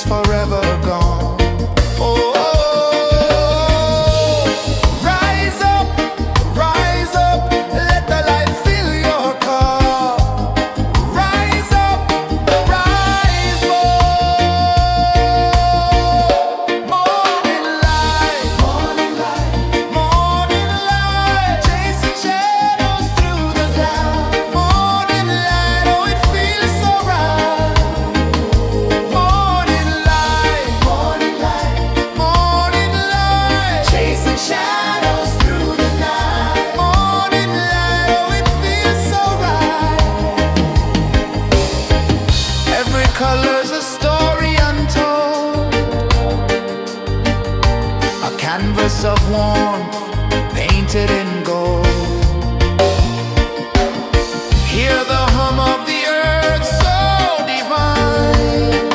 is forever gone. Oh, rise up, let the light fill your car. Rise up, rise up. Morning light, morning light, morning light, chasing shadows through the cloud. Morning light, oh it feels so right. Morning light, morning light, morning light, chasing shadows through the night. Morning light, oh it feels so right. Every color's a story untold, a canvas of warmth painted in gold. Hear the hum of the earth so divine.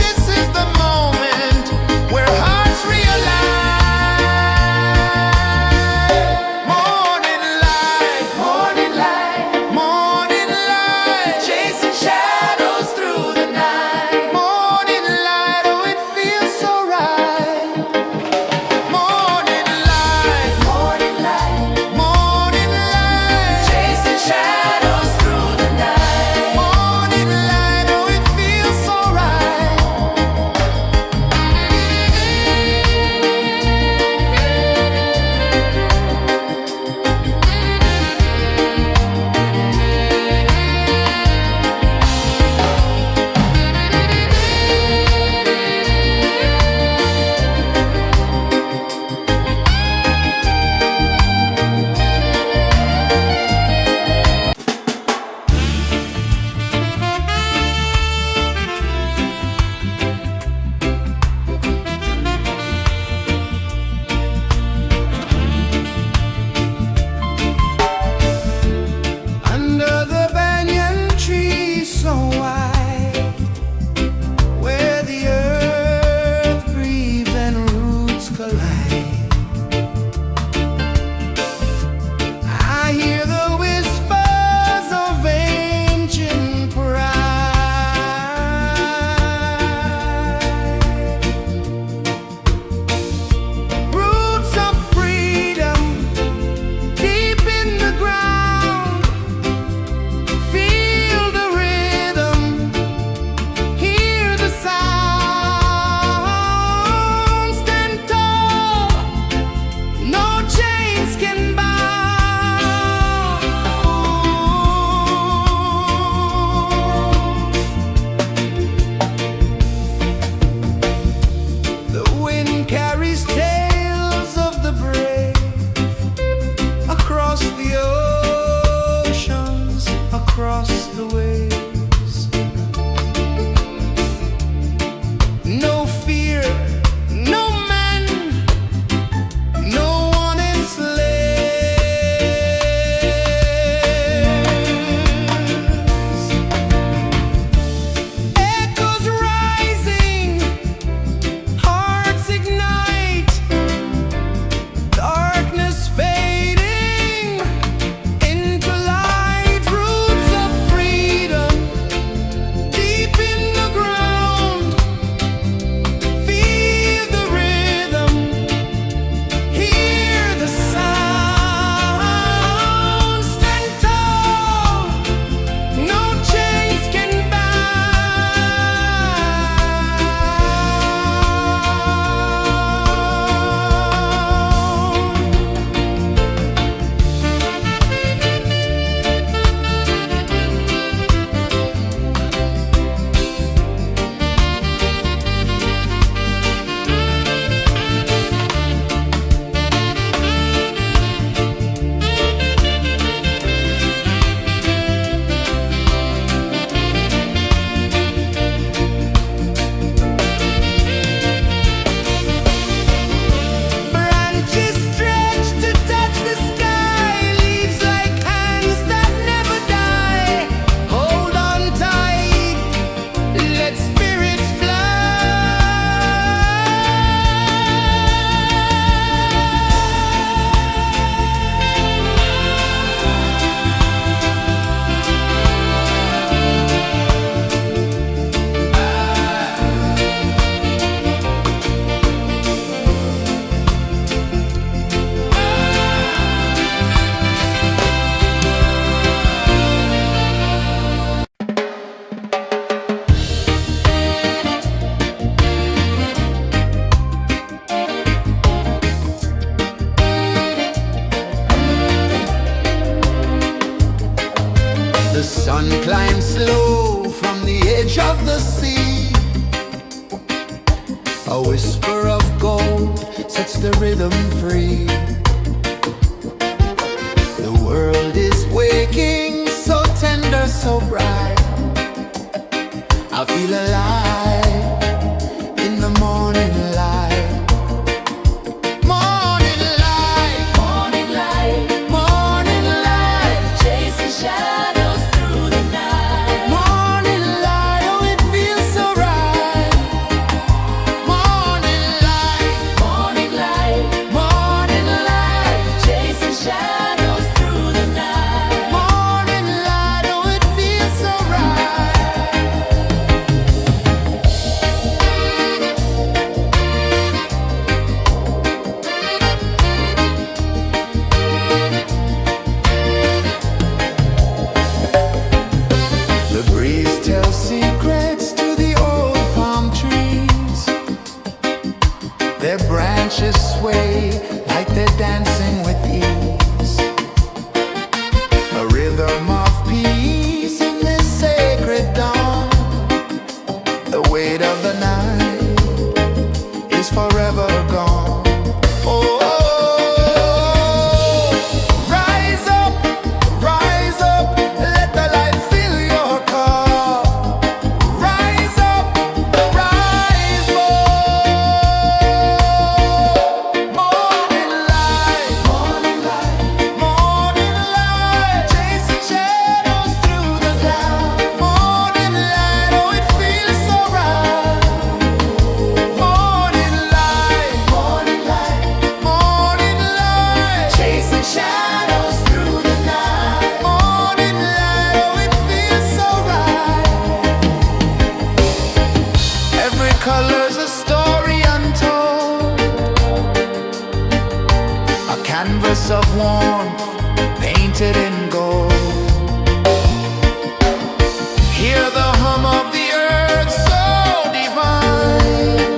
This is the moment where hearts realign. Morning light, morning light, morning light, chasing shadows through the night. Morning light, oh it feels so right. Morning of the sea. A whisper of gold sets the rhythm free. The world is waking, so tender, so bright. I feel alive in the morning light. Morning light, morning light, morning light, chasing shadows through the night. Morning light, oh it feels so right. Morning light, morning light, morning light, chasing shadows through the night. Morning light, oh it feels so right. The breeze tells secrets to the old palm trees. Their branches sway like they're dancing with ease. A rhythm of peace in this sacred dawn. The weight of the night is forever gone. Oh, rise up, let the light fill your car. Rise up, rise more. Morning light, morning light, morning light, chasing shadows through the cloud. Morning light, oh it feels so right. Morning light, morning light, morning light, chasing shadows through the night. Morning light, oh it feels so right. Every color's a story untold, a canvas of warmth painted in gold. Hear the hum of the earth so divine.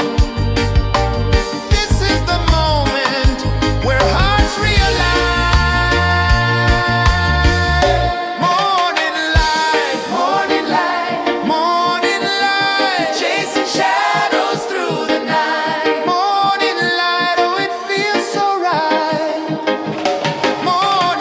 This is the moment where hearts realign. Morning light, morning light, morning light, chasing shadows through the night. Morning light, oh it feels so right. Morning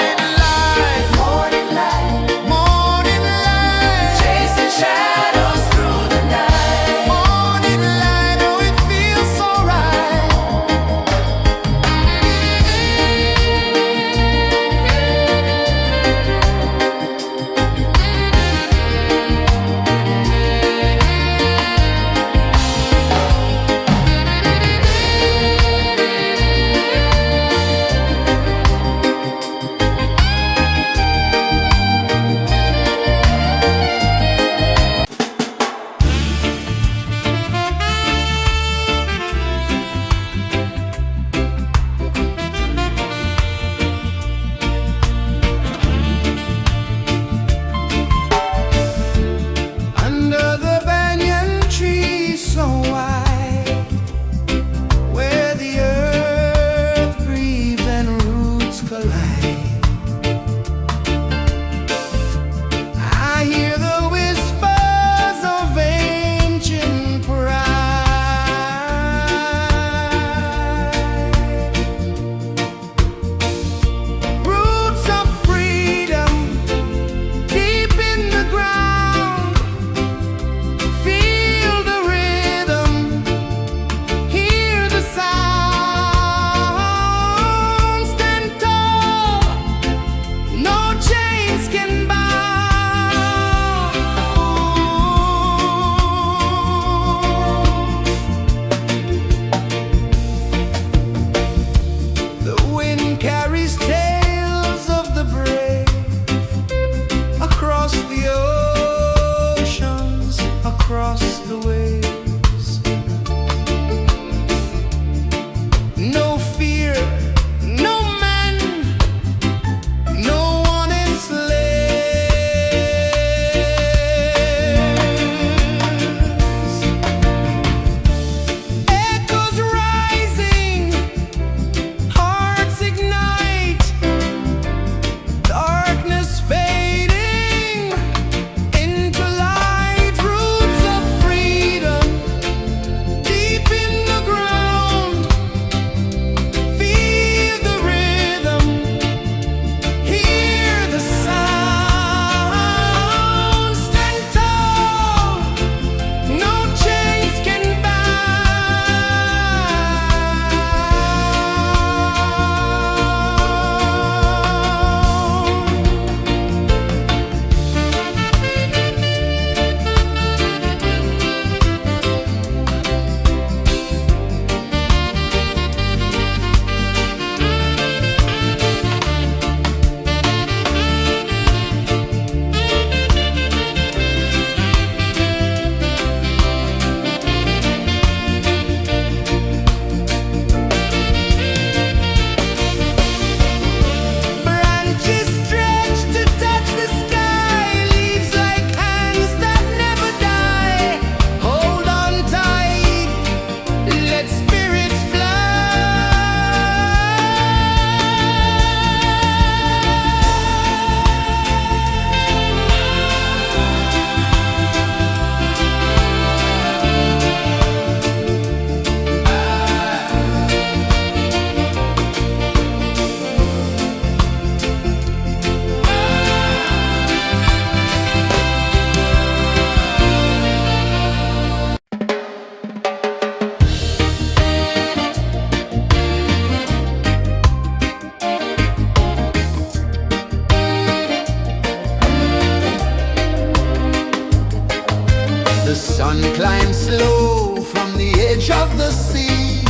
The sun climbs slow from the edge of the sea.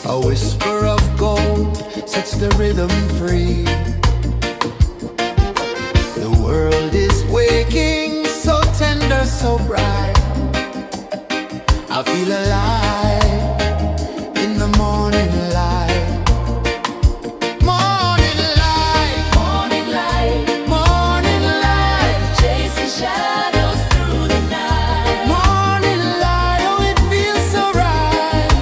A whisper of gold sets the rhythm free. The world is waking, so tender, so bright. I feel alive in the morning light. Morning light, morning light, morning light, chasing shadows through the night. Morning light, oh it feels so right.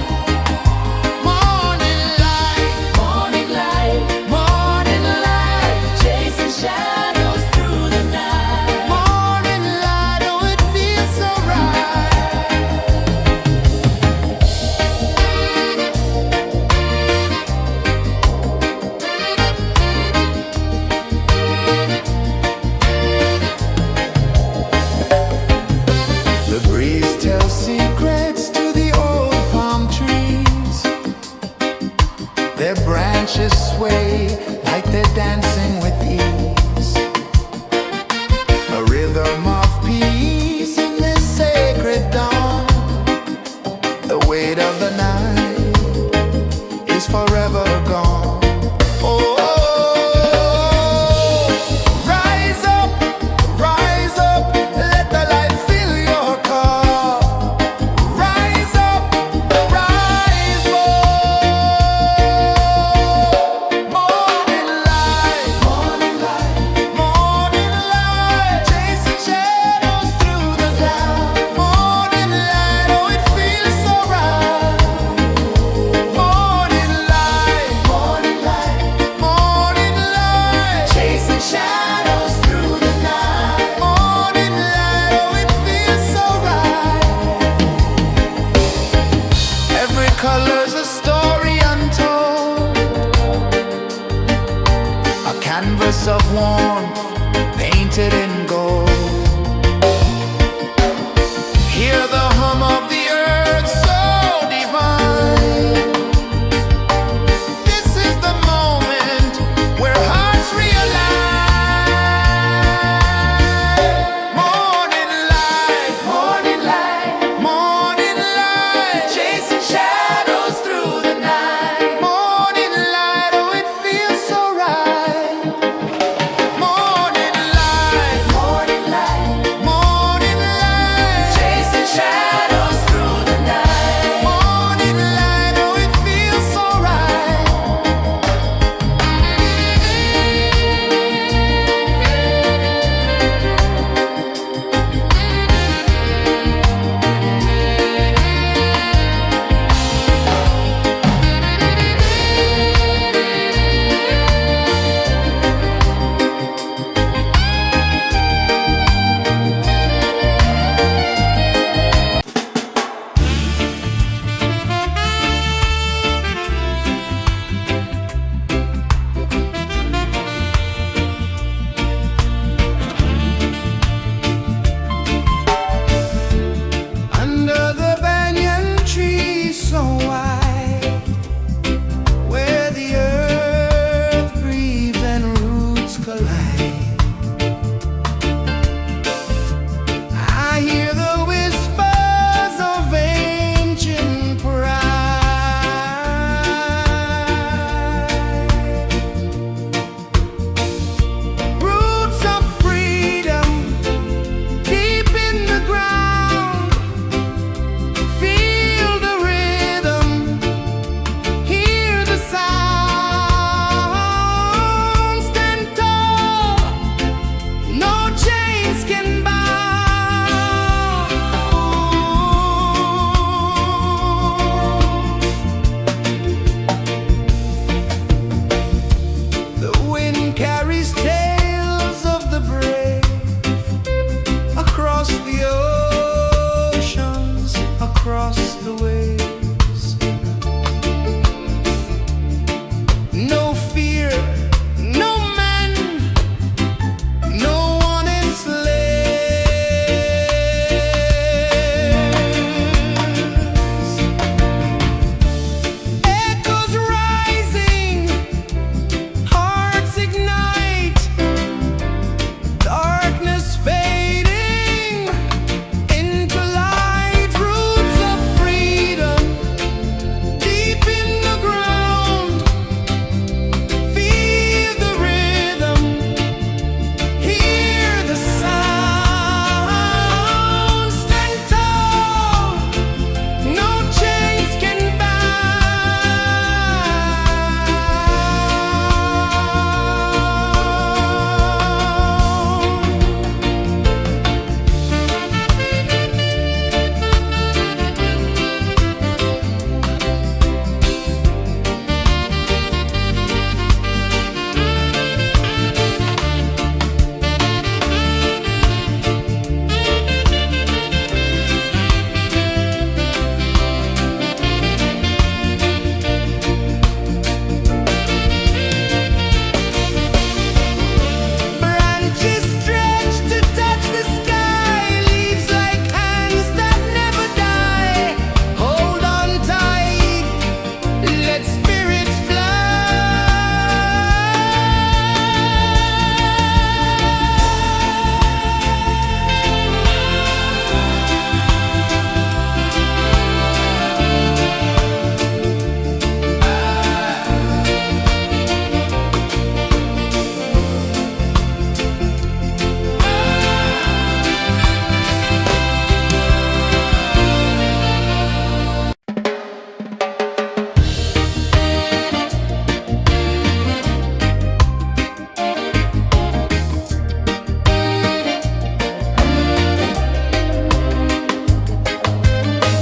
Morning light, morning light, morning light, chasing shadows through the night. Morning light, oh it feels so right. The breeze tells secrets to the old palm trees. Their branches sway like they're dancing with ease. A rhythm of peace in this sacred dawn. The weight of the night is forever gone. Oh, rise up, let the light fill your cup. Rise up, rise up. Morning light, morning light, morning light, chasing shadows through the cloud. Morning light, oh it feels so right. Morning light, morning light, morning light, chasing shadows through the night. Morning light, oh it feels so right. Every color's a story untold, a canvas of warmth painted in gold. Hear the hum of the earth so divine. This is the moment where hearts realign. Morning light, morning light, morning light, chasing shadows through the night. Morning light, oh it feels so right. Morning light,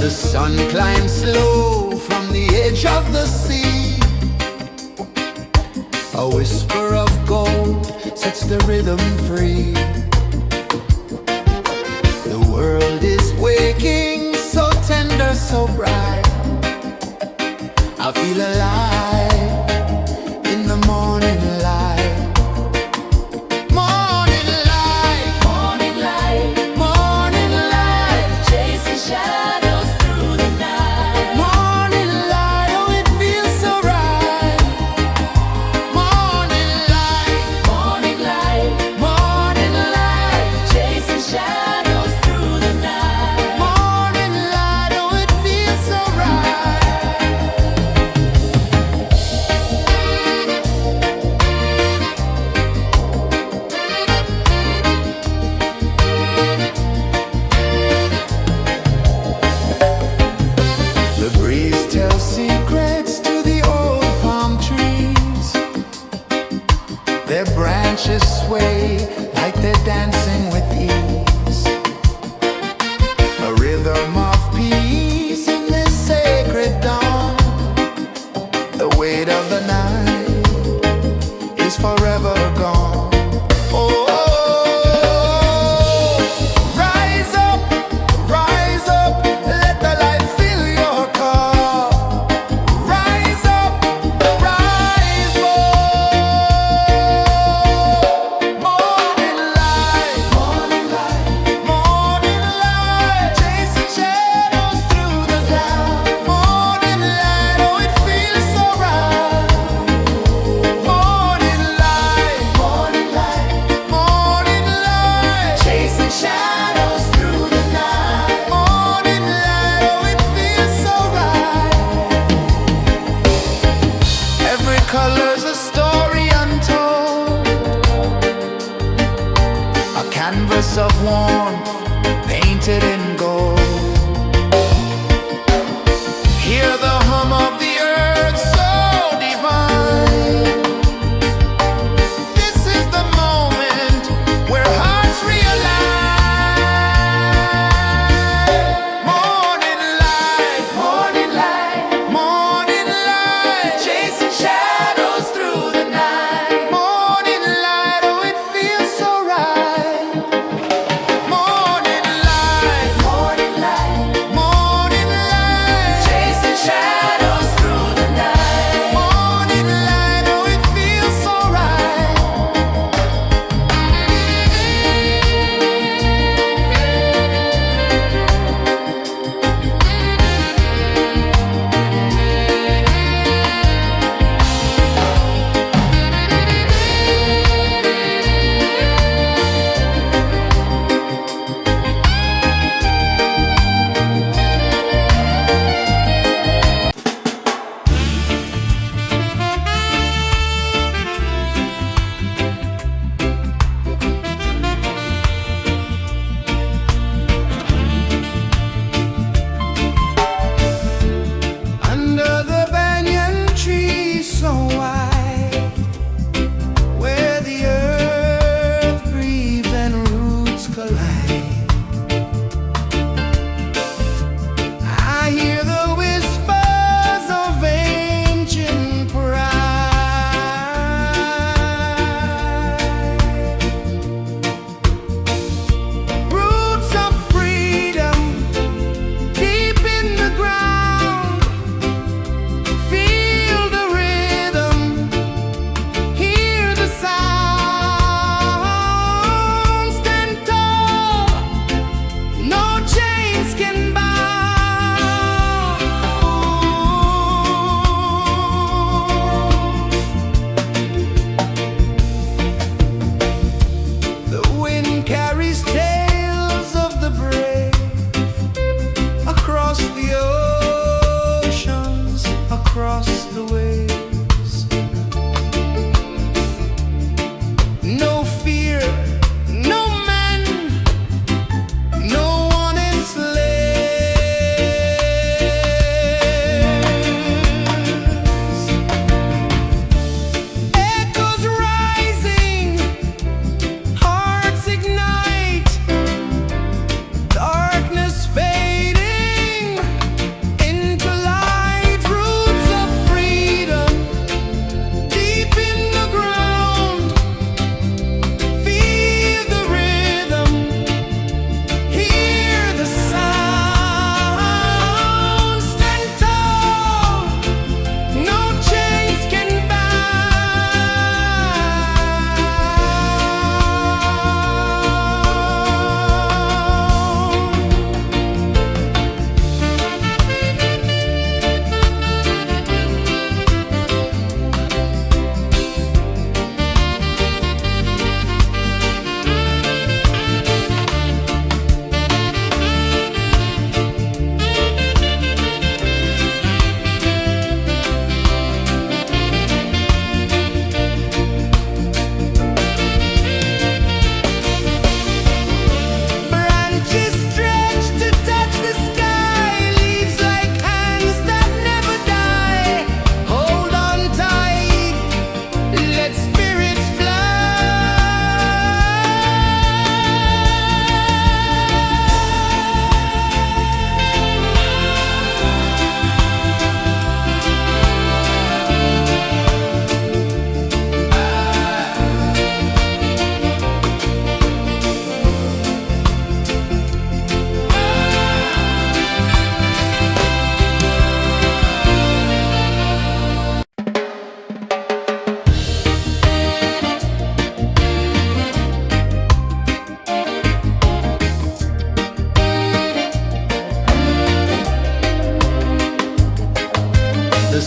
The sun climbs slow from the edge of the sea. A whisper of gold sets the rhythm free. The world is waking, so tender, so bright. I feel alive in the morning light. Morning light, morning light, morning light, chasing shadows through the night. Morning light, oh it feels so right. Morning light, morning light, morning light, chasing shadows through the night. Morning light, oh it feels so right. The breeze tells secrets to the old palm trees. Their branches sway like they're dancing with ease. A rhythm of peace in this sacred dawn. The weight of the night is forever gone. Oh, rise up, let the light fill your cup. Rise up, rise up. Morning light, morning light, morning light, chasing shadows through the cloud. Morning light, oh it feels so right. Morning light, morning light, morning light, chasing shadows through the night. Morning light, oh it feels so right. Every color's a story untold, a canvas of warmth painted in gold. Hear the hum of the earth so divine. This is the moment where hearts realign. Morning light, morning light, morning light, chasing shadows through the night. Morning light, oh it feels so right. Morning light,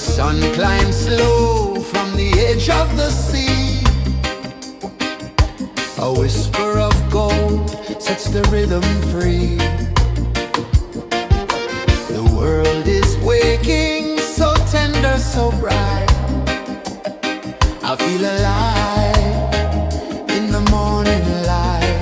sun climbs slow from the edge of the sea. A whisper of gold sets the rhythm free. The world is waking, so tender, so bright. I feel alive in the morning light.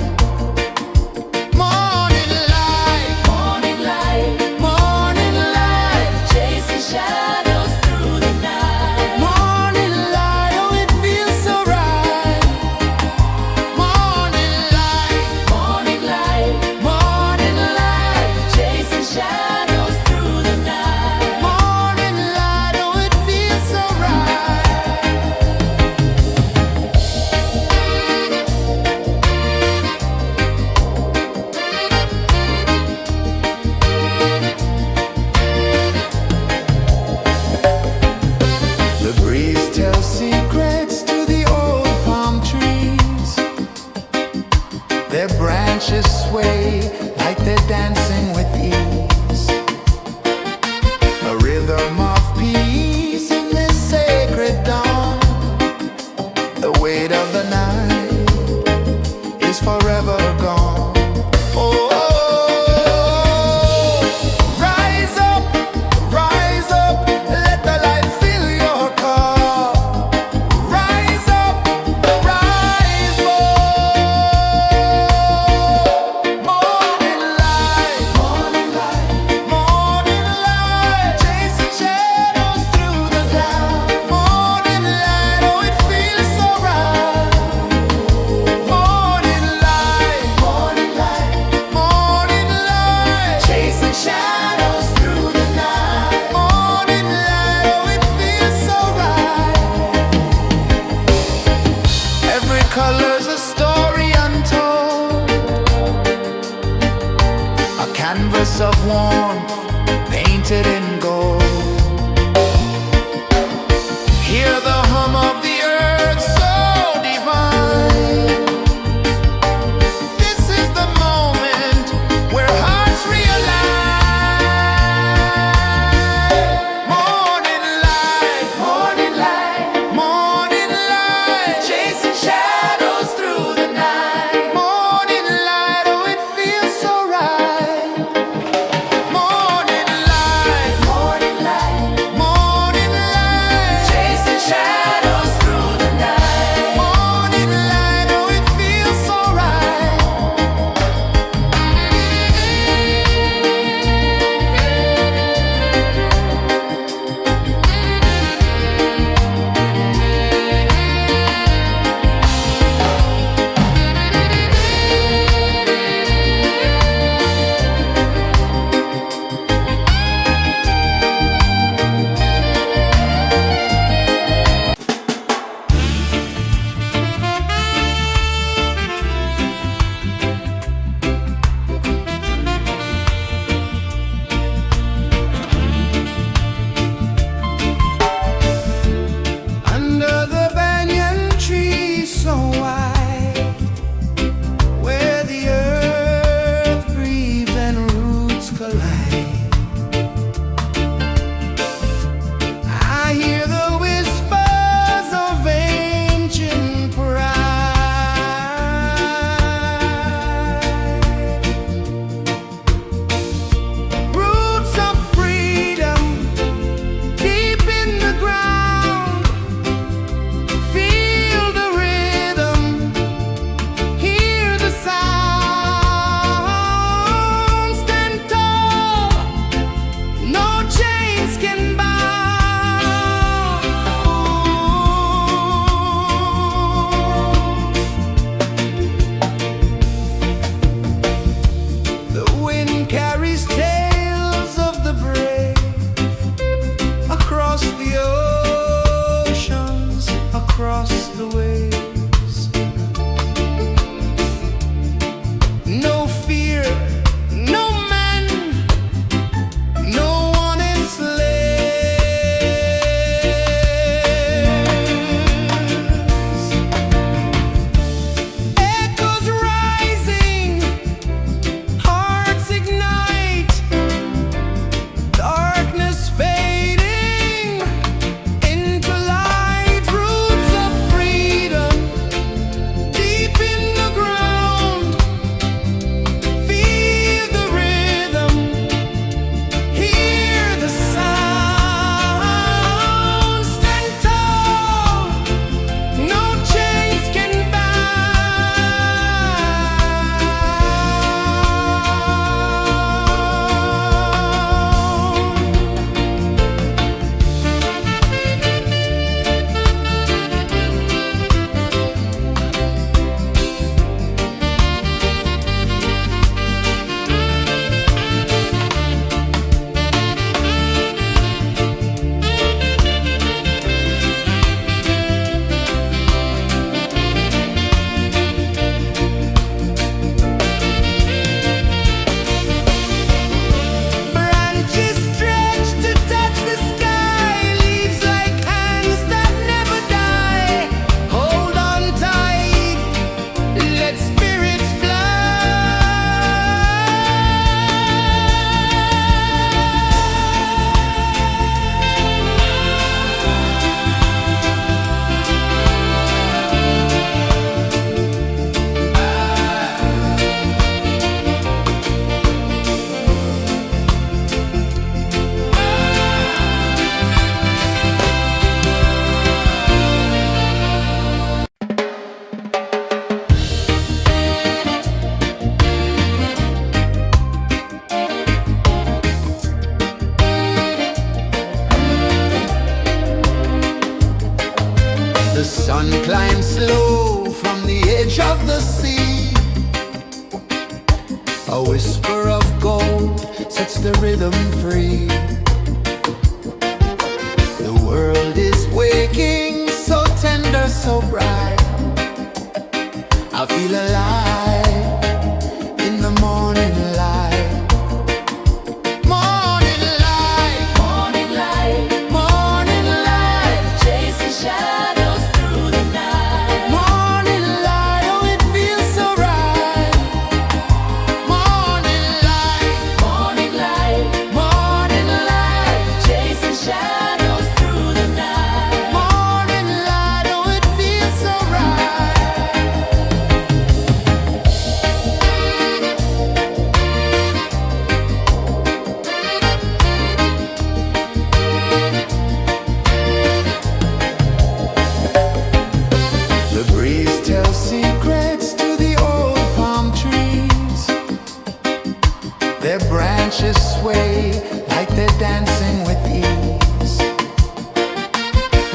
Morning light, morning light, morning light, chasing shadows through the night. Morning light, oh it feels so right. Morning light, morning light, morning light, chasing shadows through the night. Morning light, oh it feels so right. The breeze tells secrets to the old palm trees. Their branches sway like they're dancing with ease. A rhythm of peace in this sacred dawn. The weight of the night is forever gone. Oh, rise up, let the light fill your cup. Rise up, rise up. Morning light, morning light, morning light, chasing shadows through the cloud. Morning light, oh it feels so right. Morning light, morning light, morning light, chasing shadows through the night. Morning light, oh it feels so right. Every color's a story untold, a canvas of warmth painted in gold. Hear the hum of the earth so divine. This is the moment where hearts realign. Morning light, morning light, morning light, chasing shadows through the night. Morning light, oh it feels so right. Morning light, morning edge of the sea. A whisper of gold sets the rhythm free. The world is waking, so tender, so bright. I feel alive in the morning light. Morning light, morning light, morning light, chasing shadows through the night. Morning light, oh it feels so right. Morning light, morning light, morning light, chasing shadows through the night. Morning light, oh it feels so right. The breeze tells secrets to the old palm trees. Their branches sway like they're dancing with ease.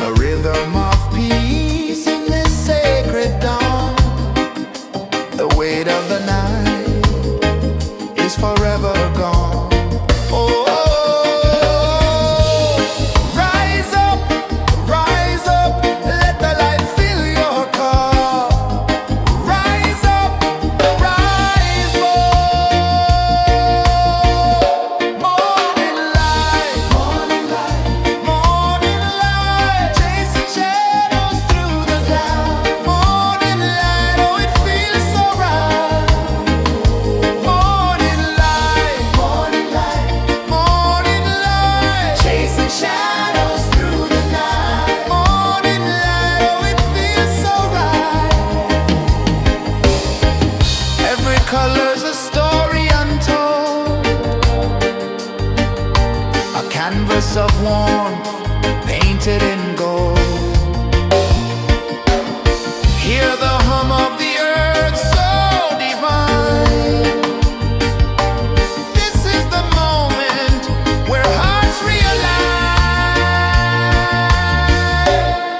A rhythm of peace in this sacred dawn. The weight of the night is forever gone. Oh, rise up, let the light fill your cup. Rise up, rise up. Morning light, morning light, morning light, chasing shadows through the cloud. Morning light, oh it feels so right. Morning light, morning light, morning light, chasing shadows through the night. Morning light, oh it feels so right. Every color's a story untold, a canvas of warmth painted in gold. Hear the hum of the earth so divine. This is the moment where hearts realign.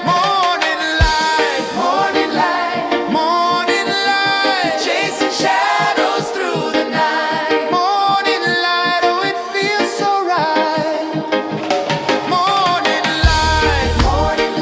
Morning light, morning light, morning light, chasing shadows through the night. Morning light, oh it feels so right. Morning light, morning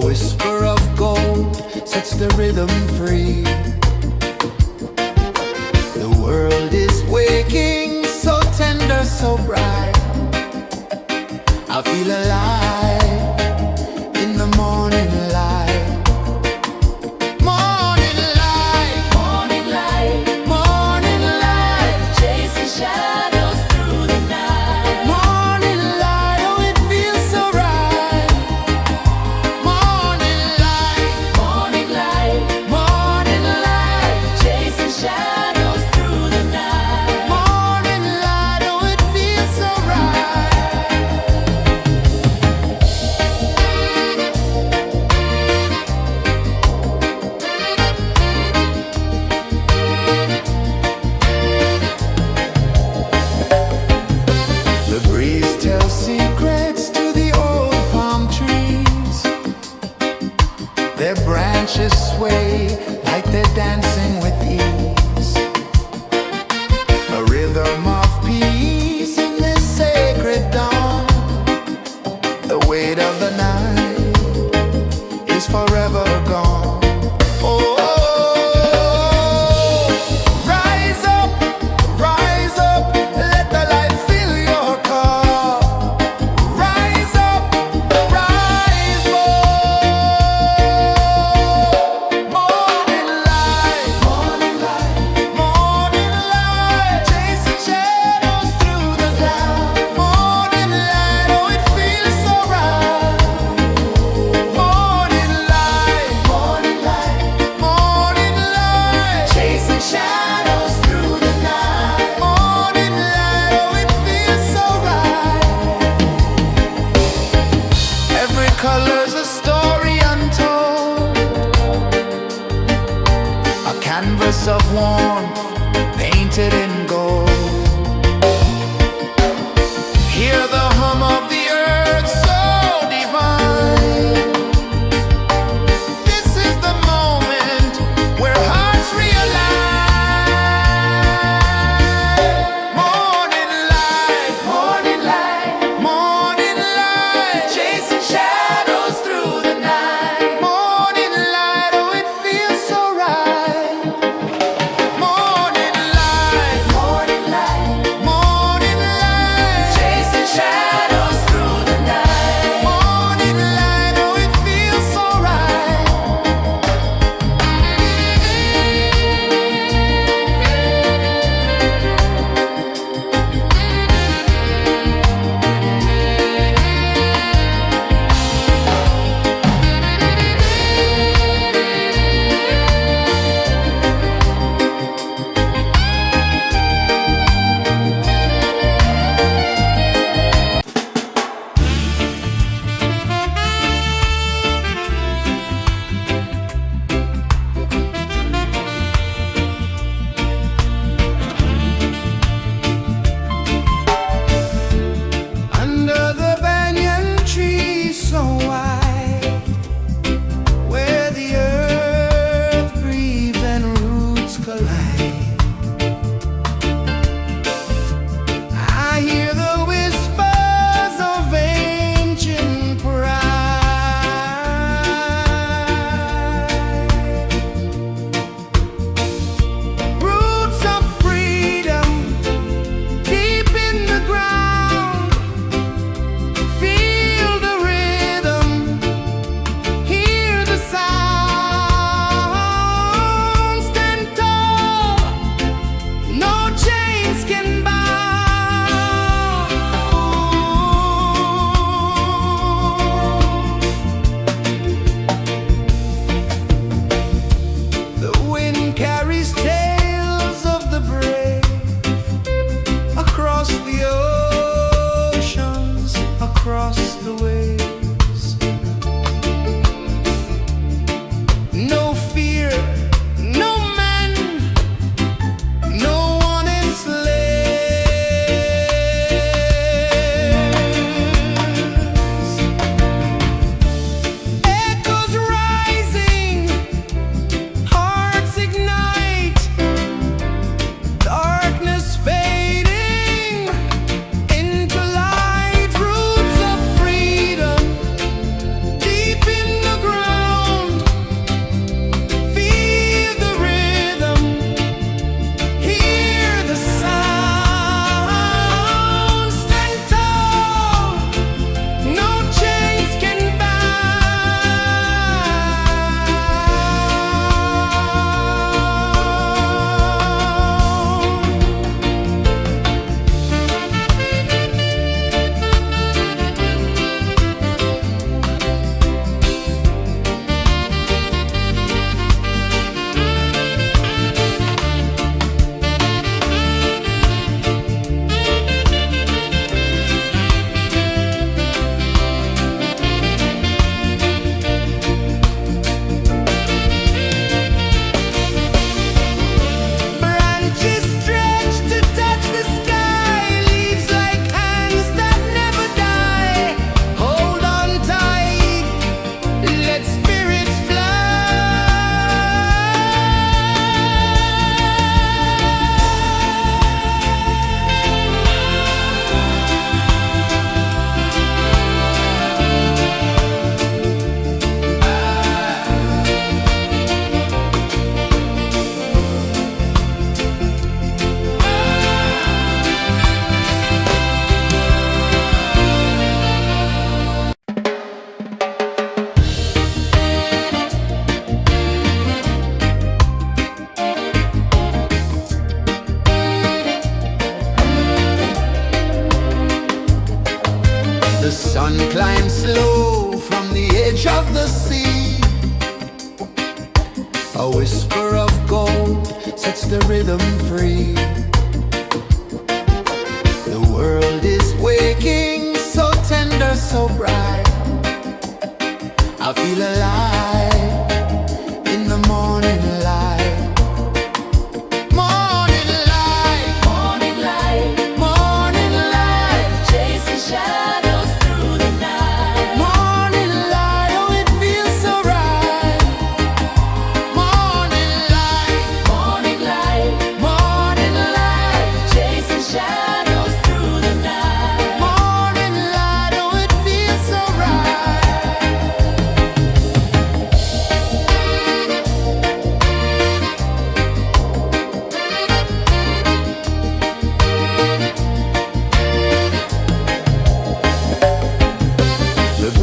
whisper of gold sets the rhythm free. The world is waking, so tender, so bright. I feel alive in the morning light. Morning light, morning light, morning light, chasing shadows through the night. Morning light, oh it feels so right. Morning light, morning light, morning light, chasing shadows through the night. Morning light, oh it feels so right. The breeze tells secrets to the old palm trees. Their branches sway like they're dancing with ease. A rhythm of peace in this sacred dawn. The weight of the night is forever gone. Oh, rise up, let the light fill your cup. Rise up, rise up. Morning light, morning light, morning light, chasing shadows through the cloud. Morning light, oh it feels so right. Morning light, morning light, morning light, chasing shadows through the night. Morning light, oh it feels so right. Every color's a story untold, a canvas of warmth painted in gold. Hear the hum of the earth so divine. This is the moment where hearts realign. Morning light, morning light, morning light, chasing shadows through the night. Morning light, oh it feels so right. Morning light,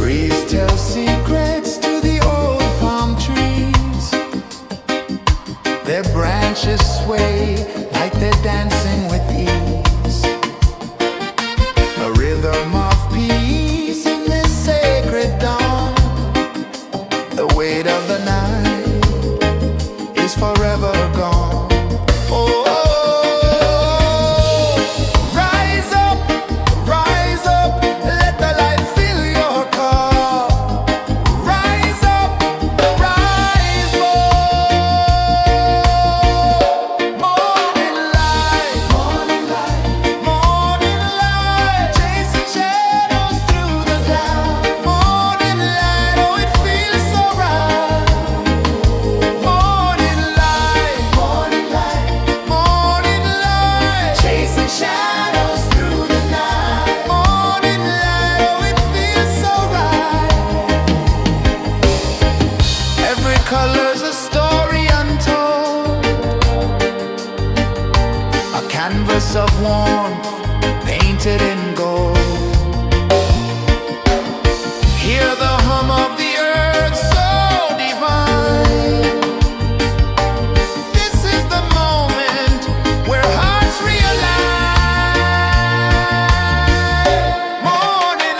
breeze tells secrets to the old palm trees. Their branches sway like they're dancing with ease. A rhythm of peace in this sacred dawn. The weight of the night is forever gone. Oh, rise up, let the light fill your cup. Rise up, rise more. Morning light, chasing shadows through the cloud. Morning light, oh it feels so right. Morning light, chasing shadows through the night. Morning light, oh it feels so right. Every color's a story untold, a canvas of warmth painted in gold. Hear the hum of the earth so divine. This is the moment where hearts realign. Morning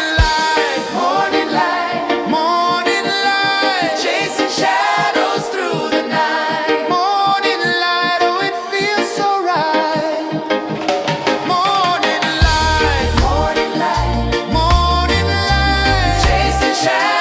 light, chasing shadows through the night. Morning light, oh it feels so right. Morning light, chasing shadows.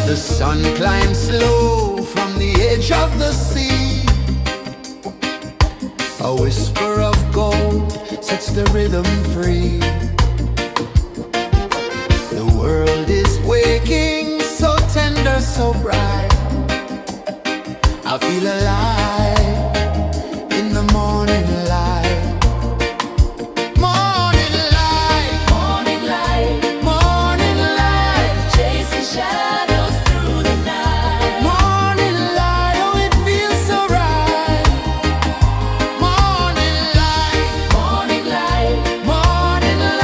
The sun climbs slow from the edge of the sea. A whisper of gold sets the rhythm free. The world is waking, so tender, so bright. I feel alive in the morning light. Morning light, morning light, morning light, chasing shadows through the night. Morning light, oh it feels so right. Morning light, morning light, morning light.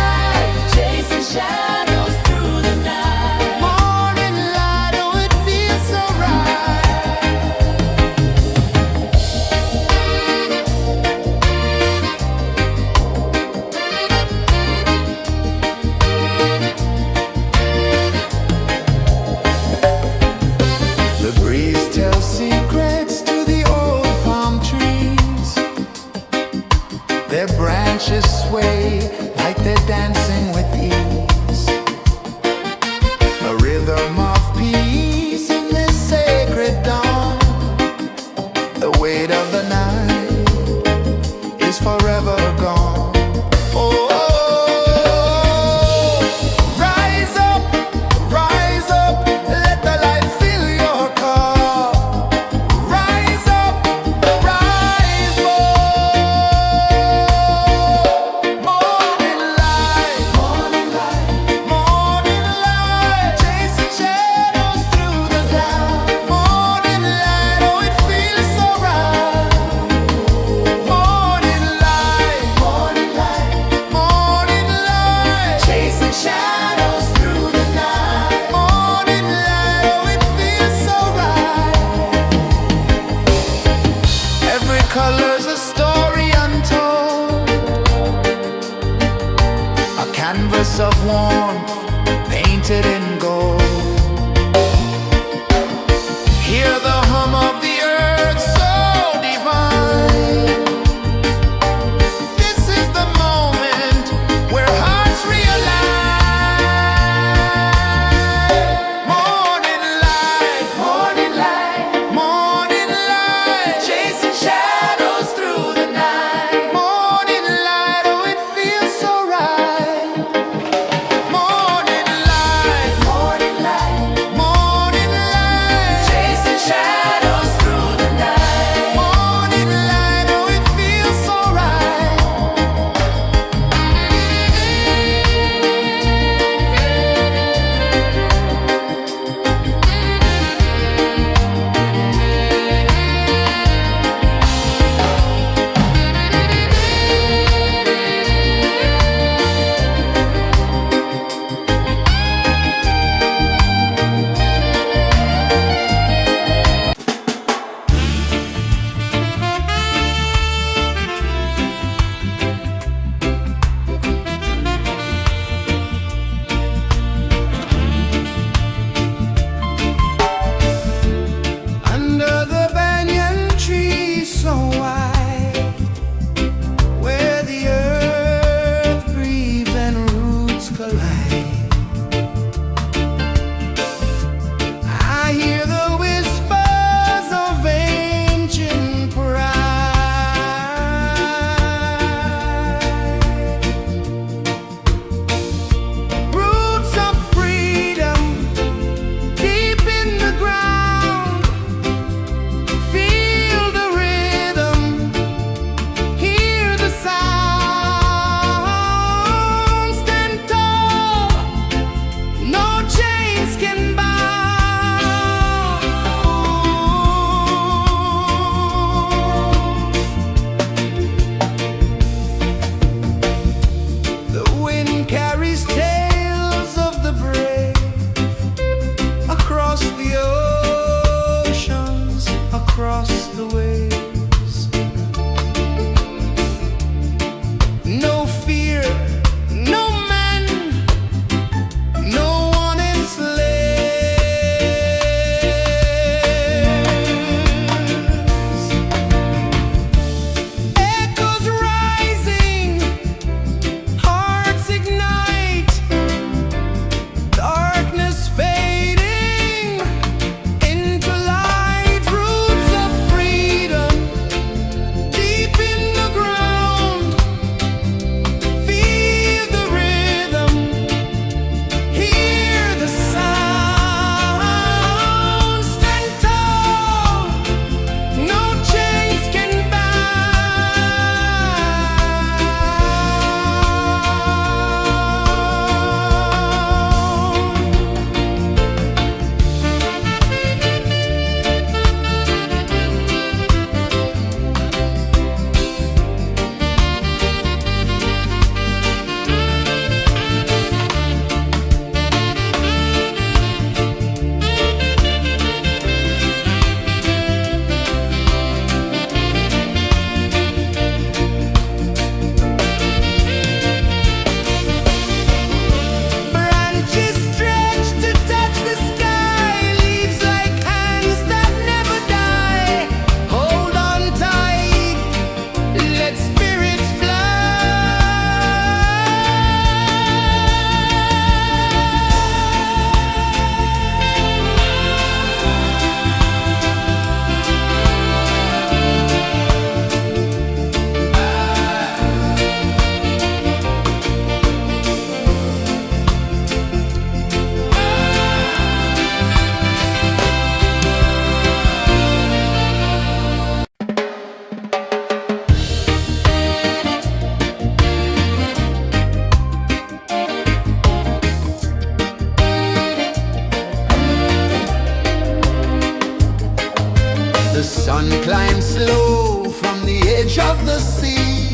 The sun climbs slow from the edge of the sea.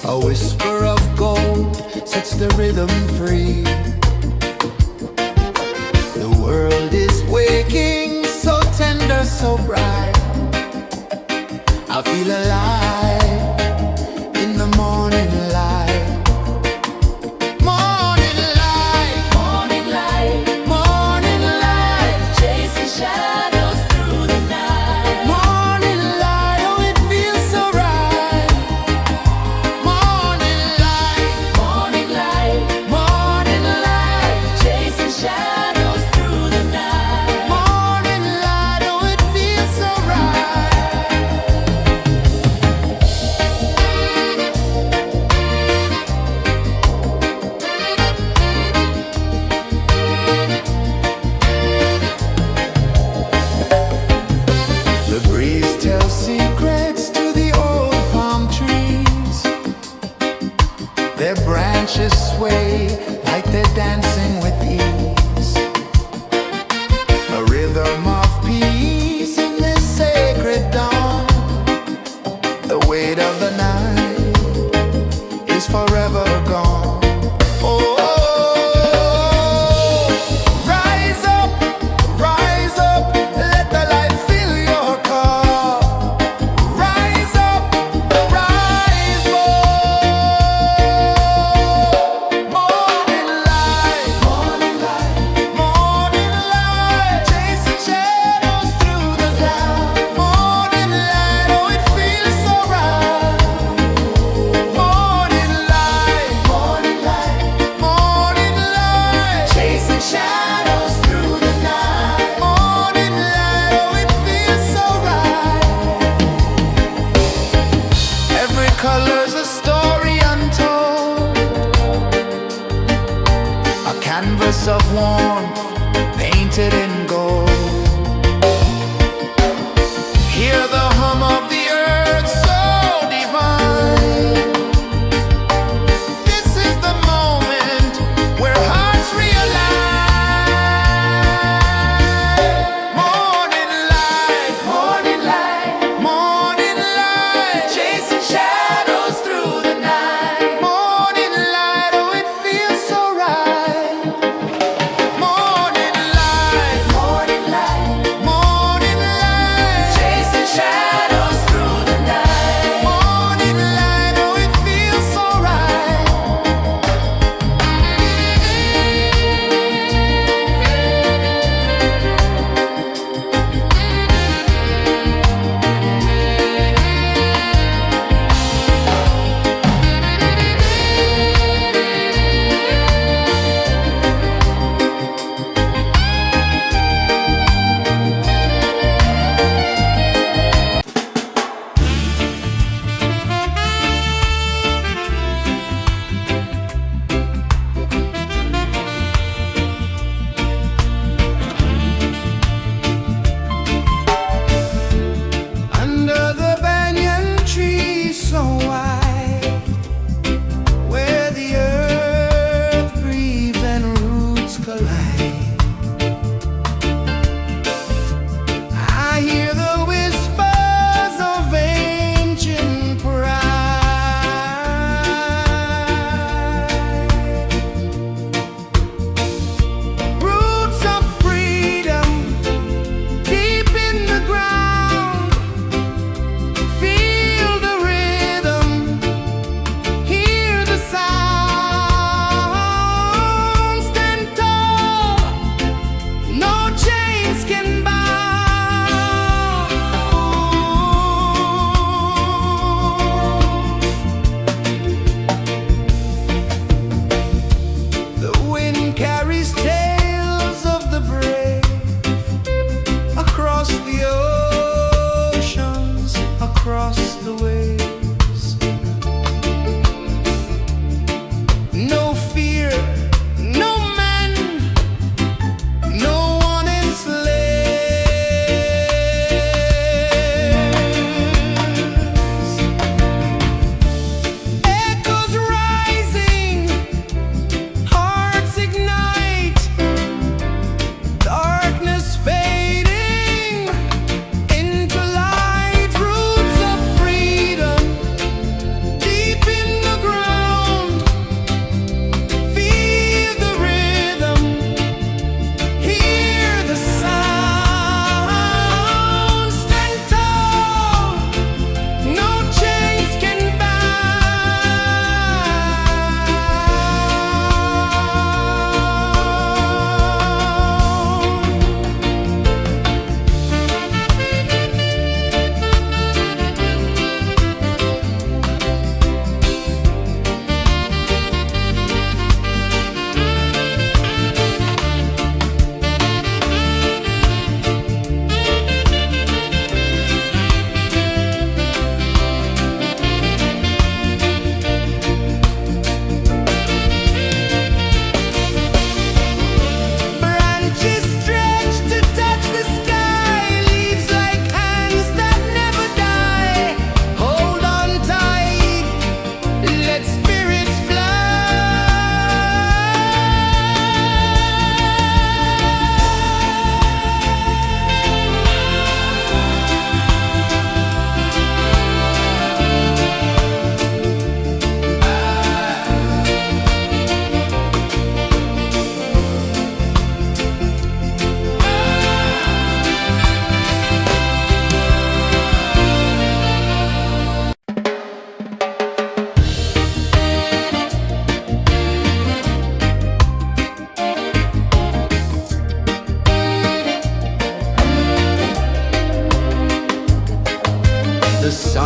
A whisper of gold sets the rhythm free. The world is waking, so tender, so bright. I feel alive in the morning light. Morning light, morning light, morning light, chasing shadows through the night. Morning light, oh it feels so right. Morning light, morning light, morning light, chasing shadows through the night. Morning light, oh it feels so right.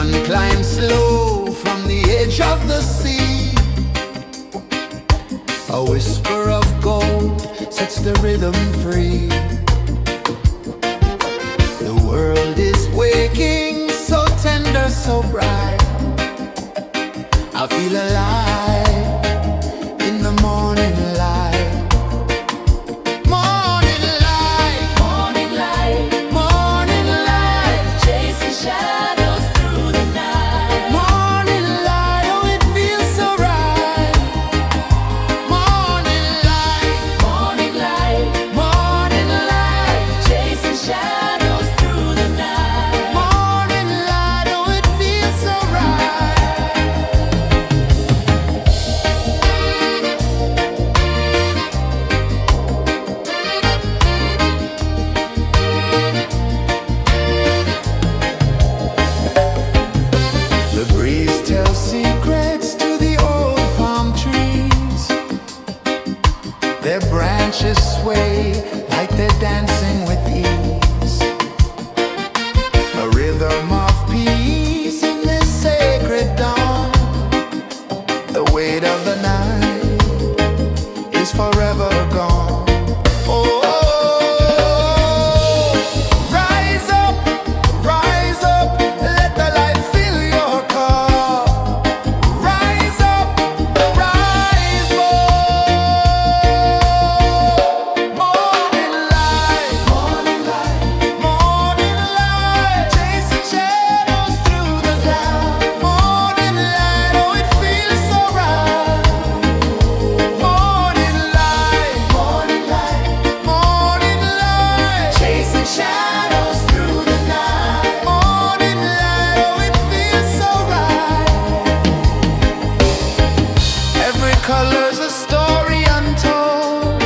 sun climbs slow from the edge of the sea. A whisper of gold sets the rhythm free. The world is waking, so tender, so bright. I feel alive in the morning light. Morning light, morning light, morning light, chasing shadows through the night. Morning light, oh it feels so right. Morning light, morning light, morning light, chasing shadows through the night. Morning light, oh it feels so right. The breeze tells secrets to the old palm trees. Their branches sway like they're dancing with ease. A rhythm of peace in this sacred dawn. The weight of the night is forever gone. Oh, rise up, let the light fill your cup. Rise up, rise up. Morning light, morning light, morning light, chasing shadows through the cloud. Morning light, oh it feels so right. Morning light, morning light, morning light, chasing shadows through the night. Morning light, oh it feels so right. Every color's a story untold,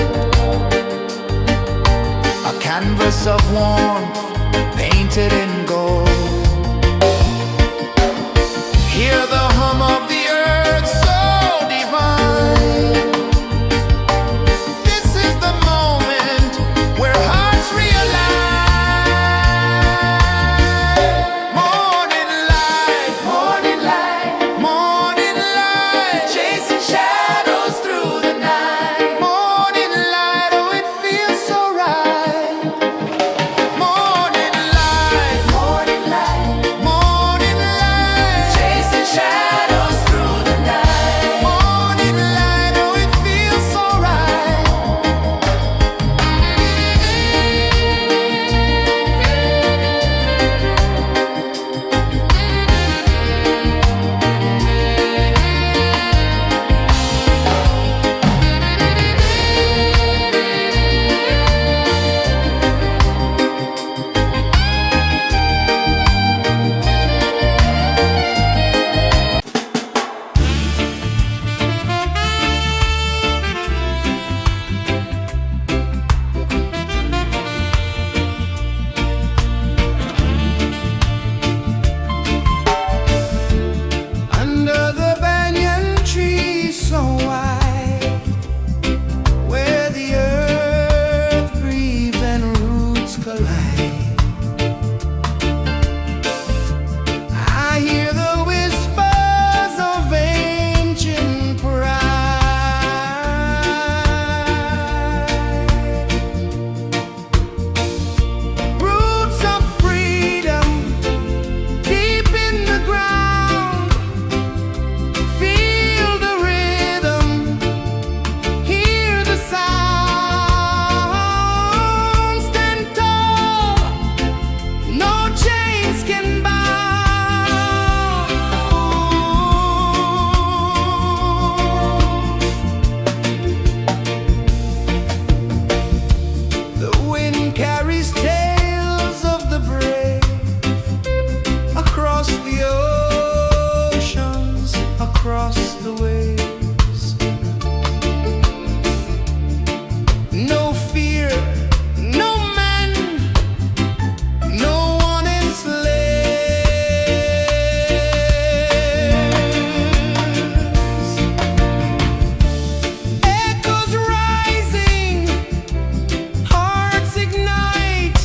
a canvas of warmth painted in gold. Hear the hum of the earth so divine. This is the moment where hearts realign. Morning light, morning light, morning light, chasing shadows through the night. Morning light, oh it feels so right. Morning light, morning light, morning light, chasing shadows through the night. Morning light, oh it feels so right. Under the banyan tree so wide, where the earth breathes and roots collide, I hear the whispers of ancient pride. Roots of freedom deep in the ground. Feel the rhythm, hear the sound. Stand tall, no chains can bound. The wind carries tales of the brave across the oceans, across the waves. No fear, no man, no one enslaves. Echoes rising, hearts ignite.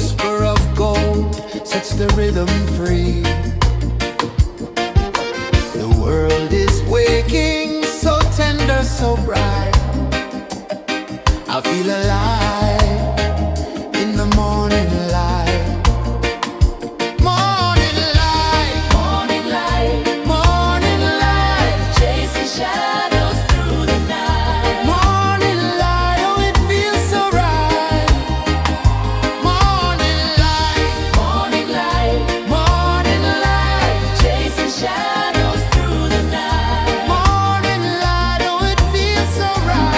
whisper of gold sets the rhythm free. The world is waking, so tender, so bright. I feel alive in the morning light. Morning light, morning light, morning light, chasing shadows through the night. Morning light, oh it feels so right. Morning light, morning light, morning light, chasing shadows through the night. Morning light, oh it feels so right.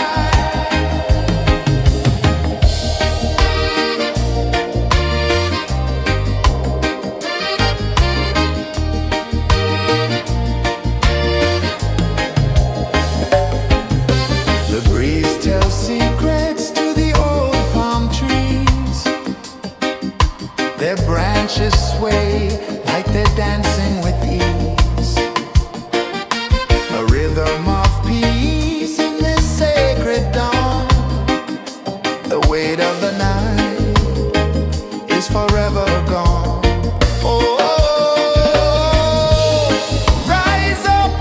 The breeze tells secrets to the old palm trees. Their branches sway like they're dancing with ease. A rhythm of peace in this sacred dawn. The weight of the night is forever gone. Oh, rise up,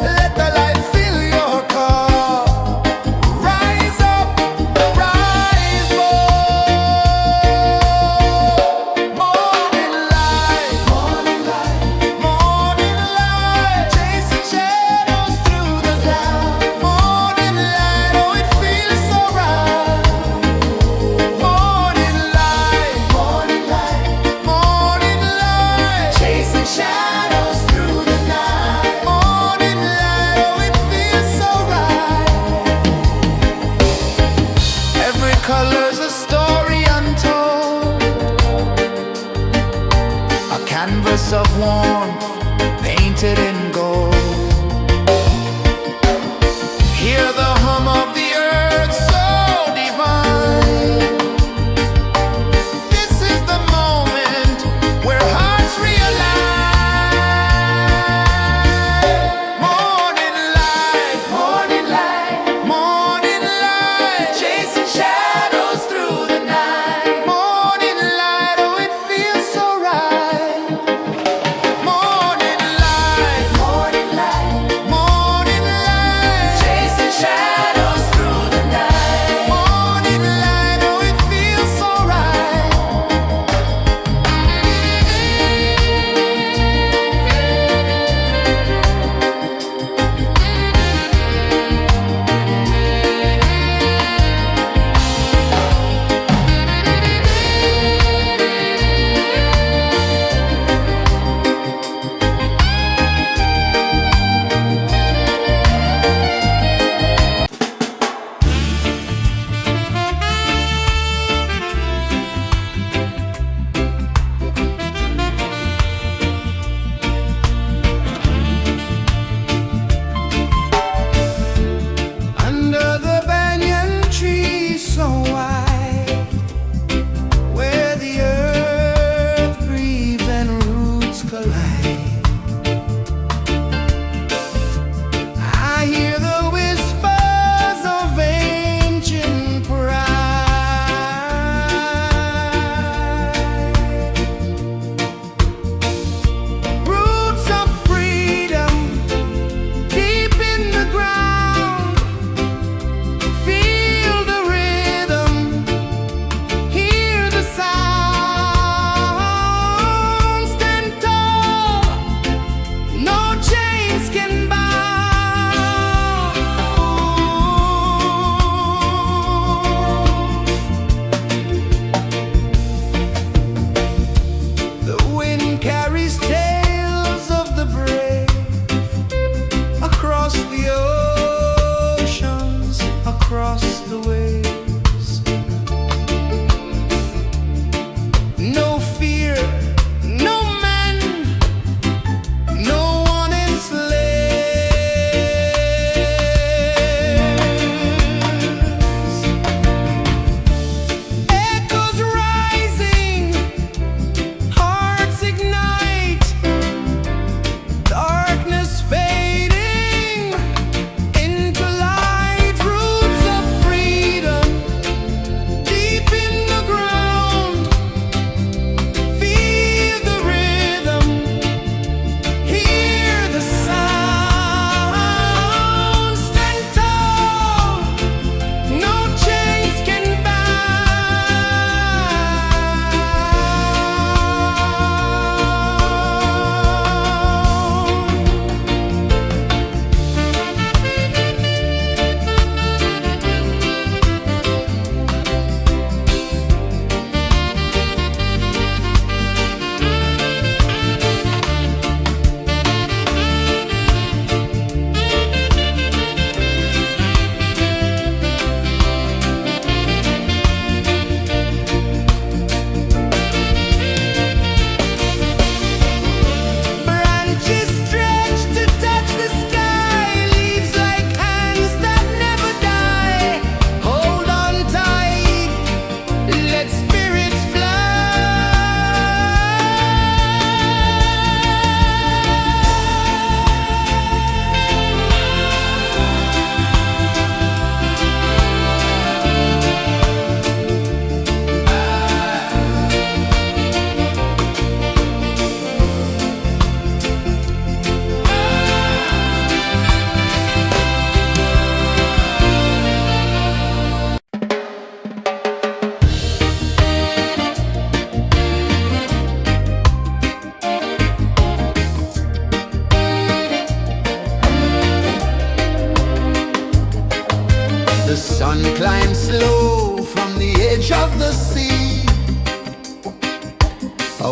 let the light fill your car. Rise up, rise up. Morning light, morning light, morning light, chasing shadows through the cloud. Morning light, oh it feels so right. Morning light, morning light, morning light, chasing shadows through the night. Morning light, oh it feels so right. Every color's a story untold, a canvas of warmth painted in gold. Hear the hum of the earth so divine. This is the moment where hearts realign. Morning light, morning light, morning light, chasing shadows through the night. Morning light, oh it feels so right. Morning light,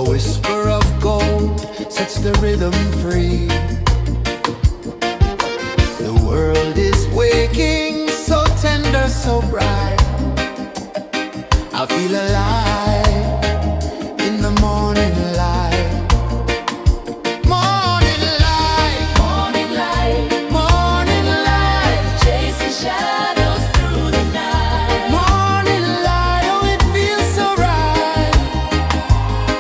whisper of gold sets the rhythm free. The world is waking, so tender, so bright. I feel alive in the morning light. Morning light, morning light, morning light, chasing shadows through the night. Morning light, oh it feels so right.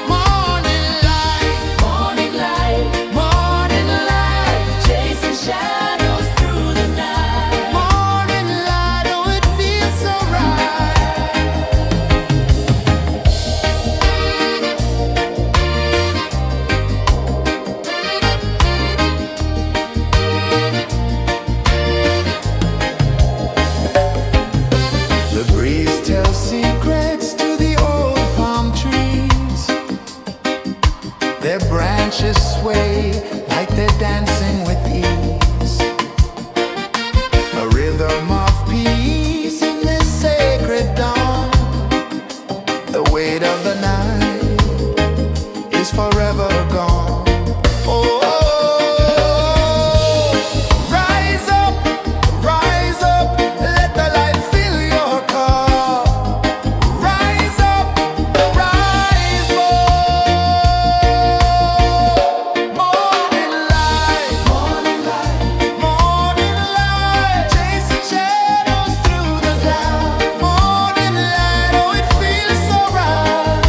Morning light, morning light, morning light, chasing shadows through the night. Morning light, oh it feels so right. The breeze tells secrets to the old palm trees. Their branches sway like they're dancing with ease. A rhythm of peace in this sacred dawn. The weight of the night is forever gone. Oh, rise up, let the light fill your cup. Rise up, rise more. Morning light, morning light, morning light, chasing shadows through the cloud. Morning light, oh it feels so right.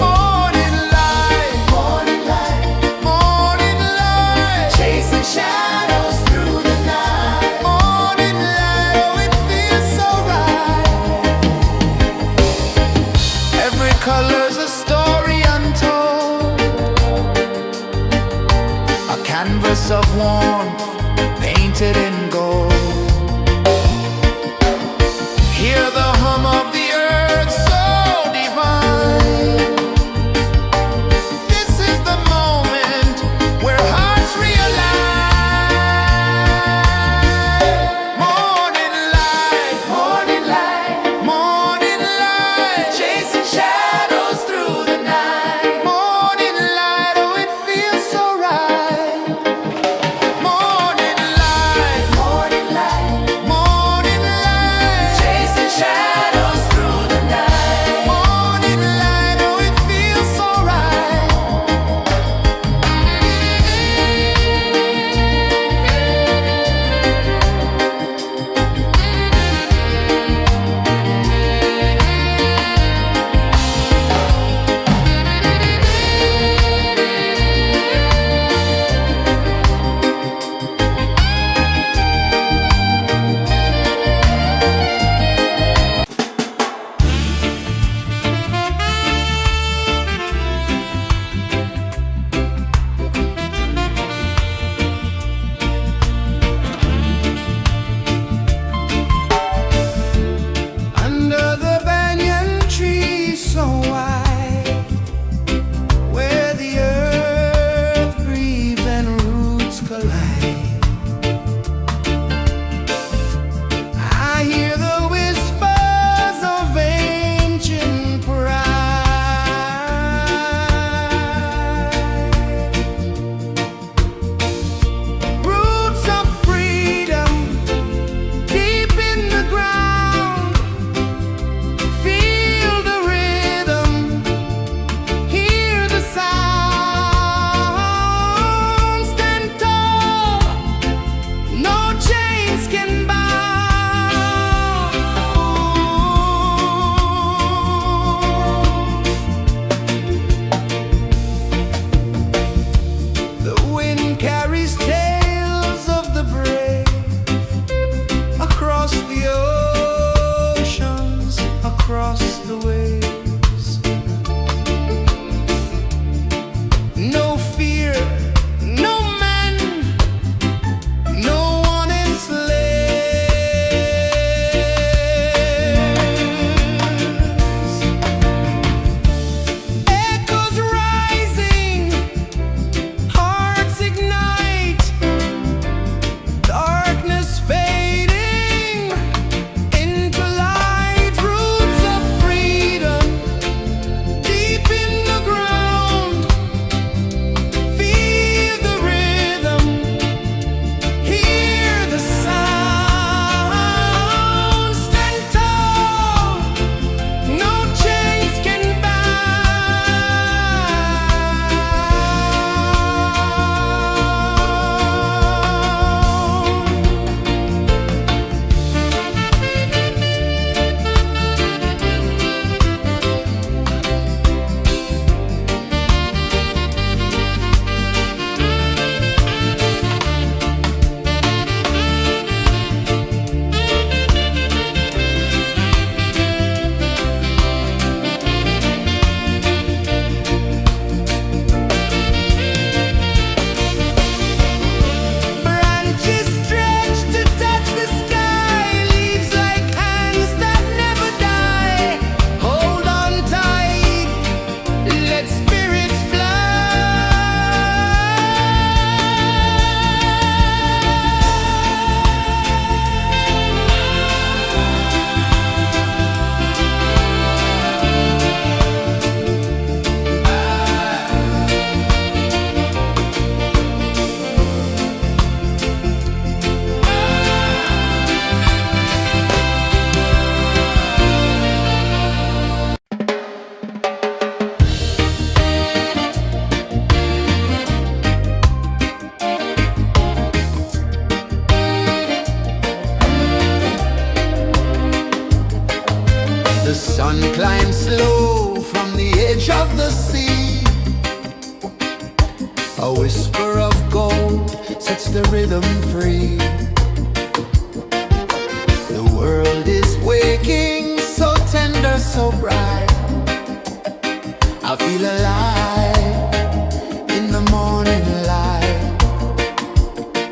Morning light, morning light, morning light, chasing shadows through the night. Morning light, oh it feels so right. Every color's a story untold, a canvas of warmth painted in gold. Hear the hum of the earth so divine. This is the moment where hearts realign. Morning light, morning light, morning light, chasing shadows through the night. Morning light, oh it feels so right. Morning light, morning edge of the sea. A whisper of gold sets the rhythm free. The world is waking, so tender, so bright. I feel alive in the morning light.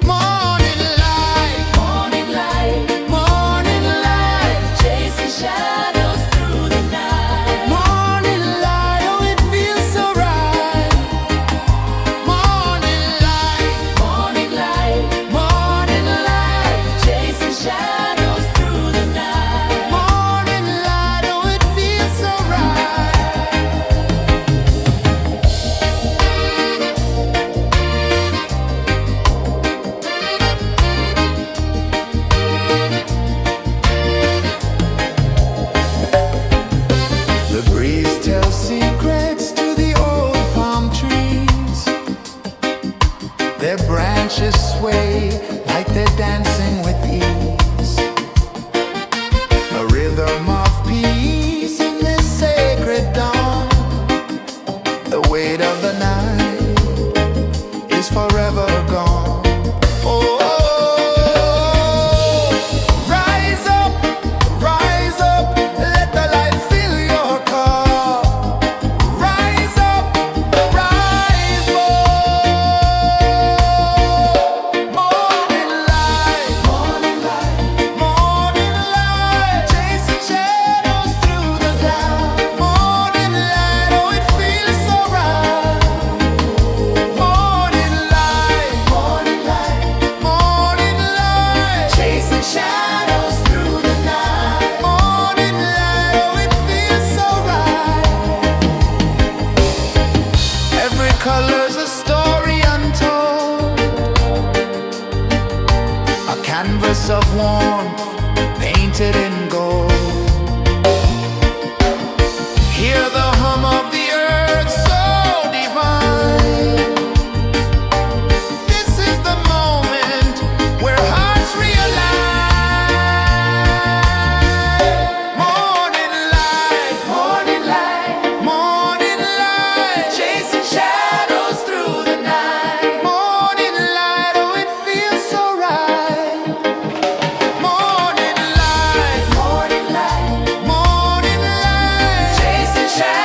Morning light, Morning light, morning light, chasing shadows through the night. morning light, oh it feels so right. Morning light, Morning light, morning light, chasing shadows through the night. morning light, oh it feels so right. The breeze tells secrets to the old palm trees. Their branches sway like they're dancing with ease. A rhythm of peace in this sacred dawn. The weight of the night is forever gone. Oh, rise up, let the light fill your cup. Rise up, rise up. Morning light, Morning light, morning light, chasing shadows through the cloud. Morning light, oh it feels so right. Morning light, morning light, morning light, chasing shadows through the night. morning light, oh it feels so right. Every color's a story untold, a canvas of warmth painted in gold. Hear the hum of the earth so divine. This is the moment where hearts realign. Morning light, Morning light, morning light, chasing shadows through the night. morning light, oh it feels so right. Morning light, Morning light, morning light, chasing shadows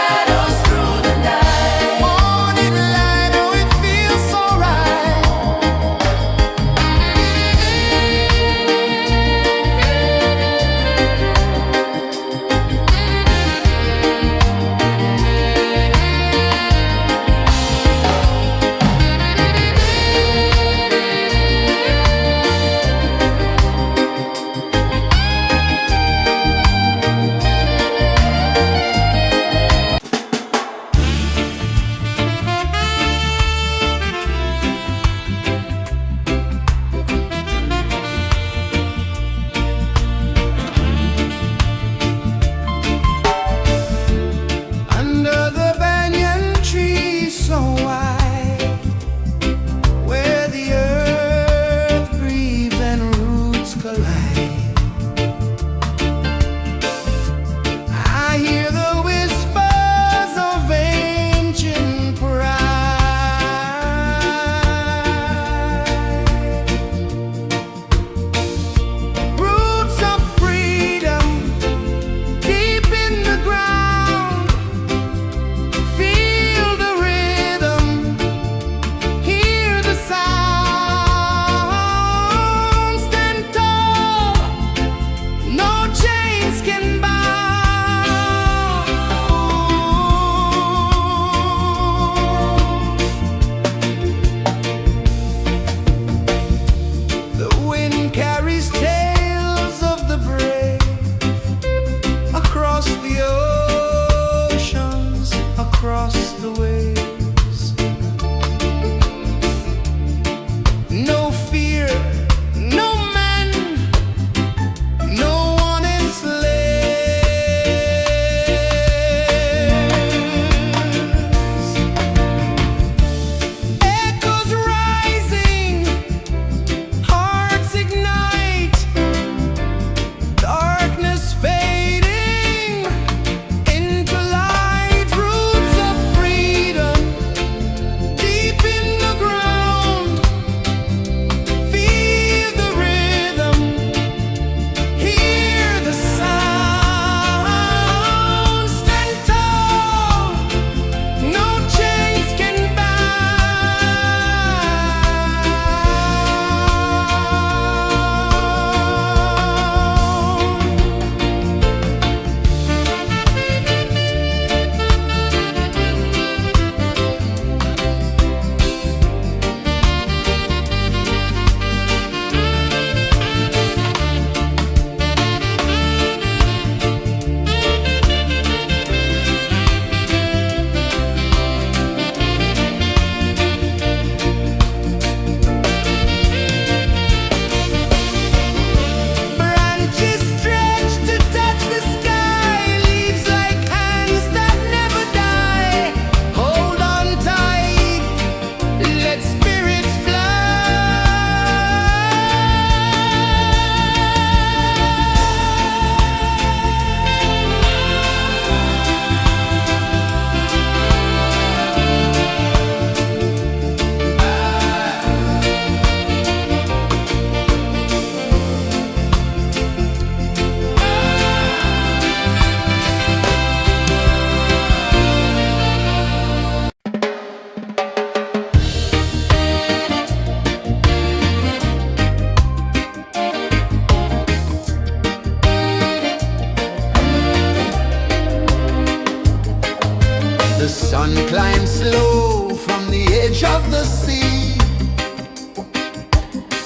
The sun climbs slow from the edge of the sea.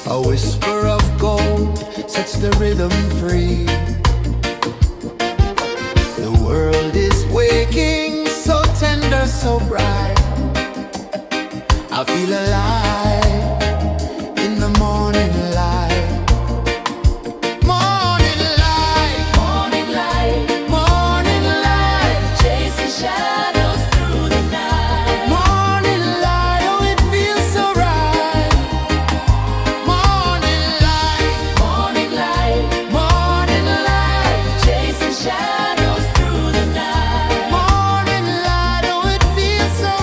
A whisper of gold sets the rhythm free. The world is waking, so tender, so bright. I feel alive in the morning light. Morning light, Morning light, morning light, chasing shadows through the night. morning light, oh it feels so right. Morning light, Morning light, morning light, chasing shadows through the night. morning light, oh it feels so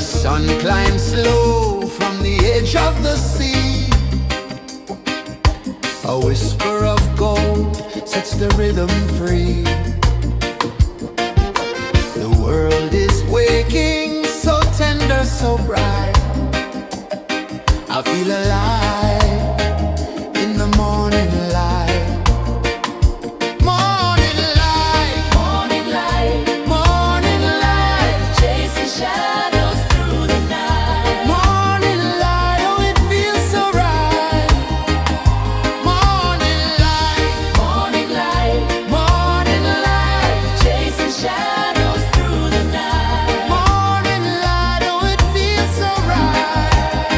The sun climbs slow from the edge of the sea. A whisper of gold sets the rhythm free. The world is waking, so tender, so bright. I feel alive in the morning light. Morning light, Morning light, morning light, chasing shadows through the night. morning light, oh it feels so right. Morning light, Morning light, morning light, chasing shadows through the night. morning light, oh it feels so right.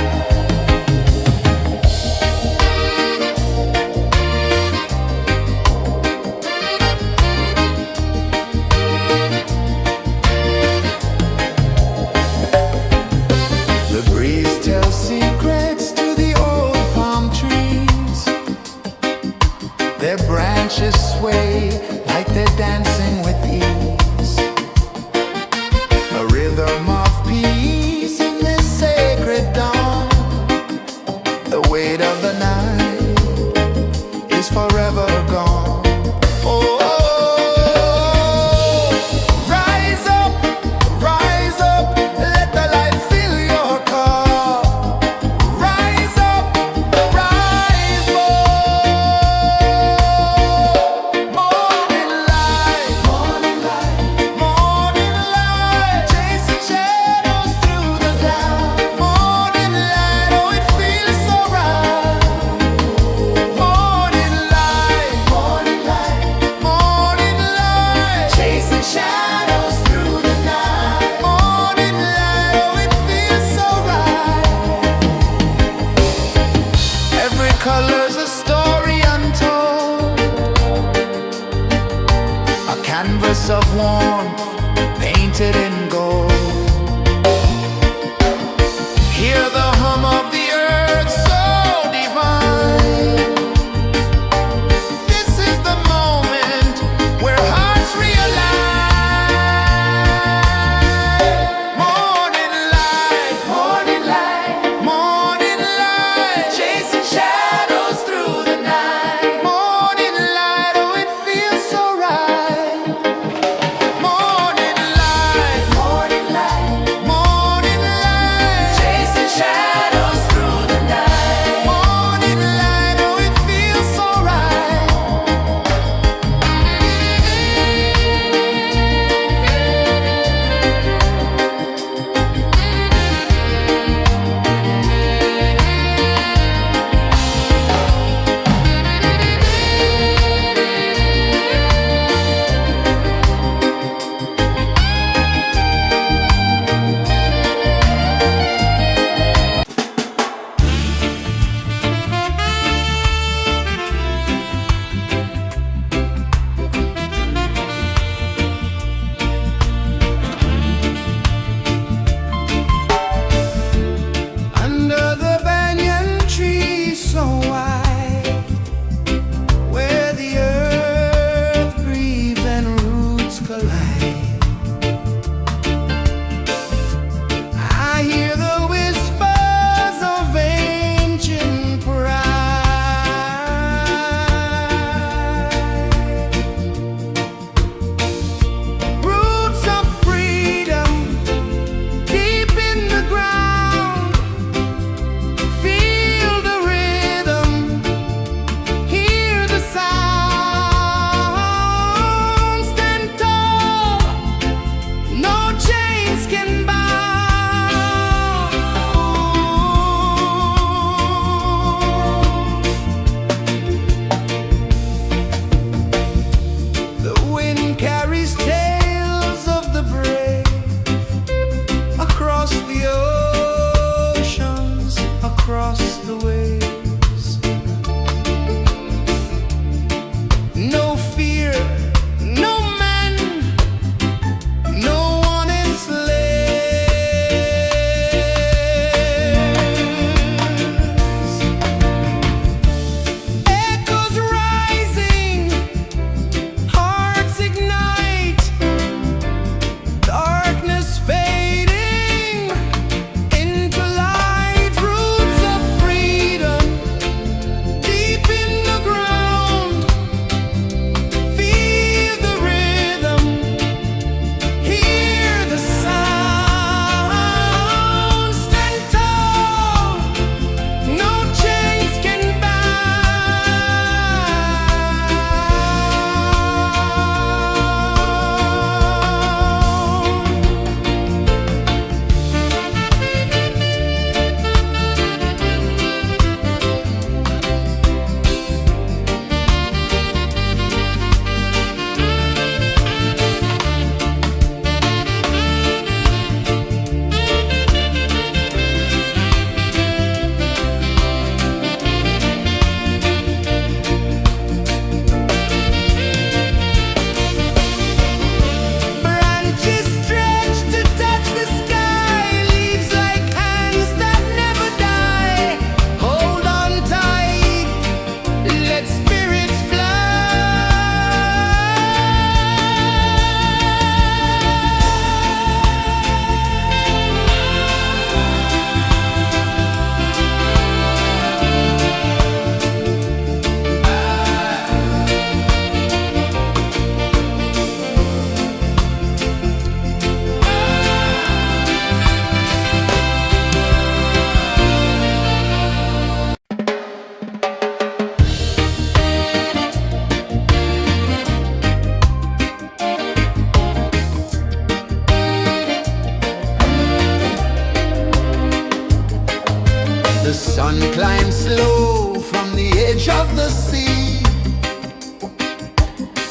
The sun climbs slow from the edge of the sea.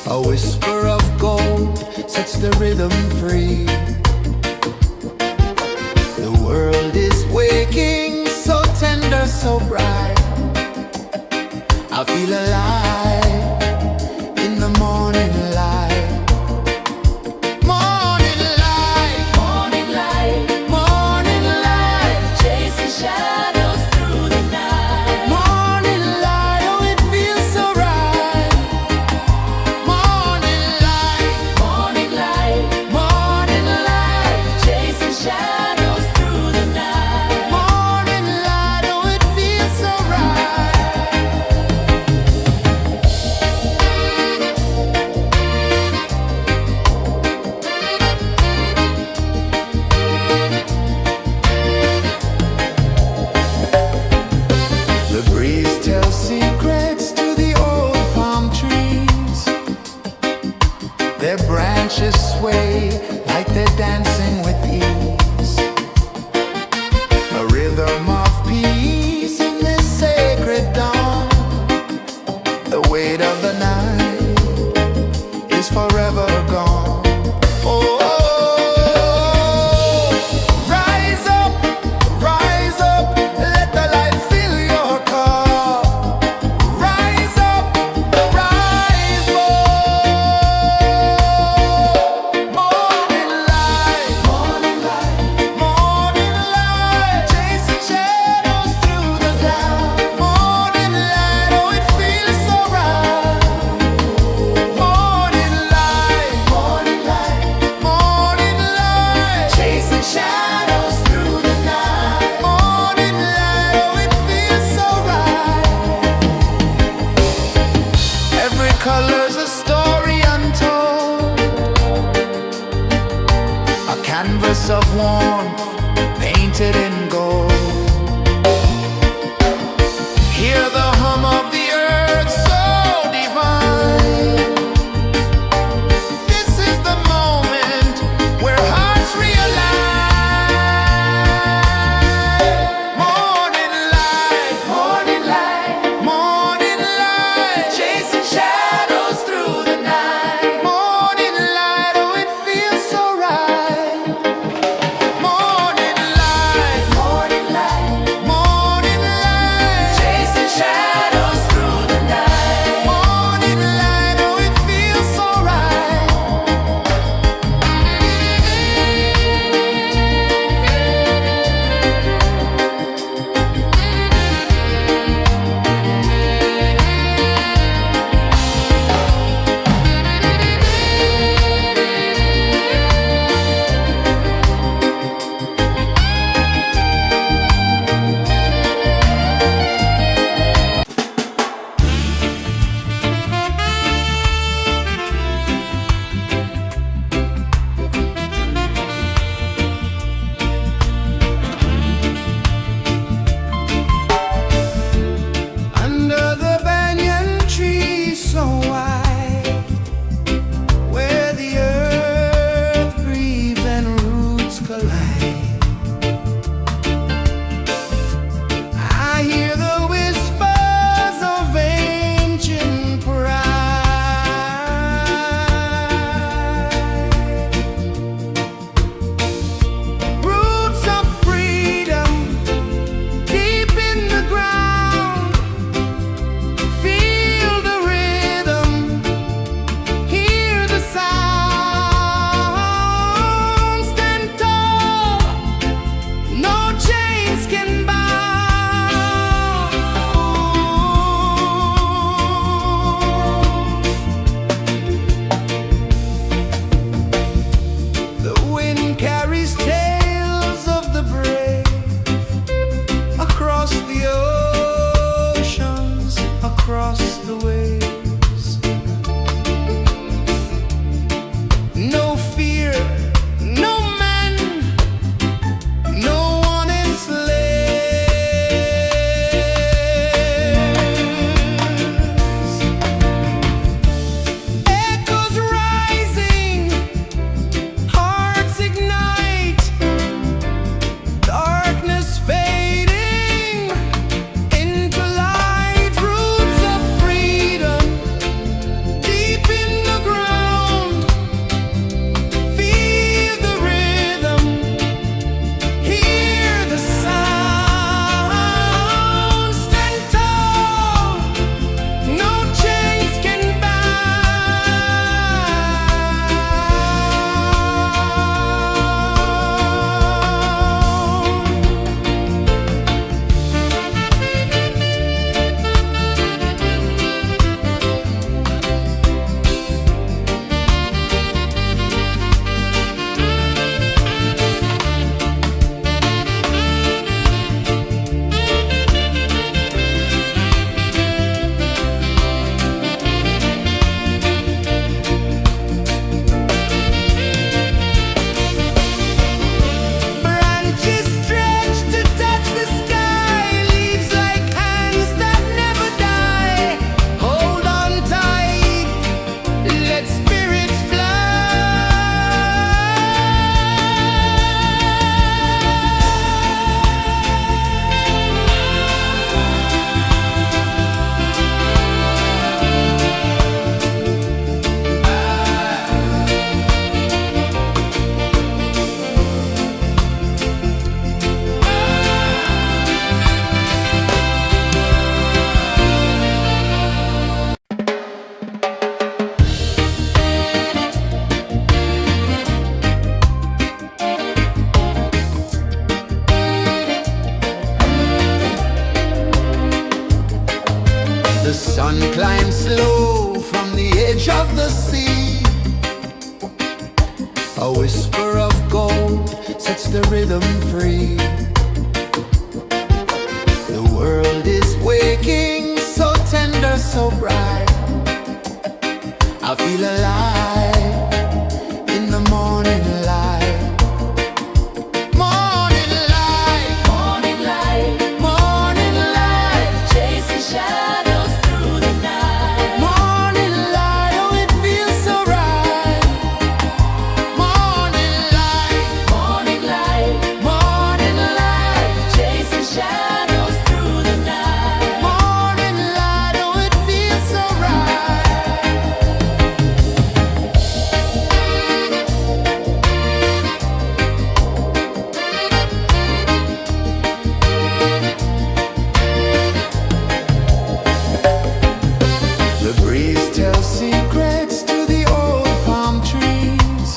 A whisper of gold sets the rhythm free. The world is waking, so tender, so bright. I feel alive in the morning light. Morning light, Morning light, morning light, chasing shadows through the night. morning light, oh it feels so right. Morning light, Morning light, morning light, chasing shadows through the night. morning light, oh it feels so right. The breeze tells secrets to the old palm trees. Their branches sway like they're dancing with ease. A rhythm of peace in this sacred dawn. The weight of the night is forever gone. Oh, rise up, let the light fill your cup. Rise up, rise more. Morning light, morning light, chasing shadows through the cloud. Morning light, oh it feels so right. Morning light, morning light, chasing shadows through the night. Morning light, oh it feels so right. Every color's a story untold, a canvas of warmth painted in gold. Hear the hum of the earth so divine. This is the moment where hearts realign. Morning light, morning light, chasing shadows through the night. Morning light, oh it feels so right. Morning light, A whisper of gold sets the rhythm free. The world is waking, so tender, so bright. I feel alive in the morning light. Morning light, Morning light, morning light, chasing shadows through the night. morning light. Oh, it feels so right. Morning light, Morning light, morning light, chasing shadows through the night. morning light. Oh, it feels so right. The breeze tells secrets to the old palm trees.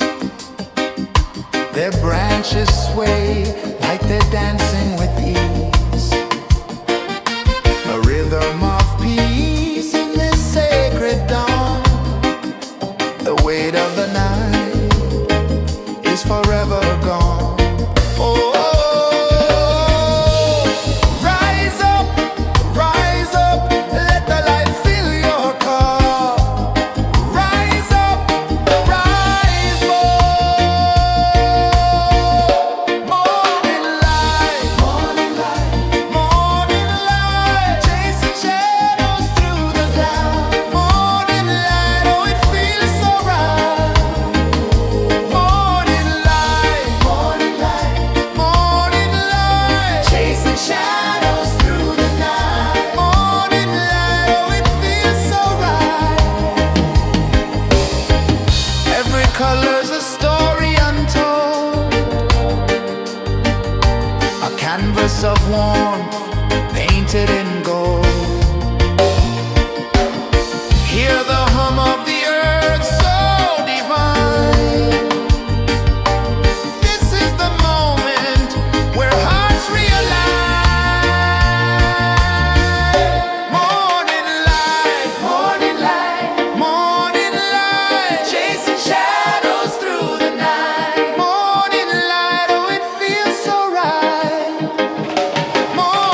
Their branches sway like they're dancing with ease. A rhythm of peace in this sacred dawn. The weight of the night is forever gone. Oh, rise up, let the light fill your cup. Rise up, rise more. Morning light, morning light, chasing shadows through the cloud. Morning light, oh, it feels so right. Morning light, morning light, chasing shadows through the night. Morning light, oh, it feels so right. Every color's a story untold, a canvas of warmth painted in gold. Hear the hum of the earth so divine. This is the moment where hearts realign. Morning light, morning light, chasing shadows through the night. Morning light, oh, it feels so right. Morning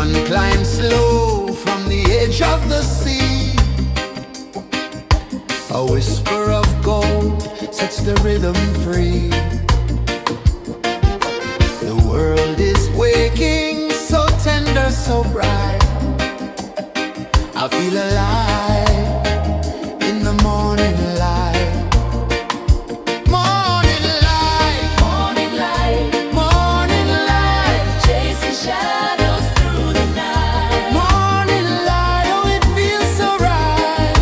sun climbs slow from the edge of the sea. A whisper of gold sets the rhythm free. The world is waking, so tender, so bright. I feel alive in the morning light. Morning light, Morning light, morning light, chasing shadows through the night. morning light, oh it feels so right.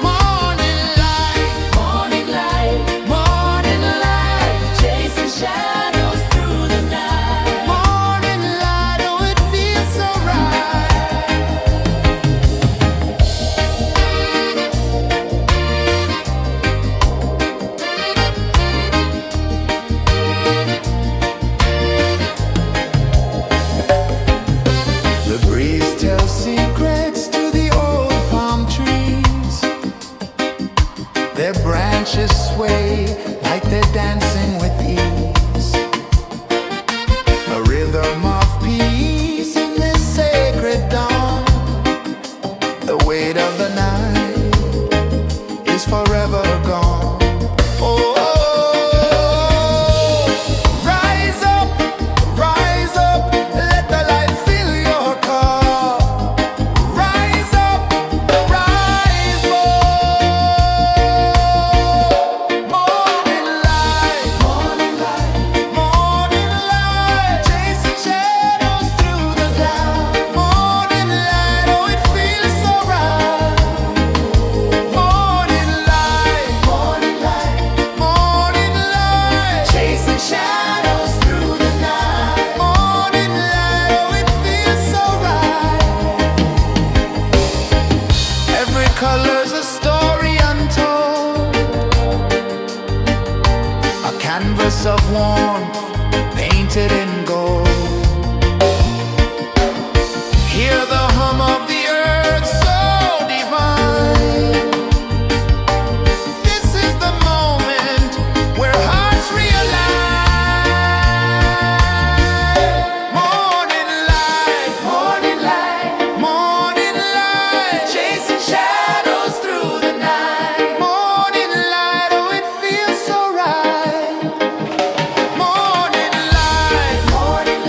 Morning light, Morning light, morning light, chasing shadows through the night. morning light, oh it feels so right. The breeze tells secrets to the old palm trees. Their branches sway like they're dancing with ease. A rhythm of peace in this sacred dawn. The weight of the night is forever gone. Oh, rise up, let the light fill your cup. Rise up, rise up. Morning light, morning light, morning light, chasing shadows through the cloud. Morning light, oh it feels so right. Morning light, morning light, morning light, chasing shadows through the night. Morning light, oh it feels so right. Every color's a story untold, a canvas of warmth painted in gold. Hear the hum of the earth so divine. This is the moment where hearts realign. Morning light, morning light, morning light, chasing shadows through the night. Morning light, oh it feels so right. Morning light, morning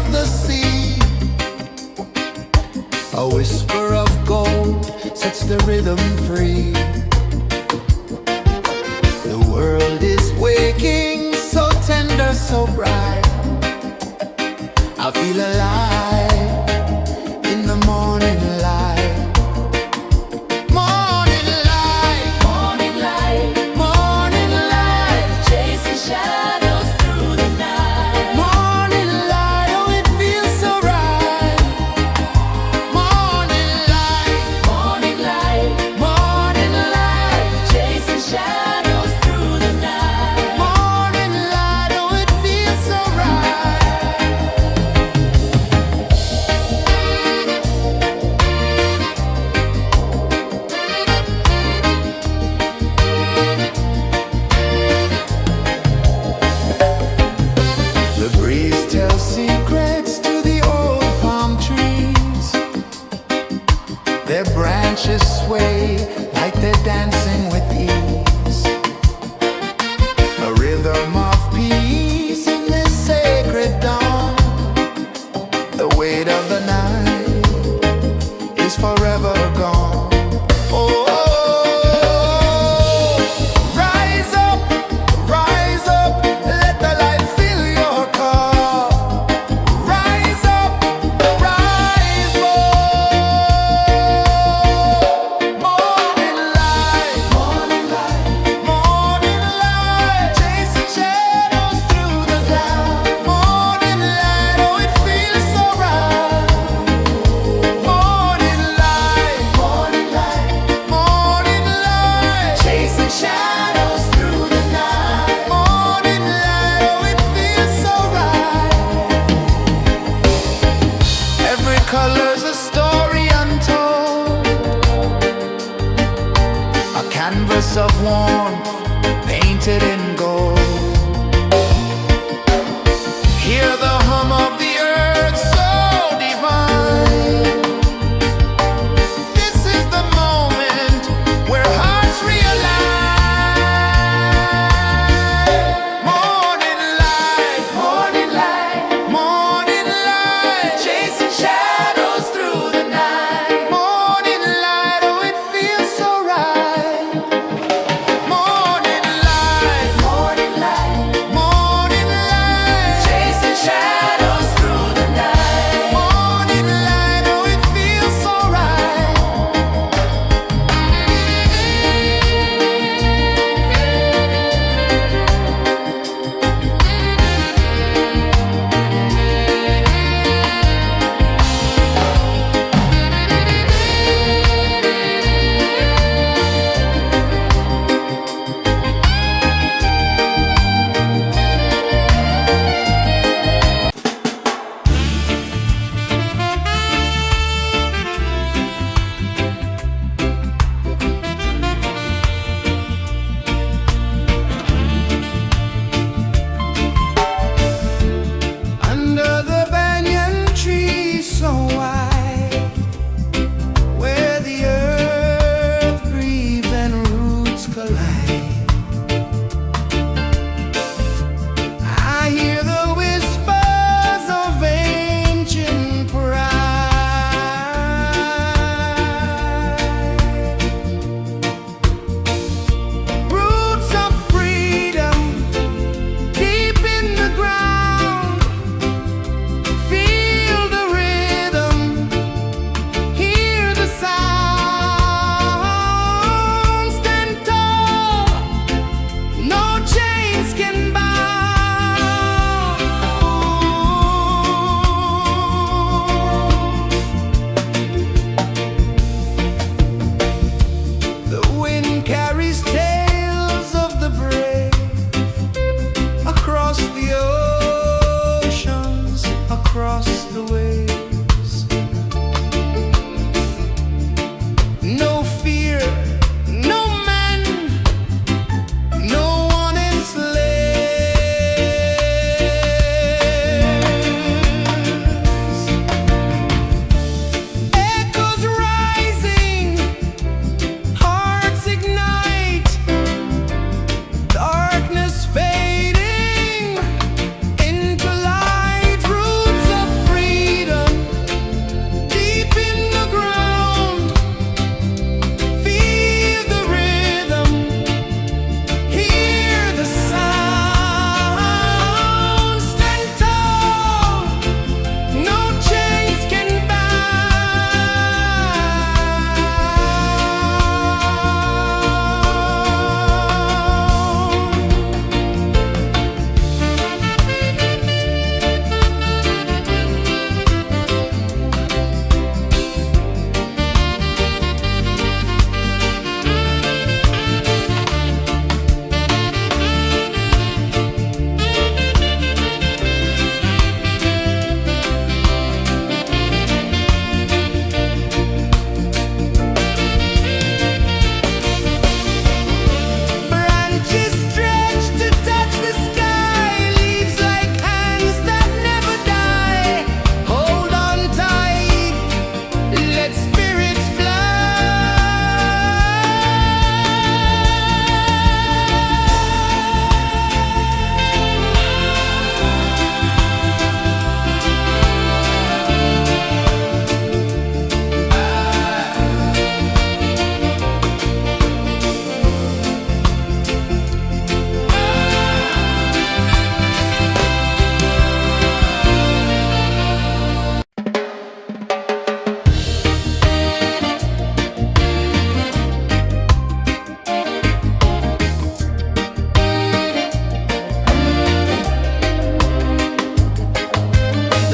of the sea. A whisper of gold sets the rhythm free. The world is waking, so tender, so bright. I feel alive in the morning light. Morning light, Morning light, morning light, chasing shadows through the night. morning light, oh it feels so right. Morning light, Morning light, morning light, chasing shadows through the night. morning light, oh it feels so right. The breeze tells secrets to the old palm trees. Their branches sway like they're dancing with ease. A rhythm of peace in this sacred dawn. The weight of the night is forever gone. Oh, rise up, let the light fill your car. Rise up, rise up. Morning light, morning light, morning light, chasing shadows through the cloud. Morning light, oh it feels so right. Morning light, morning light, morning light, chasing shadows through the night. Morning light, oh it feels so right. Every color's a story untold, a canvas of warmth painted in gold. Hear the hum of the earth so divine. This is the moment where hearts realign. Morning light, morning light, morning light, chasing shadows through the night. Morning light, oh it feels so right. Morning light, morning light, morning light, chasing shadows through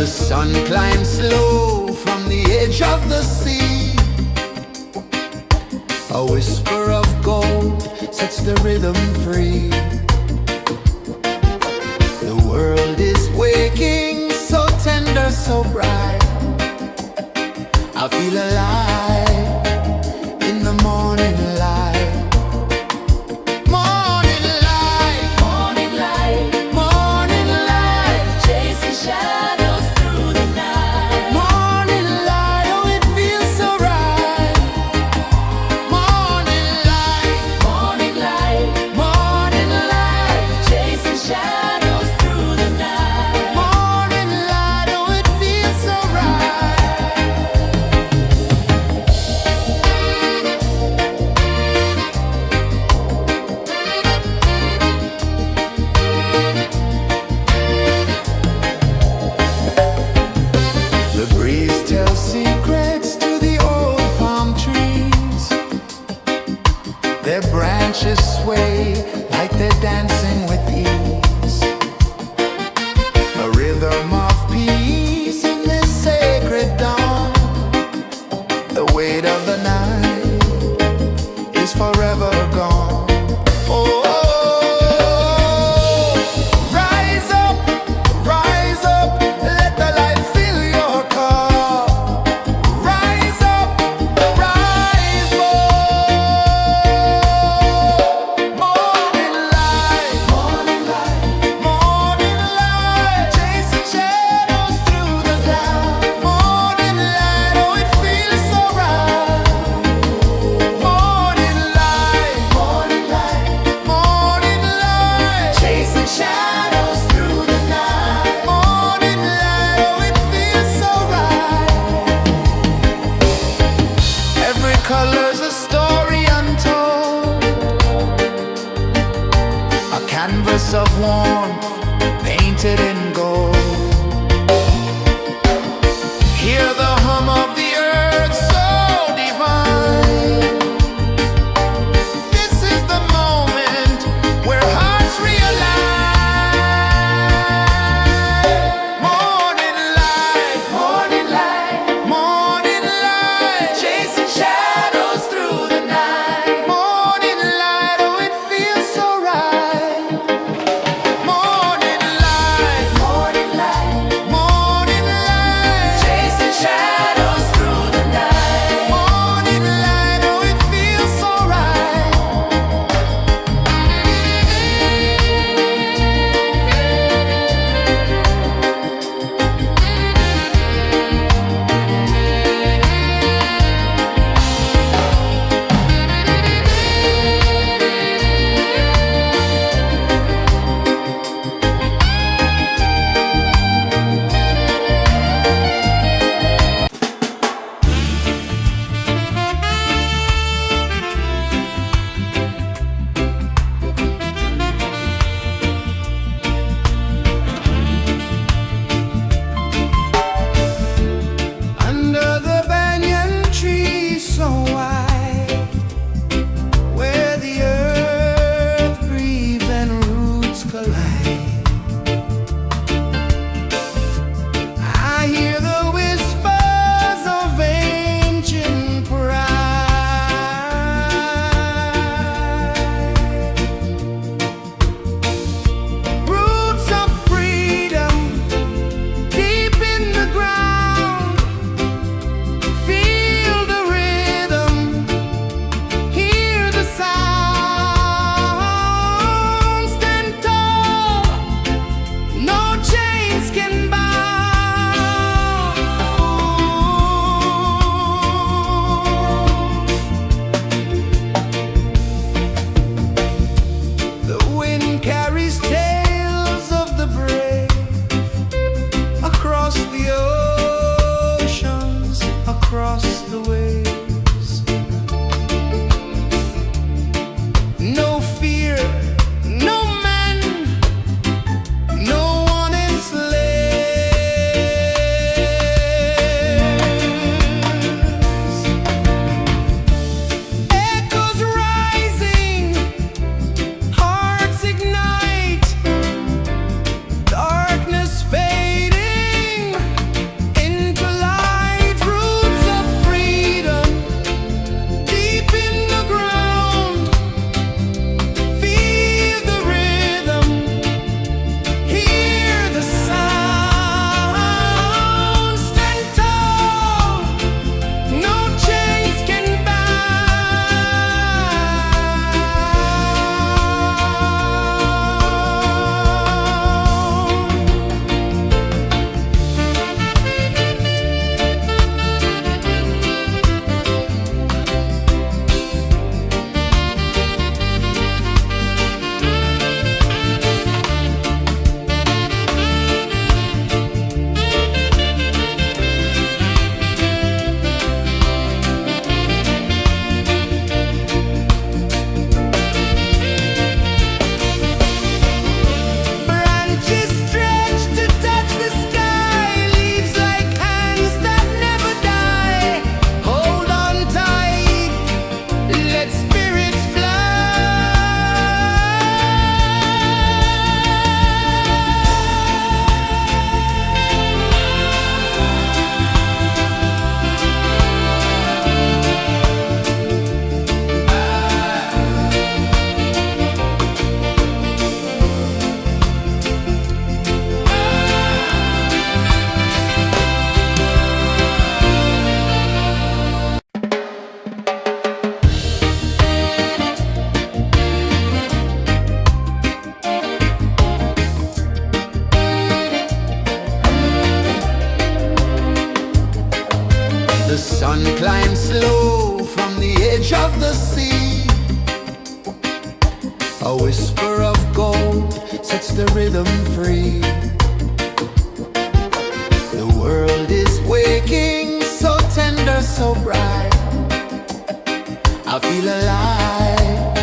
The sun climbs slow from the edge of the sea. A whisper of gold sets the rhythm free. The world is waking, so tender, so bright. I feel alive in the morning light. Morning light, Morning light, morning light, chasing shadows through the night. morning light, oh it feels so right. Morning light, Morning light, morning light, chasing shadows through the night. morning light, oh it feels so right. The sun climbs slow from the edge of the sea. A whisper of gold sets the rhythm free. The world is waking, so tender, so bright. I feel alive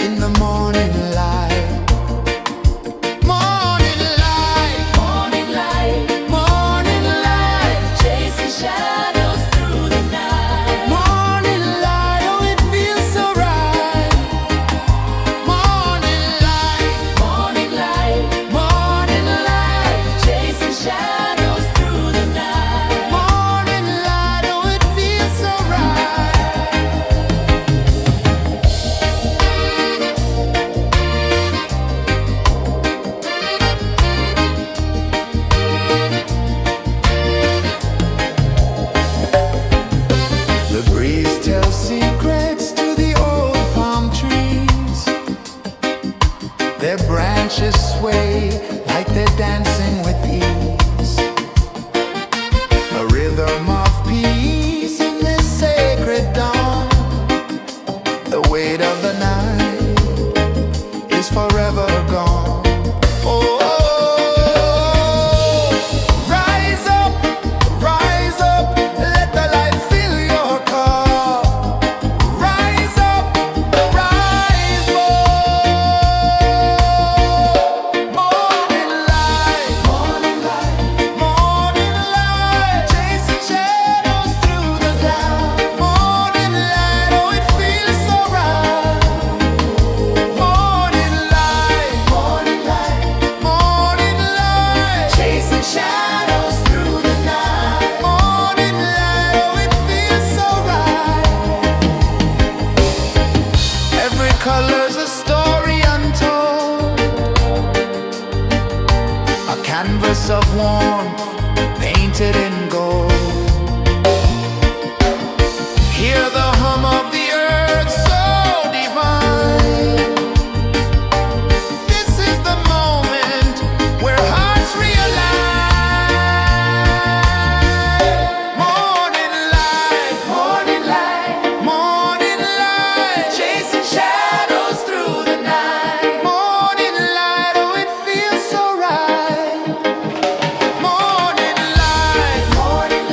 in the morning light. Morning light, Morning light, morning light, chasing shadows through the night. morning light, oh it feels so right. Morning light, Morning light, morning light, chasing shadows through the night. morning light, oh it feels so right. The breeze tells secrets to the old palm trees. Their branches sway like they're dancing with ease. A rhythm of peace in this sacred dawn. The weight of the night is forever gone. Oh, rise up, let the light fill your cup. Rise up, rise more. Morning light, morning light, morning light, chasing shadows through the cloud. Morning light, oh it feels so right. Morning light, morning light, morning light, chasing shadows through the night. Morning light, oh it feels so right. Every color's a story untold, a canvas of warmth painted in gold. Hear the hum of the earth so divine. This is the moment where hearts realign. Morning light, morning light, morning light, chasing shadows through the night. Morning light, oh it feels so right. Morning light, morning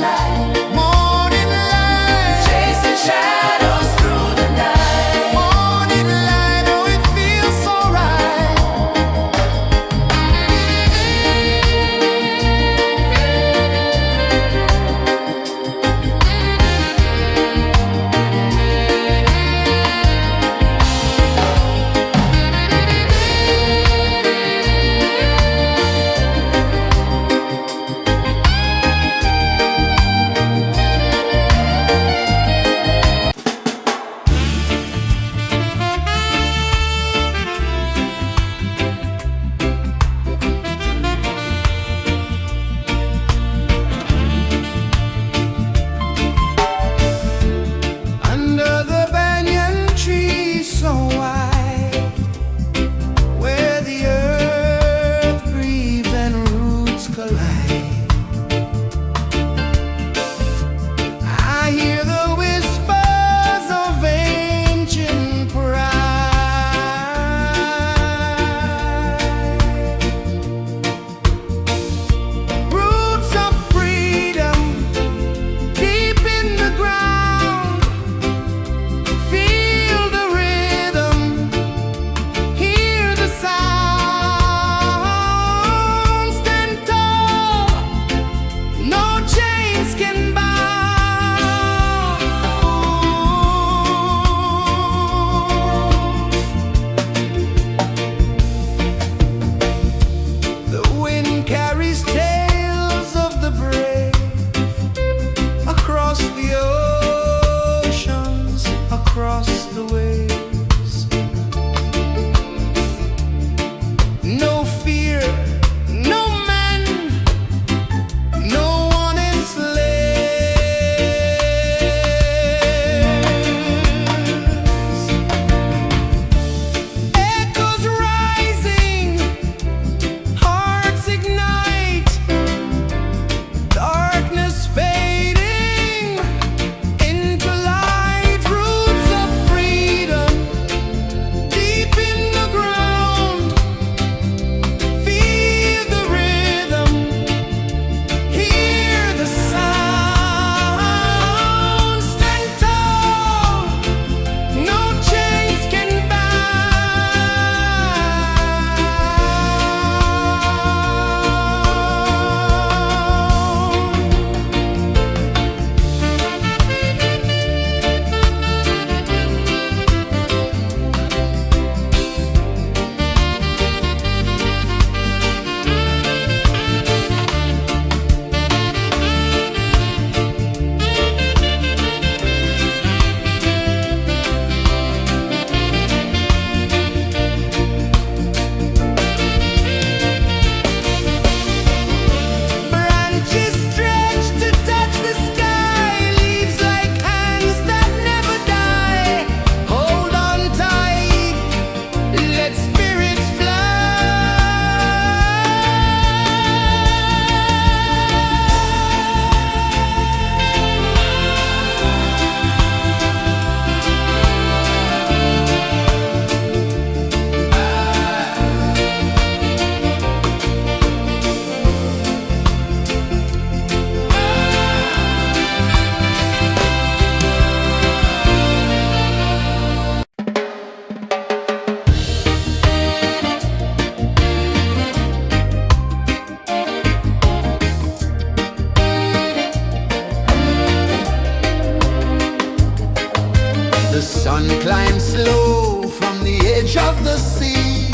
sun climbs slow from the edge of the sea.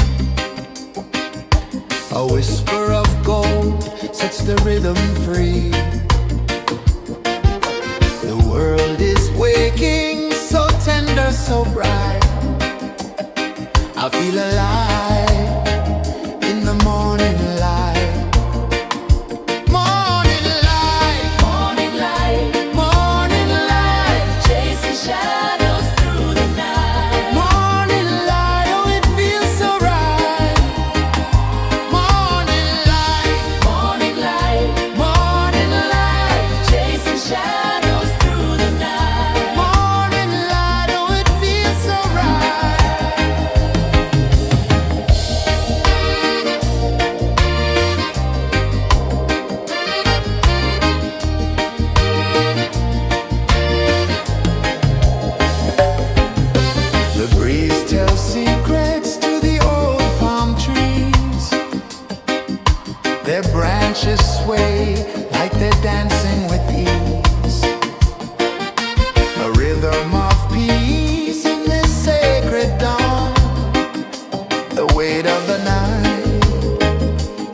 A whisper of gold sets the rhythm free. The world is waking, so tender, so bright. I feel alive in the morning light. Morning light, Morning light, morning light, chasing shadows through the night. morning light, oh it feels so right. Morning light, Morning light, morning light, chasing shadows through the night. morning light, oh it feels so right. The breeze tells secrets to the old palm trees. Their branches sway like they're dancing with ease. A rhythm of peace in this sacred dawn. The weight of the night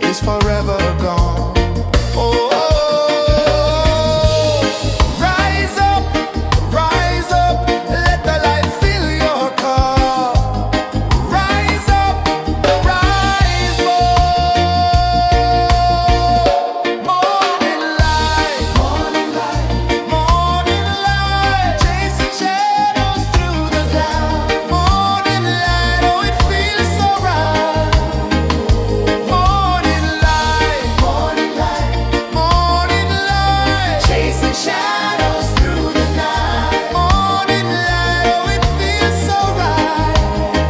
is forever gone. Oh, rise up, let the light fill your cup. Rise up, rise more. Morning light, morning light, morning light, chasing shadows through the cloud. Morning light, oh it feels so right. Morning light, morning light, morning light, chasing shadows through the night. Morning light, oh it feels so right.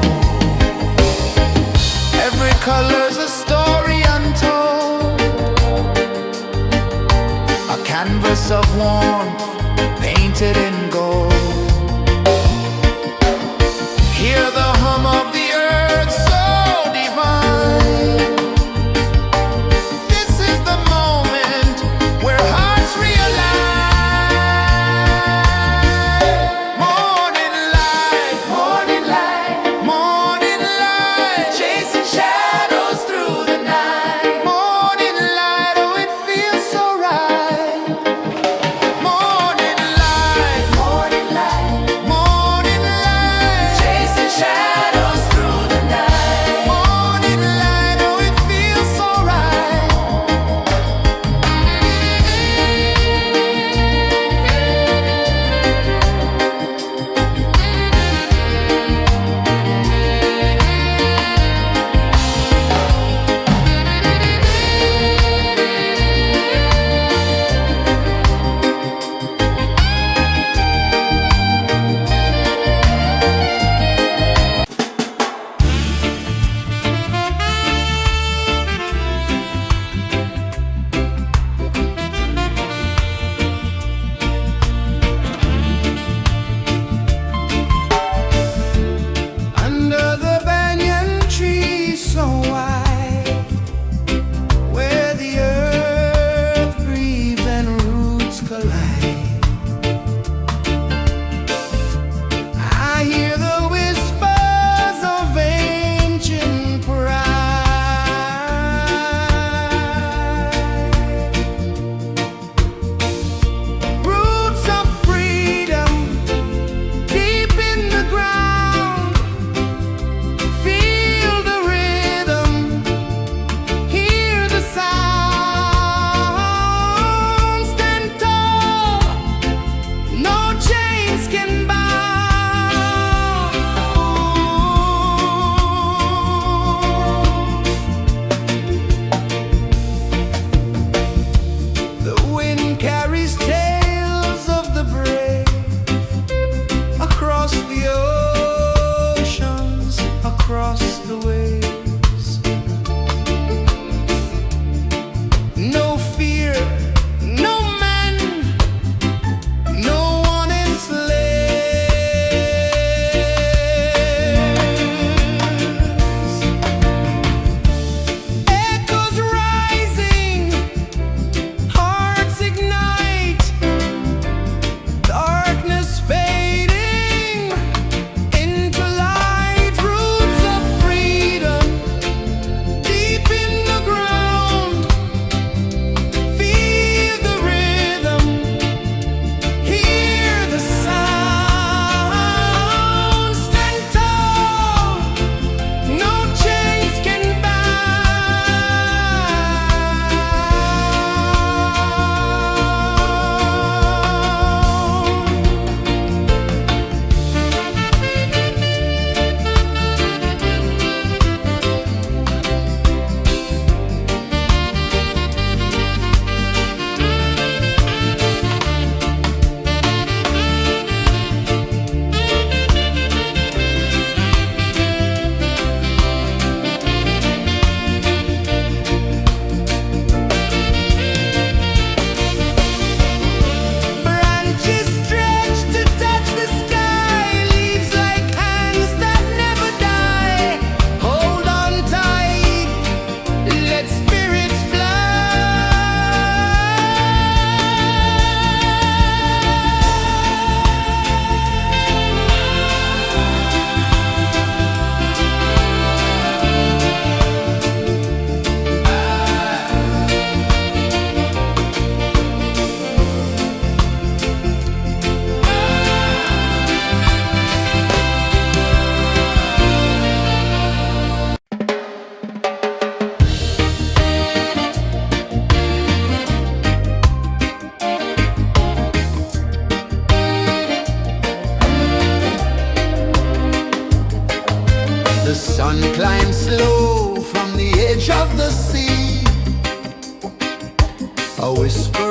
Every color's a story untold, a canvas of warmth painted in gold. Hear the hum of the earth so divine. This is the moment where hearts realign. Morning light, morning light, morning light, chasing shadows through the night. Morning light, oh it feels so right. Morning light, morning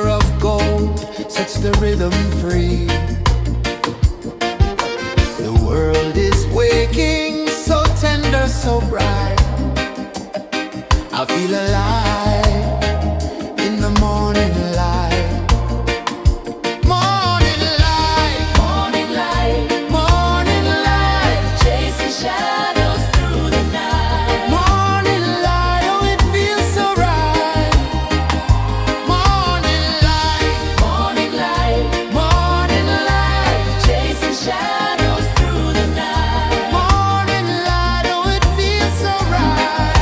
figure of gold sets the rhythm free. The world is waking, so tender, so bright. I feel alive in the morning light. Morning light, Morning light, morning light, chasing shadows through the night. morning light, oh it feels so right. Morning light, Morning light, morning light, chasing shadows through the night. morning light, oh it feels so right.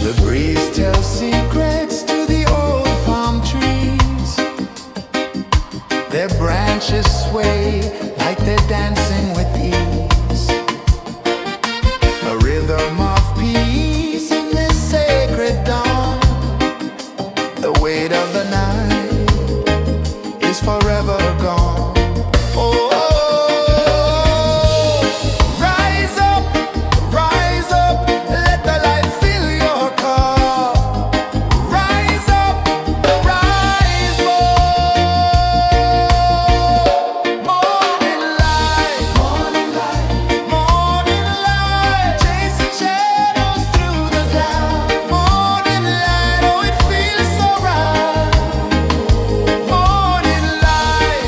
The breeze tells secrets to the old palm trees. Their branches sway like they're dancing with ease. A rhythm of peace in this sacred dawn. The weight of the night is forever gone. Oh, rise up, let the light fill your cup. Rise up, rise more. Morning light, morning light, chasing shadows through the cloud. Morning light, oh it feels so right. Morning light,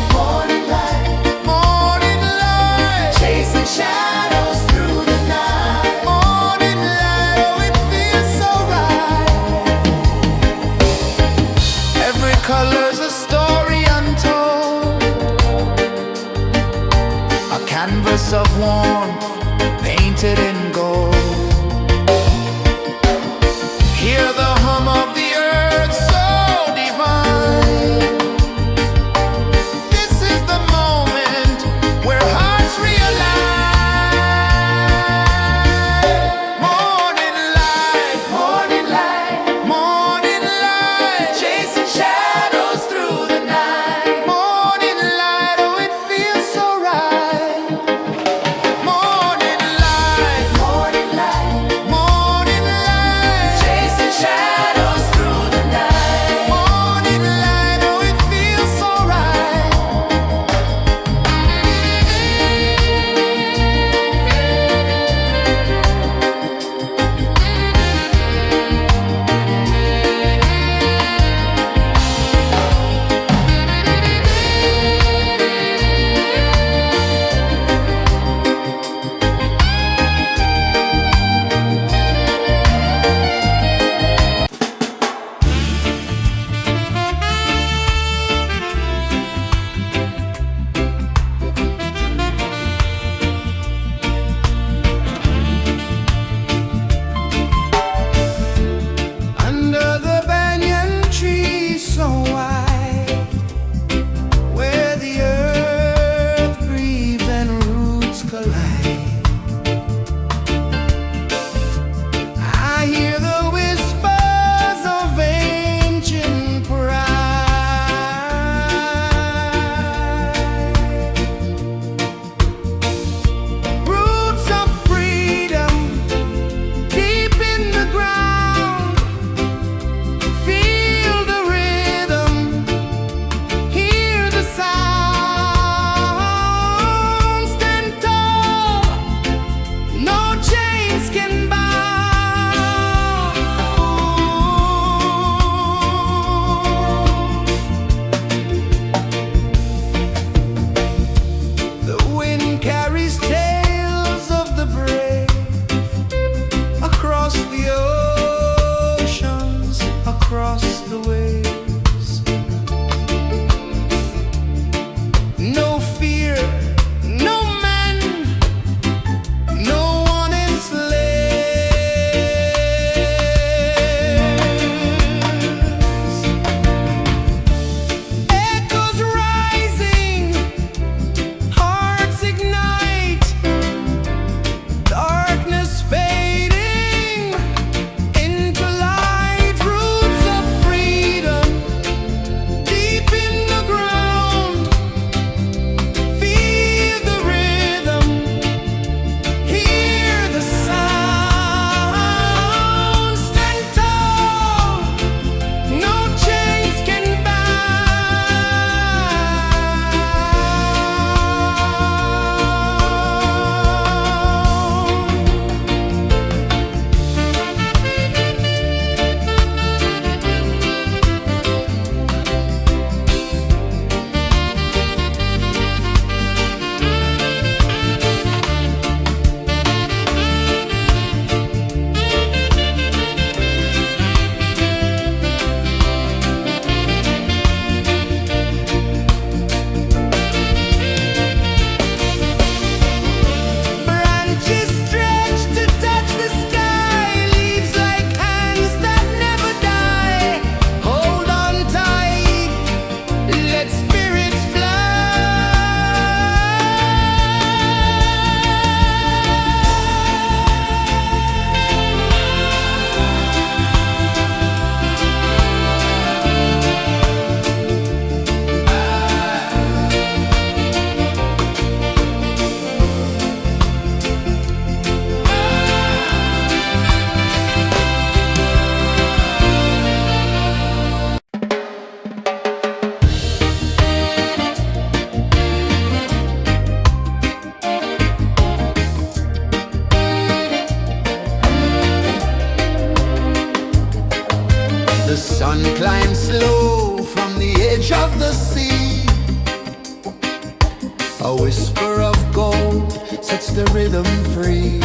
A whisper of gold sets the rhythm free.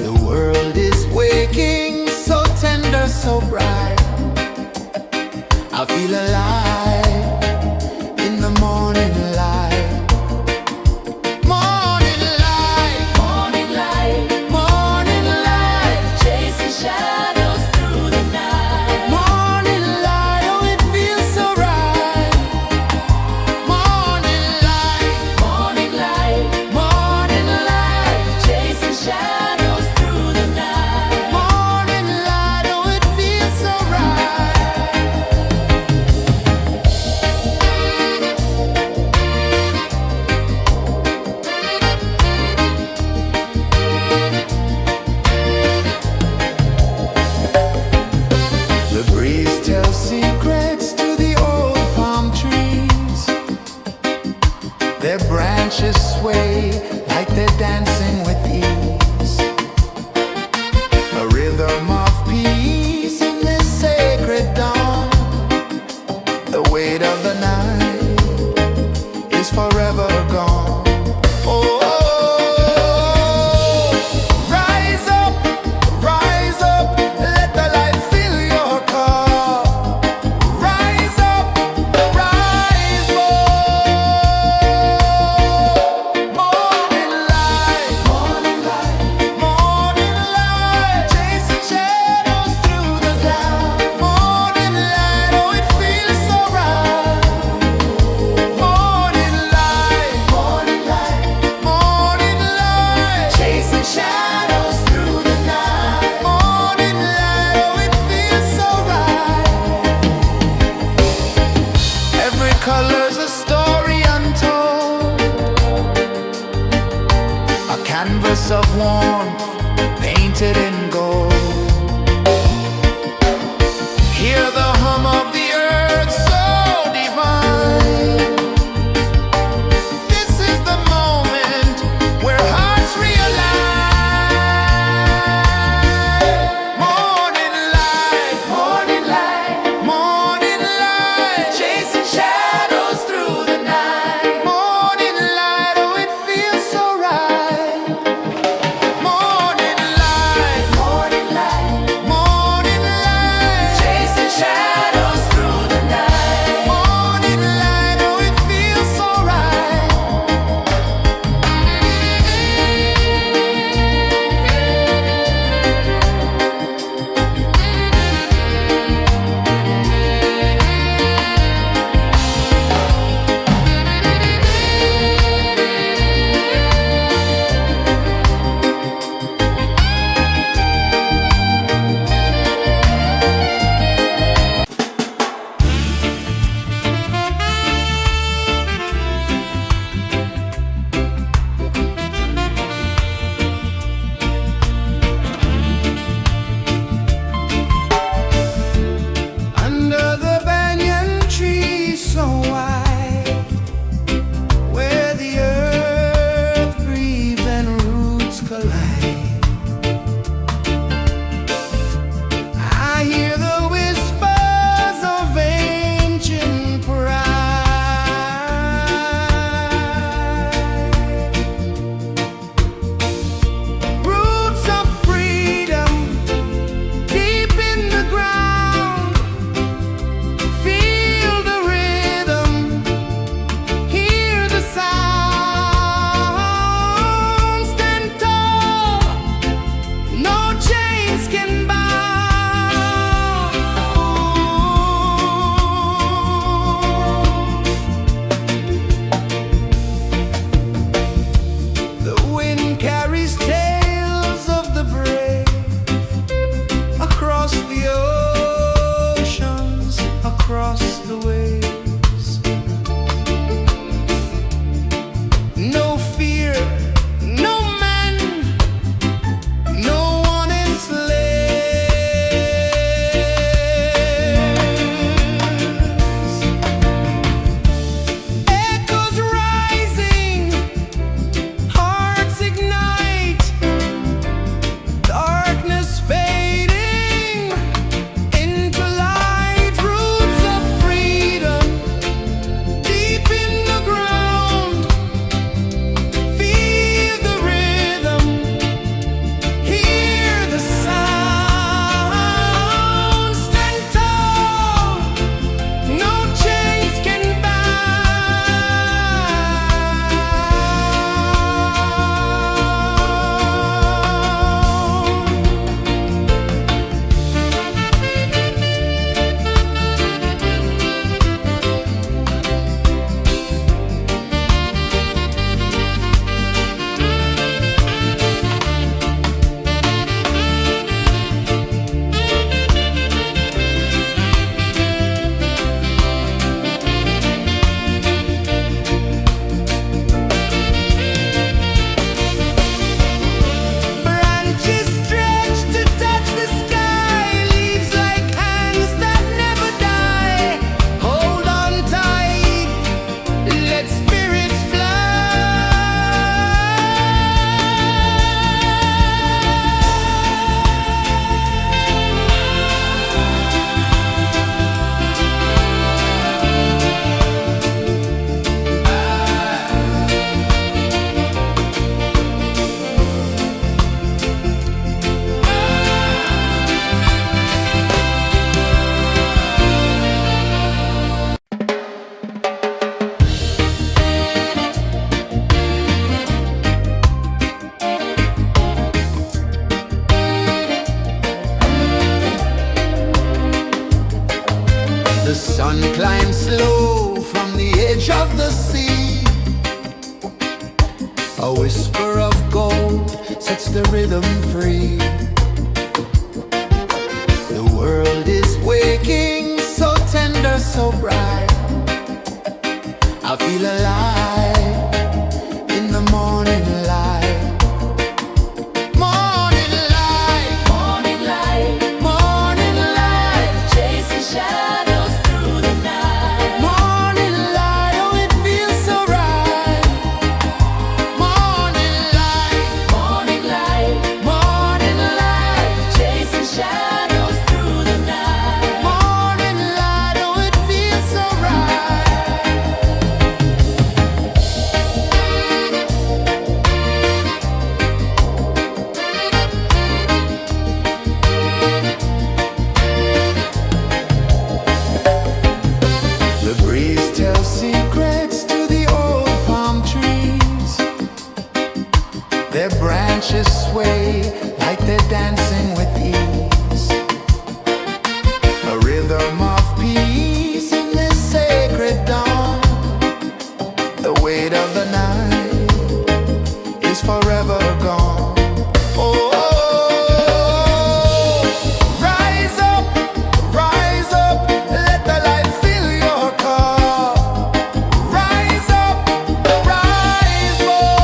The world is waking, so tender, so bright. I feel alive in the morning light. Morning light, Morning light, morning light, chasing shadows through the night. morning light, oh it feels so right. Morning light, Morning light, morning light, chasing shadows through the night. morning light, oh it feels so right. The breeze tells secrets to the old palm trees. Their branches sway like they're dancing with ease. A rhythm of peace in this sacred dawn. The weight of the night is forever gone. Oh, rise up, let the light fill your cup. Rise up, rise up. Morning light, morning light, morning light, chasing shadows through the cloud. Morning light, oh it feels so right. Morning light, morning light, morning light, chasing shadows through the night. Morning light, oh it feels so right. Every color's a story untold, a canvas of warmth painted in gold. Hear the hum of the earth so divine. This is the moment where hearts realign. Morning light, morning light, morning light, chasing shadows through the night. Morning light, oh it feels so right. Morning light, A whisper of gold sets the rhythm free. The world is waking, so tender, so bright. I feel alive in the morning light. Morning light, Morning light, morning light, chasing shadows through the night. morning light, oh it feels so right. Morning light, Morning light, morning light, chasing shadows through the night. morning light, oh it feels so right. The breeze tells secrets to the old palm trees. Their branches sway like they're dancing with ease. A rhythm of peace in this sacred dawn. The weight of the night is forever gone. Oh, rise up, let the light fill your cup. Rise up, rise more.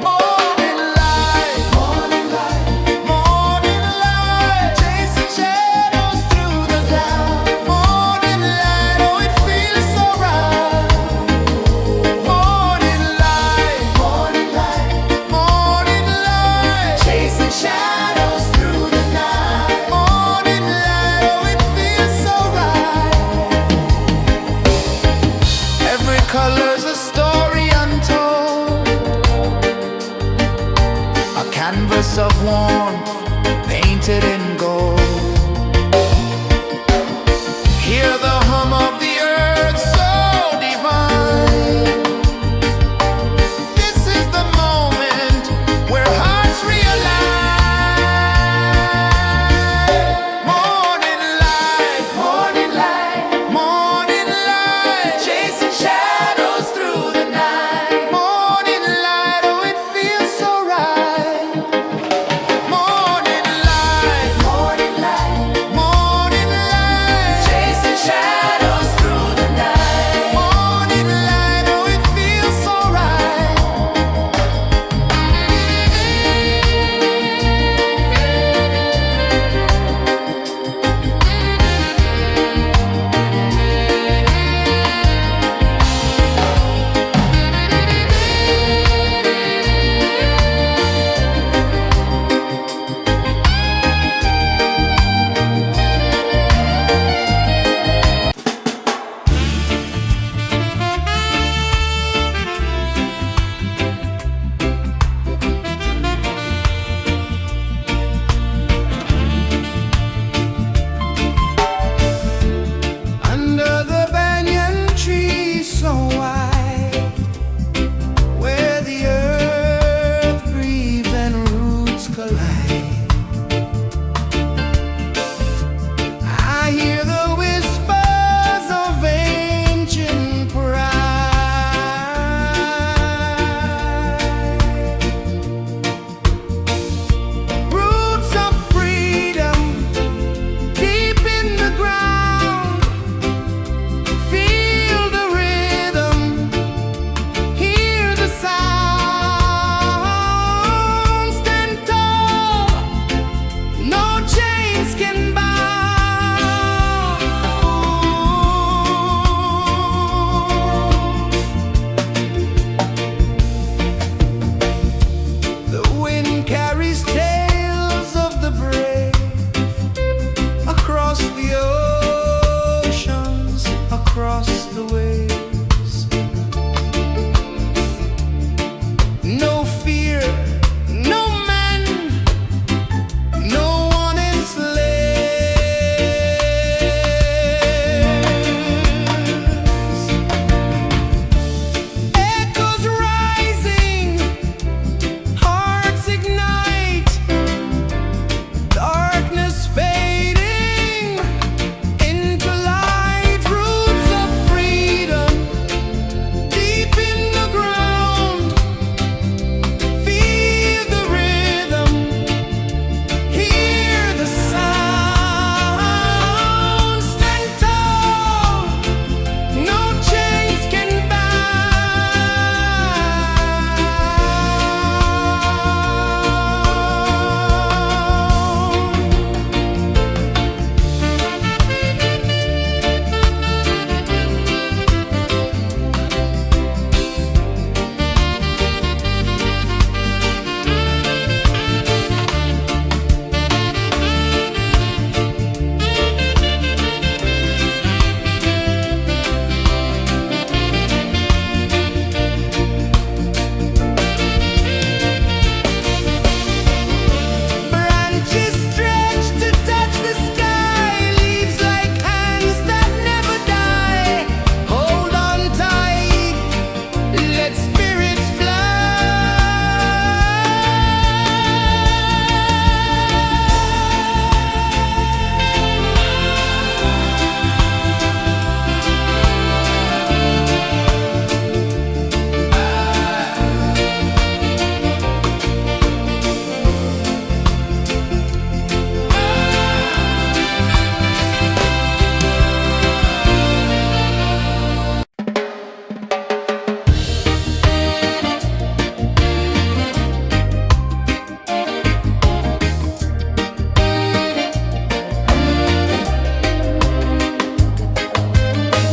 Morning light, morning light, chasing shadows through the cloud. Morning light, oh it feels so right. Morning light, morning light, chasing shadows through the night. Morning light, oh it feels so right. Every color's a story untold, a canvas of warmth painted in gold. Hear the hum of the earth so divine. This is the moment where hearts realign. Morning light, morning light, chasing shadows through the night. Morning light, oh it feels so right. Morning light, chasing shadows through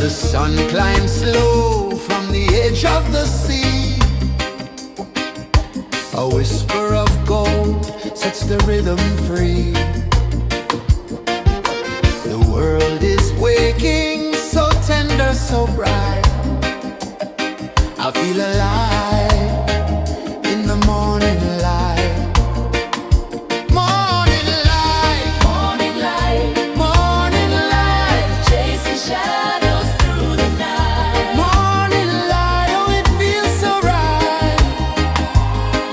The sun climbs slow from the edge of the sea. A whisper of gold sets the rhythm free. The world is waking, so tender, so bright. I feel alive in the morning light. Morning light, Morning light, morning light, chasing shadows through the night. morning light, oh it feels so right.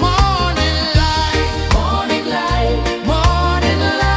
Morning light, Morning light, morning light.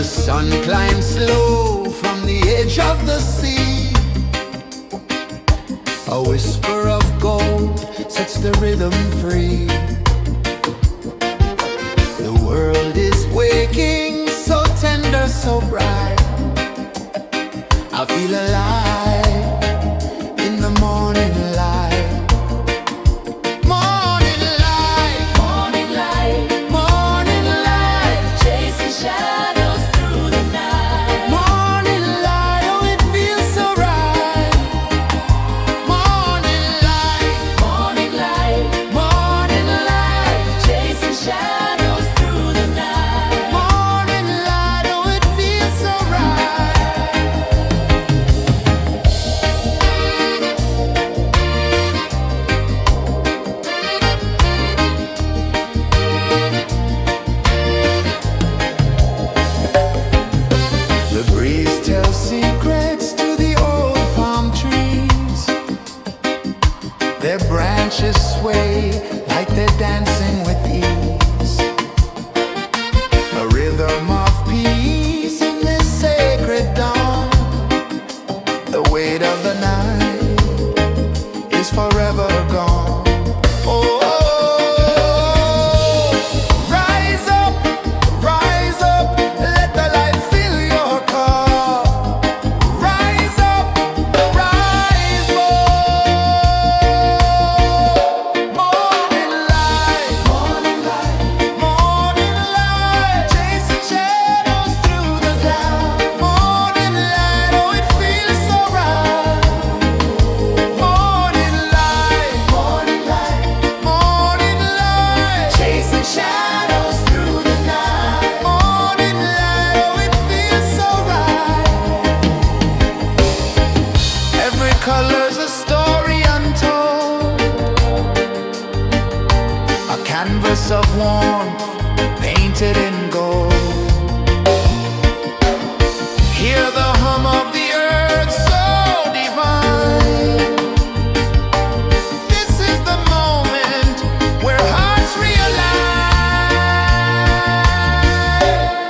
The sun climbs slow from the edge of the sea. A whisper of gold sets the rhythm free. The world is waking, so tender, so bright. I feel alive in the morning light. Morning light, Morning light, morning light, chasing shadows through the night. morning light, oh it feels so right. Morning light, Morning light, morning light, chasing shadows through the night. morning light, oh it feels so right. The breeze tells secrets to the old palm trees. Their branches sway like they're dancing with ease. A rhythm of peace in this sacred dawn. The weight of the night is forever gone. Oh, rise up, let the light fill your cup. Rise up, rise more. Morning light, morning light, chasing shadows through the cloud. Morning light, oh it feels so right. Morning light, chasing shadows through the night. Morning light, oh it feels so right. Every color's a story untold, a canvas of warmth painted in gold. Hear the hum of the earth so divine. This is the moment where hearts realign.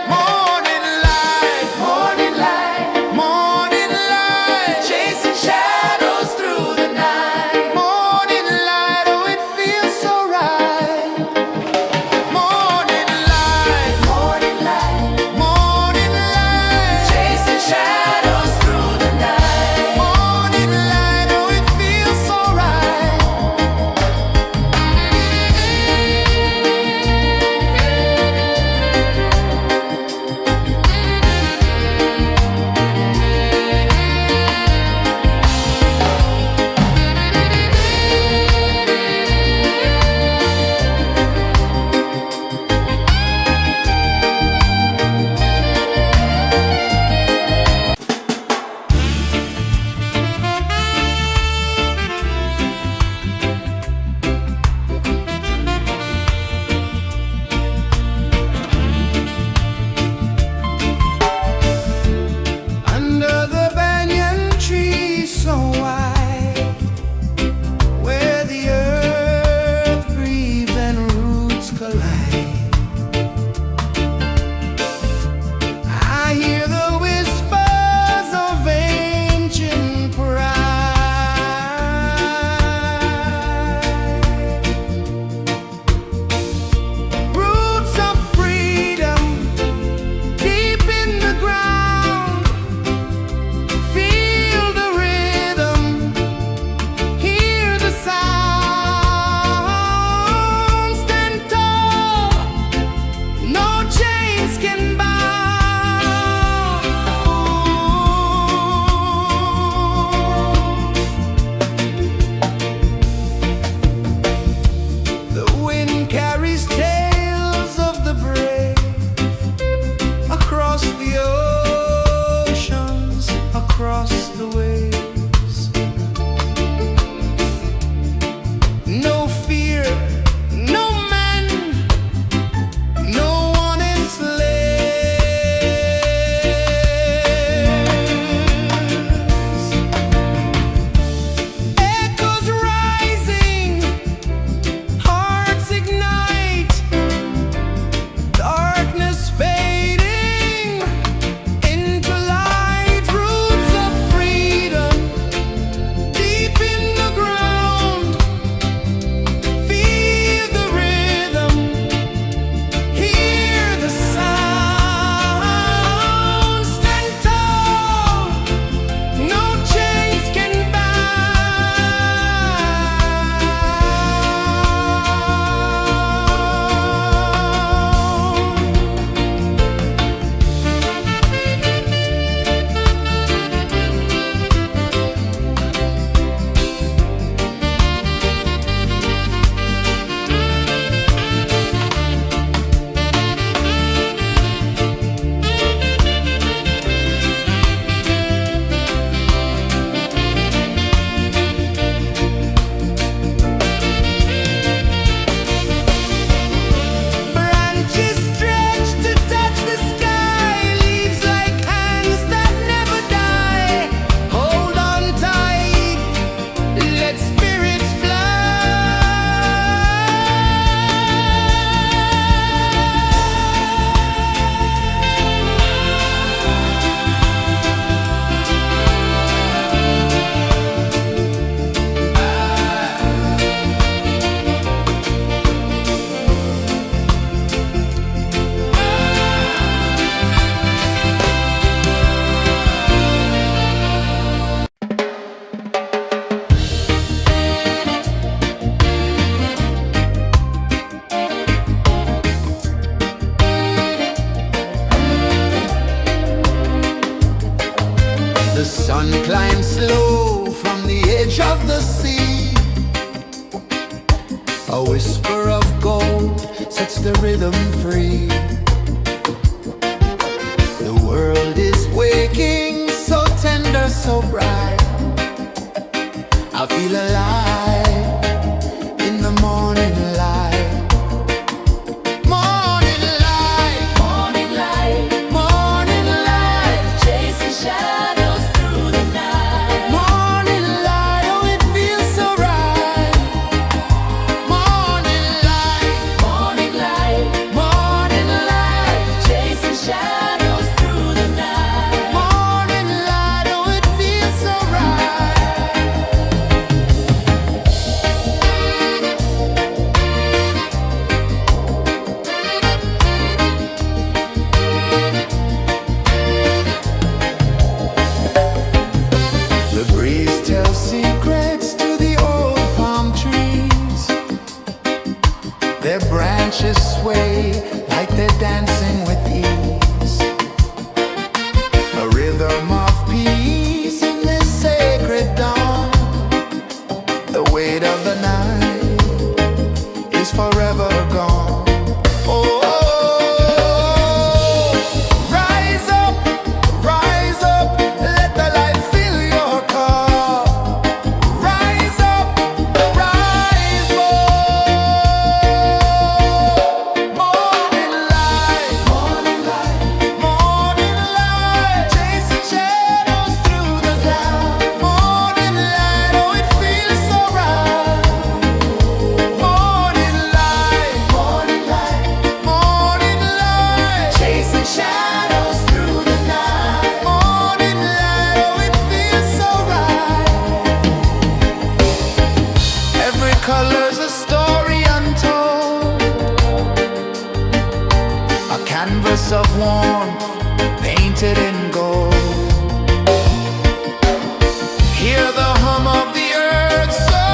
Morning light, morning light, chasing shadows through the night. Morning light, oh it feels so right. Morning light, sun climbs slow from the edge of the sea. A whisper of gold sets the rhythm free. The world is waking, so tender, so bright. I feel alive in the morning light. Morning light, Morning light, morning light, chasing shadows through the night. morning light, oh it feels so right. Morning light, Morning light, morning light, chasing shadows through the night. morning light, oh it feels so right. The breeze tells secrets to the old palm trees. Their branches sway like they're dancing with ease. A rhythm of peace in this sacred dawn. The weight of the night is forever gone. Oh, rise up, let the light fill your cup. Rise up, rise up. Morning light, morning light, morning light, chasing shadows through the cloud. Morning light, oh it feels so right. Morning light, morning light, morning light, chasing shadows through the night. Morning light, oh it feels so right. Every color's a story untold, a canvas of warmth painted in gold. Hear the hum of the earth so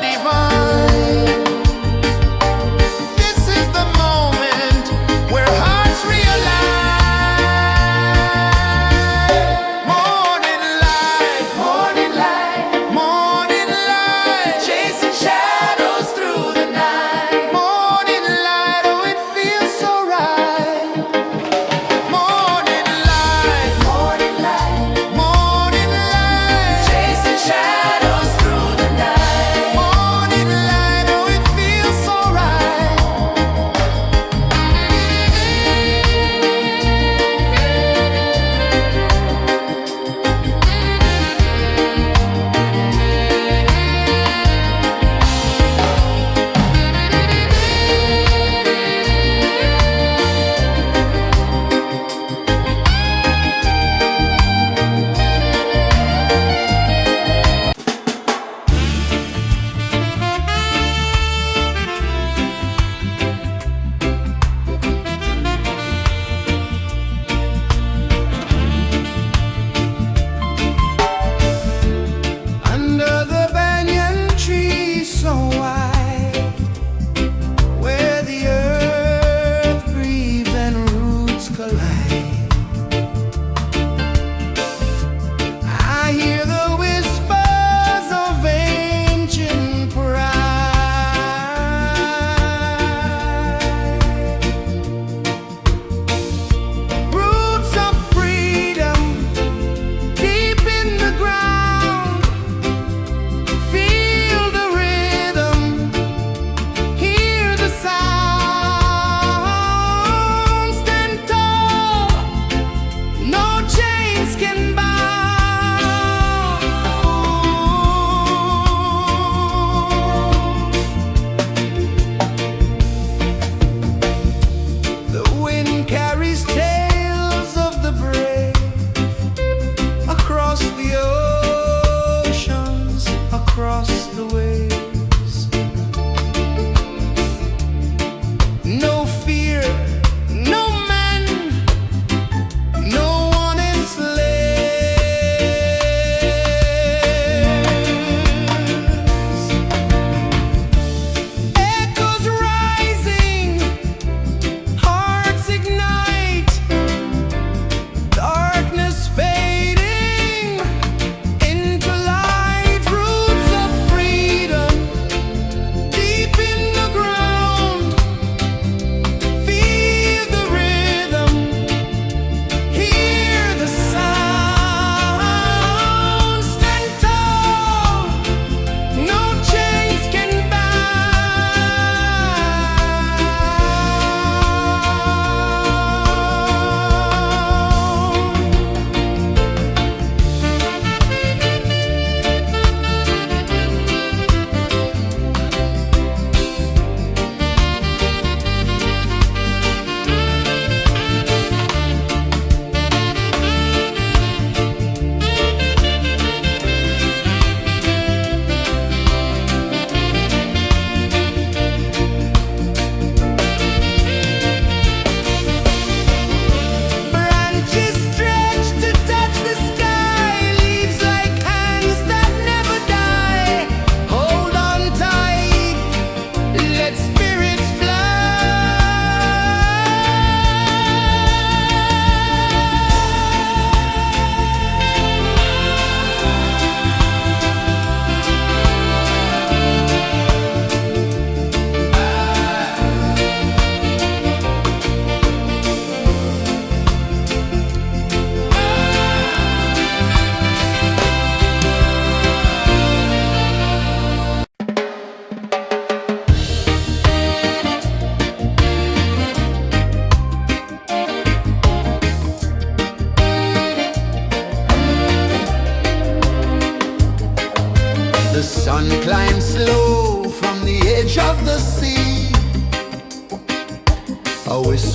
divine. This is the moment where hearts realign. Morning light, morning light, morning light, chasing shadows through the night. Morning light, oh it feels so right. Morning light, morning light, morning light, chasing shadows.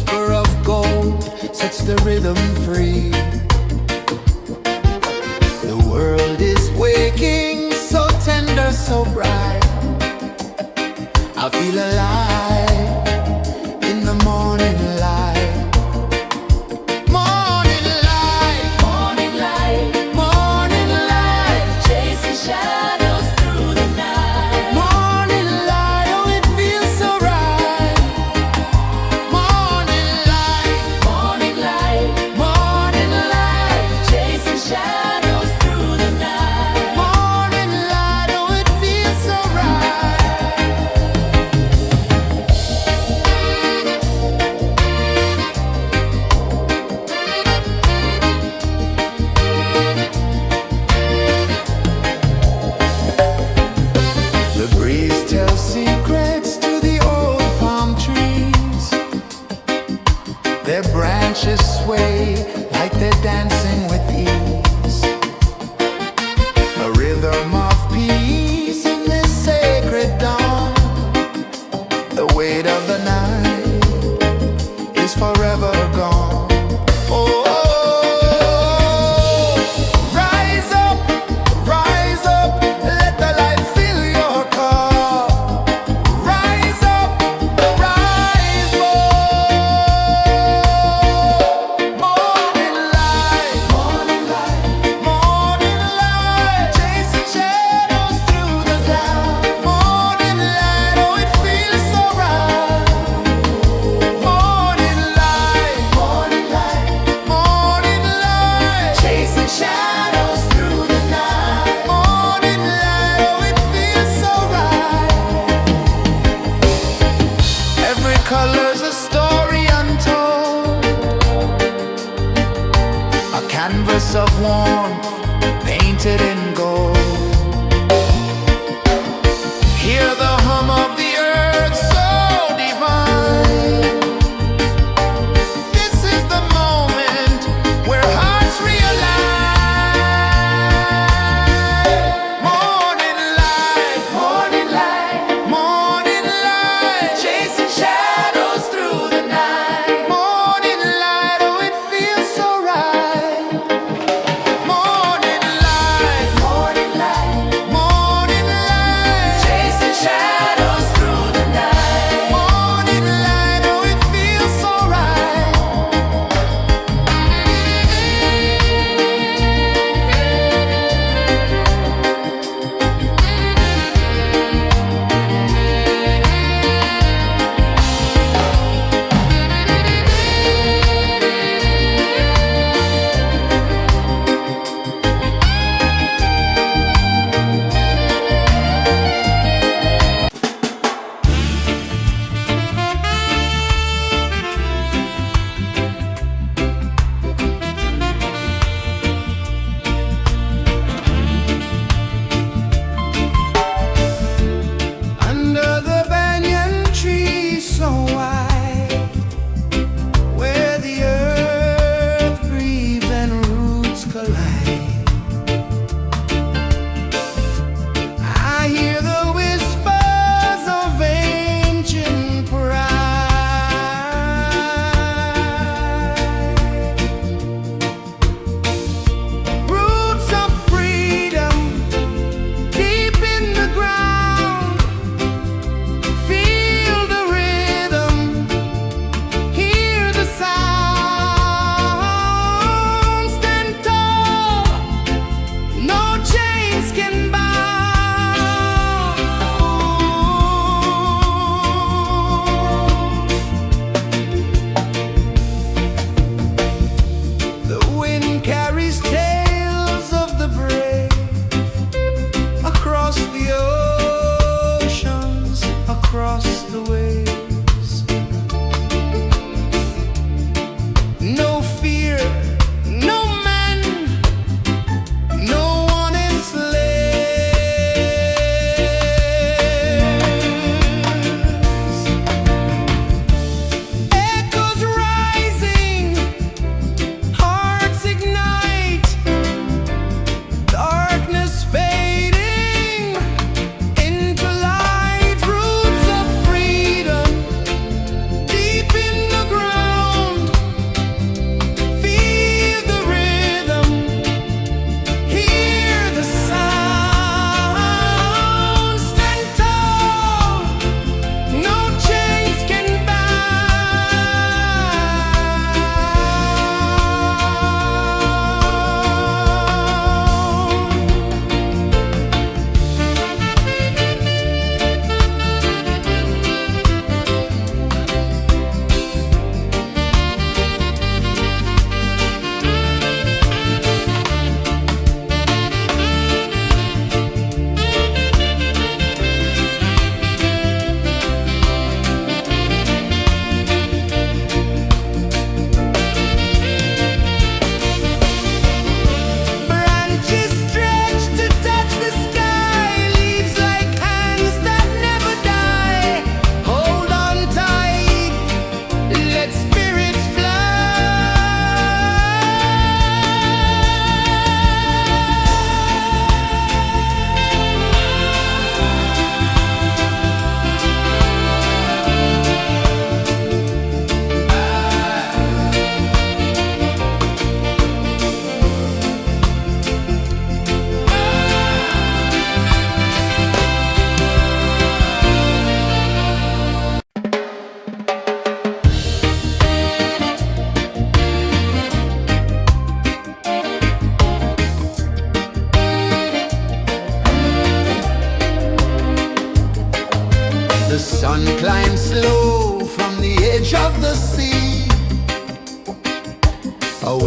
whisper of gold sets the rhythm free. The world is waking, so tender, so bright. I feel alive in the morning light. Morning light, Morning light, morning light, chasing shadows through the night. morning light, oh it feels so right. Morning light, Morning light, morning light, chasing shadows through the night. morning light, oh it feels so right. The breeze tells secrets to the old palm trees. Their branches sway like they're dancing with ease. A rhythm of peace in this sacred dawn. The weight of the night is forever gone. Oh, rise up, let the light fill your cup. Rise up, rise up. Morning light, morning light, morning light, chasing shadows through the cloud. Morning light, oh it feels so right. Morning light, morning light, morning light, chasing shadows through the night. Morning light, oh it feels so right. Every color's a story untold, a canvas of warmth painted in gold. Hear the hum of the earth so divine. This is the moment where hearts realign. Morning light, morning light, morning light, chasing shadows through the night. Morning light, oh it feels so right. Morning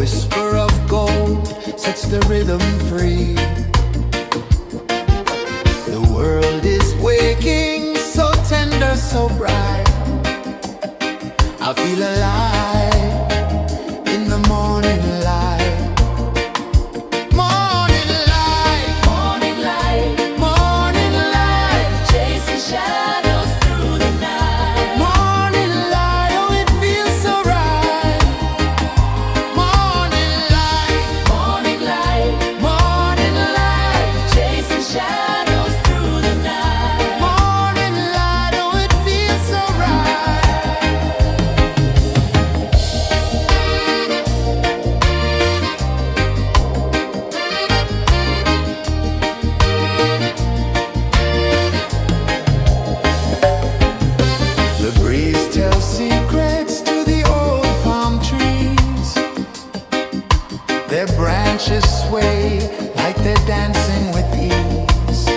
whisper of gold sets the rhythm free. The world is waking, so tender, so bright. I feel alive in the morning light. Morning light, Morning light, morning light, chasing shadows through the night. morning light, oh it feels so right. Morning light, Morning light, morning light, chasing shadows through the night. morning light, oh it feels so right. The breeze tells secrets to the old palm trees. Their branches sway like they're dancing with ease.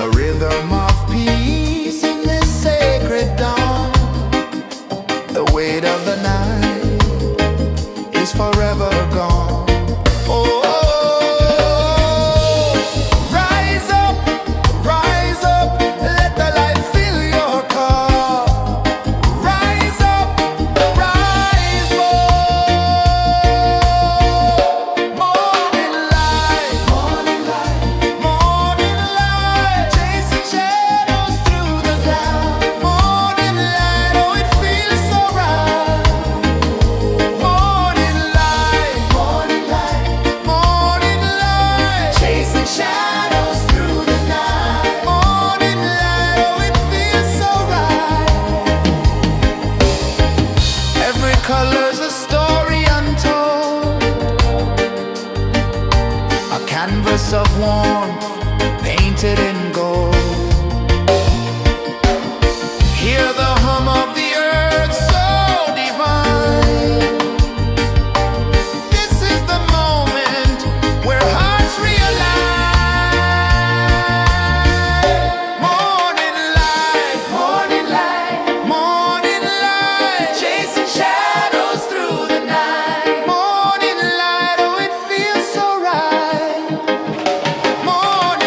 A rhythm of peace in this sacred dawn. The weight of the night is forever gone. Oh, rise up, let the light fill your car. Rise up, rise up. Morning light, morning light, morning light, chasing shadows through the cloud. Morning light, oh it feels so right. Morning light, morning light, morning light, chasing shadows through the night. Morning light, oh it feels so right. Every color's a story untold, a canvas of warmth painted in gold. Hear the hum of the earth so divine. This is the moment where hearts realign. Morning light, morning light, morning light, chasing shadows through the night. Morning light, oh it feels so right. Morning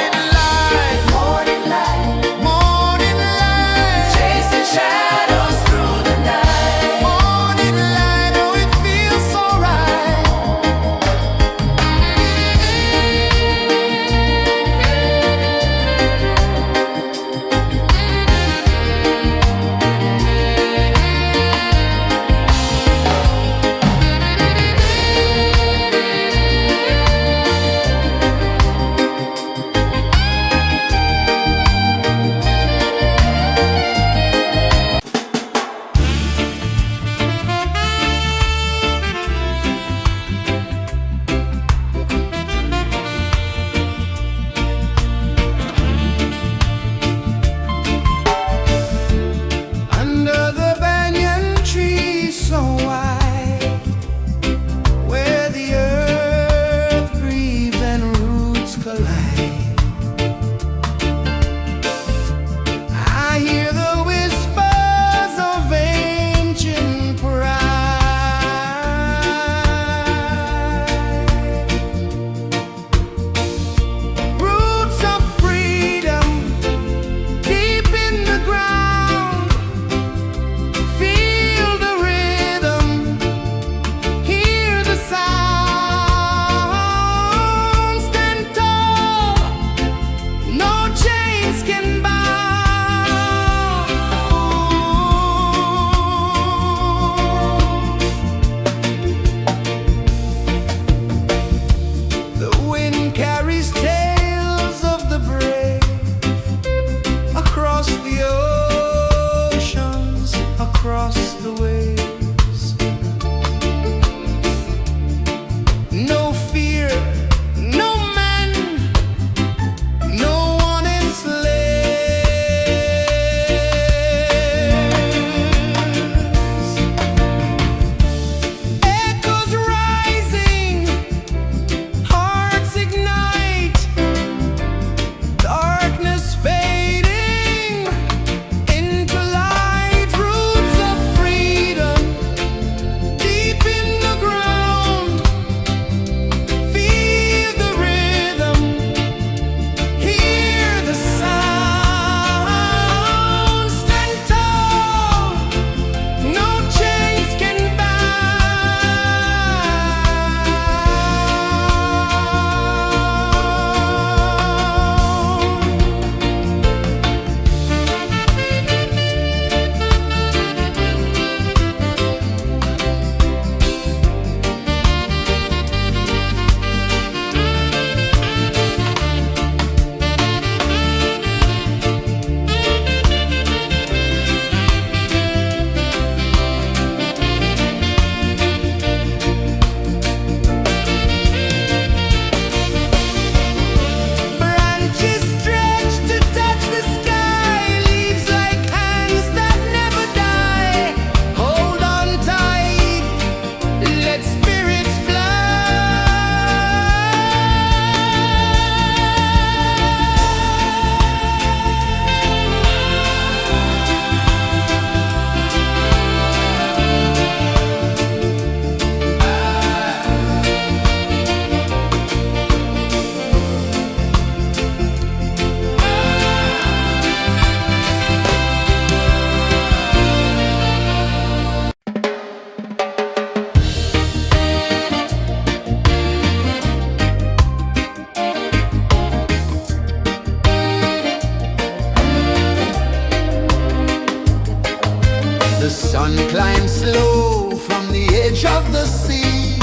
rising slow from the edge of the sea.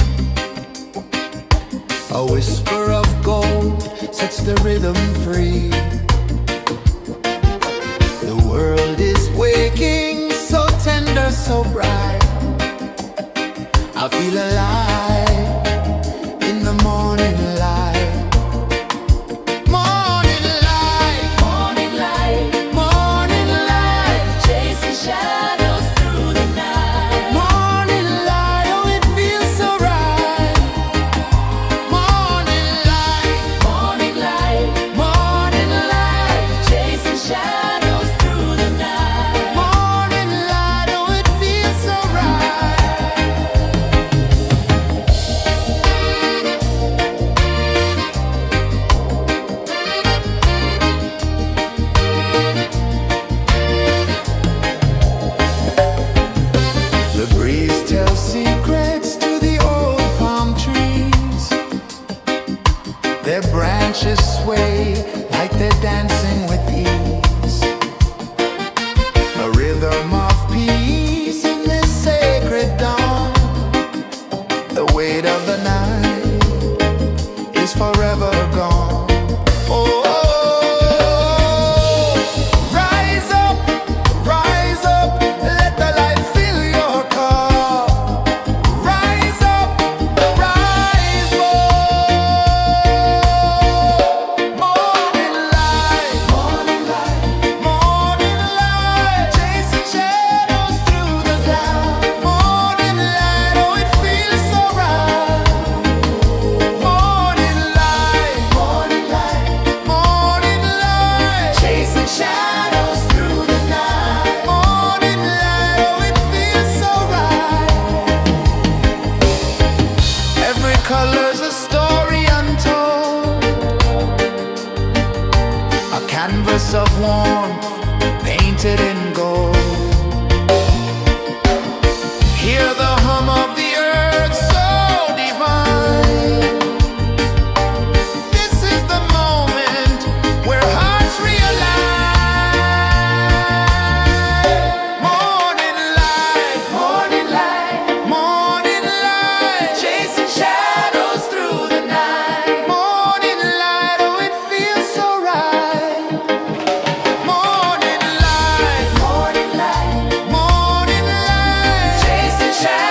A whisper of gold sets the rhythm free. The world is waking, so tender, so bright. I feel alive in the morning light. Morning light, Morning light, morning light, chasing shadows through the night. morning light, oh it feels so right. Morning light, Morning light, morning light, chasing shadows through the night. morning light, oh it feels so right. The breeze tells secrets to the old palm trees. Their branches sway like they're dancing with ease. A rhythm of peace in this sacred dawn. The weight of the night is forever gone. Oh, rise up, let the light fill your cup. Rise up, rise up. Morning light, morning light, morning light, chasing shadows through the cloud. Morning light, oh it feels so right. Morning light, morning light, morning light, chasing shadows through the night. Morning light, oh it feels so right. Every color's a story untold, a canvas of warmth painted in gold. Hear the hum of the earth so divine. This is the moment where hearts realign. Morning light, morning light, morning light, chasing shadows through the night. Morning light, oh it feels so right. Morning light, morning light, morning light, chasing shadows.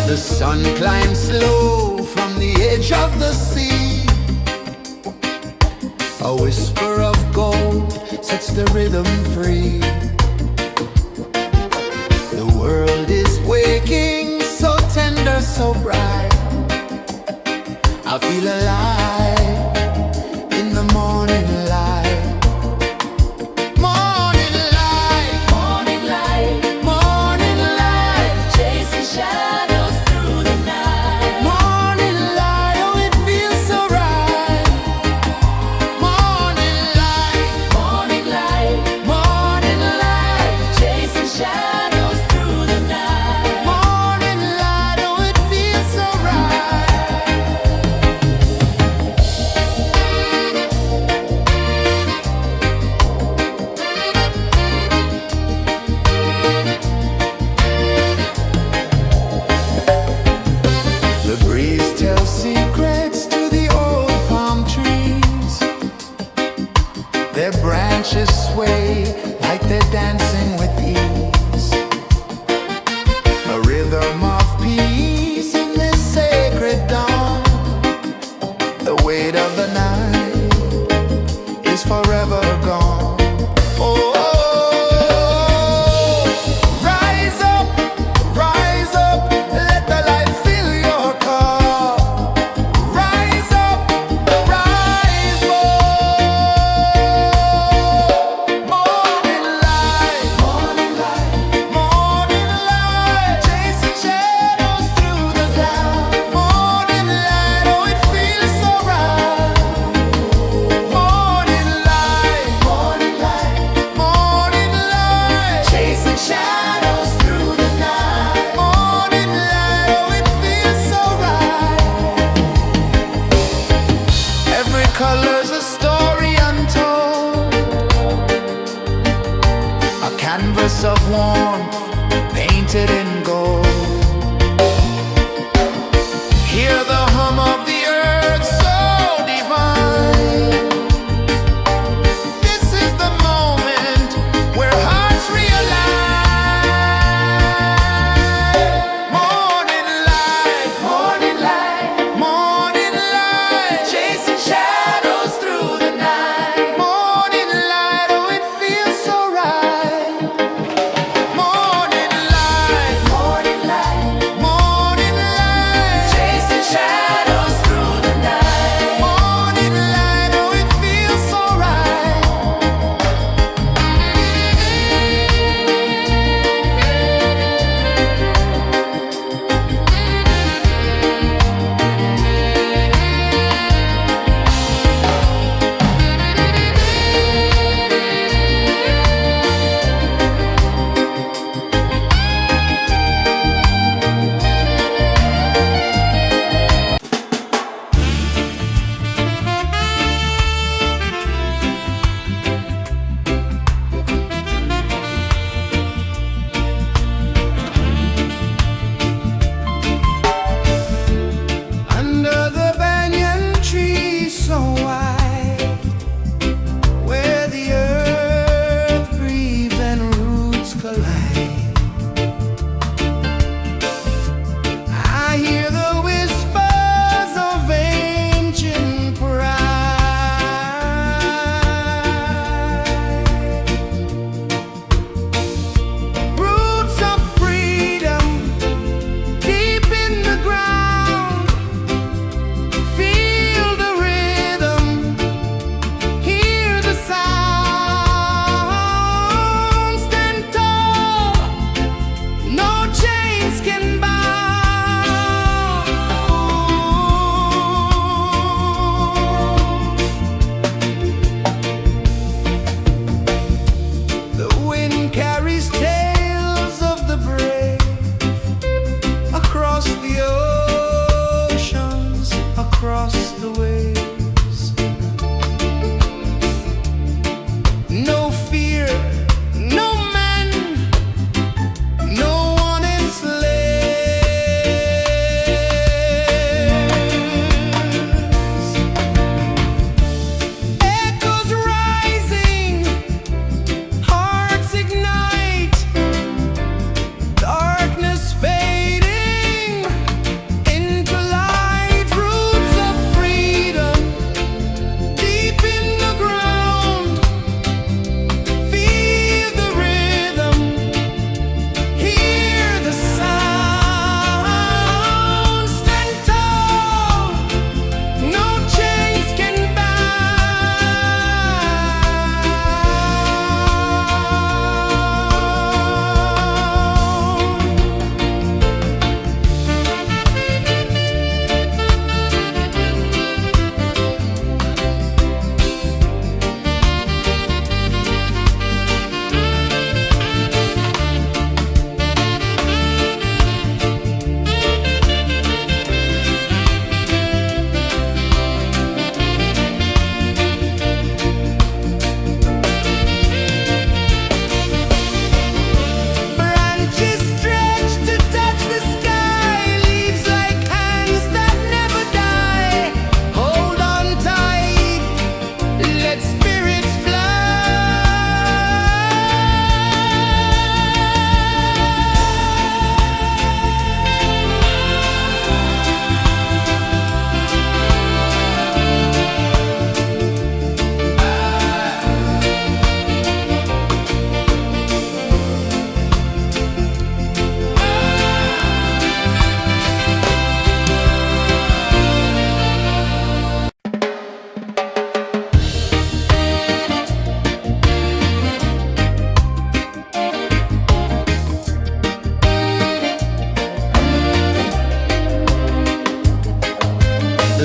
The sun climbs slow from the edge of the sea. A whisper of gold sets the rhythm free. The world is waking, so tender, so bright. I feel alive in the morning light. Morning light, Morning light, morning light, chasing shadows through the night. morning light, oh it feels so right. Morning light, Morning light, morning light.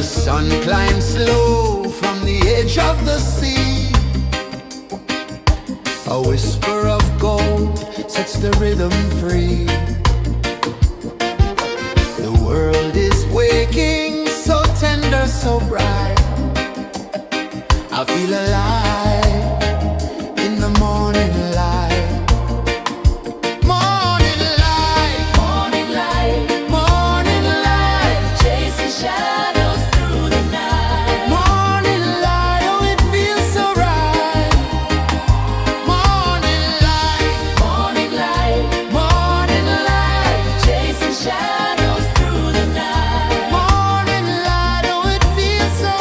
sun climbs slow from the edge of the sea. A whisper of gold sets the rhythm free. The world is waking, so tender, so bright. I feel alive in the morning light. Morning light, Morning light, morning light, chasing shadows through the night. morning light, oh it feels so right. Morning light, Morning light, morning light, chasing shadows through the night. morning light, oh it feels so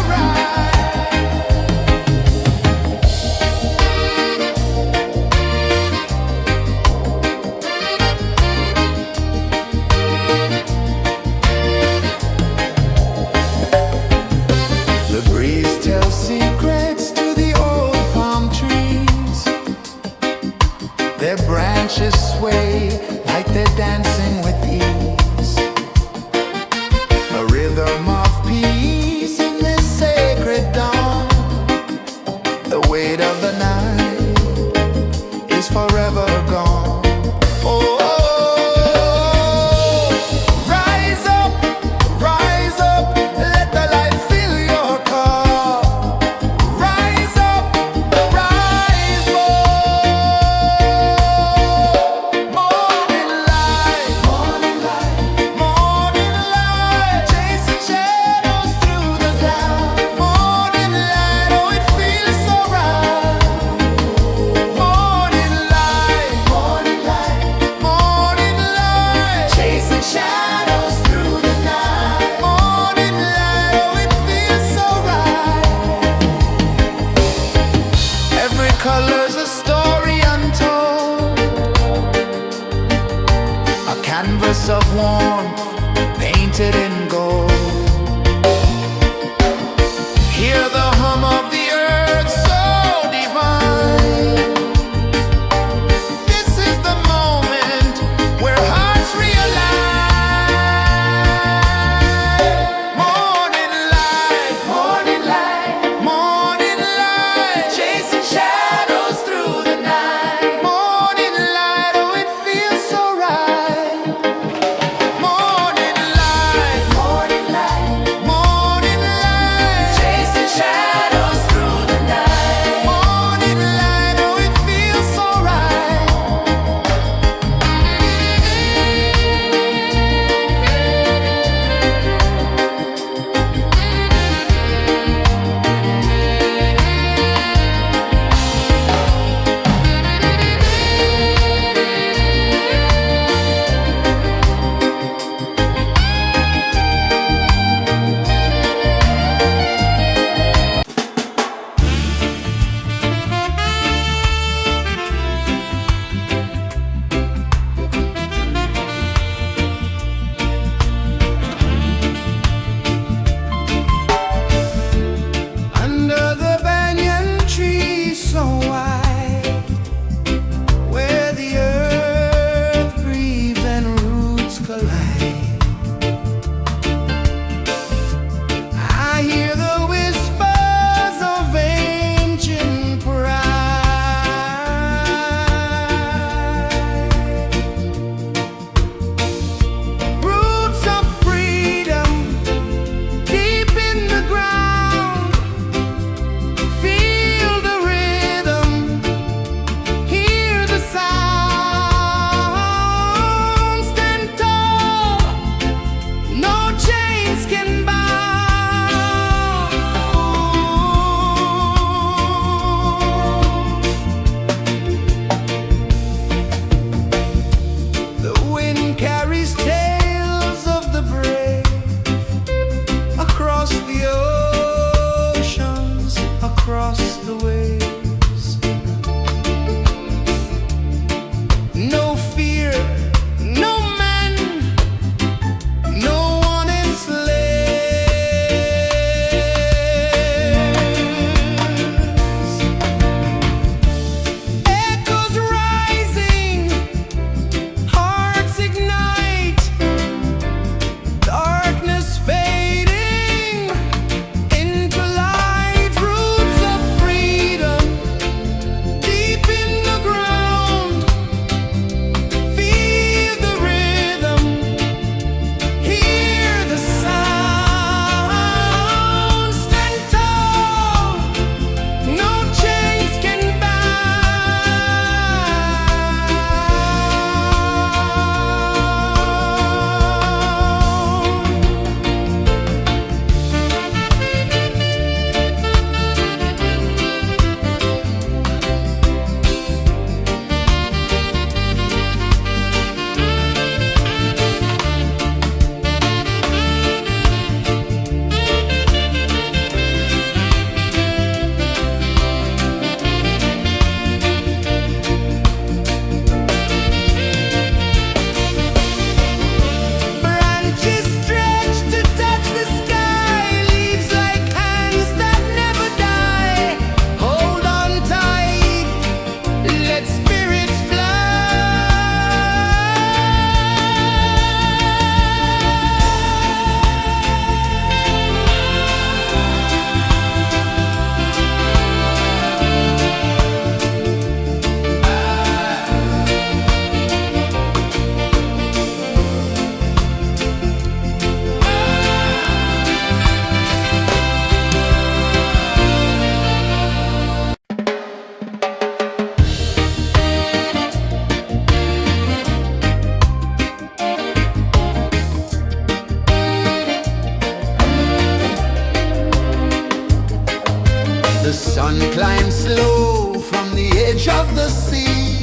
The sun climbs slow from the edge of the sea.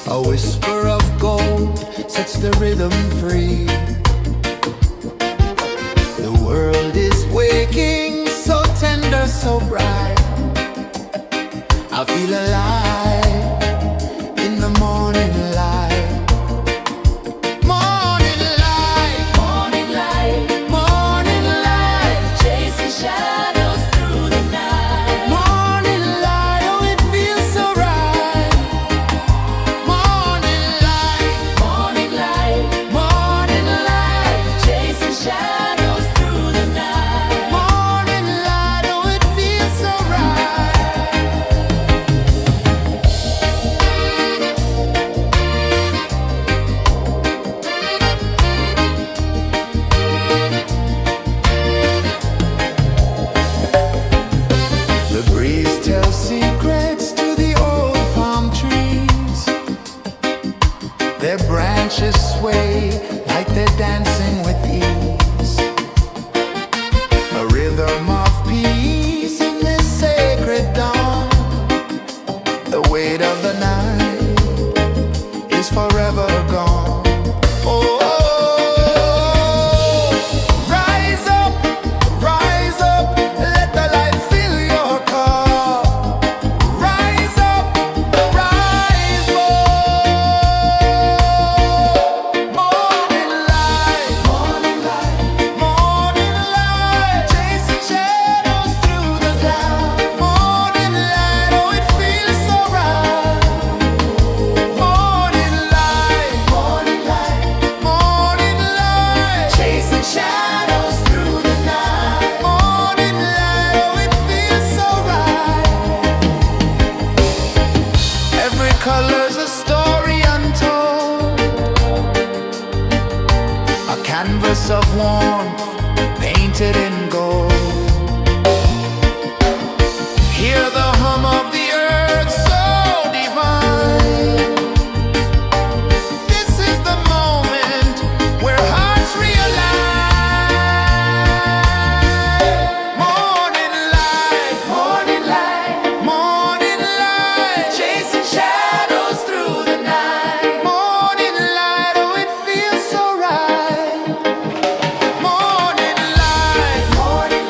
A whisper of gold sets the rhythm free. The world is waking, so tender, so bright. I feel alive in the morning light. Morning light, Morning light, morning light, chasing shadows through the night. morning light, oh it feels so right. Morning light, Morning light, morning light, chasing shadows through the night. morning light, oh it feels so right. The breeze tells secrets to the old palm trees. Their branches sway like they're dancing with ease. A rhythm of peace in this sacred dawn. The weight of the night is forever gone. Oh, rise up, let the light fill your cup. Rise up, rise up. Morning light, morning light, morning light, chasing shadows through the cloud. Morning light, oh it feels so right. Morning light, morning light, morning light, chasing shadows through the night. Morning light, oh it feels so right. Every color's a story untold, a canvas of warmth painted in gold. Hear the hum of the earth so divine. This is the moment where hearts realign. Morning light, morning light, morning light, chasing shadows through the night. Morning light, oh it feels so right. Morning light, morning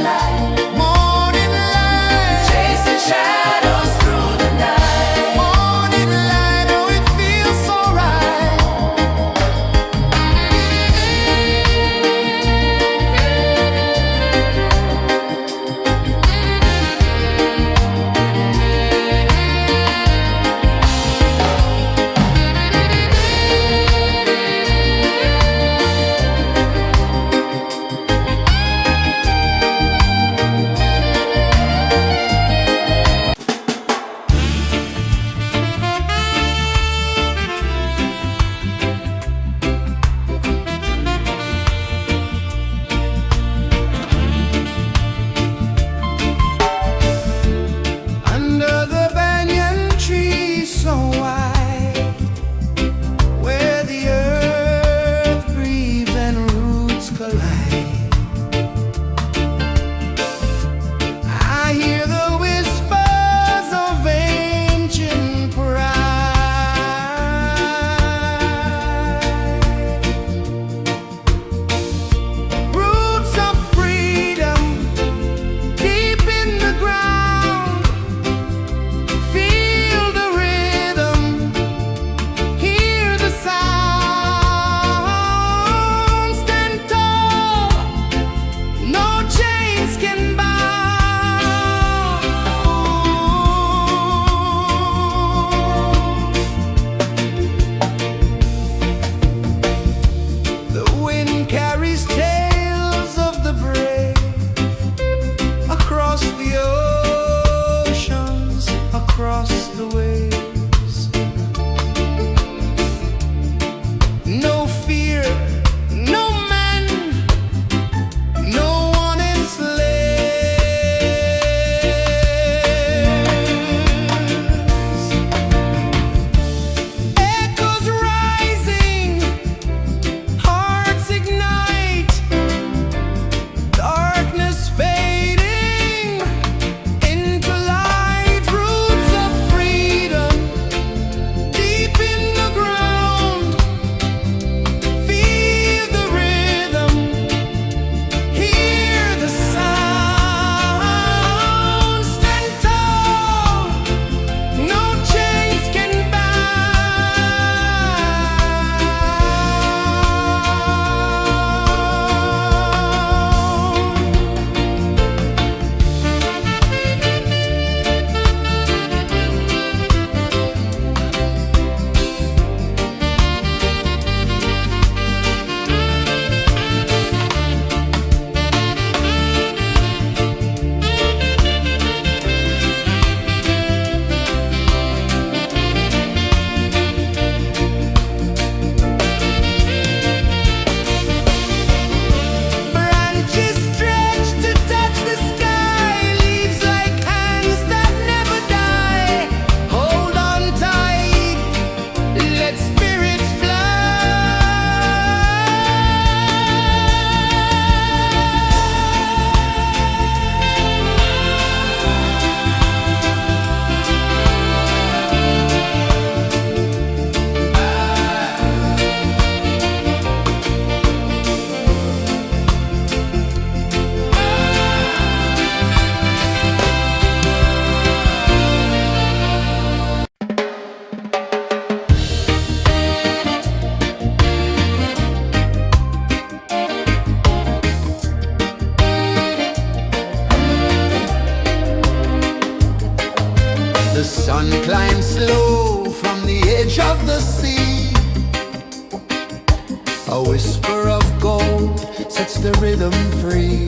A whisper of gold sets the rhythm free.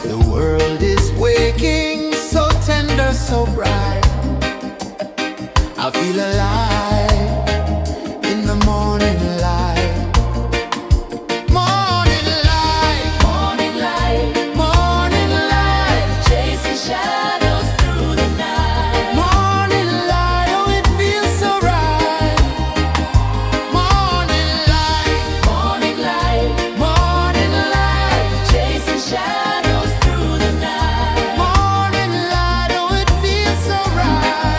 The world is waking, so tender, so bright. I feel alive in the morning light. Morning light, Morning light, morning light, chasing shadows through the night. morning light. Oh, it feels so right. Morning light, Morning light, morning light, chasing shadows through the night. morning light. Oh, it feels so right.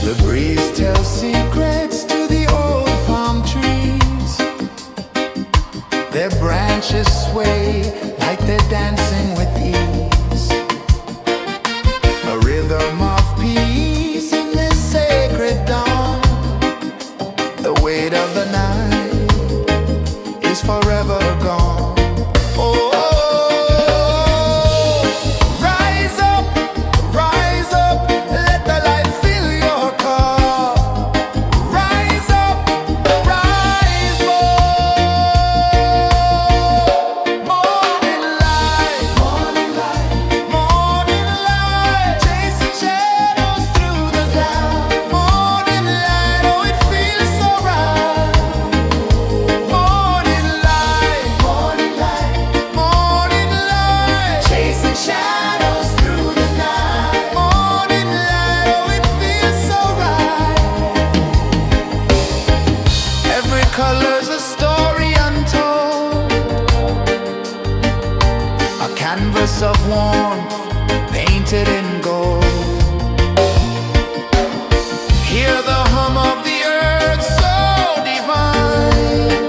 The breeze tells secrets to the old palm trees. Their branches sway like they're dancing with ease. A rhythm of peace in this sacred dawn. The weight of the night is forever gone. Oh, rise up, let the light fill your cup. Rise up, rise up. Morning light, morning light, morning light, chasing shadows through the cloud. Morning light, oh, it feels so right. Morning light, morning light, morning light, chasing shadows through the night. Morning light, oh, it feels so right. Every color's a story untold, a canvas of warmth painted in gold. Hear the hum of the earth so divine.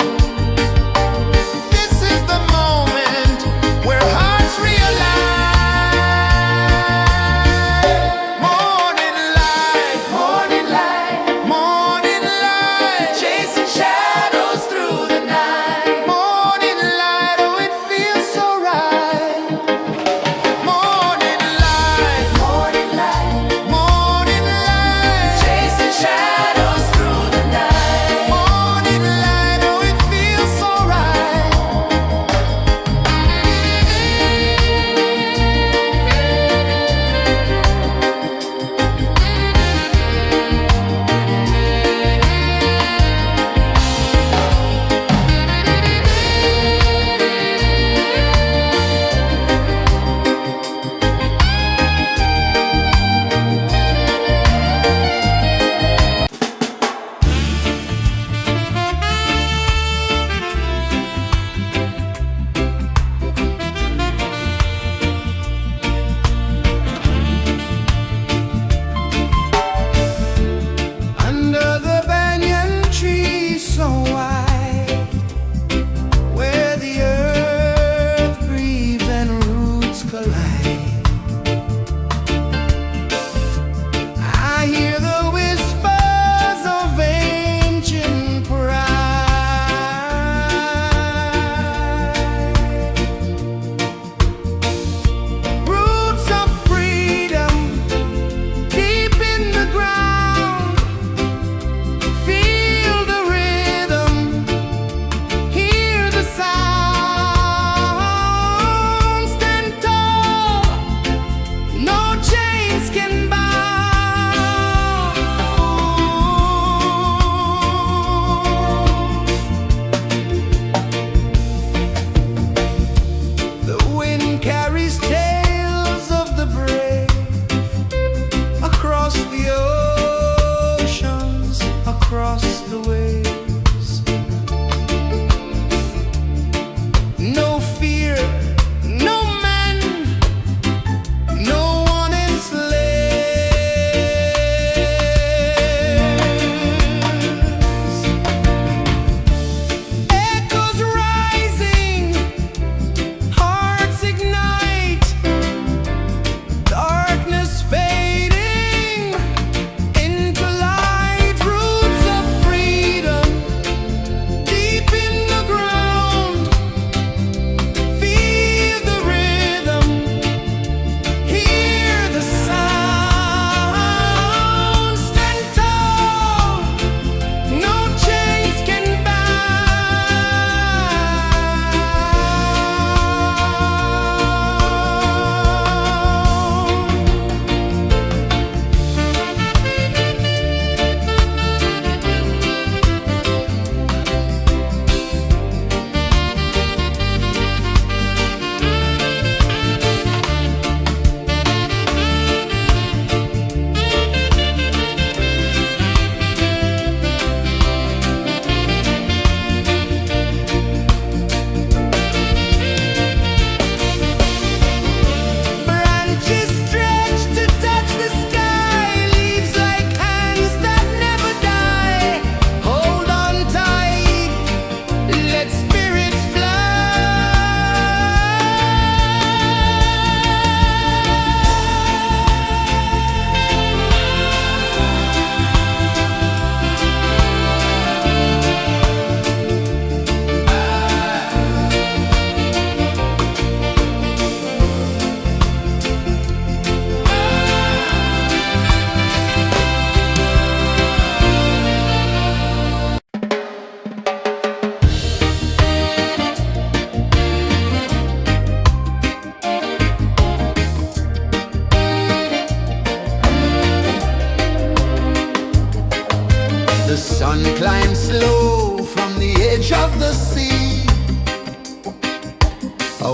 This is the moment where hearts realize. Morning light, morning light, morning light, chasing shadows through the night. Morning light, oh, it feels so right. Morning light,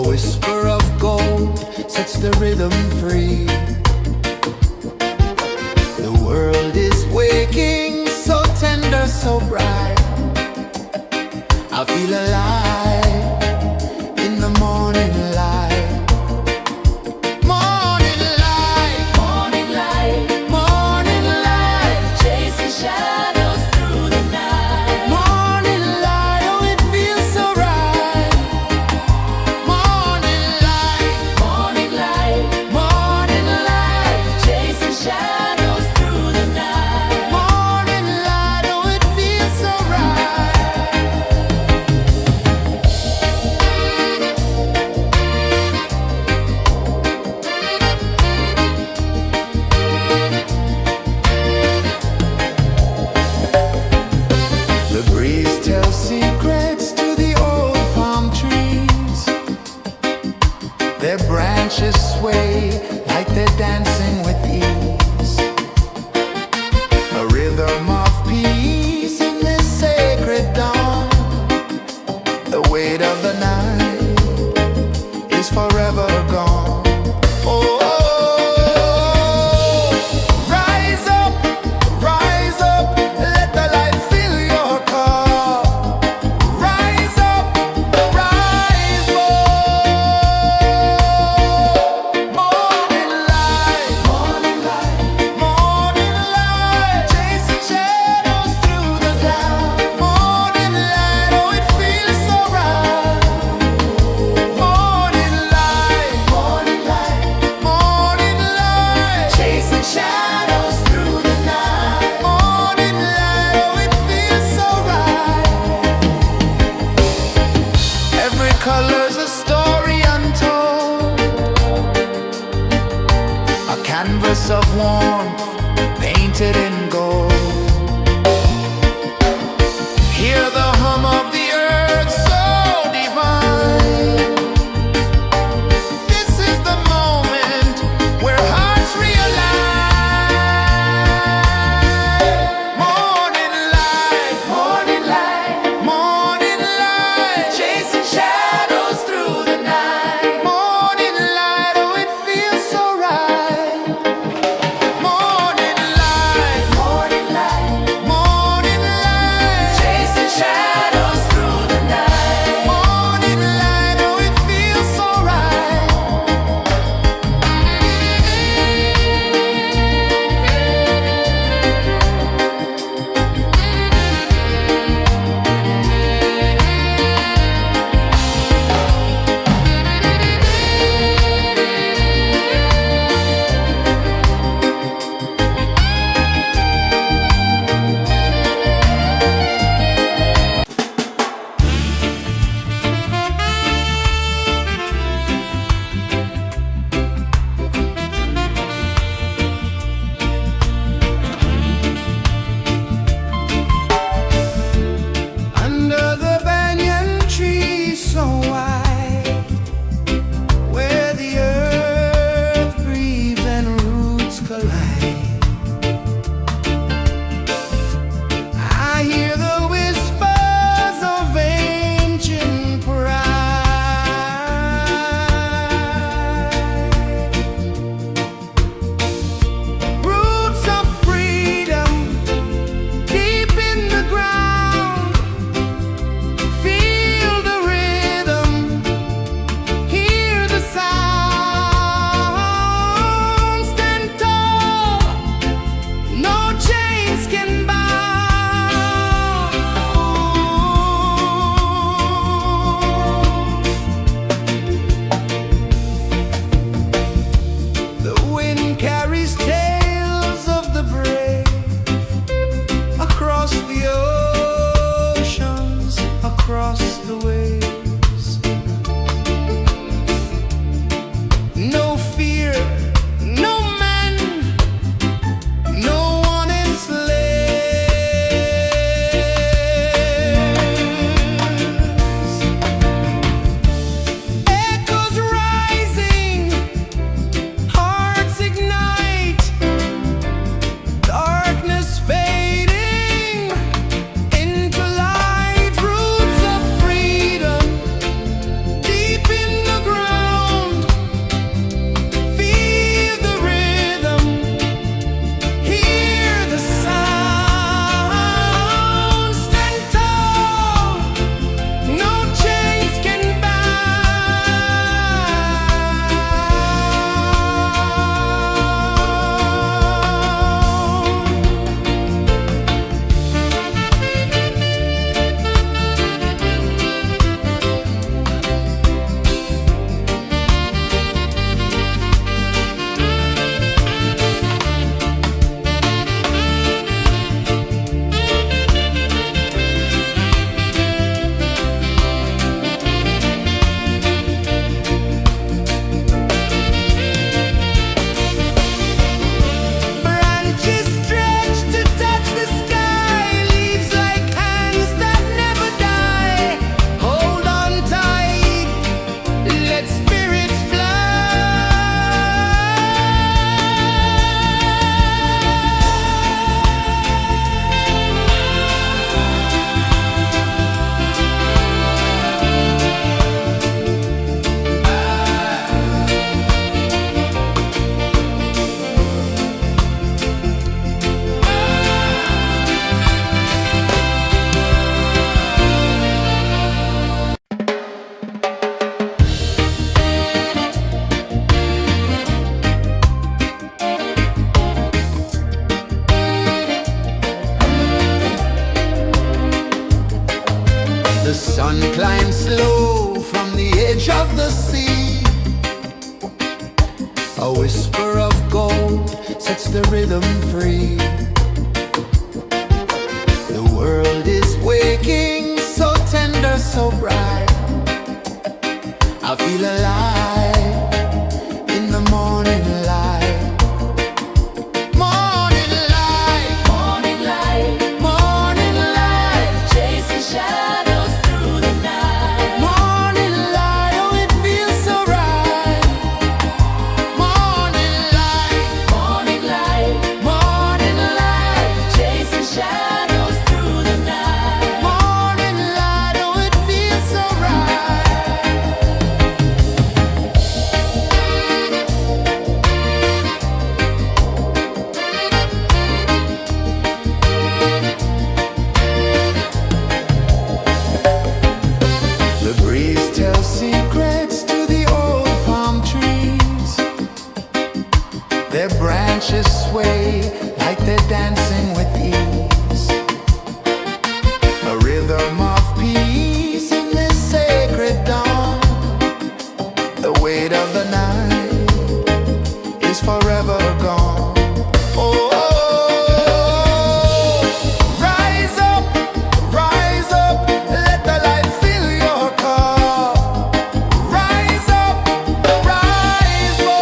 A whisper of gold sets the rhythm free. The world is waking, so tender, so bright. I feel alive in the morning light. Morning light, Morning light, morning light, chasing shadows through the night. morning light, oh it feels so right. Morning light, Morning light, morning light, chasing shadows through the night. morning light, oh it feels so right. The breeze tells secrets to the old palm trees. Their branches sway like they're dancing with ease. A rhythm of peace in this sacred dawn. The weight of the night is forever gone. Oh, rise up, let the light fill your cup. Rise up, rise up. Morning light, morning light, chasing shadows through the cloud. Morning light, oh it feels so right. Morning light, morning light, chasing shadows through the night. Morning light, oh it feels so right. Every color's a story untold, a canvas of warmth painted in gold. Hear the hum of the earth so divine. This is the moment where hearts realign. Morning light, morning light, chasing shadows through the night. Morning light, oh it feels so right. Morning light, of the sea. A whisper of gold sets the rhythm free. The world is waking, so tender, so bright. I feel alive in the morning light. Morning light, Morning light, morning light, chasing shadows through the night. morning light, oh it feels so right. Morning light, Morning light, morning light, chasing shadows through the night. morning light, oh it feels so right. The breeze tells secrets to the old palm trees. Their branches sway like they're dancing with ease. A rhythm of peace in this sacred dawn. The weight of the night is forever gone. Oh, rise up, let the light fill your cup. Rise up, rise up.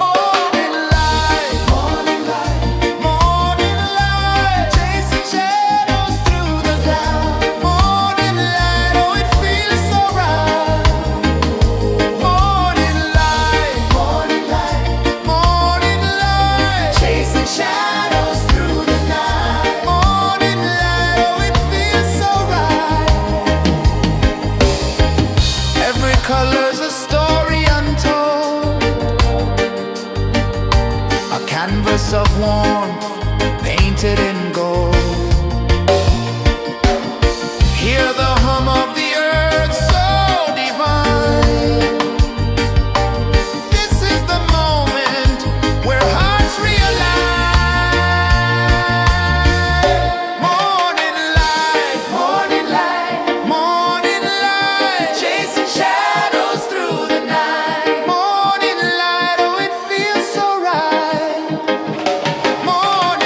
Morning light, morning light, chasing shadows through the cloud. Morning light, oh it feels so right. Morning light, morning light, chasing shadows through the night. Morning light, oh it feels so right. Every color's a story untold, a canvas of warmth painted in gold. Hear the hum of the earth so divine. This is the moment where hearts realign. Morning light, morning light, chasing shadows through the night. Morning light, oh it feels so right. Morning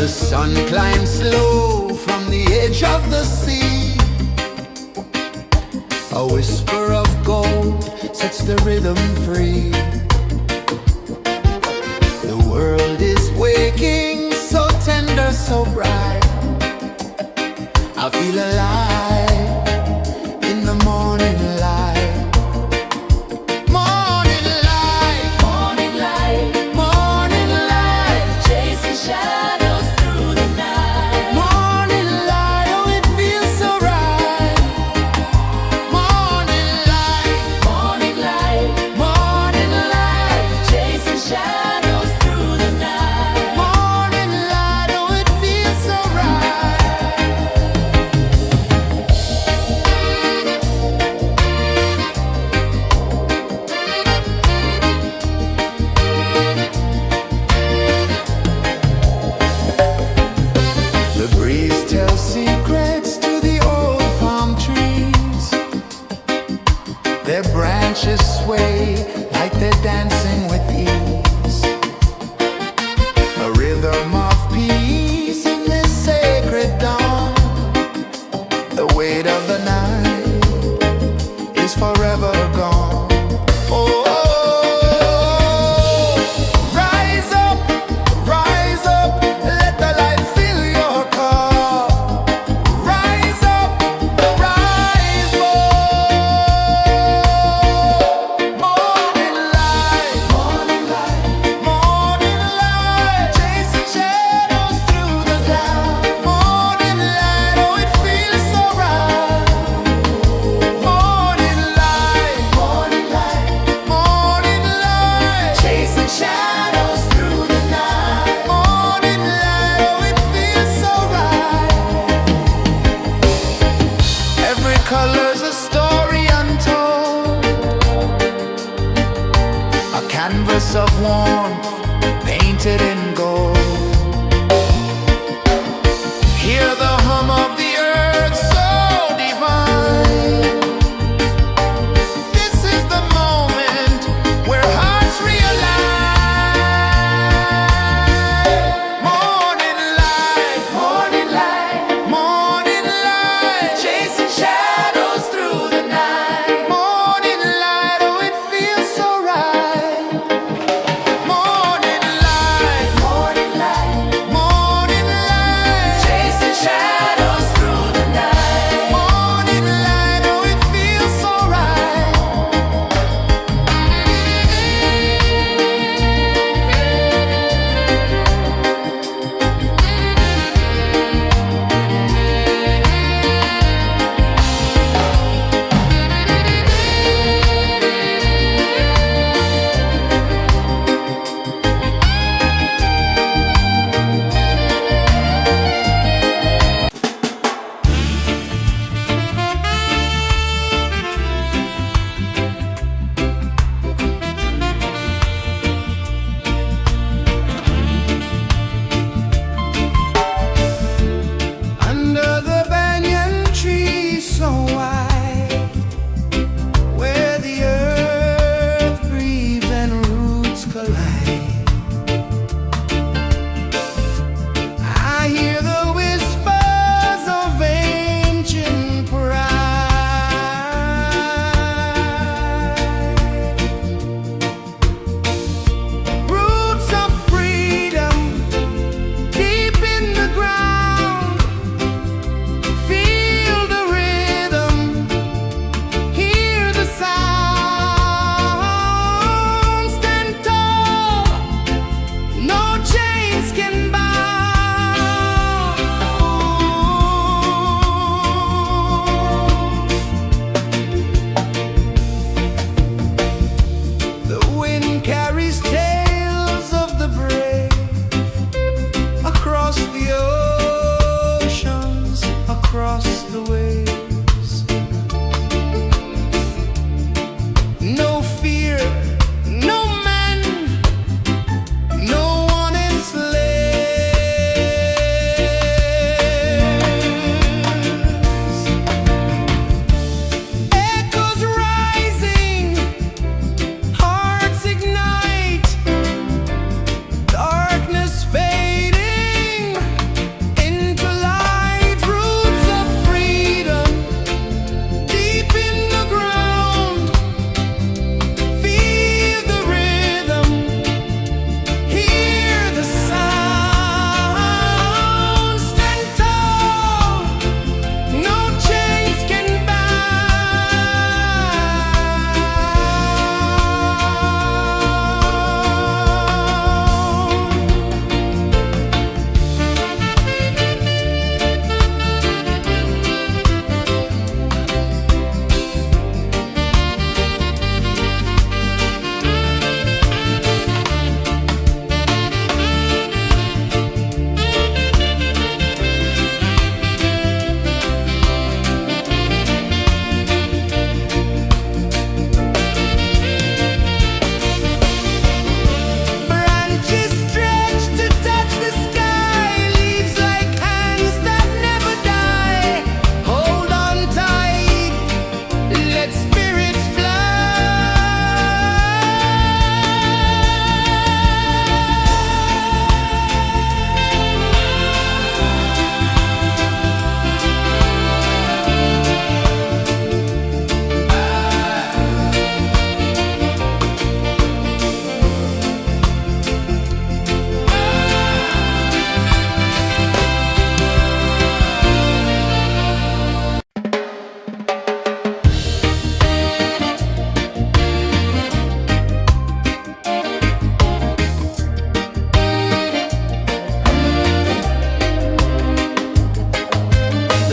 The sun climbs slow from the edge of the sea. A whisper of gold sets the rhythm free. The world is waking, so tender, so bright. I feel alive in the morning light. Morning light, Morning light, morning light, chasing shadows through the night. morning light, oh it feels so right. Morning light, Morning light, morning light, chasing shadows through the night. morning light, oh it feels so right. The breeze tells secrets to the old palm trees. Their branches sway like they're dancing with ease. A rhythm of peace in this sacred dawn. The weight of the night is forever gone. Oh, rise up, let the light fill your cup. Rise up, rise up. Morning light, morning light, morning light, chasing shadows through the cloud. Morning light, oh it feels so right. Morning light, morning light, morning light, chasing shadows through the night. Morning light, oh it feels so right. Every color's a story untold, a canvas of warmth painted in gold. Hear the hum of the earth so divine. This is the moment where hearts realign. Morning light, morning light, morning light, chasing shadows through the night. Morning light, oh it feels so right.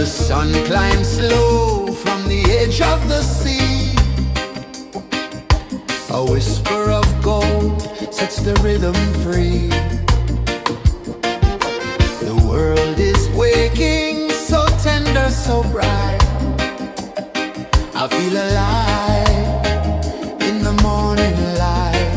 The sun climbs slow from the edge of the sea. A whisper of gold sets the rhythm free. The world is waking, so tender, so bright. I feel alive in the morning light.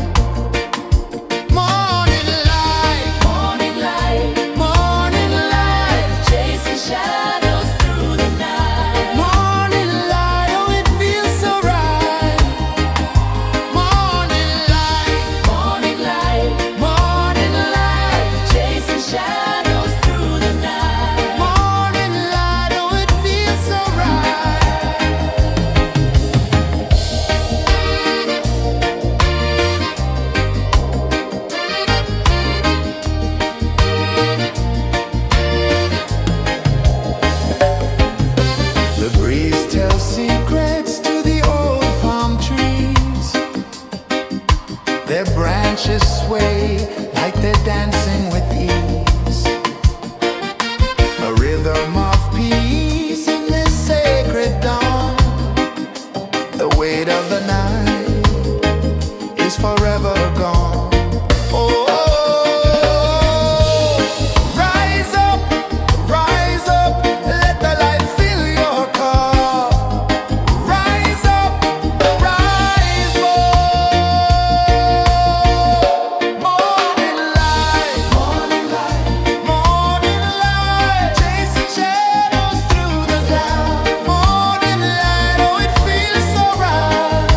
Morning light, Morning light, morning light, chasing shadows through the night. morning light, oh it feels so right. Morning light, Morning light, morning light, chasing shadows through the night. morning light, oh it feels so right. The breeze tells secrets to the old palm trees. Their branches sway like they're dancing with ease. A rhythm of peace in this sacred dawn. The weight of the night is forever gone. Oh, rise up, let the light fill your cup. Rise up, rise up. Morning light, morning light, morning light, chasing shadows through the cloud. Morning light, oh it feels so right.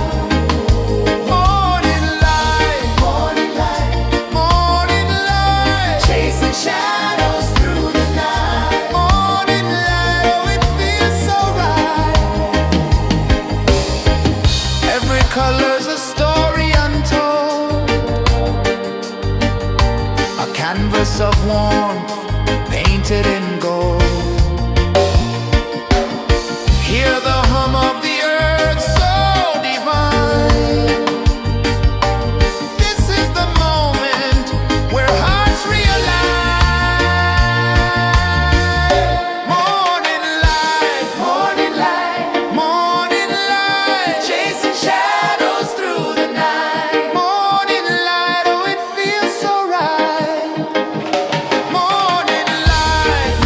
Morning light, morning light, morning light, chasing shadows through the night. Morning light, oh it feels so right. Every color's a story untold, a canvas of warmth painted in gold. Hear the hum of the earth so divine. This is the moment where hearts realign. Morning light, morning light, morning light, chasing shadows through the night. Morning light, oh it feels so right. Morning light,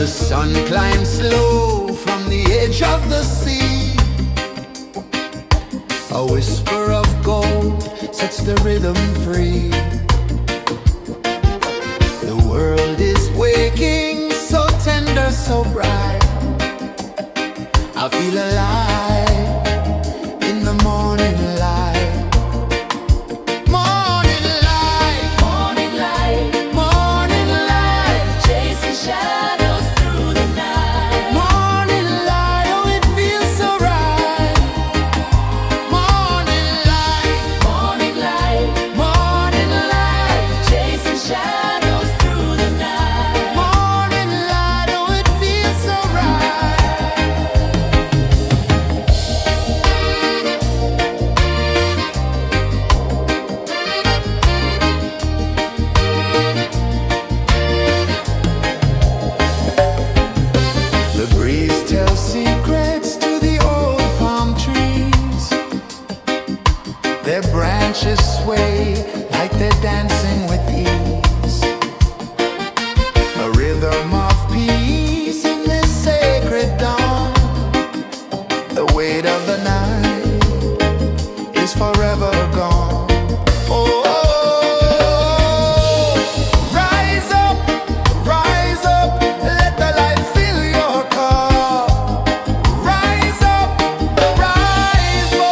The sun climbs slow from the edge of the sea. A whisper of gold sets the rhythm free. The world is waking, so tender, so bright. I feel alive in the morning light. Morning light, Morning light, morning light, chasing shadows through the night. morning light, oh it feels so right. Morning light, Morning light, morning light, chasing shadows through the night. morning light, oh it feels so right. The breeze tells secrets to the old palm trees. Their branches sway like they're dancing with ease. A rhythm of peace in this sacred dawn. The weight of the night is forever gone. Oh, rise up, let the light fill your car. Rise up, rise up.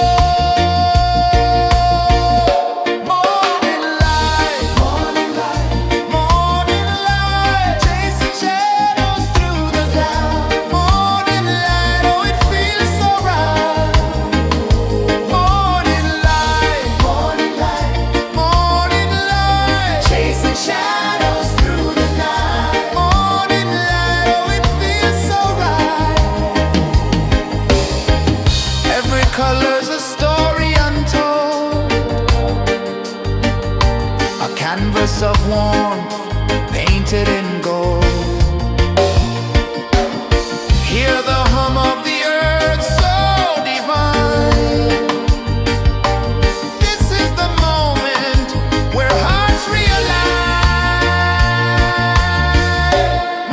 Morning light, morning light, morning light, chasing shadows through the dark. Morning light, oh it feels so right. Morning light, morning light, morning light, chasing shadows through the night. Morning light, oh it feels so right. Every color's a story untold, a canvas of warmth painted in gold. Hear the hum of the earth so divine. This is the moment where hearts realign.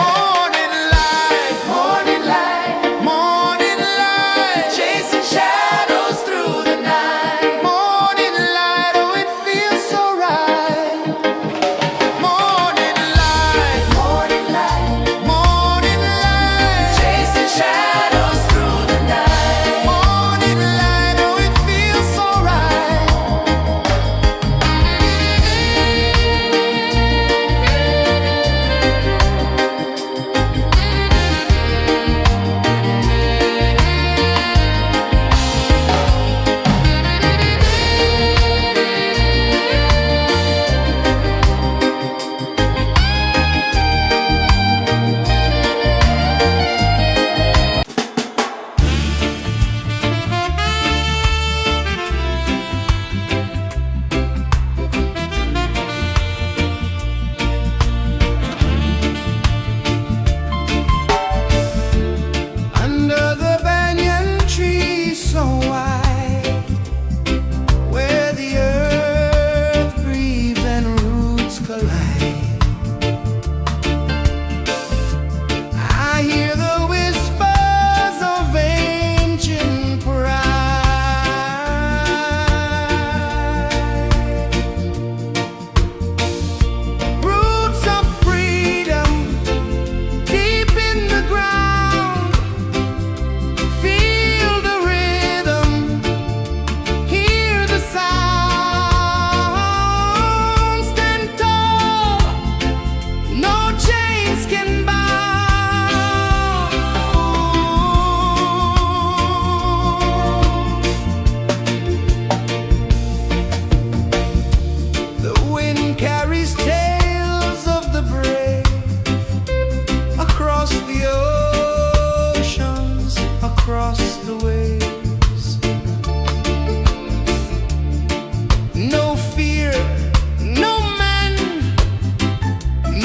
Morning light, morning light, morning light, chasing shadows through the night. Morning light, oh it feels so right. Morning light, morning light, morning light, chasing shadows through the night. Morning light, oh it feels so right. Under the banyan tree so wide, where the earth breathes and roots collide, I hear the whispers of ancient pride. Roots of freedom deep in the ground. Feel the rhythm, hear the sound. Stand tall, no chains can bound. The wind carries tales of the brave across the oceans, across the waves. No fear, no man,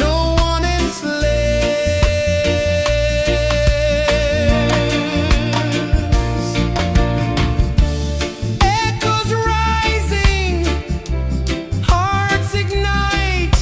no one enslaves. Echoes rising, hearts ignite.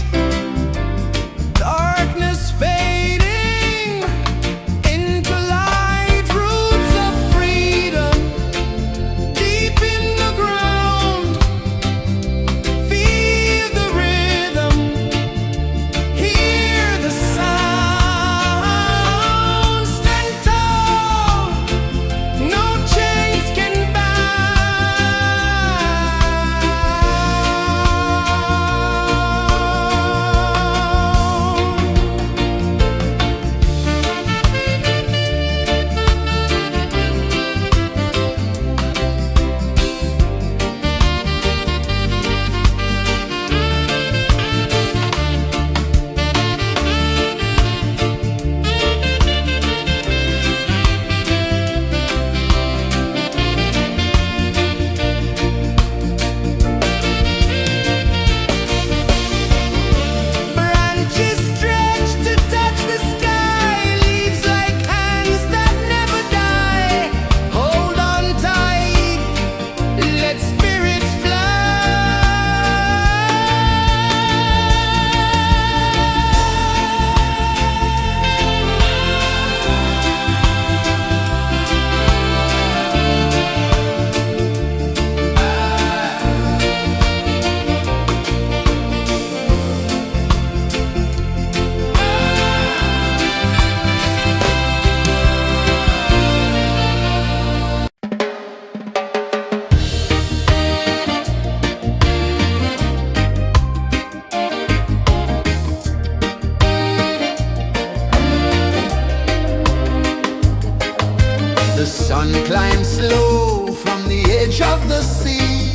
sun climbs slow from the edge of the sea.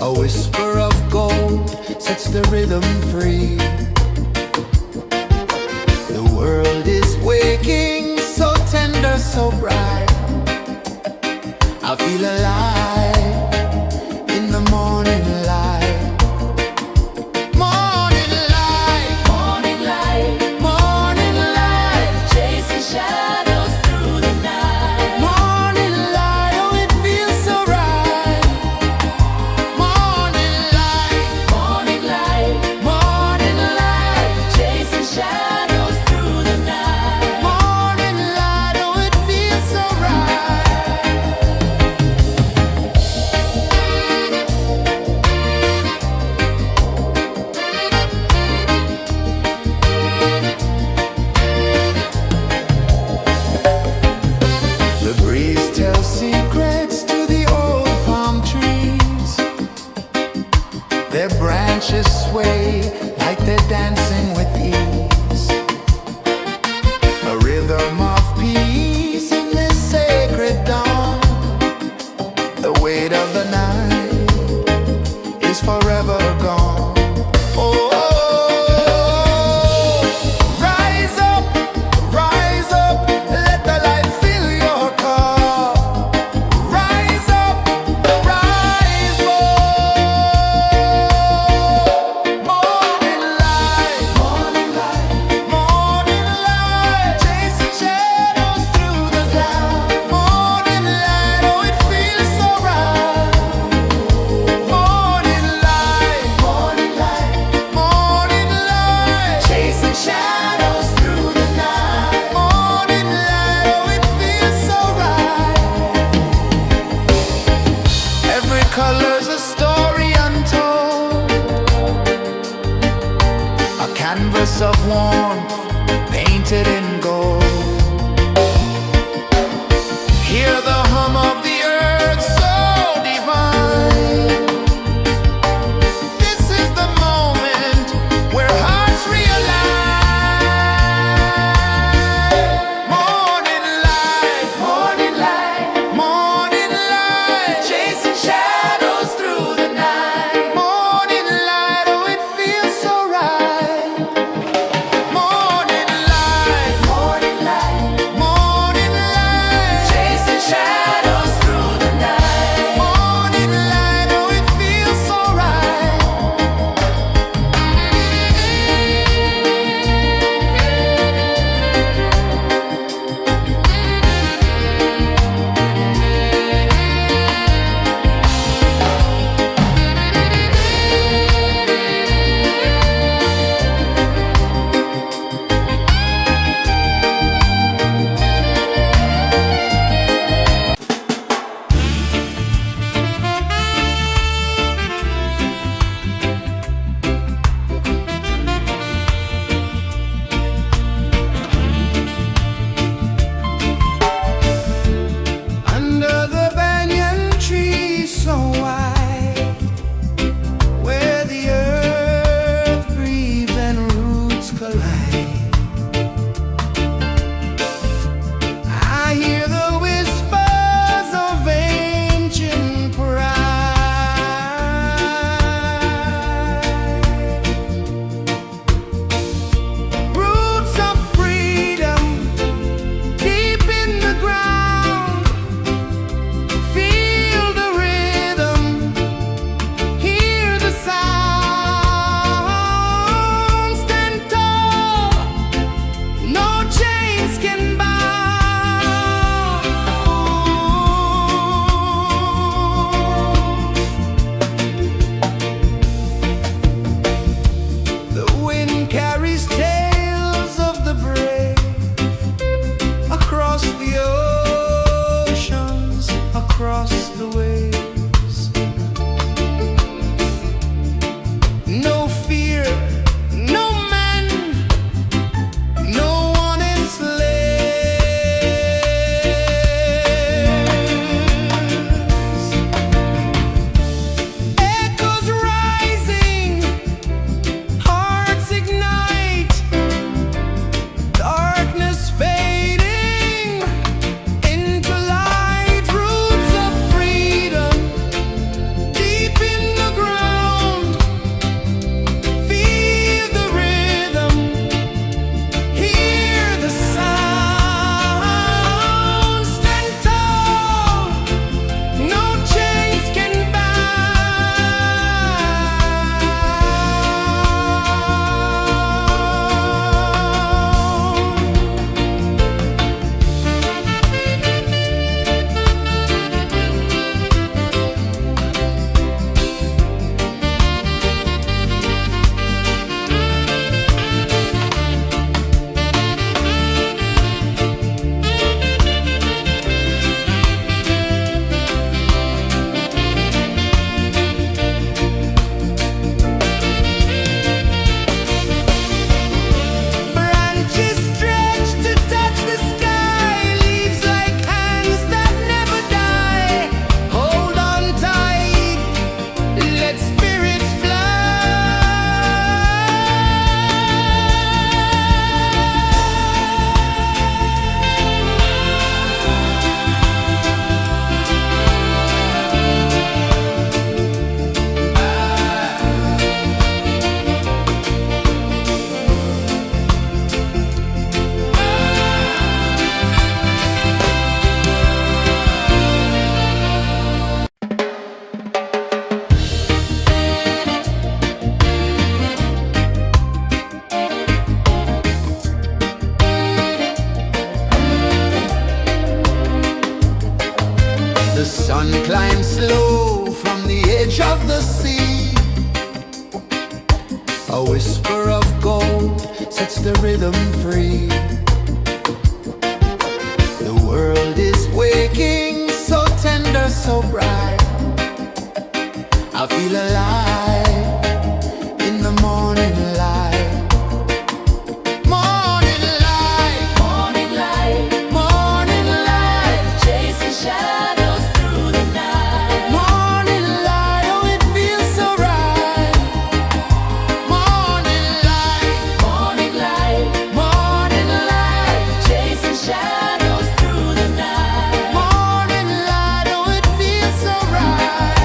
A whisper of gold sets the rhythm free. The world is waking, so tender, so bright. I feel alive in the morning light. Morning light, Morning light, morning light, chasing shadows through the night. morning light, oh it feels so right. Morning light, Morning light, morning light, chasing shadows through the night. morning light, oh it feels so right. The breeze tells secrets to the old palm trees. Their branches sway like they're dancing with ease. A rhythm of peace in this sacred dawn. The weight of the night is forever gone. Oh, rise up, let the light fill your cup. Rise up, rise up. Morning light, morning light, morning light, chasing shadows through the cloud. Morning light, oh it feels so right. Morning light, morning light, morning light, chasing shadows through the night. Morning light, oh it feels so right. Every color's a story untold, a canvas of warmth painted in gold. Hear the hum of the earth so divine. This is the moment where hearts realign. Morning light, morning light, morning light, chasing shadows through the night. Morning light, oh it feels so right. Morning light, A whisper of gold sets the rhythm free. The world is waking, so tender, so bright. I feel alive in the morning light. Morning light, Morning light, morning light, chasing shadows through the night. morning light, oh it feels so right. Morning light, Morning light, morning light, chasing shadows through the night. morning light, oh it feels so right.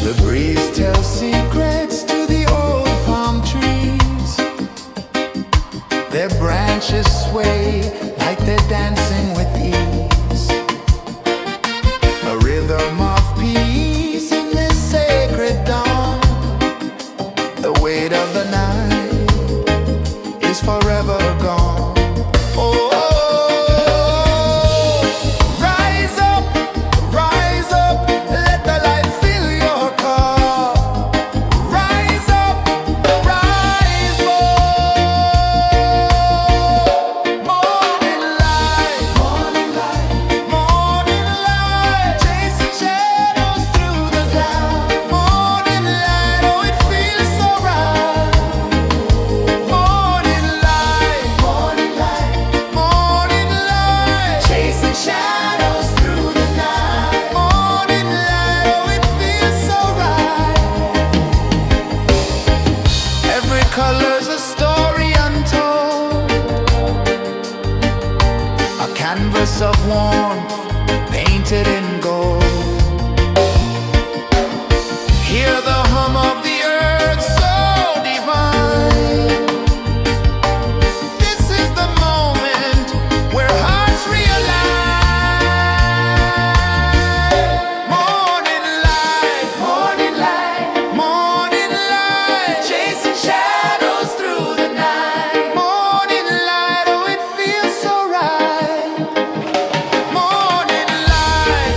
The breeze tells secrets to the old palm trees. Their branches sway like they're dancing with ease. A rhythm of peace in this sacred dawn. The weight of the night is forever gone. Oh, rise up, let the light fill your cup. Rise up, rise up. Morning light, morning light, morning light, chasing shadows through the cloud. Morning light, oh it feels so right. Morning light, morning light, morning light, chasing shadows through the night. Morning light, oh it feels so right. Every color's a story untold, a canvas of warmth painted in gold. Hear the hum of the earth so divine. This is the moment where hearts realign. Morning light, morning light, morning light, chasing shadows through the night. Morning light, oh it feels so right. Morning light,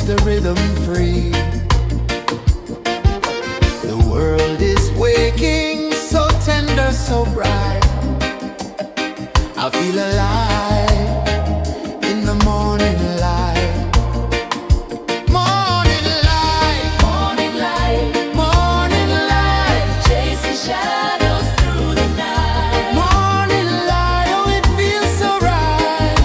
the rhythm free. The world is waking, so tender, so bright. I feel alive in the morning light. Morning light, Morning light, morning light, chasing shadows through the night. morning light, oh it feels so right.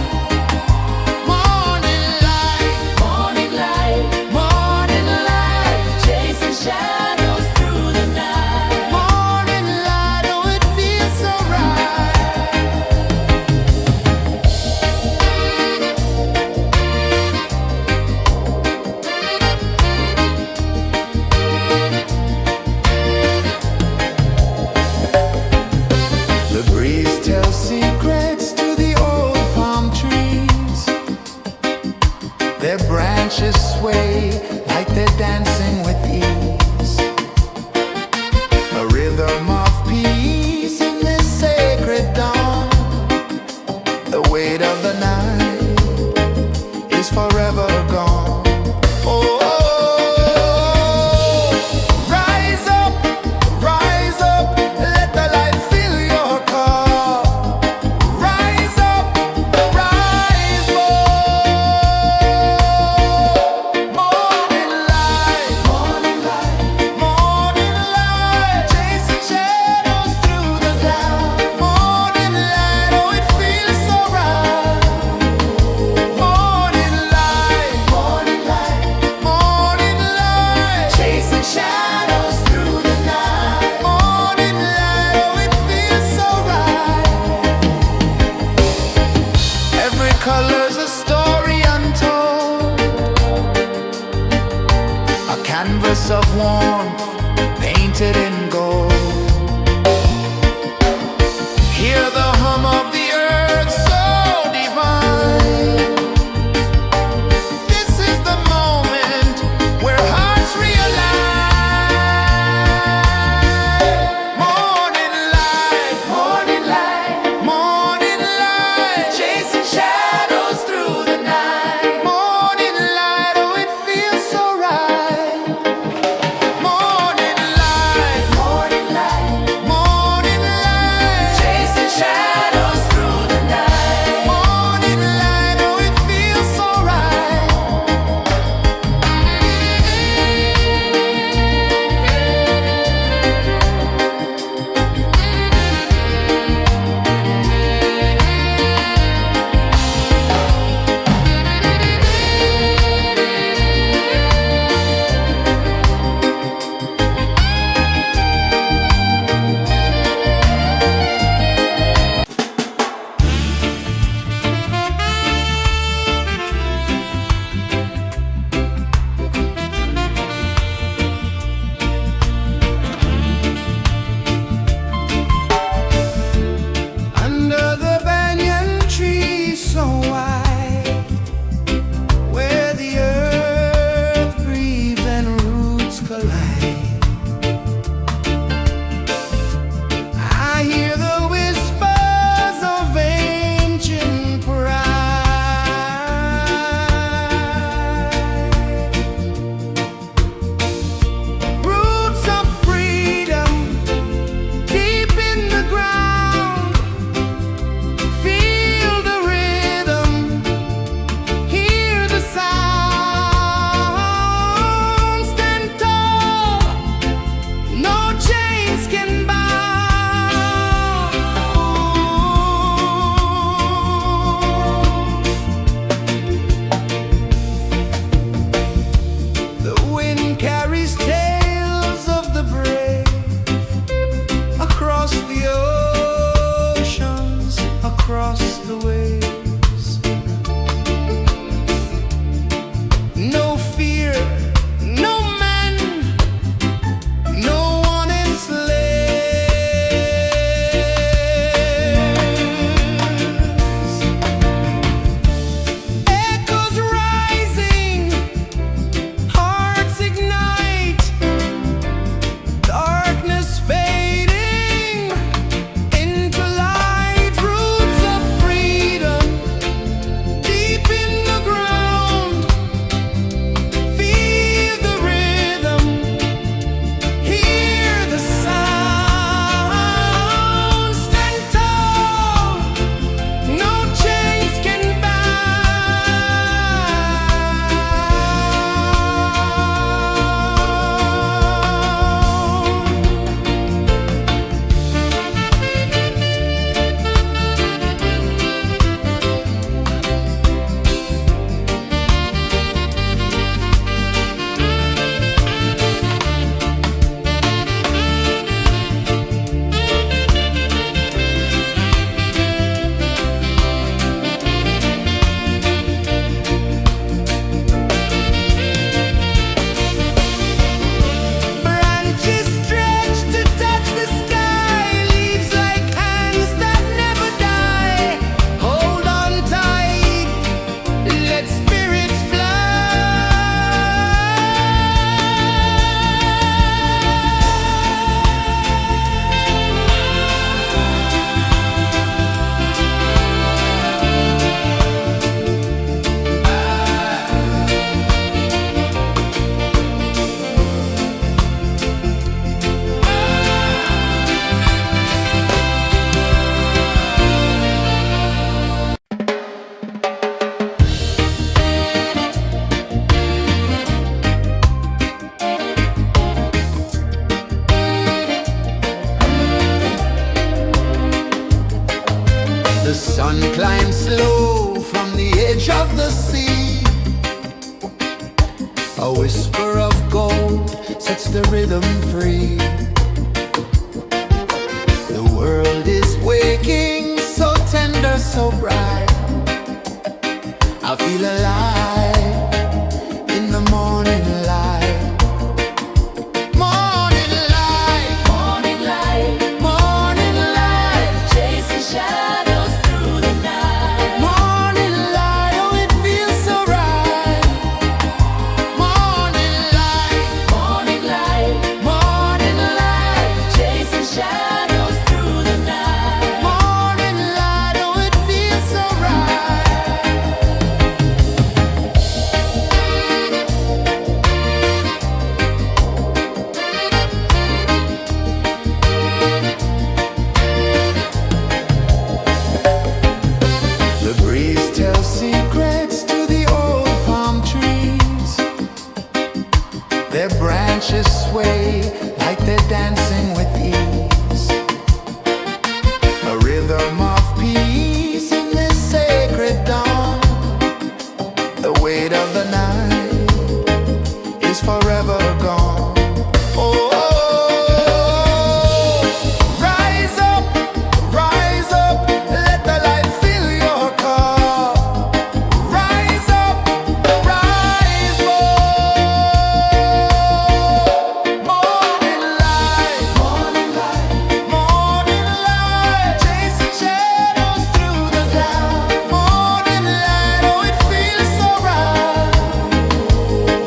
Morning light, Morning light, morning light, chasing shadows through the night. morning light, oh it feels so right. The breeze tells secrets to the old palm trees. Their branches sway like they're dancing with ease. A rhythm of peace in this sacred dawn. The weight of the night is forever gone. Oh, rise up, let the light fill your cup. Rise up, rise up. Morning light, morning light, morning light, chasing shadows through the cloud. Morning light, oh it feels so right. Morning light, morning light, morning light, chasing shadows through the night. Morning light, oh it feels so right. Every color's a story untold, a canvas of warmth painted in gold. Hear the hum of the earth so divine. This is the moment where hearts realign. Morning light, morning light, morning light, chasing shadows through the night. Morning light, oh it feels so right. Morning light, morning light, morning light, chasing shadows. The sun climbs slow from the edge of the sea. A whisper of gold sets the rhythm free. The world is waking, so tender, so bright. I feel alive in the morning light. Morning light, Morning light, morning light, chasing shadows through the night. morning light, oh it feels so right. Morning light, Morning light, morning light, chasing shadows through the night. morning light, oh it feels so right. The breeze tells secrets to the old palm trees. Their branches sway like they're dancing with ease. A rhythm of peace in this sacred dawn. The weight of the night is forever gone. Oh, rise up, let the light fill your cup. Rise up, rise up. Morning light, morning light, morning light, chasing shadows through the cloud. Morning light, oh it feels so right.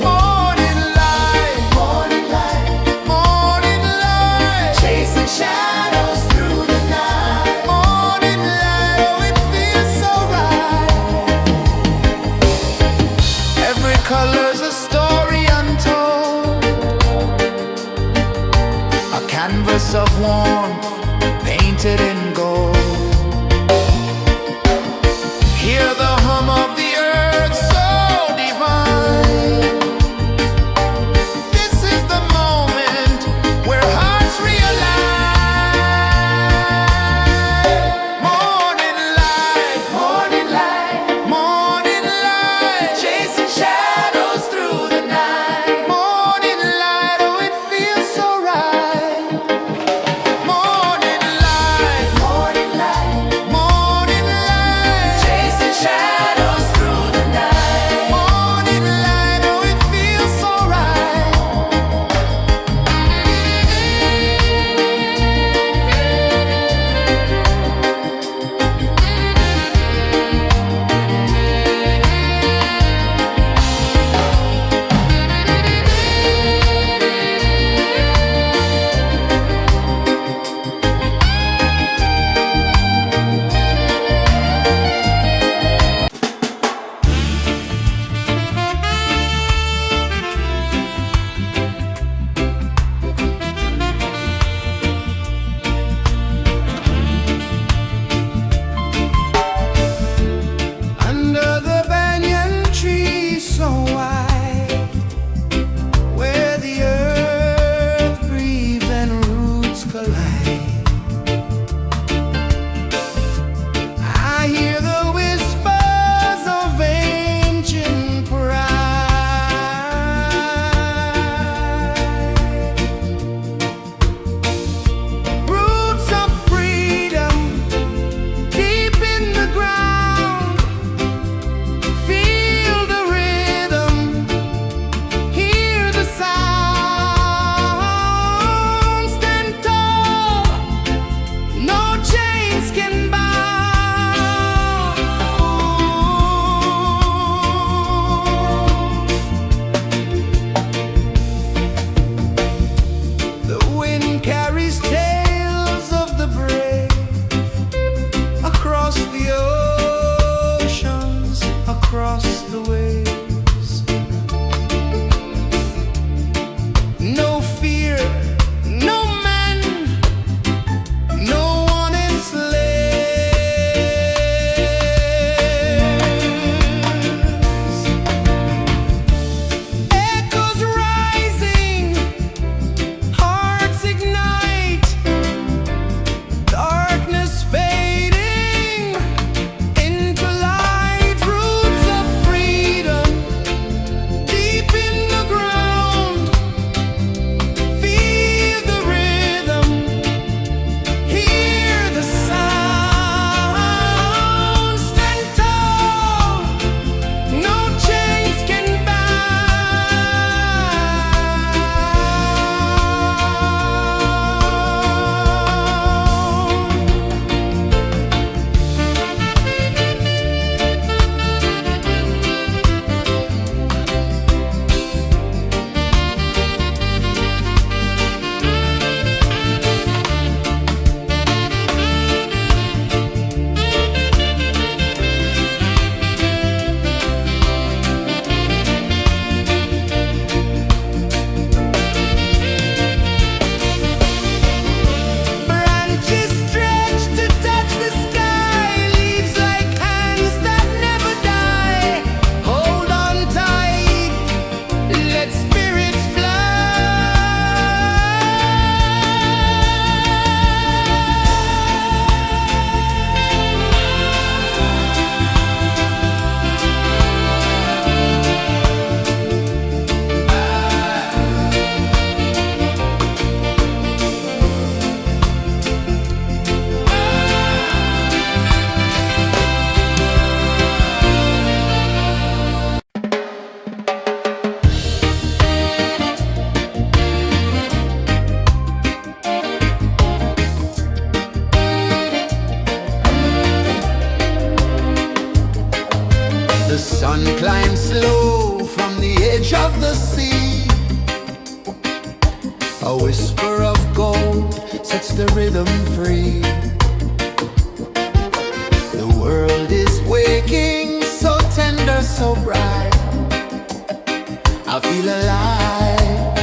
Morning light, morning light, morning light, chasing shadows through the night. Morning light, oh it feels so right. Every color's a story untold, a canvas of warmth painted in gold. Hear the hum of the earth so divine. This is the moment where hearts realign. Morning light, morning light, morning light, chasing shadows through the night. Morning light, oh it feels so right. Morning light, Sun climbs slow from the edge of the sea. A whisper of gold sets the rhythm free. The world is waking, so tender, so bright. I feel alive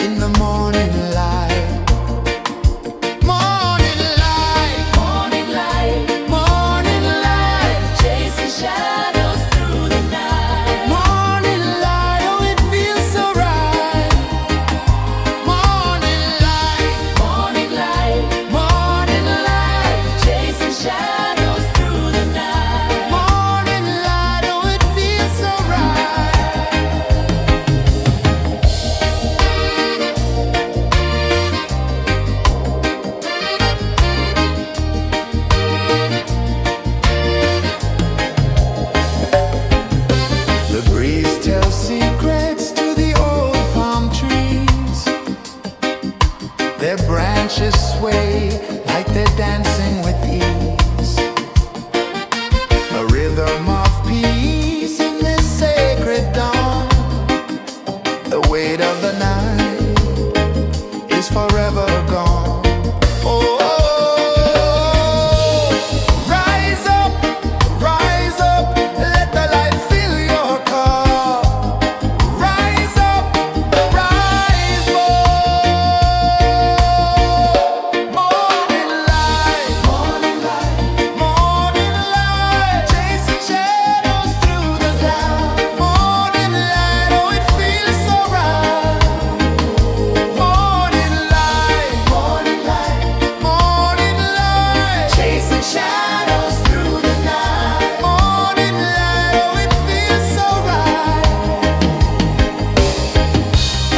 in the morning light. Morning light, Morning light, morning light, chasing shadows through the night. morning light, oh it feels so right. Morning light, Morning light, morning light, chasing shadows through the night. morning light, oh it feels so right. The breeze tells secrets to the old palm trees. Their branches sway like they're dancing with ease. A rhythm of peace in this sacred dawn. The weight of the night is forever gone. Oh, rise up, let the light fill your cup. Rise up, rise up. Morning light, morning light, morning light, chasing shadows through the cloud. Morning light, oh it feels so right. Morning light, morning light, morning light, chasing shadows through the night. Morning light, oh it feels so right.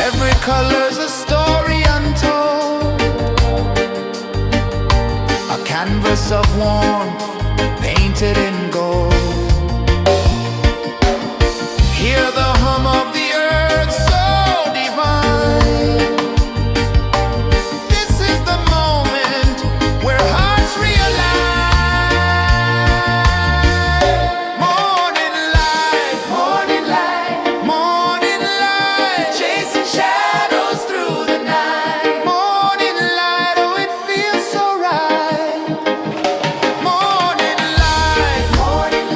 Every color's a story untold, a canvas of warmth painted in gold. Hear the hum of the earth so divine. This is the moment where hearts realign. Morning light, morning light, morning light, chasing shadows through the night. Morning light, oh it feels so right. Morning light, morning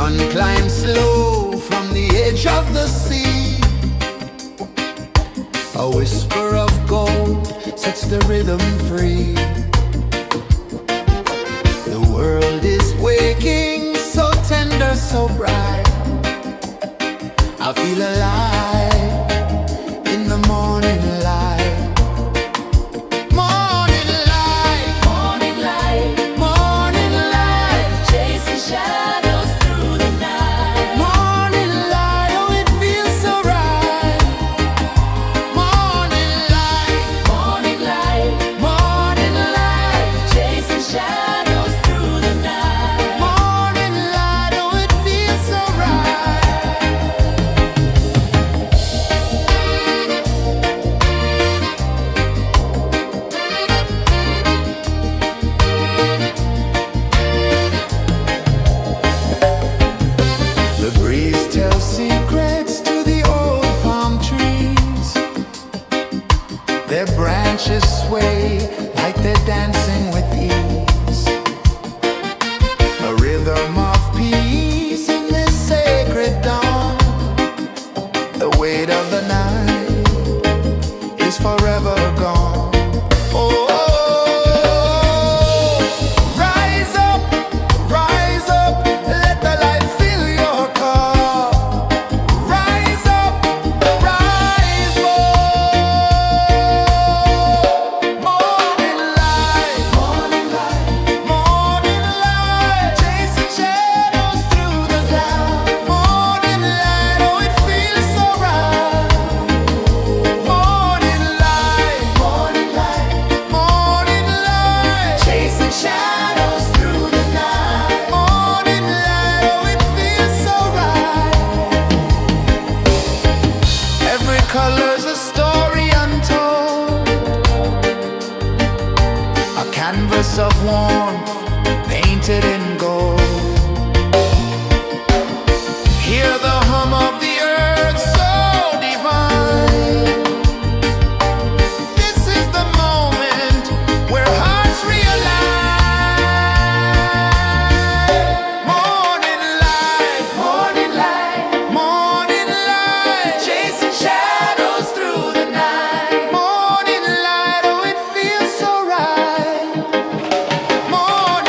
Sun climbs slow from the edge of the sea. A whisper of gold sets the rhythm free. The world is waking, so tender, so bright. I feel alive in the morning light. Morning light, Morning light, morning light, chasing shadows through the night. morning light, oh it feels so right. Morning light, Morning light, morning light, chasing shadows through the night. morning light, oh it feels so right. The breeze tells secrets to the old palm trees. Their branches sway like they're dancing with ease. A rhythm of peace in this sacred dawn. The weight of the night is forever gone. Oh, rise up, let the light fill your cup. Rise up, rise up. Morning light, morning light, chasing shadows through the cloud. Morning light, oh it feels so right. Morning light, morning light, chasing shadows through the night. Morning light, oh it feels so right. Every color's a story untold, a canvas of warmth painted in gold. Hear the hum of the earth so divine. This is the moment where hearts realign. Morning light, morning light, chasing shadows through the night. Morning light, oh it feels so right. Morning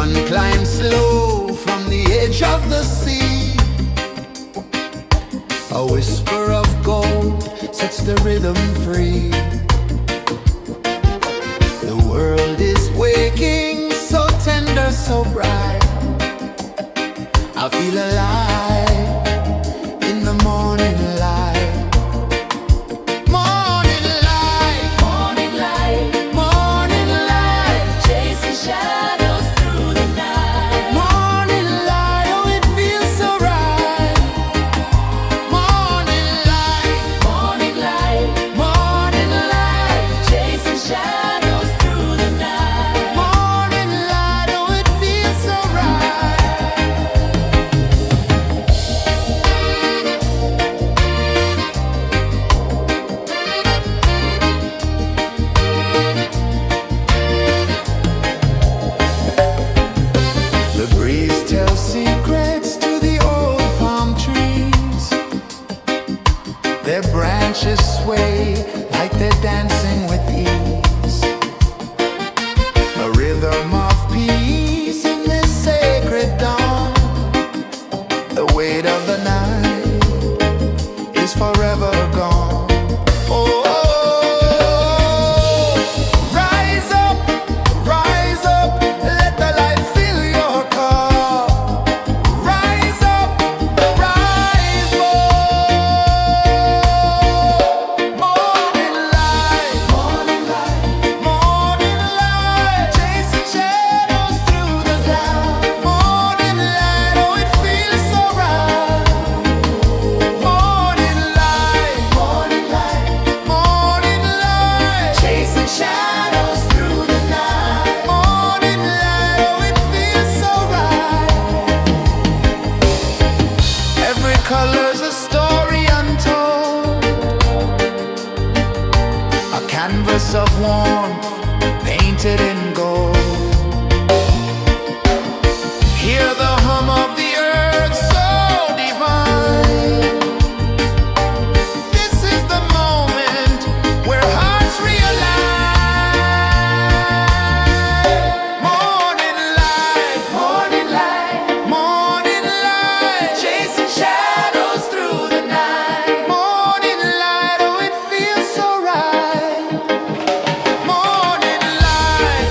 sun climbs slow from the edge of the sea. A whisper of gold sets the rhythm free. The world is waking, so tender, so bright. I feel alive in the morning light. Morning light, Morning light, morning light, chasing shadows through the night. morning light, oh it feels so right. Morning light, Morning light, morning light, chasing shadows through the night. morning light, oh it feels so right. The breeze tells secrets to the old palm trees. Their branches sway like they're dancing with ease. A rhythm of peace in this sacred dawn. The weight of the night is forever gone. Oh, rise up, let the light fill your cup. Rise up, rise up. Morning light, morning light, morning light, chasing shadows through the cloud. Morning light, oh it feels so right. Morning light, morning light, morning light, chasing shadows through the night. Morning light, oh it feels so right. Every color's a story untold, a canvas of warmth painted in gold. Hear the hum of the earth so divine. This is the moment where hearts realign. Morning light, morning light, morning light, chasing shadows through the night. Morning light, oh it feels so right. Morning light,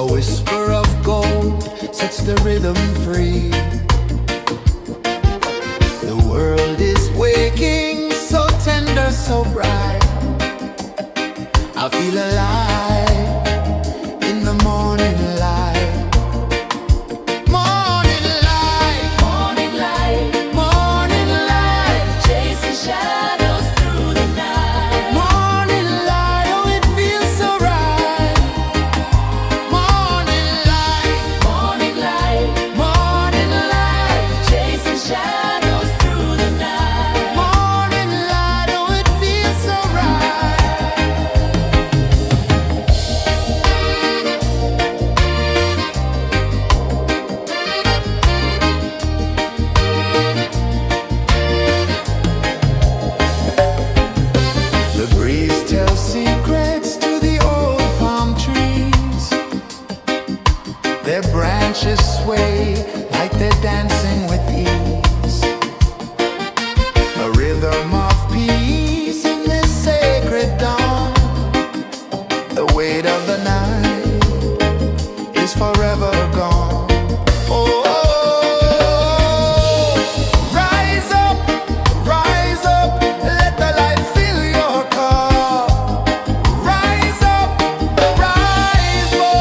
A whisper of gold sets the rhythm free. The world is waking, so tender, so bright. I feel alive in the morning light. Morning light, Morning light, morning light, chasing shadows through the night. morning light, oh it feels so right. Morning light, Morning light, morning light, chasing shadows through the night. morning light, oh it feels so right. The breeze tells secrets to the old palm trees. Their branches sway like they're dancing with ease. A rhythm of peace in this sacred dawn. The weight of the night is forever gone. Oh, rise up, let the light fill your cup. Rise up, rise up.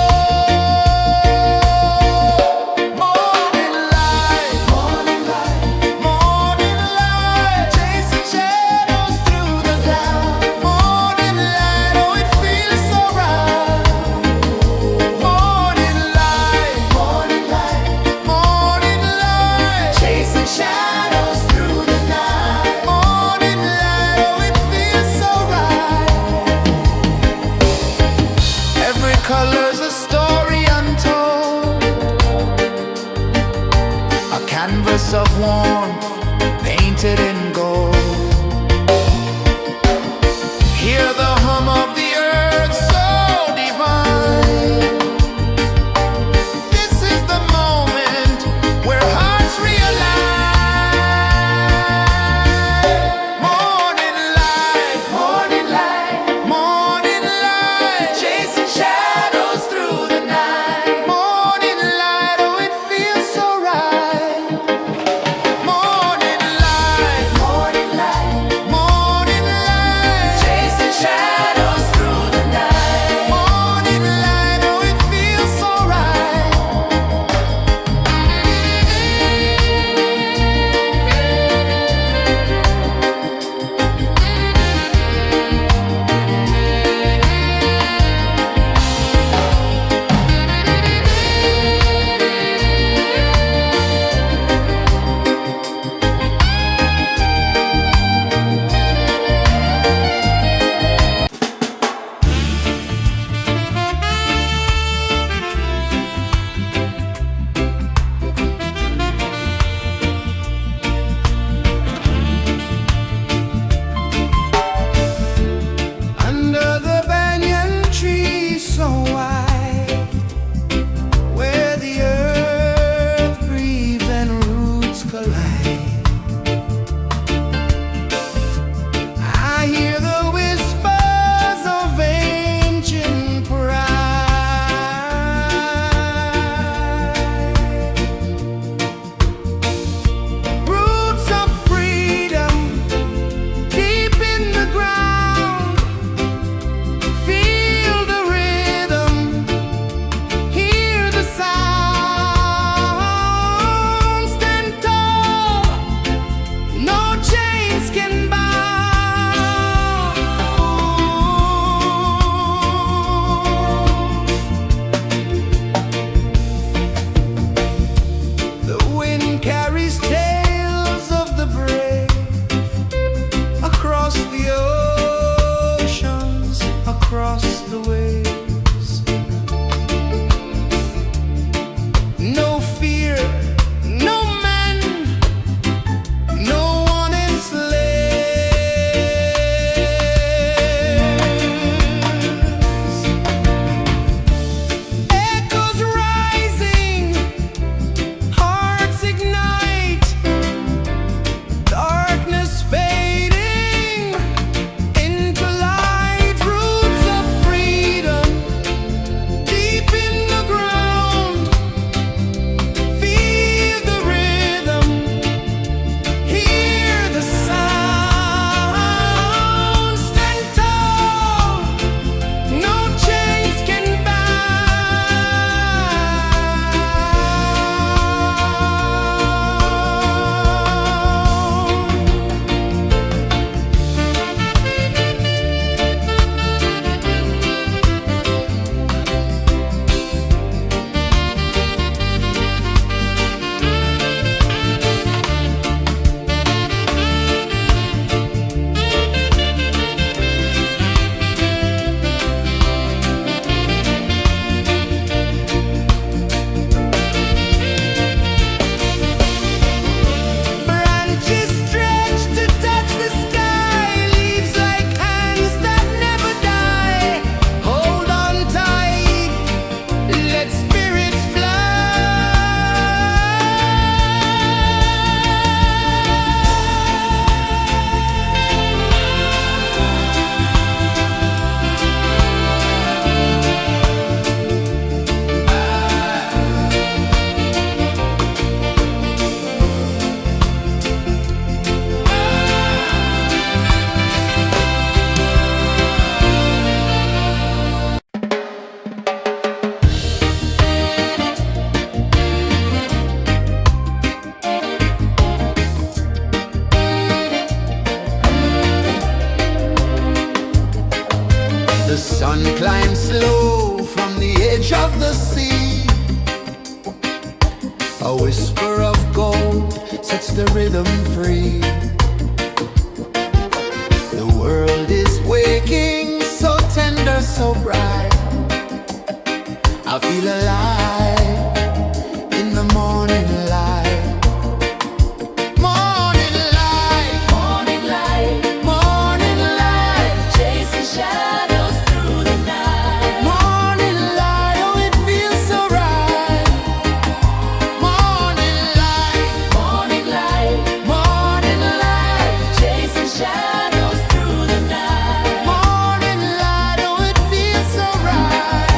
Morning light, morning light, morning light, chasing shadows through the cloud. Morning light, oh it feels so right. Morning light, morning light, morning light, chasing shadows through the night. Morning light, oh it feels so right. Every color's a story untold, a canvas of warmth painted in gold. Hear the hum of the earth so divine. This is the moment where hearts realign. Morning light, morning light, morning light, chasing shadows through the night. Morning light, oh it feels so right. Morning light, morning light, morning light, chasing shadows through the night. Morning light, oh it feels so right. Under the banyan tree so wide, where the earth breathes and roots collide, I hear the whispers of ancient pride. Roots of freedom deep in the ground. Feel the rhythm, hear the sound. Stand tall, no chains can bound. The wind carries tales of the brave across the oceans, across the waves. No fear, no man, no one enslaves. Echoes rising, hearts ignite, darkness fading into light. Roots of freedom slow from the edge of the sea. A whisper of gold sets the rhythm free. The world is waking, so tender, so bright. I feel alive in the morning light. Morning light, Morning light, morning light, chasing shadows through the night. morning light, oh it feels so right. Morning light, Morning light, morning light, chasing shadows through the night. morning light, oh it feels so right.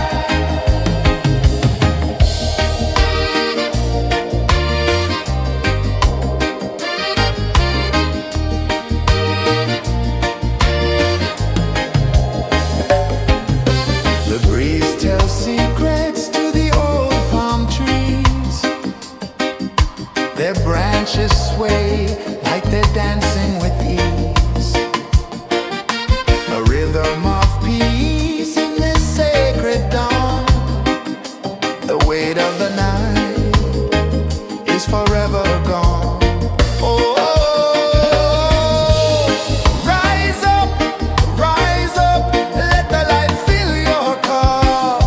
The breeze tells secrets to the old palm trees. Their branches sway like they're dancing with ease. A rhythm of peace in this sacred dawn. The weight of the night is forever gone. Oh, rise up, let the light fill your cup.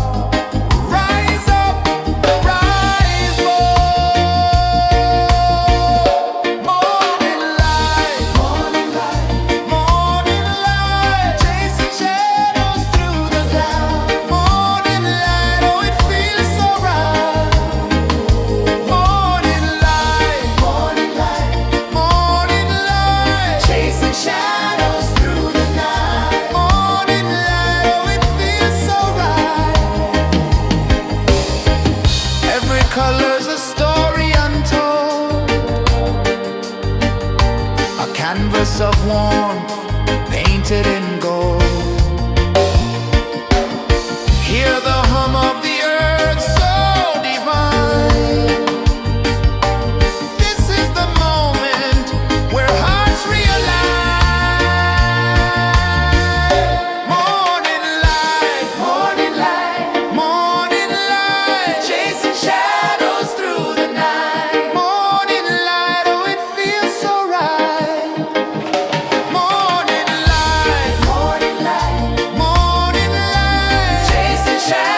Rise up, rise up. Morning light, morning light, morning light, chasing shadows through the cloud. Morning light, oh it feels so right. Morning light, morning light, morning light, chasing shadows through the night. Morning light, oh it feels so right. Every color's a story untold, a canvas of warmth painted in gold. Hear the hum of the earth so divine. This is the moment where hearts realign. Morning light, morning light, morning light, chasing shadows through the night. Morning light, oh it feels so right. Morning light, morning light, morning light, chasing shadows.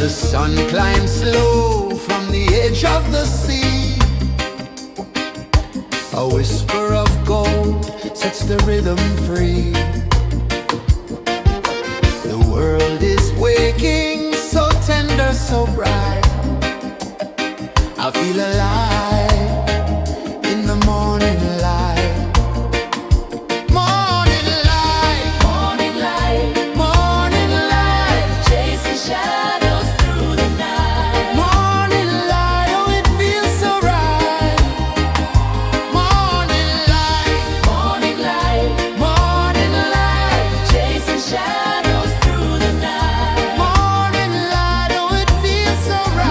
The sun climbs slow from the edge of the sea. A whisper of gold sets the rhythm free. The world is waking, so tender, so bright. I feel alive in the morning light. Morning light, Morning light, morning light, chasing shadows through the night. morning light, oh it feels so right. Morning light, Morning light, morning light, chasing shadows through the night. morning light, oh it feels so right.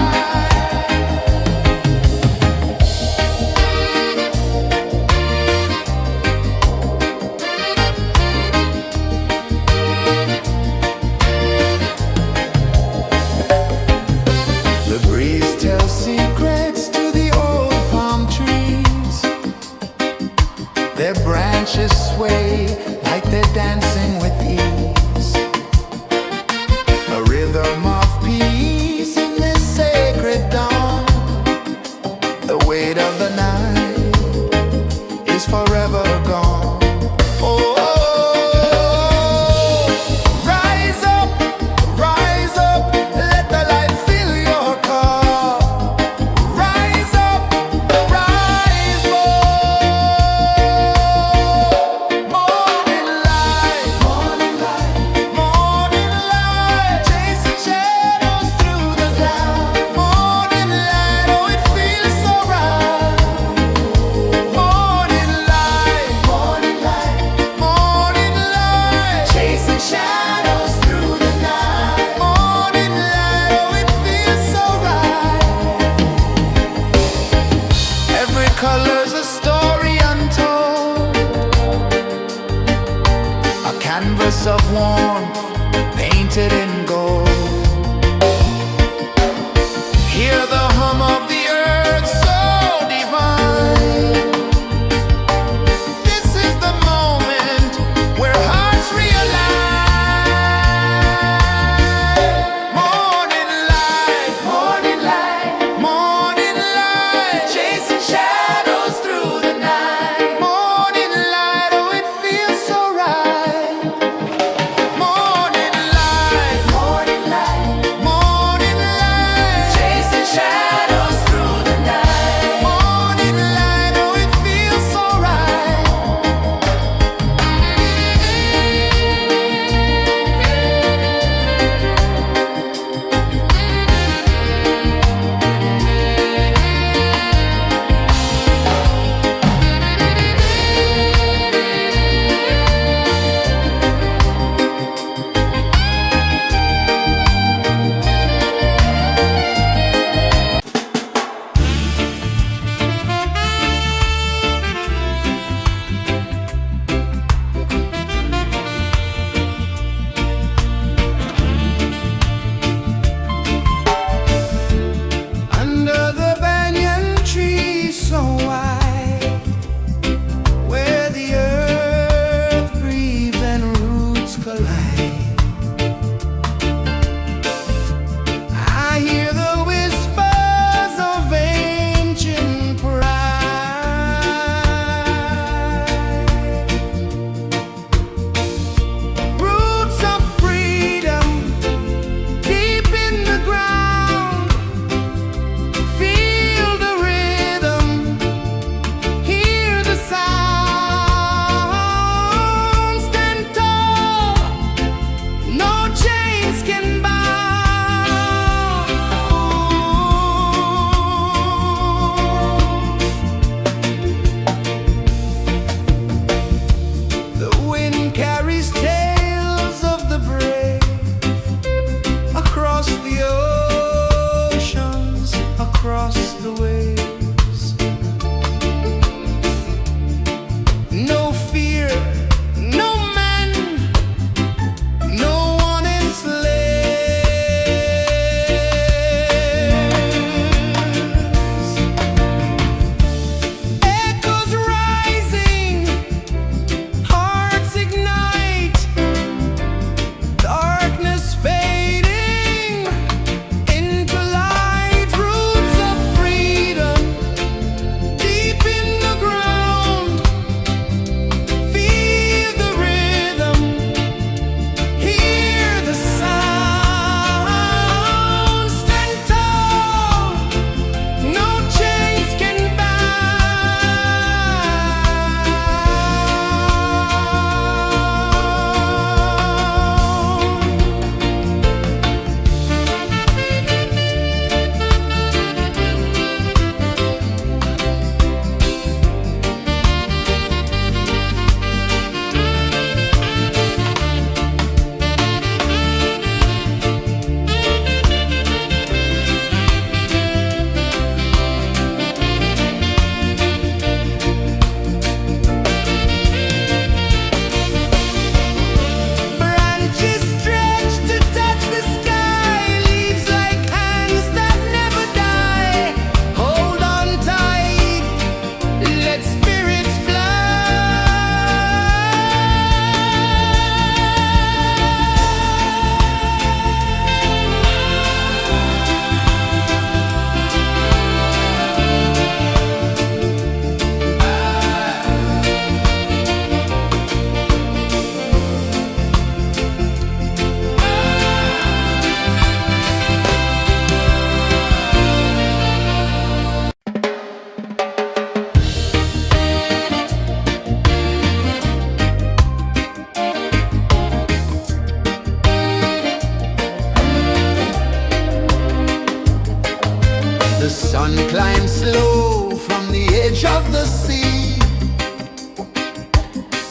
The sun climbs slow from the edge of the sea.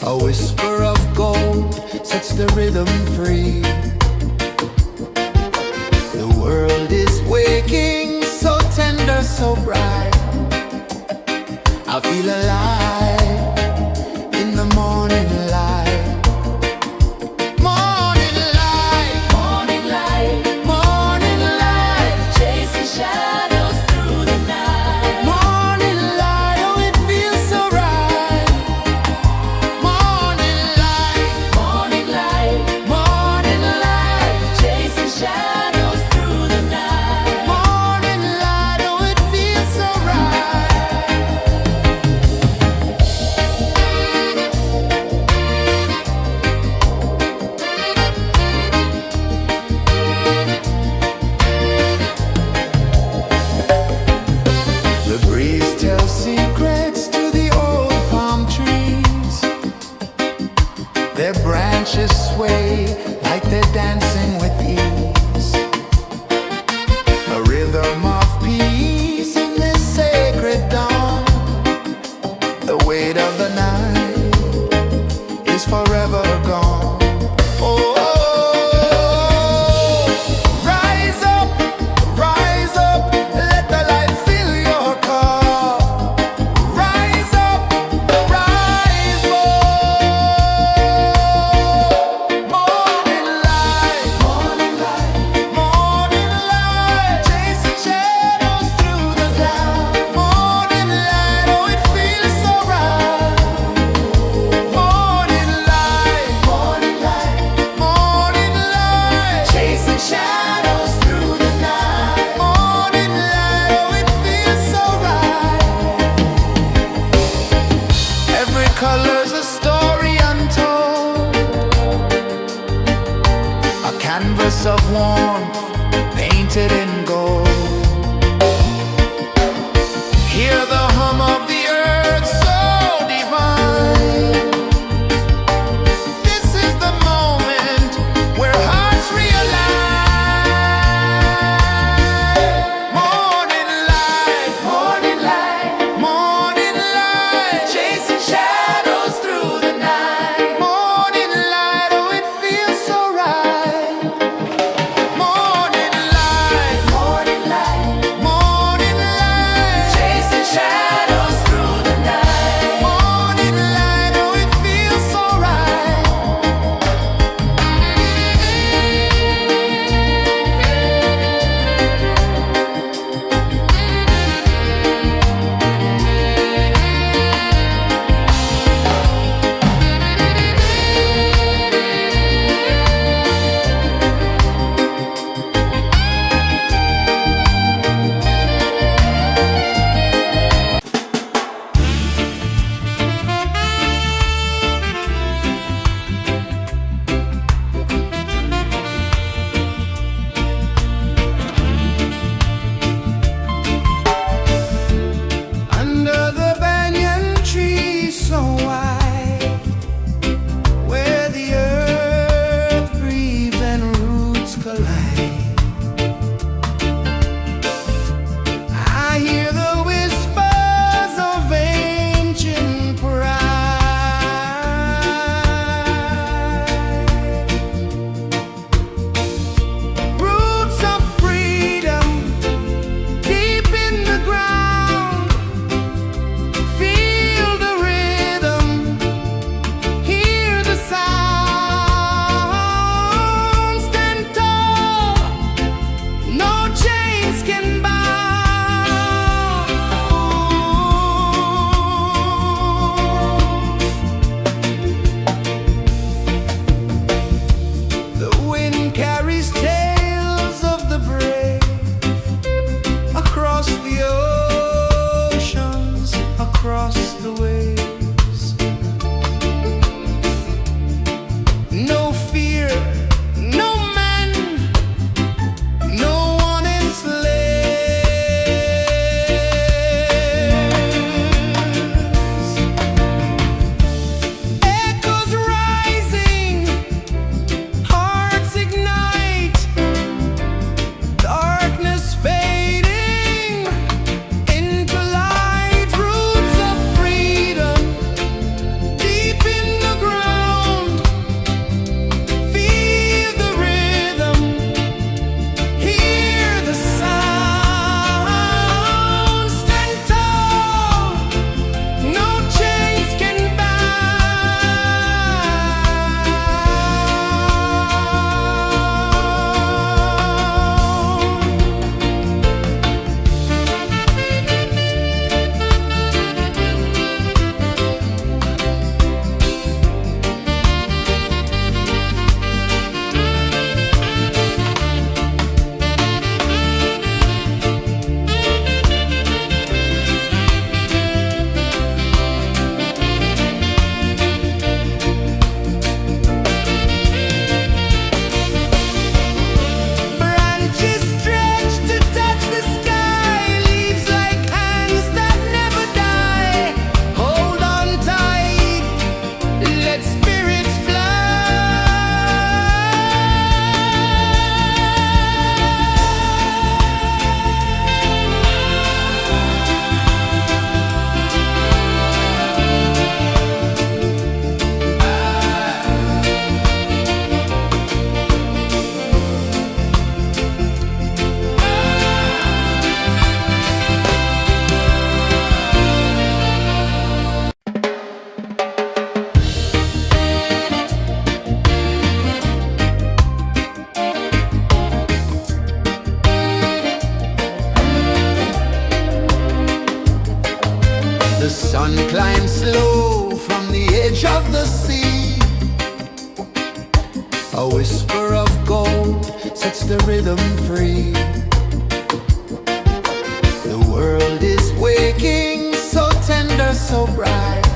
A whisper of gold sets the rhythm free. The world is waking, so tender, so bright. I feel alive in the morning light. Morning light, Morning light, morning light, chasing shadows through the night. morning light, oh it feels so right. Morning light, Morning light, morning light, chasing shadows through the night. morning light, oh it feels so right. The breeze tells secrets to the old palm trees. Their branches sway like they're dancing with ease. A rhythm of peace in this sacred dawn. The weight of the night is forever gone. Oh, rise up, let the light fill your car. Rise up, rise more. Morning light, morning light, morning light, chasing shadows through the cloud. Morning light, oh it feels so right. Morning light, morning light, morning light, chasing shadows through the night. Morning light, oh it feels so right. Every color's a story untold, a canvas of warmth painted in gold. Hear the hum of the earth so divine. This is the moment where hearts realign. Morning light, morning light, morning light, chasing shadows through the night. Morning light, oh it feels so right. Morning light, morning sun climbs slow from the edge of the sea. A whisper of gold sets the rhythm free. The world is waking, so tender, so bright.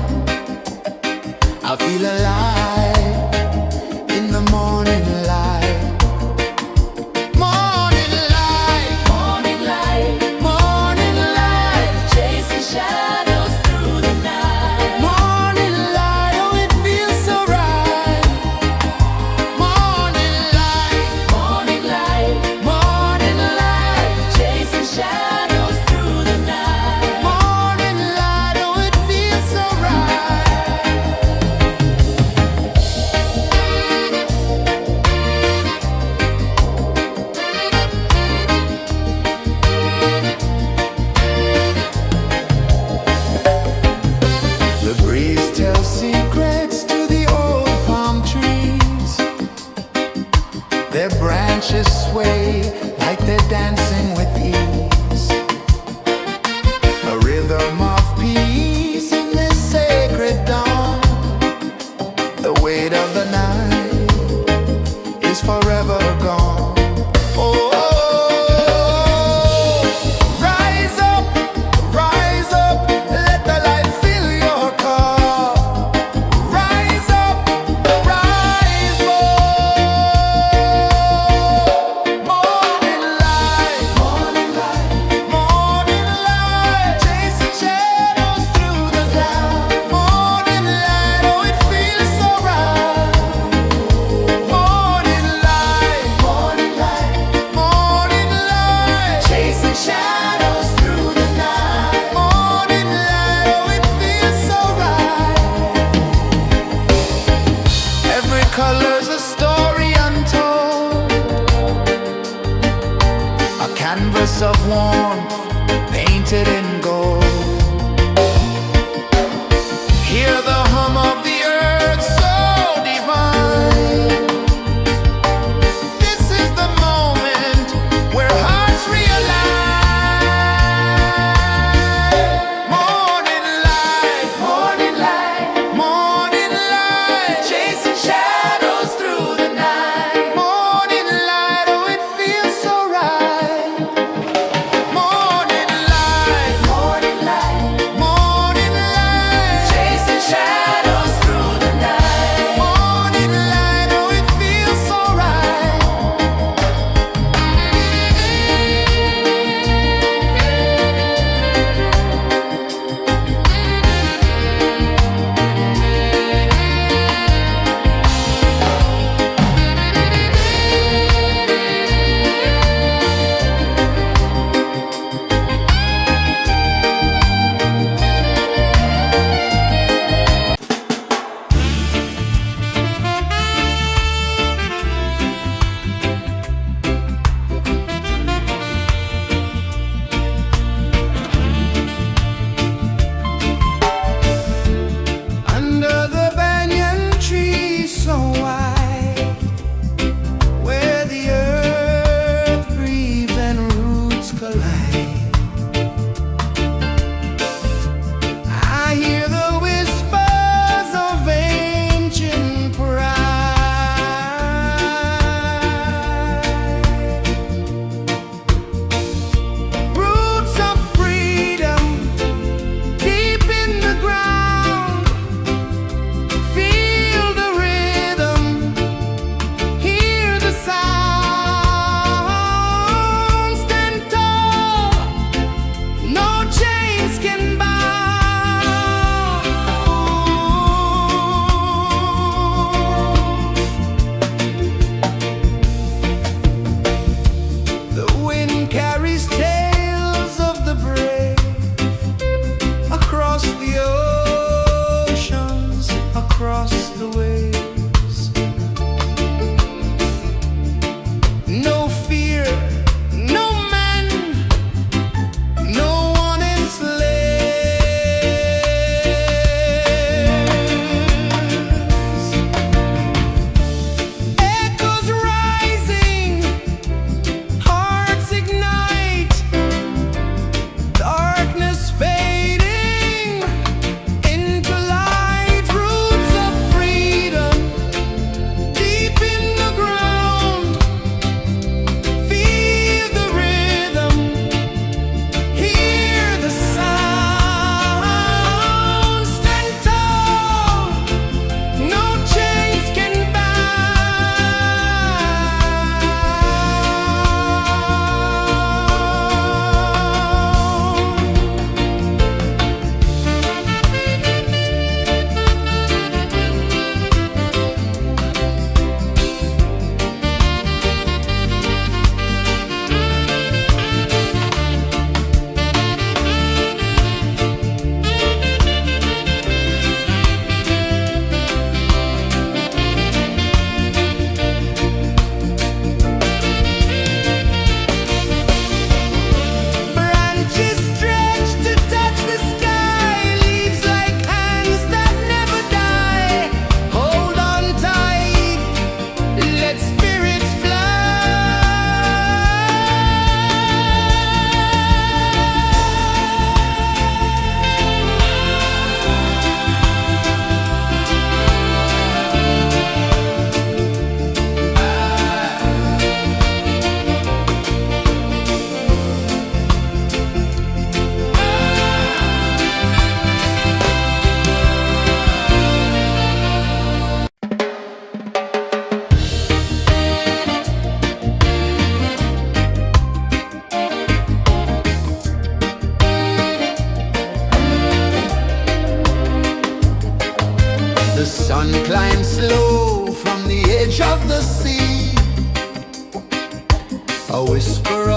I feel alive in the morning light. Morning light, Morning light, morning light, chasing shadows through the night. morning light, oh it feels so right. Morning light, Morning light, morning light, chasing shadows through the night. morning light, oh it feels so right. The breeze tells secrets to the old palm trees. Their branches sway like they're dancing with ease. A rhythm of peace in this sacred dawn. The weight of the night is forever gone. Oh, rise up, let the light fill your cup. Rise up, rise more. Morning light, morning light, morning light, chasing shadows through the cloud. Morning light, oh it feels so right. Morning light, morning light, morning light, chasing shadows through the night. Morning light, oh it feels so right. Every color's a story untold, a canvas of warmth painted in gold. Hear the hum of the earth so divine. This is the moment where hearts realign. Morning light, morning light, morning light, chasing shadows through the night. Morning light, oh it feels so right. Morning light,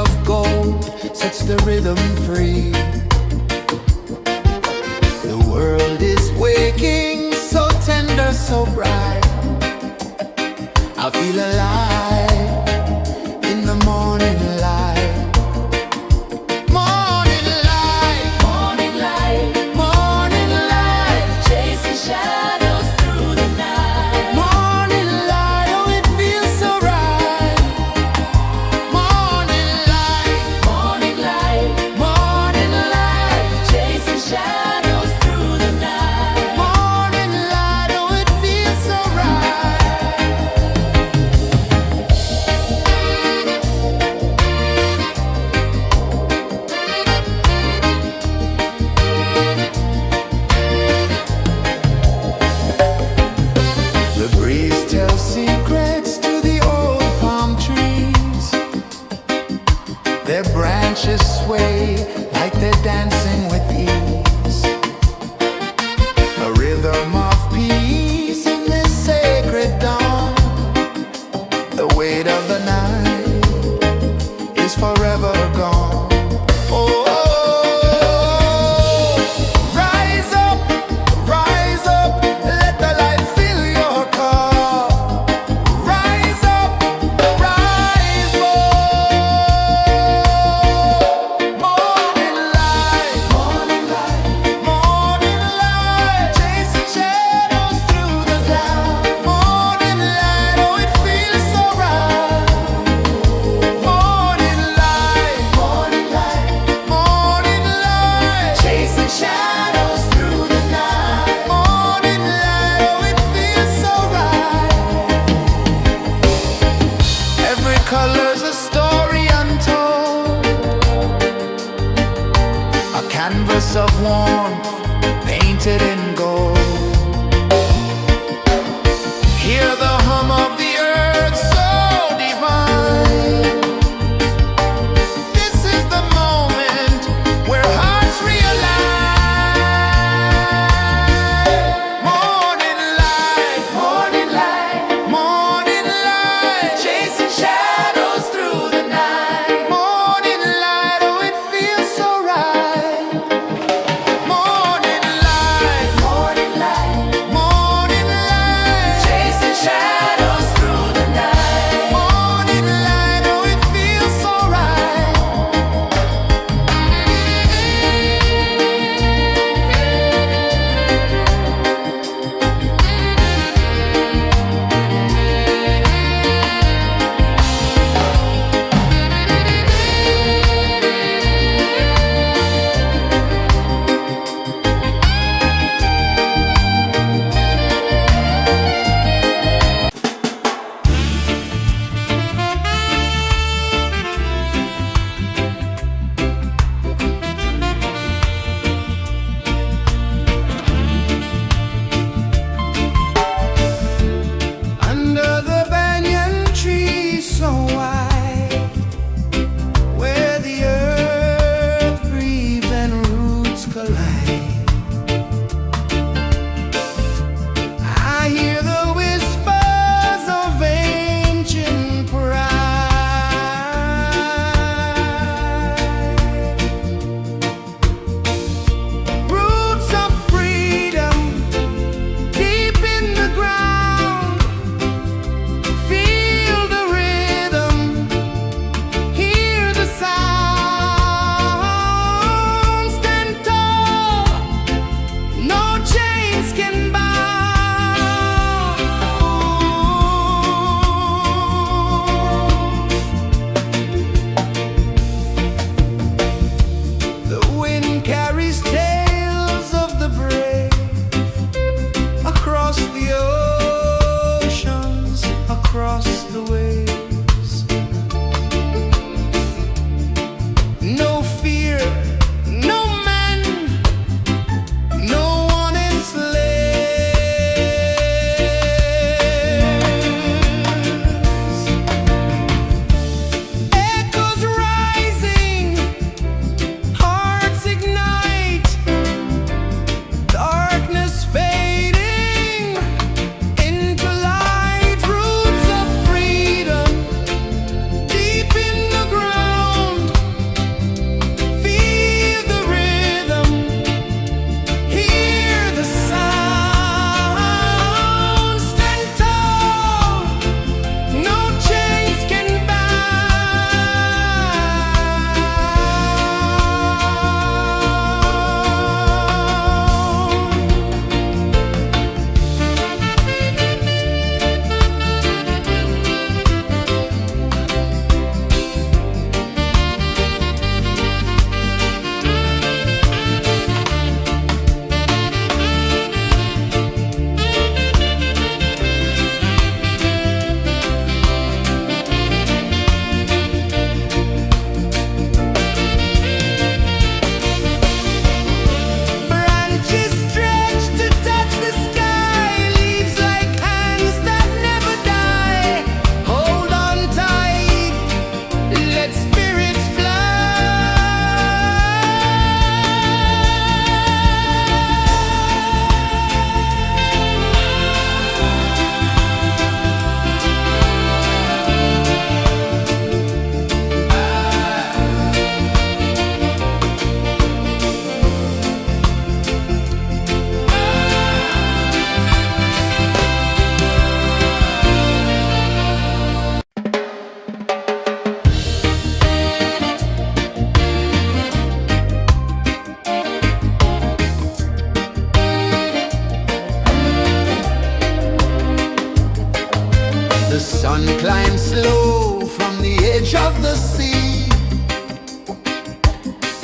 of gold sets the rhythm free. The world is waking, so tender, so bright. I feel alive in the morning light. Morning light, Morning light, morning light, chasing shadows through the night. morning light, oh it feels so right. Morning light, Morning light, morning light, chasing shadows through the night. morning light, oh it feels so right. The breeze tells secrets to the old palm trees. Their branches sway like they're dancing with ease. A rhythm of peace in this sacred dawn. The weight of the night is forever gone. Oh, rise up, let the light fill your cup. Rise up, rise up. Morning light, morning light, morning light, chasing shadows through the cloud. Morning light, oh it feels so right. Morning light, morning light, morning light, chasing shadows through the night. Morning light, oh it feels so right. Every color's a story untold, a canvas of warmth painted in gold. Hear the hum of the earth so divine. This is the moment where hearts realign. Morning light, morning light, morning light, chasing shadows through the night. Morning light, oh it feels so right. Morning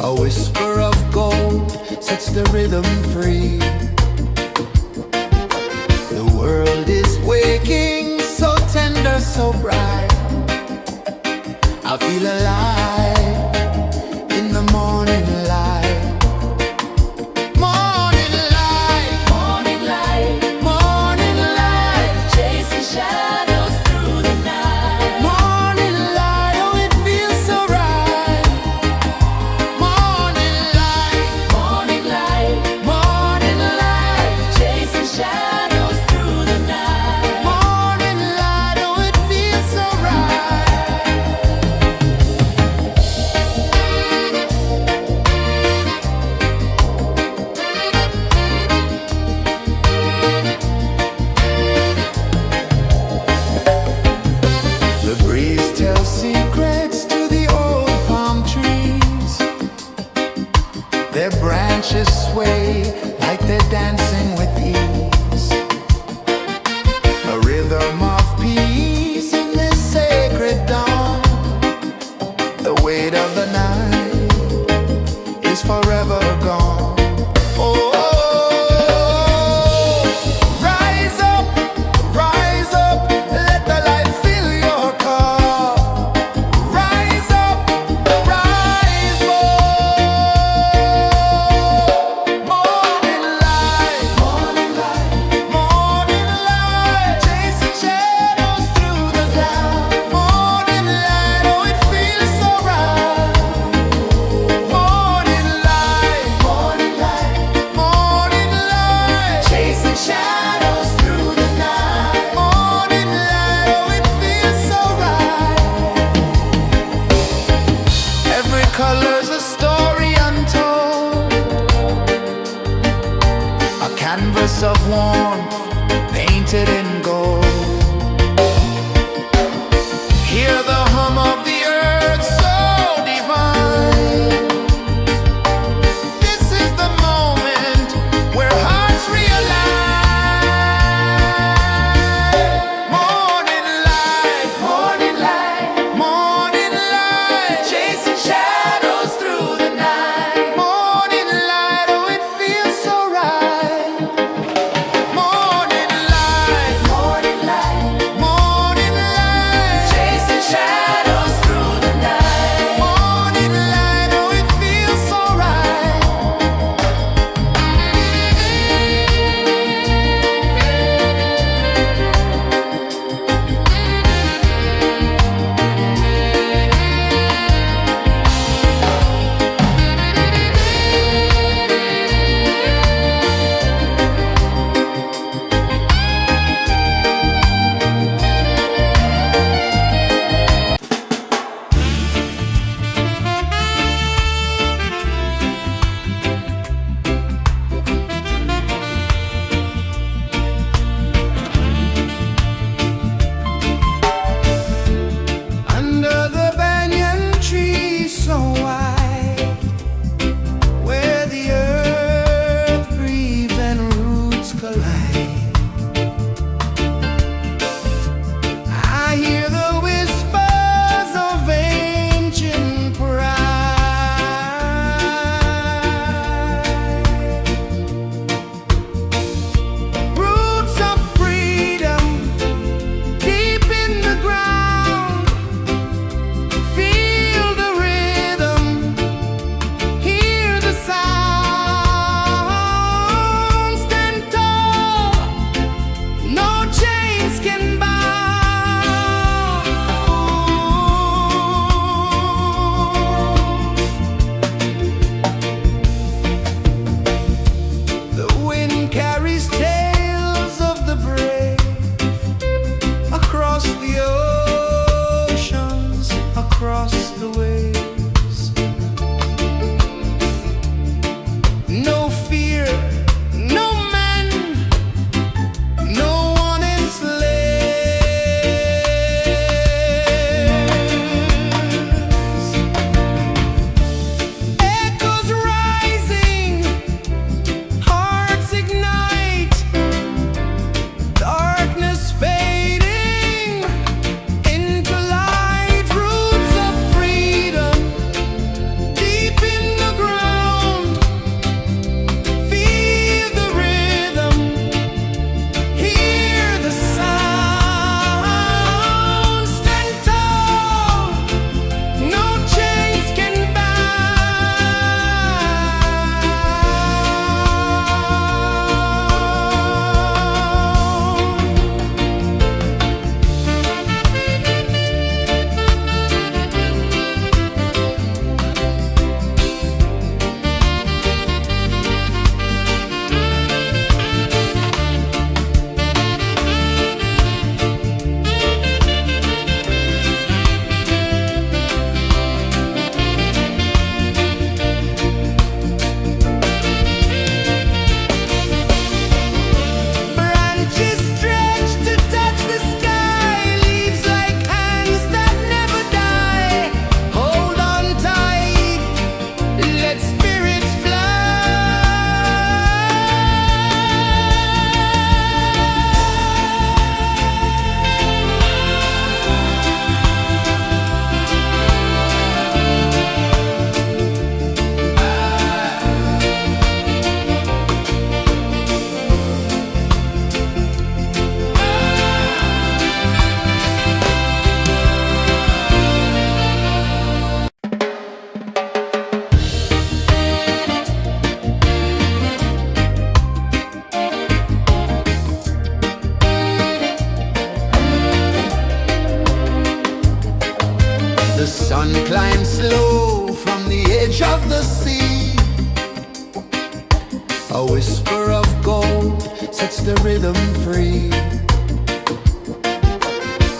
A whisper of gold sets the rhythm free. The world is waking, so tender, so bright. I feel alive in the morning light. Morning light, Morning light, morning light, chasing shadows through the night. morning light, oh it feels so right. Morning light, Morning light, morning light, chasing shadows through the night. morning light, oh it feels so right. The breeze tells secrets to the old palm trees. Their branches sway like they're dancing with ease. A rhythm of peace in this sacred dawn. The weight of the night is forever gone. Oh, rise up, let the light fill your cup. Rise up, rise more. Morning light, morning light, morning light, chasing shadows through the cloud. Morning light, oh it feels so right. Morning light, morning light, morning light, chasing shadows through the night. Morning light, oh it feels so right. Every color's a story untold, a canvas of warmth painted in gold. Hear the hum of the earth so divine. This is the moment where hearts realign. Morning light, morning light, morning light, chasing shadows through the night. Morning light, oh it feels so right. Morning light, morning change of the sea. A whisper of gold sets the rhythm free.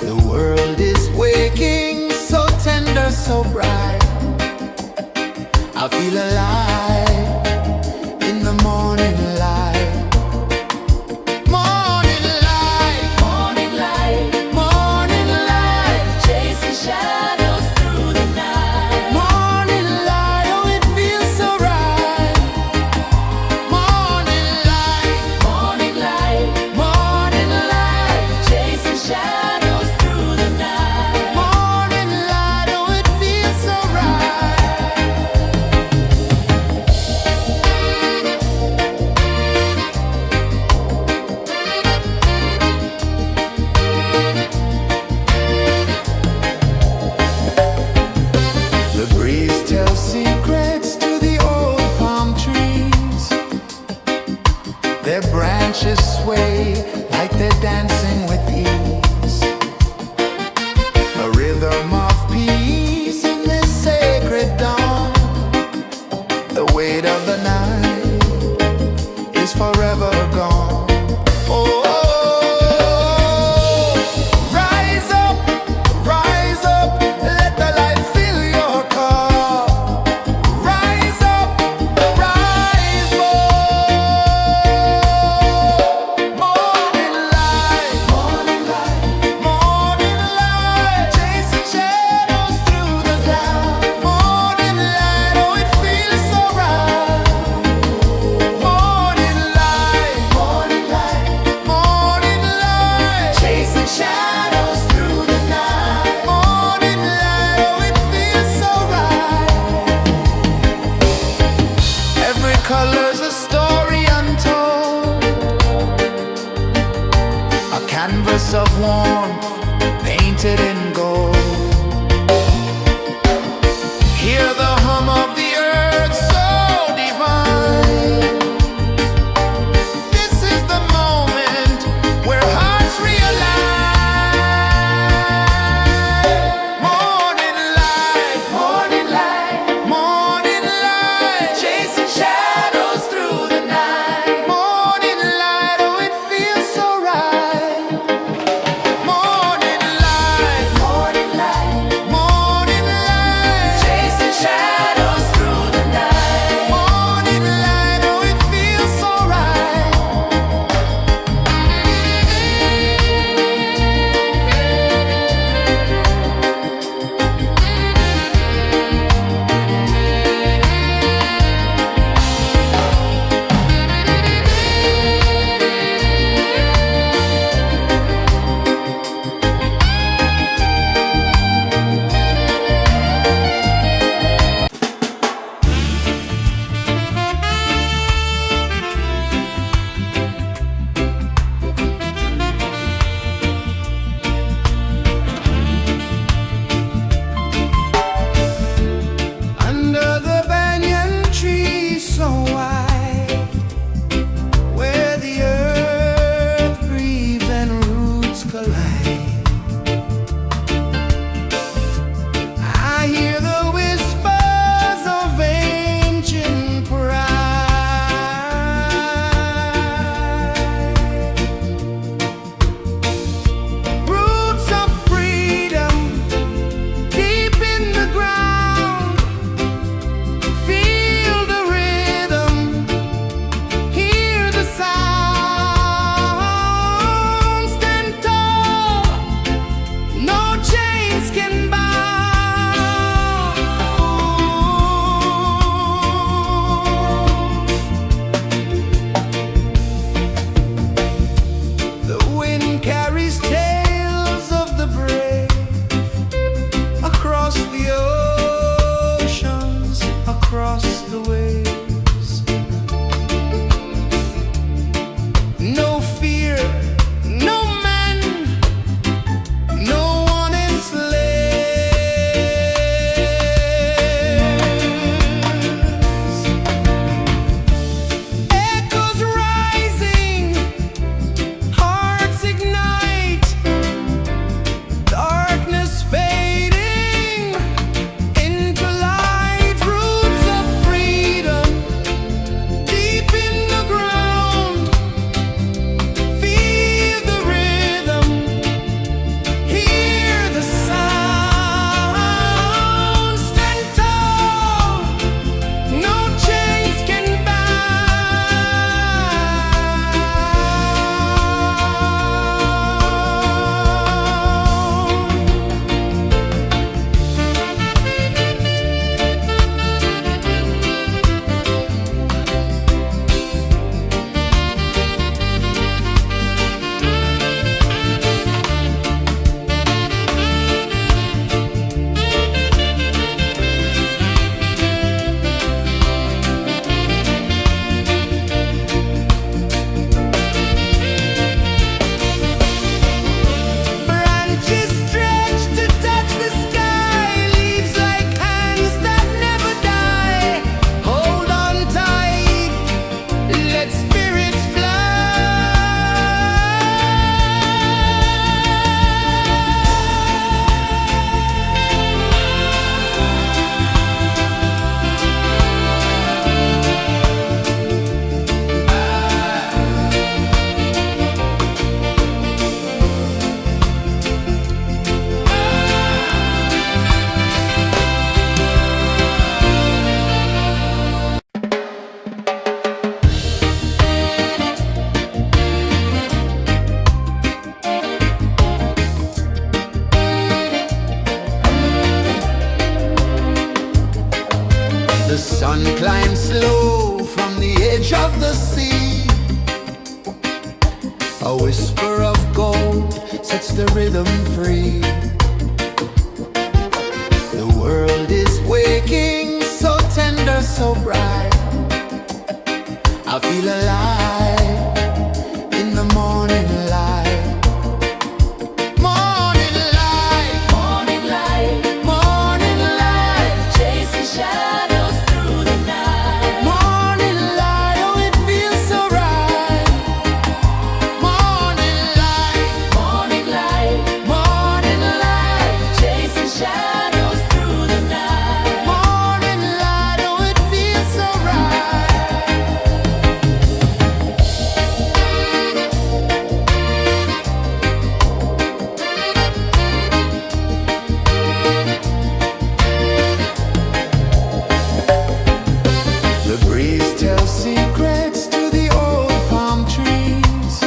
The world is waking, so tender, so bright. I feel alive in the morning light. Morning light, Morning light, morning light, chasing shadows through the night. morning light, oh it feels so right. Morning light, Morning light, morning light, chasing shadows through the night. morning light, oh it feels so right. The breeze tells secrets to the old palm trees. Their branches sway like they're dancing with ease. A rhythm of peace in this sacred dawn. The weight of the night is forever gone. Oh, rise up, let the light fill your cup. Rise up, rise more. Morning light, morning light, chasing shadows through the cloud. Morning light, oh it feels so right. Morning light, morning light, chasing shadows through the night. Morning light, oh it feels so right. Every color's a story untold, a canvas of warmth painted in gold. Hear the hum of the earth so divine. This is the moment where hearts realign. Morning light, morning light, chasing shadows through the night. Morning light, oh it feels so right. Morning light, chasing shadows sun climbs slow from the edge of the sea. A whisper of gold sets the rhythm free. The world is waking, so tender, so bright. I feel alive in the morning light. Morning light, Morning light, morning light, chasing shadows through the night. morning light, oh it feels so right. Morning light, Morning light, morning light, chasing shadows through the night. morning light, oh it feels so right. The breeze tells secrets to the old palm trees.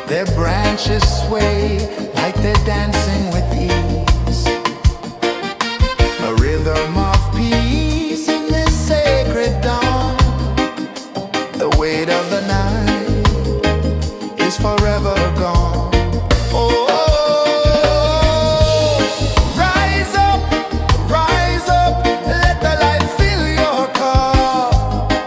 Their branches sway like they're dancing with ease. A rhythm of peace in this sacred dawn. The weight of the night is forever gone. Oh, rise up, let the light fill your cup.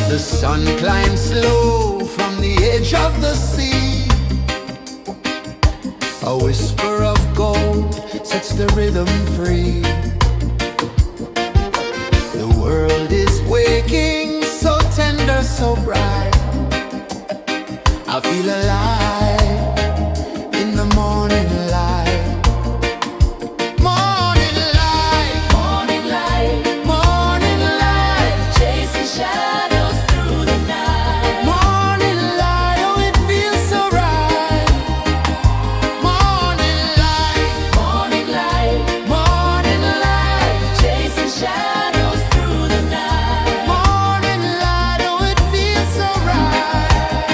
The sun climbs slow from the edge of the sea. A whisper of gold sets the rhythm free. The world is waking, so tender, so bright. I feel alive in the morning light. Morning light, Morning light, morning light, chasing shadows through the night. morning light, oh it feels so right. Morning light, Morning light, morning light, chasing shadows through the night. morning light, oh it feels so right.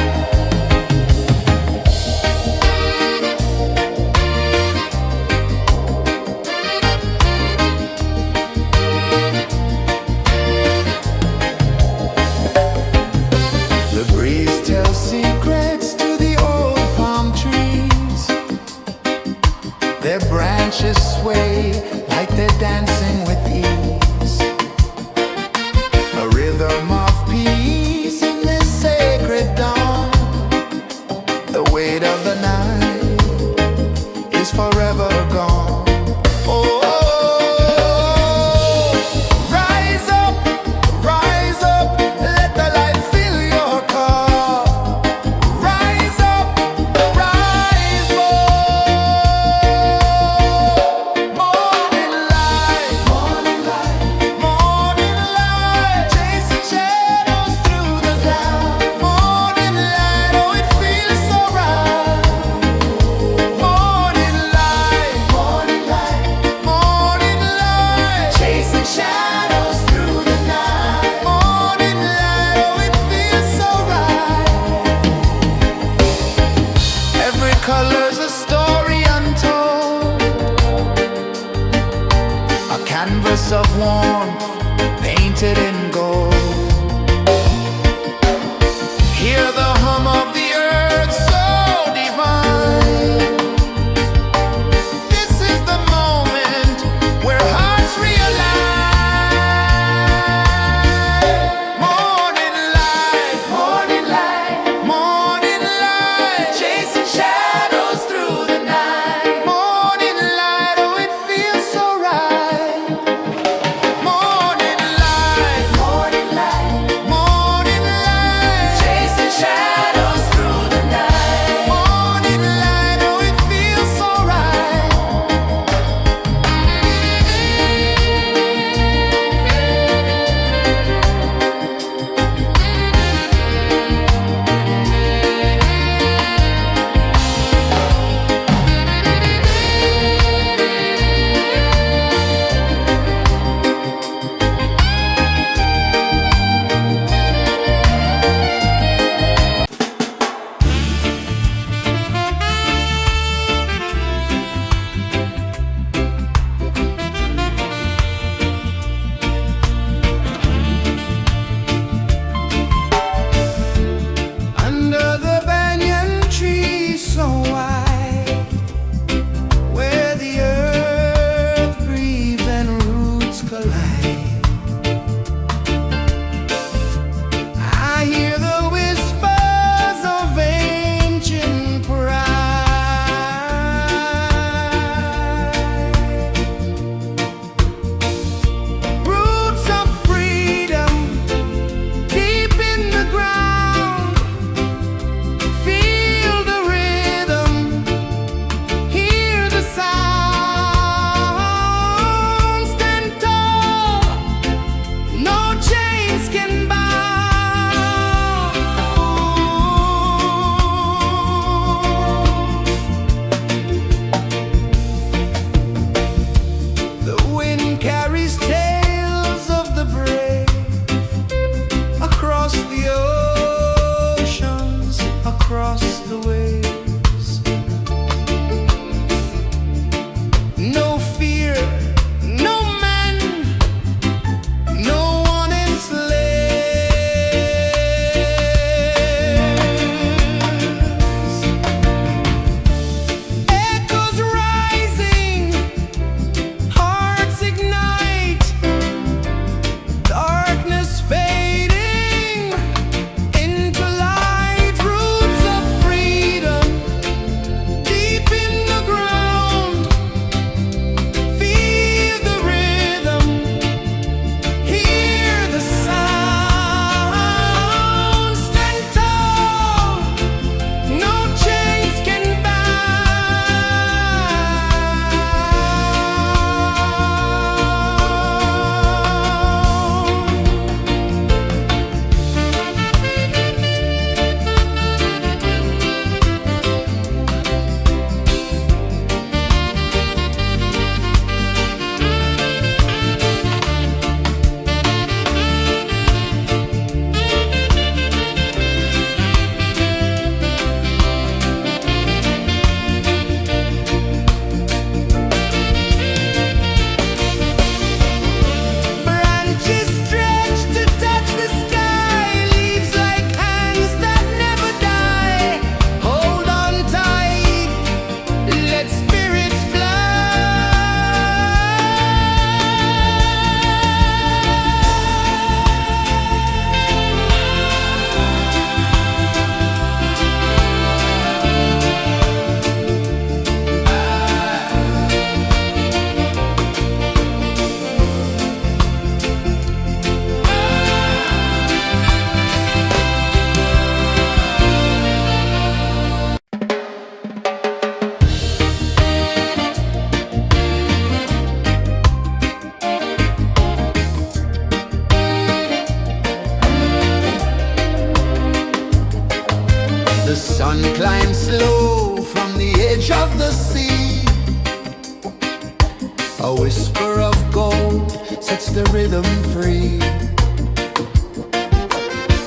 the rhythm free.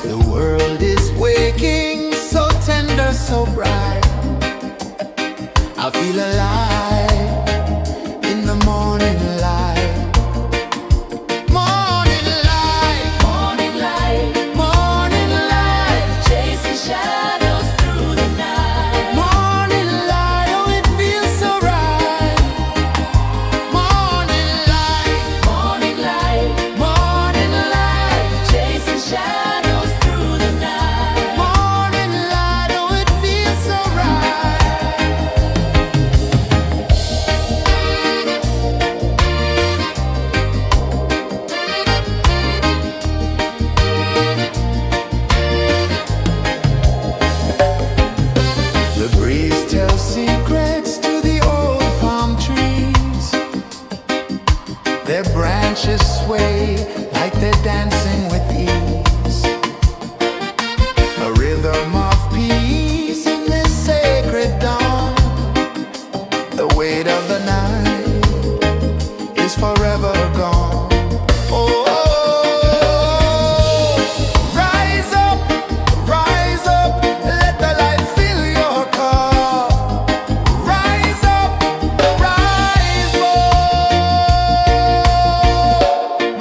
The world is waking, so tender, so bright. I feel alive in the morning light. Morning light, Morning light, morning light, chasing shadows through the night. morning light, oh it feels so right. Morning light, Morning light, morning light, chasing shadows through the night. morning light, oh it feels so right. The breeze tells secrets to the old palm trees. Their branches sway like they're dancing with ease. A rhythm of peace in this sacred dawn. The weight of the night is forever gone. Oh, rise up, let the light fill your cup. Rise up, rise up.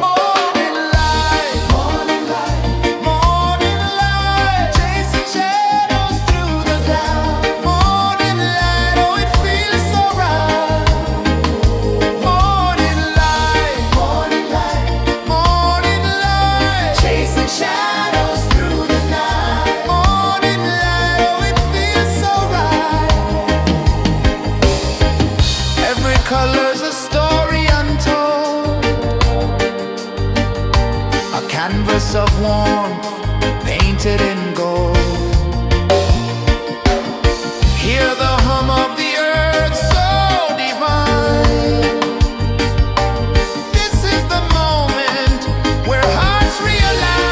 Morning light, morning light, morning light, chasing shadows through the cloud. Morning light, oh it feels so right. Morning light, morning light, morning light, chasing shadows through the night. Morning light, oh it feels so right. Every color's a story untold, a canvas of warmth painted in gold. Hear the hum of the earth so divine. This is the moment where hearts realign.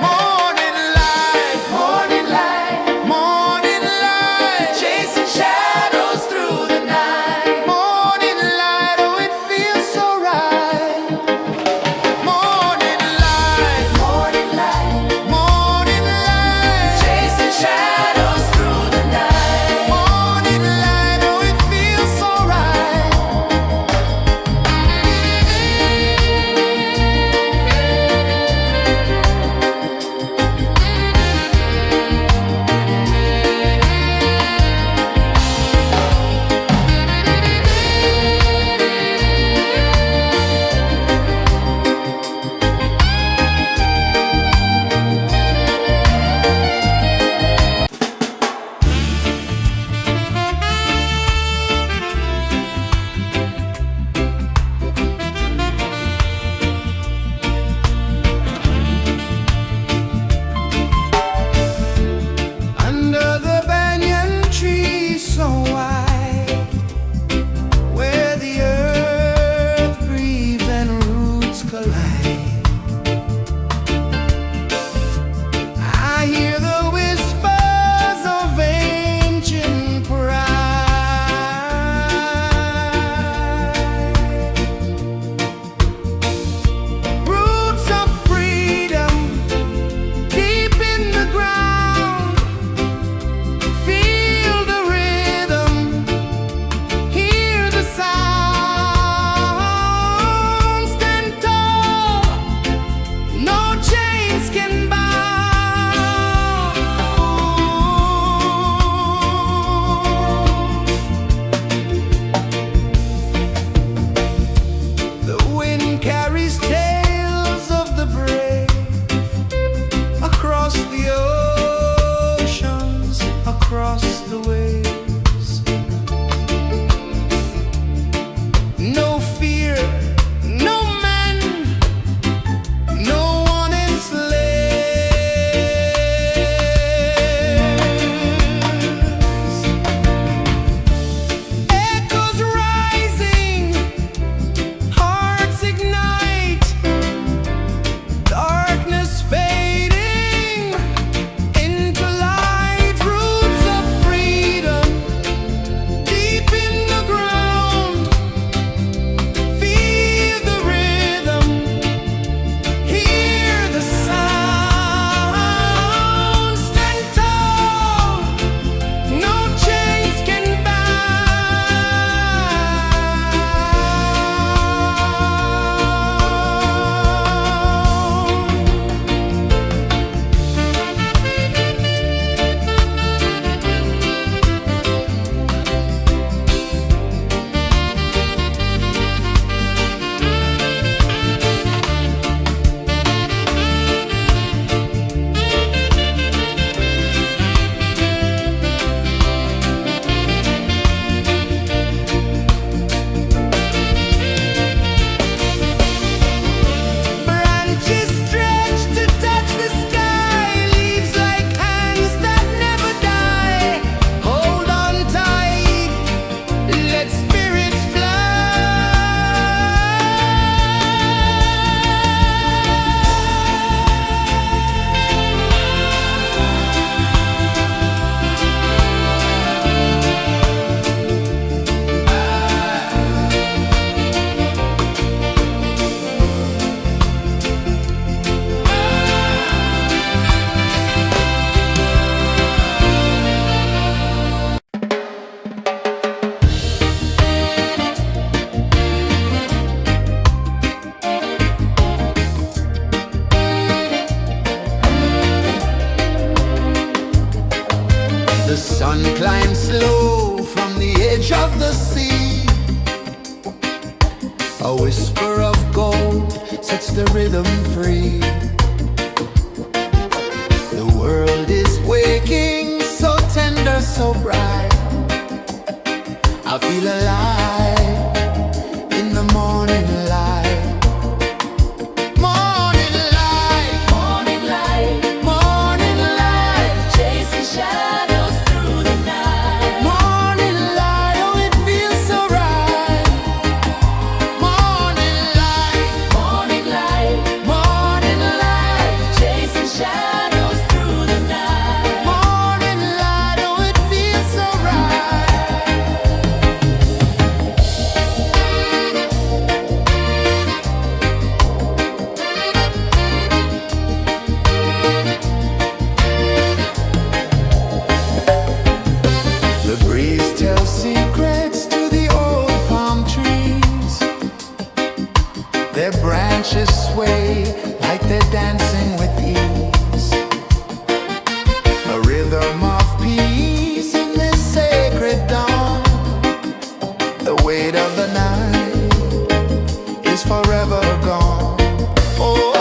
Morning light, morning light, morning light, chasing shadows through the night. Morning light, oh it feels so right. Morning light, morning whisper of gold sets the rhythm free. The world is waking, so tender, so bright. I feel alive in the morning light. Morning light, Morning light, morning light, chasing shadows through the night. morning light, oh it feels so right. Morning light, Morning light, morning light, chasing shadows through the night. morning light, oh it feels so right. The breeze tells secrets to the old palm trees. Their branches sway like they're dancing with ease. A rhythm of peace in this sacred dawn. The weight of the night is forever gone. Oh,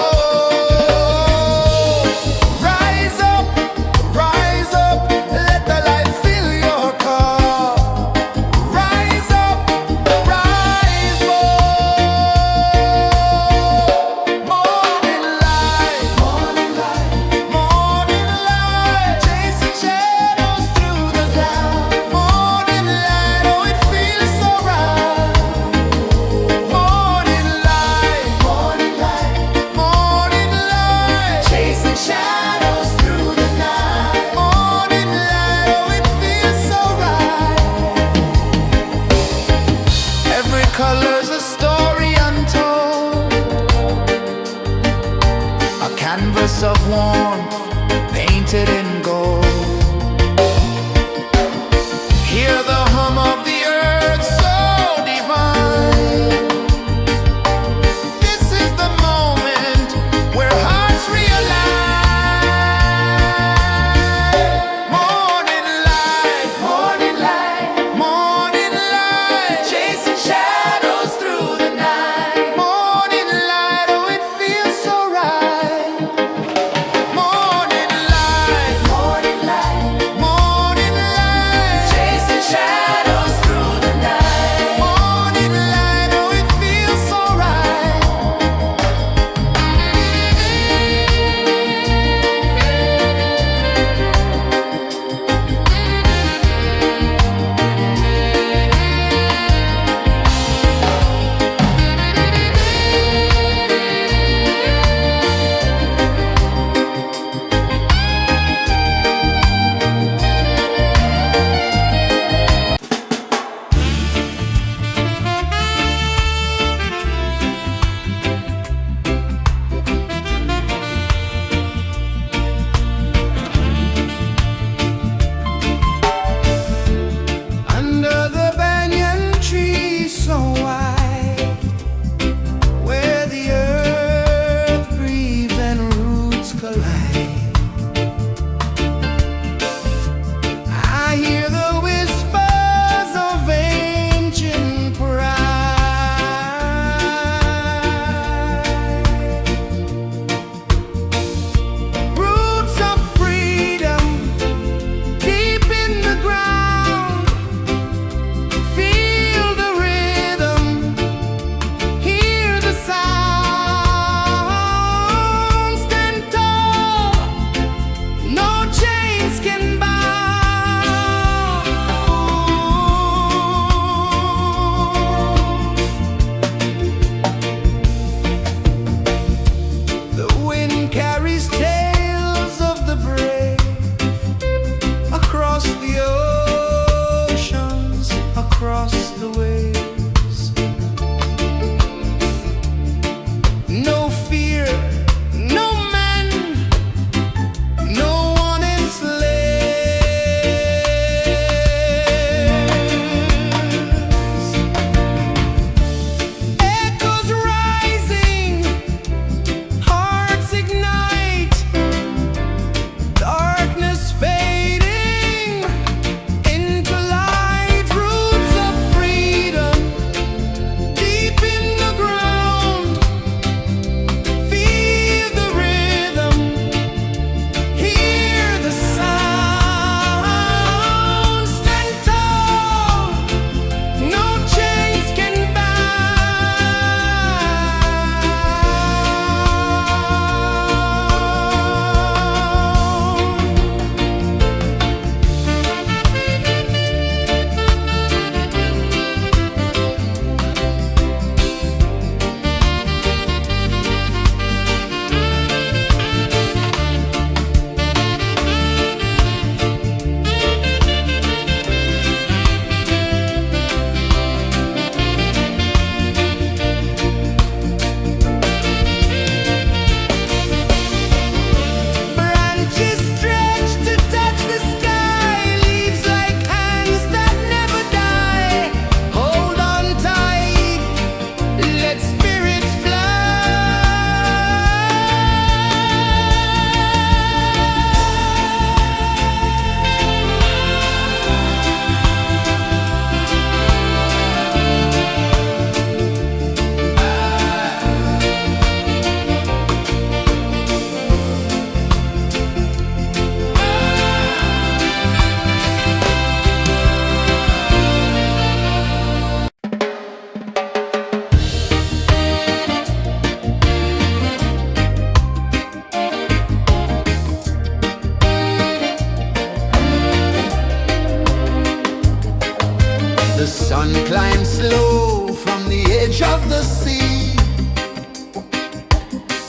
rise up, let the light fill your cup. Rise up, rise up. Morning light, morning light, morning light, chasing shadows through the cloud. Morning light, oh it feels so right. Morning light, morning light, morning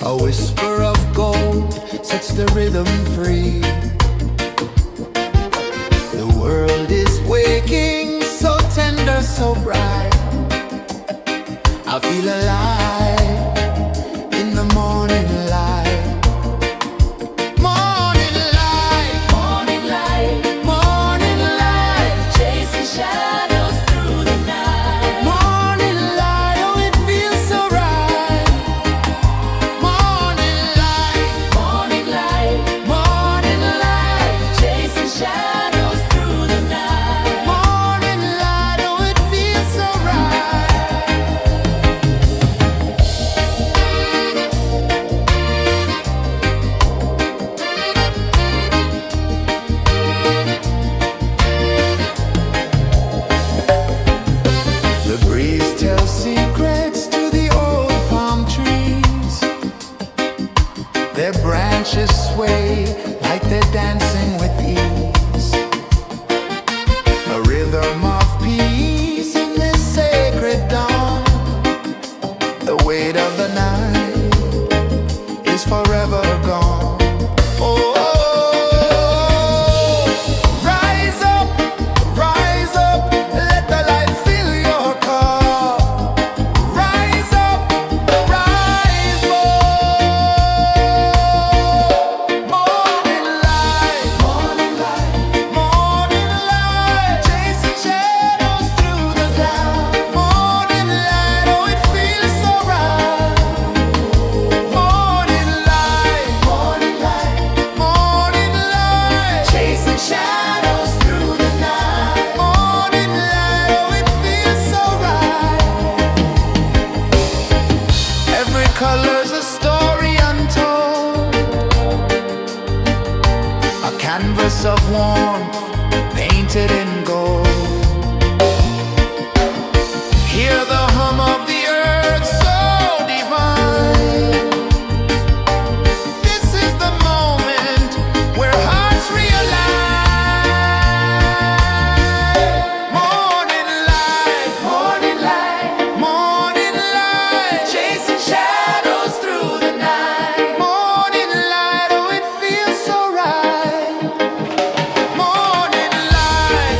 A whisper of gold sets the rhythm free. The world is waking, so tender, so bright. I feel alive in the morning light. Morning light, Morning light, morning light, chasing shadows through the night. morning light, oh it feels so right. Morning light, Morning light, morning light, chasing shadows through the night. morning light, oh it feels so right. The breeze tells secrets to the old palm trees. Their branches sway like they're dancing with ease. A rhythm of peace in this sacred dawn. The weight of the night is forever gone. Oh, rise up, let the light fill your cup. Rise up, rise up. Morning light, morning light, morning light, chasing shadows through the cloud. Morning light, oh it feels so right. Morning light, morning light, morning light, chasing shadows through the night. Morning light, oh it feels so right. Every color's a story untold, a canvas of warmth painted in gold. Hear the hum of the earth so divine. This is the moment where hearts realign. Morning light, morning light, morning light, chasing shadows through the night. Morning light, oh it feels so right. Morning light,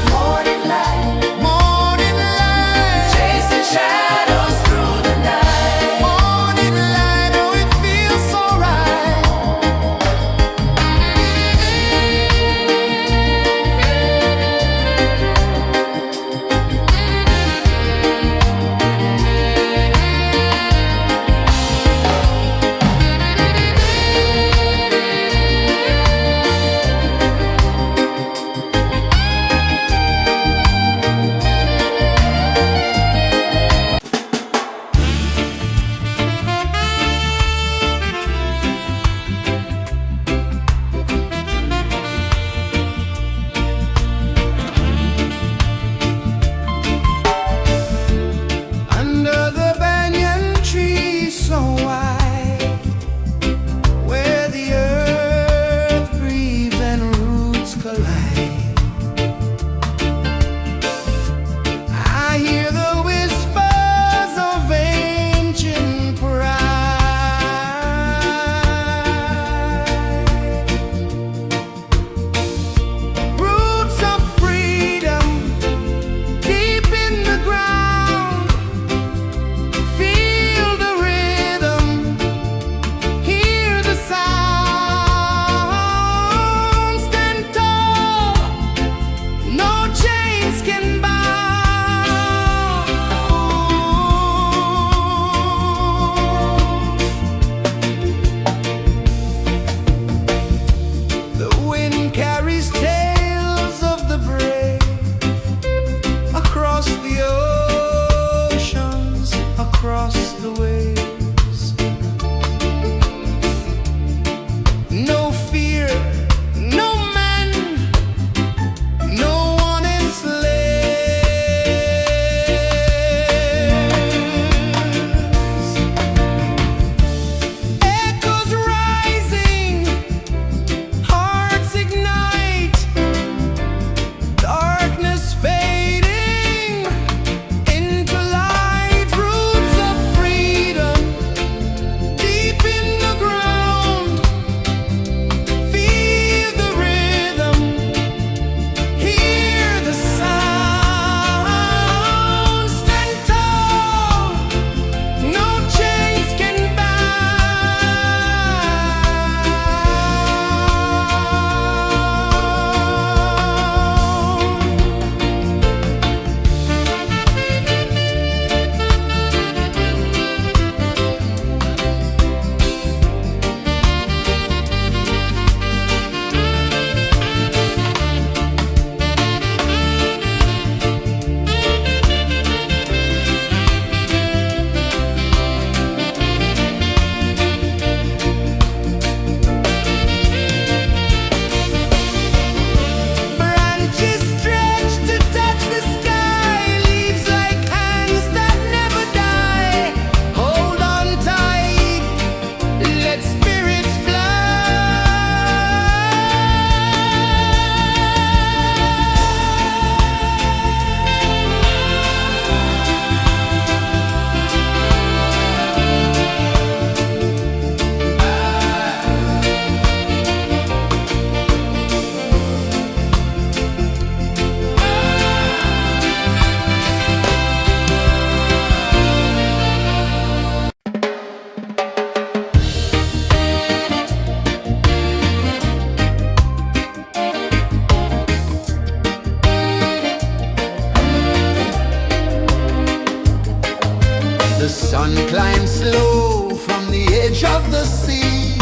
of the sea.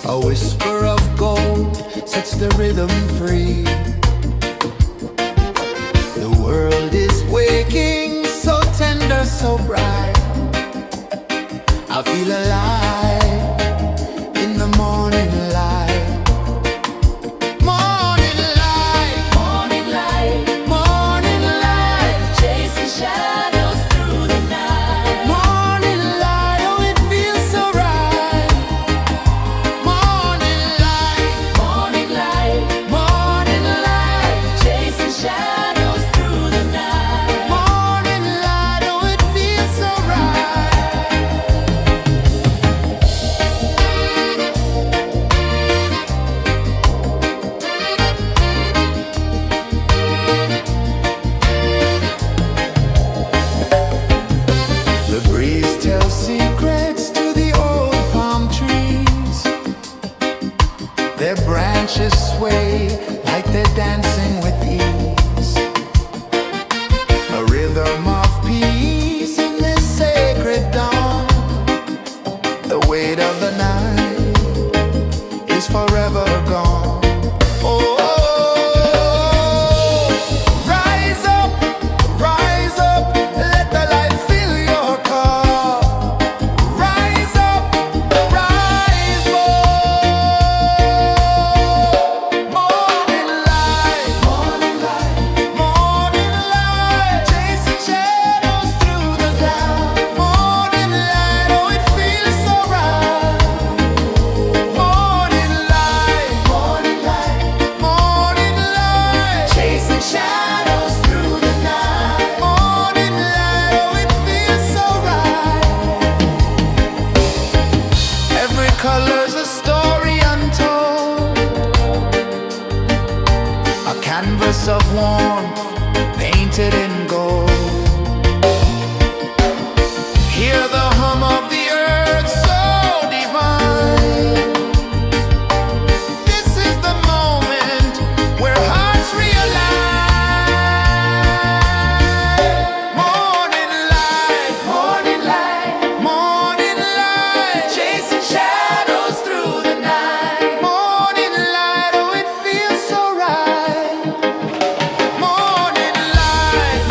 A whisper of gold sets the rhythm free. The world is waking, so tender, so bright. I feel alive in the morning light. Morning light, Morning light, morning light, chasing shadows through the night. morning light, oh it feels so right. Morning light, Morning light, morning light, chasing shadows through the night. morning light, oh it feels so right. The breeze tells secrets to the old palm trees. Their branches sway like they're dancing with ease. A rhythm of peace in this sacred dawn. The weight of the night is forever gone. Oh, rise up, let the light fill your cup. Rise up, rise up. Morning light, morning light, morning light, chasing shadows through the cloud. Morning light, oh it feels so right. Morning light, morning light, morning light, chasing shadows through the night. Morning light, oh it feels so right. Every color's a story untold, a canvas of warmth painted in gold. Hear the hum of the earth so divine. This is the moment where hearts realign. Morning light, morning light, morning light, chasing shadows through the night. Morning light, oh it feels so right. Morning light,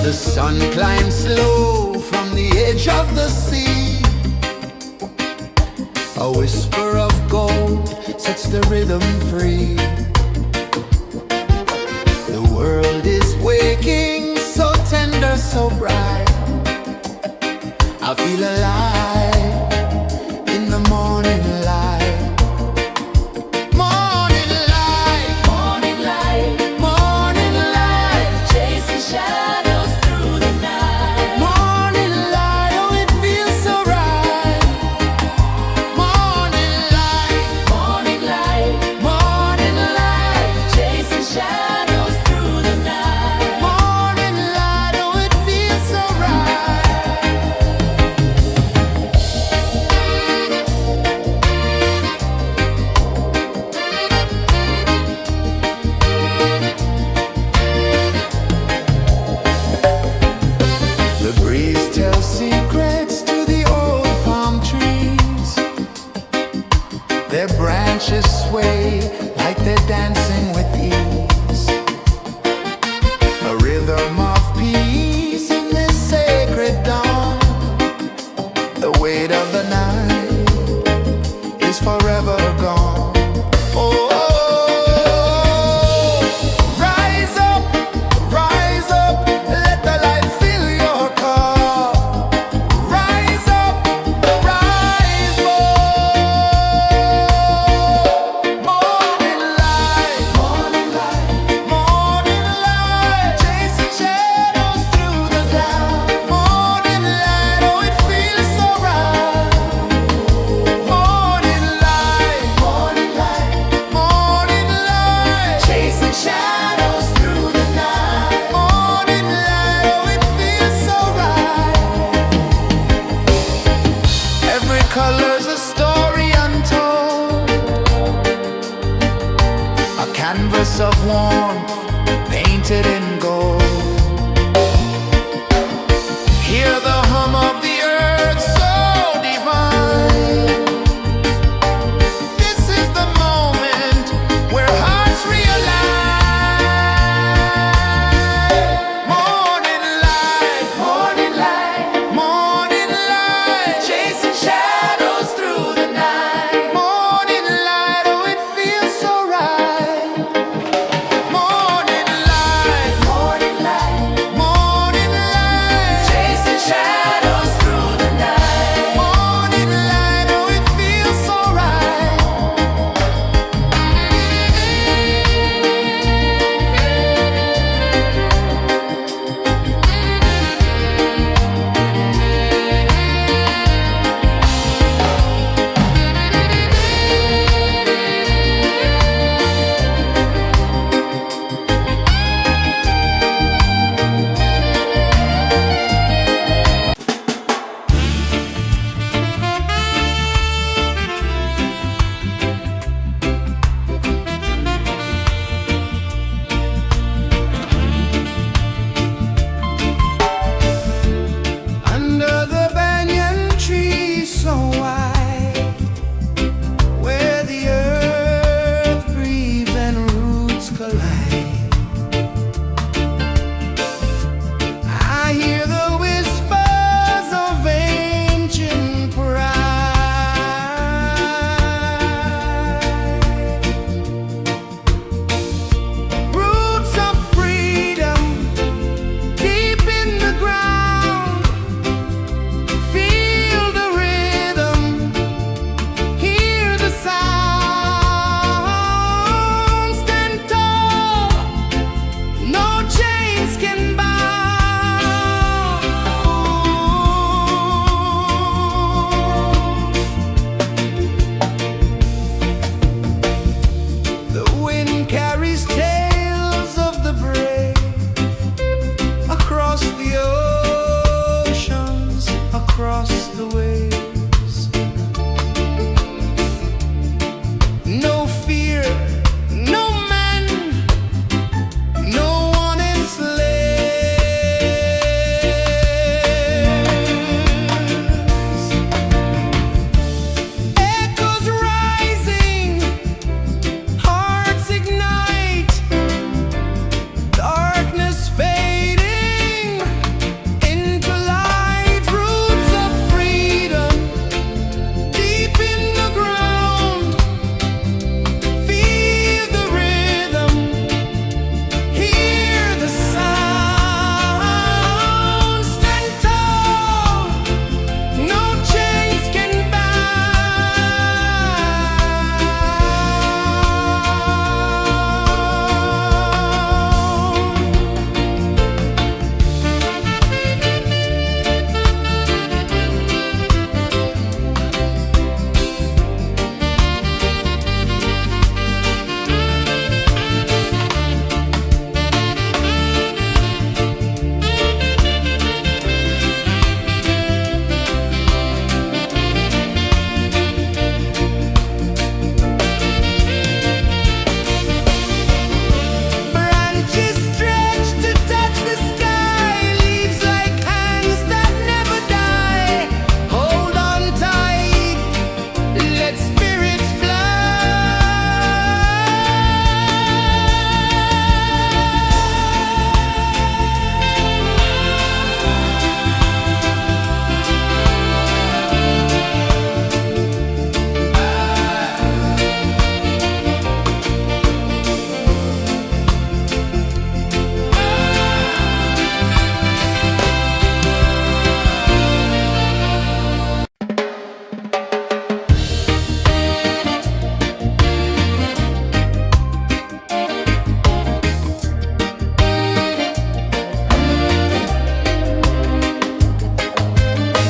The sun climbs slow from the edge of the sea. A whisper of gold sets the rhythm free. The world is waking, so tender, so bright. I feel alive in the morning light. Morning light, Morning light, morning light, chasing shadows through the night. morning light, oh it feels so right. Morning light, Morning light, morning light.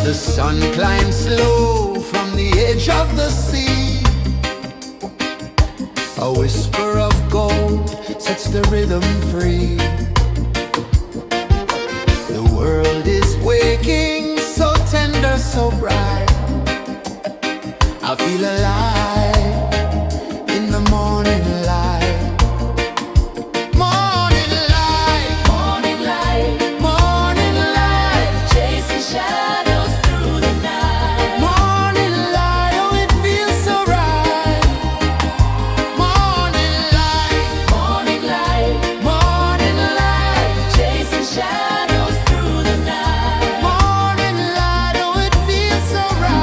The sun climbs slow from the edge of the sea. A whisper of gold sets the rhythm free. The world is waking, so tender, so bright. I feel alive in the morning light. Morning light, Morning light, morning light, chasing shadows through the night. morning light, oh it feels so right. Morning light, Morning light, morning light, chasing shadows through the night. morning light, oh it feels so right.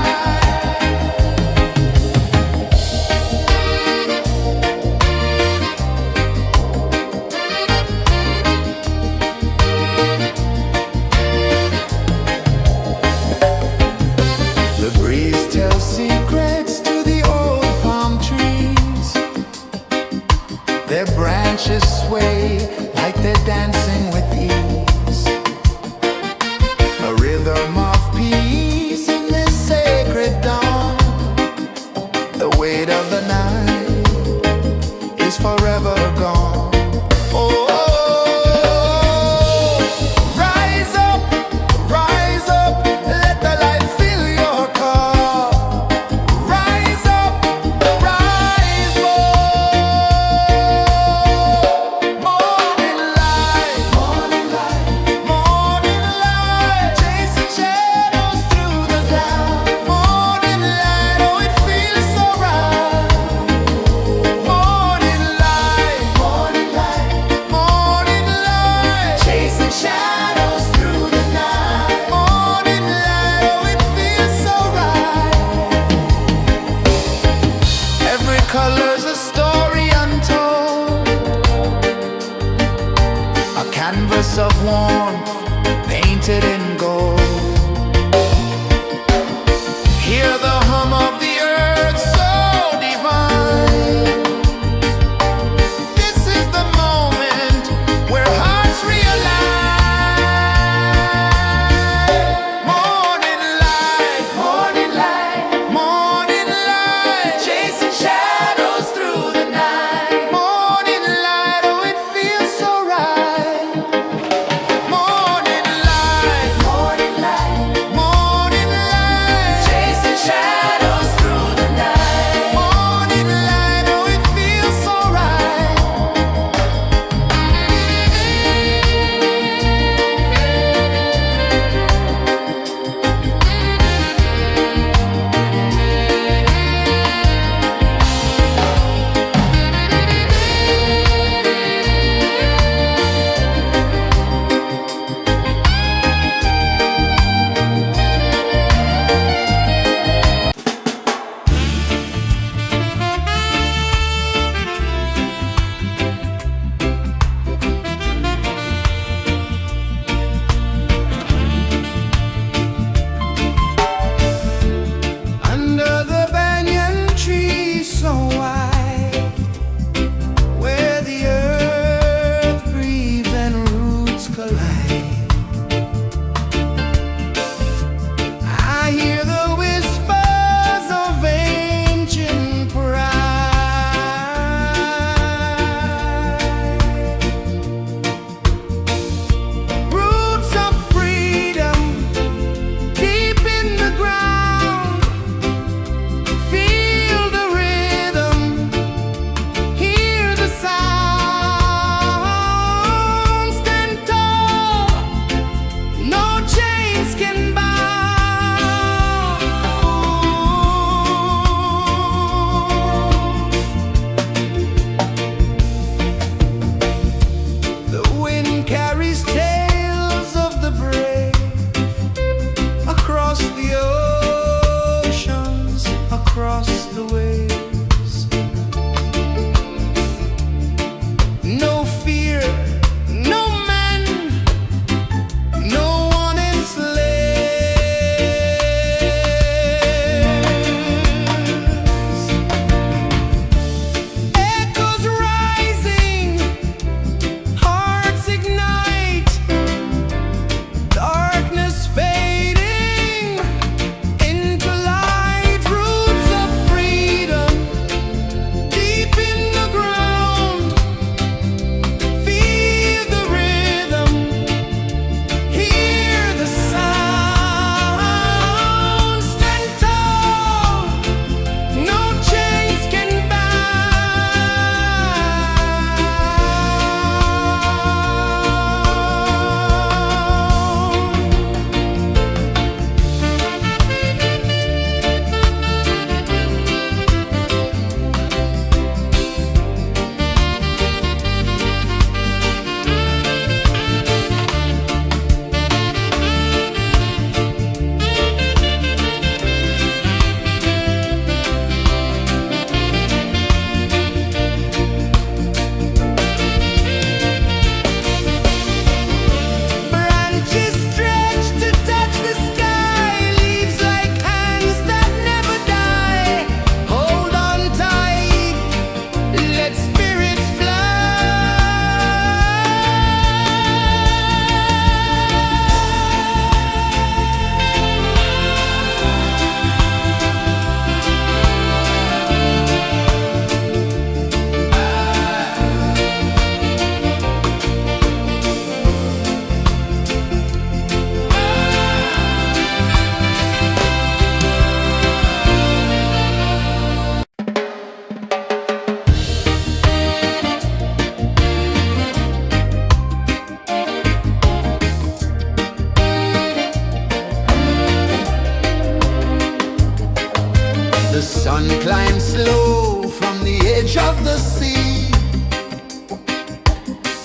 Sun climbs slow from the edge of the sea.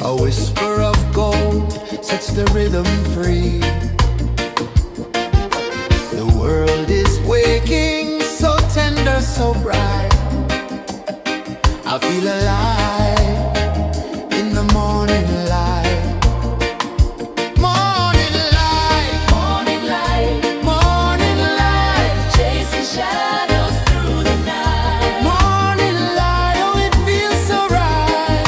A whisper of gold sets the rhythm free. The world is waking, so tender, so bright. I feel alive in the morning light. Morning light, Morning light, morning light, chasing shadows through the night. morning light, oh it feels so right.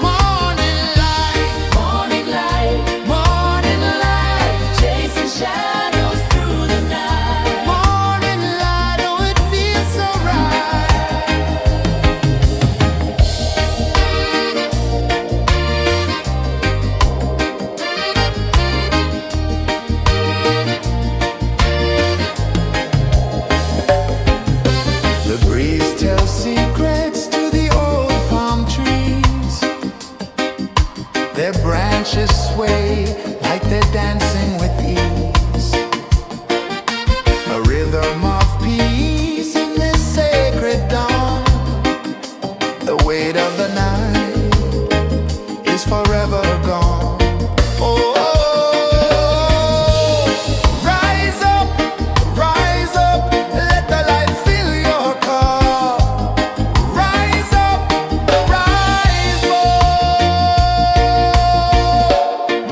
Morning light, Morning light, morning light, chasing shadows through the night. morning light, oh it feels so right. The breeze tells secrets to the old palm trees. Their branches sway like they're dancing with ease. A rhythm of peace in this sacred dawn. The weight of the night is forever gone. Oh, rise up, let the light fill your cup. Rise up, rise up.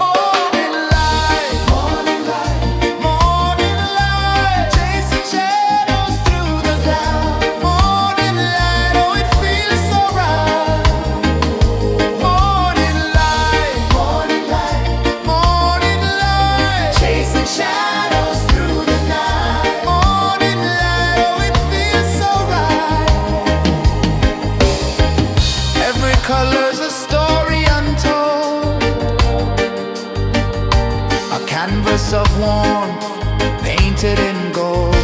Morning light, morning light, morning light, chasing shadows through the cloud. Morning light, oh it feels so right. Morning light, morning light, morning light, chasing shadows through the night. Morning light, oh it feels so right. Every color's a story untold, a canvas of warmth painted in gold.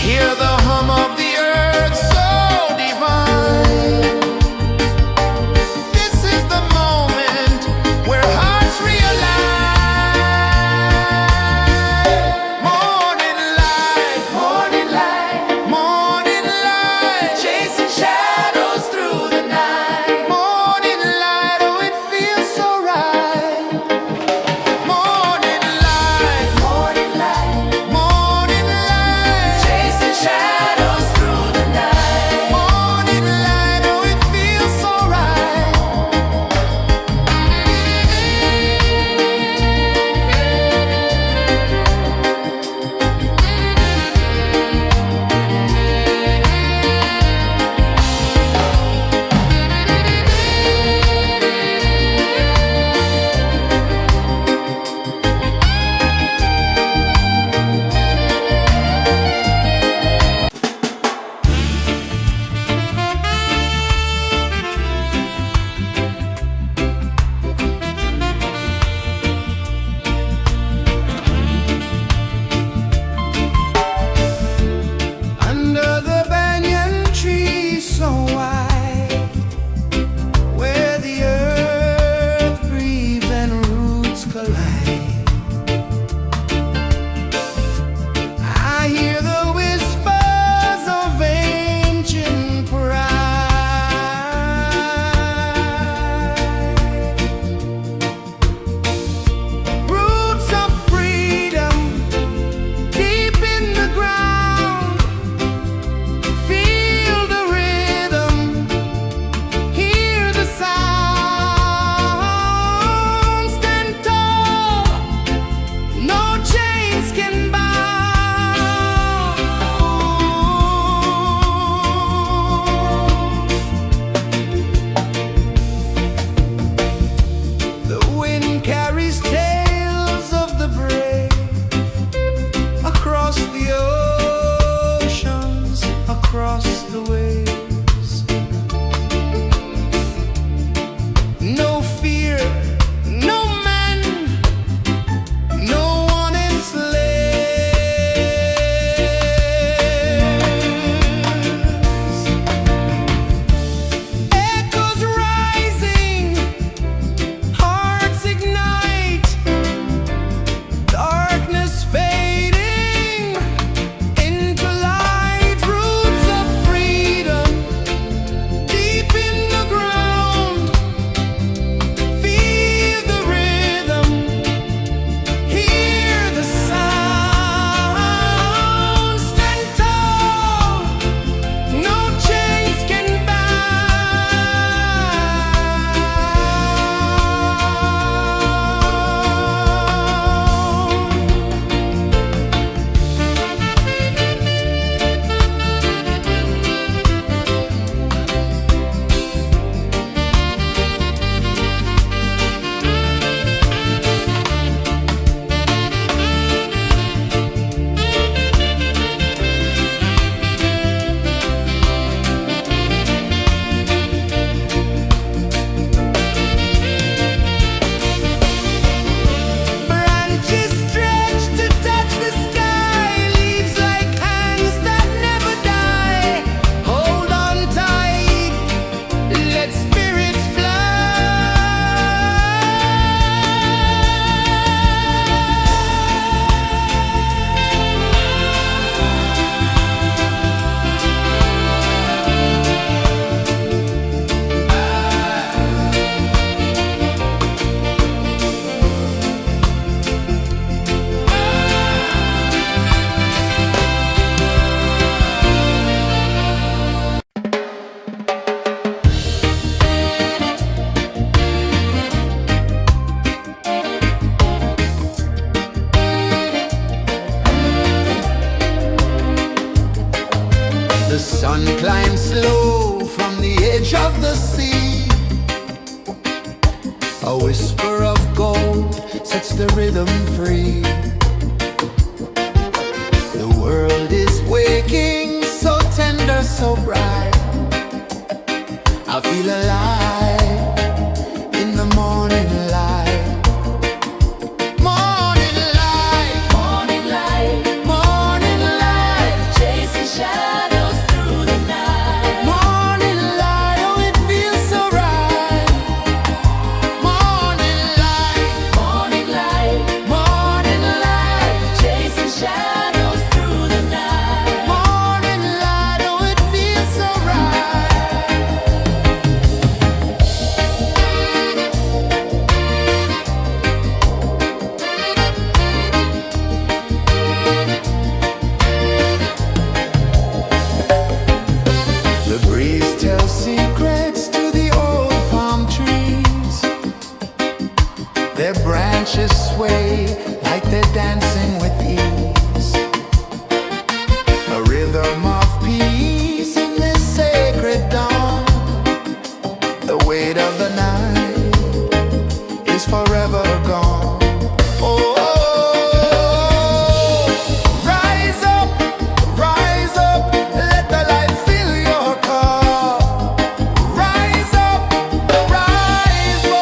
Hear the hum of the earth so divine. This is the moment where hearts realign. Morning light, morning light, morning light, chasing shadows through the night. Morning light, oh it feels so right. Morning light, morning light, morning light, chasing shadows. A whisper of gold sets the rhythm free. The world is waking, so tender, so bright. I feel alive in the morning light. Morning light, Morning light, morning light, chasing shadows through the night. morning light, oh it feels so right. Morning light, Morning light, morning light, chasing shadows through the night. morning light, oh it feels so right. The breeze tells secrets to the old palm trees. Their branches sway like they're dancing with ease. A rhythm of peace in this sacred dawn. The weight of the night is forever gone. Oh, rise up, let the light fill your cup. Rise up, rise up.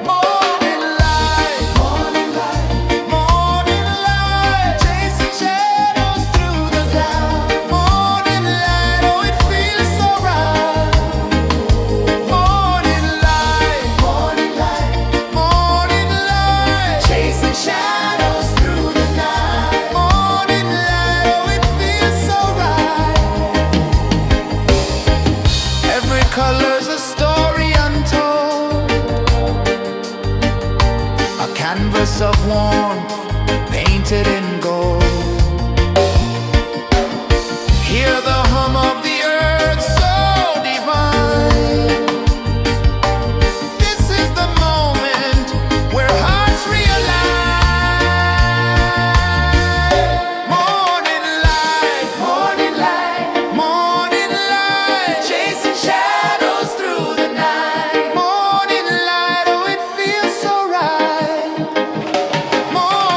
Morning light, morning light, morning light, chasing shadows through the cloud. Morning light, oh it feels so right. Morning light, morning light, morning light, chasing shadows through the night. Morning light, oh it feels so right. Every color's a story untold, a canvas of warmth painted in gold. Hear the hum of the earth so divine. This is the moment where hearts realign. Morning light, morning light, morning light, chasing shadows through the night. Morning light, oh it feels so right. Morning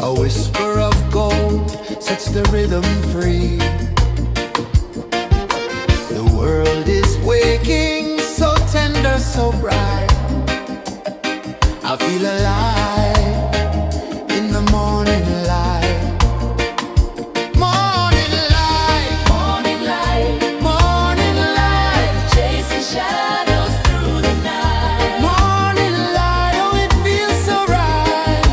A whisper of gold sets the rhythm free. The world is waking, so tender, so bright. I feel alive in the morning light. Morning light, Morning light, morning light, chasing shadows through the night. morning light, oh it feels so right.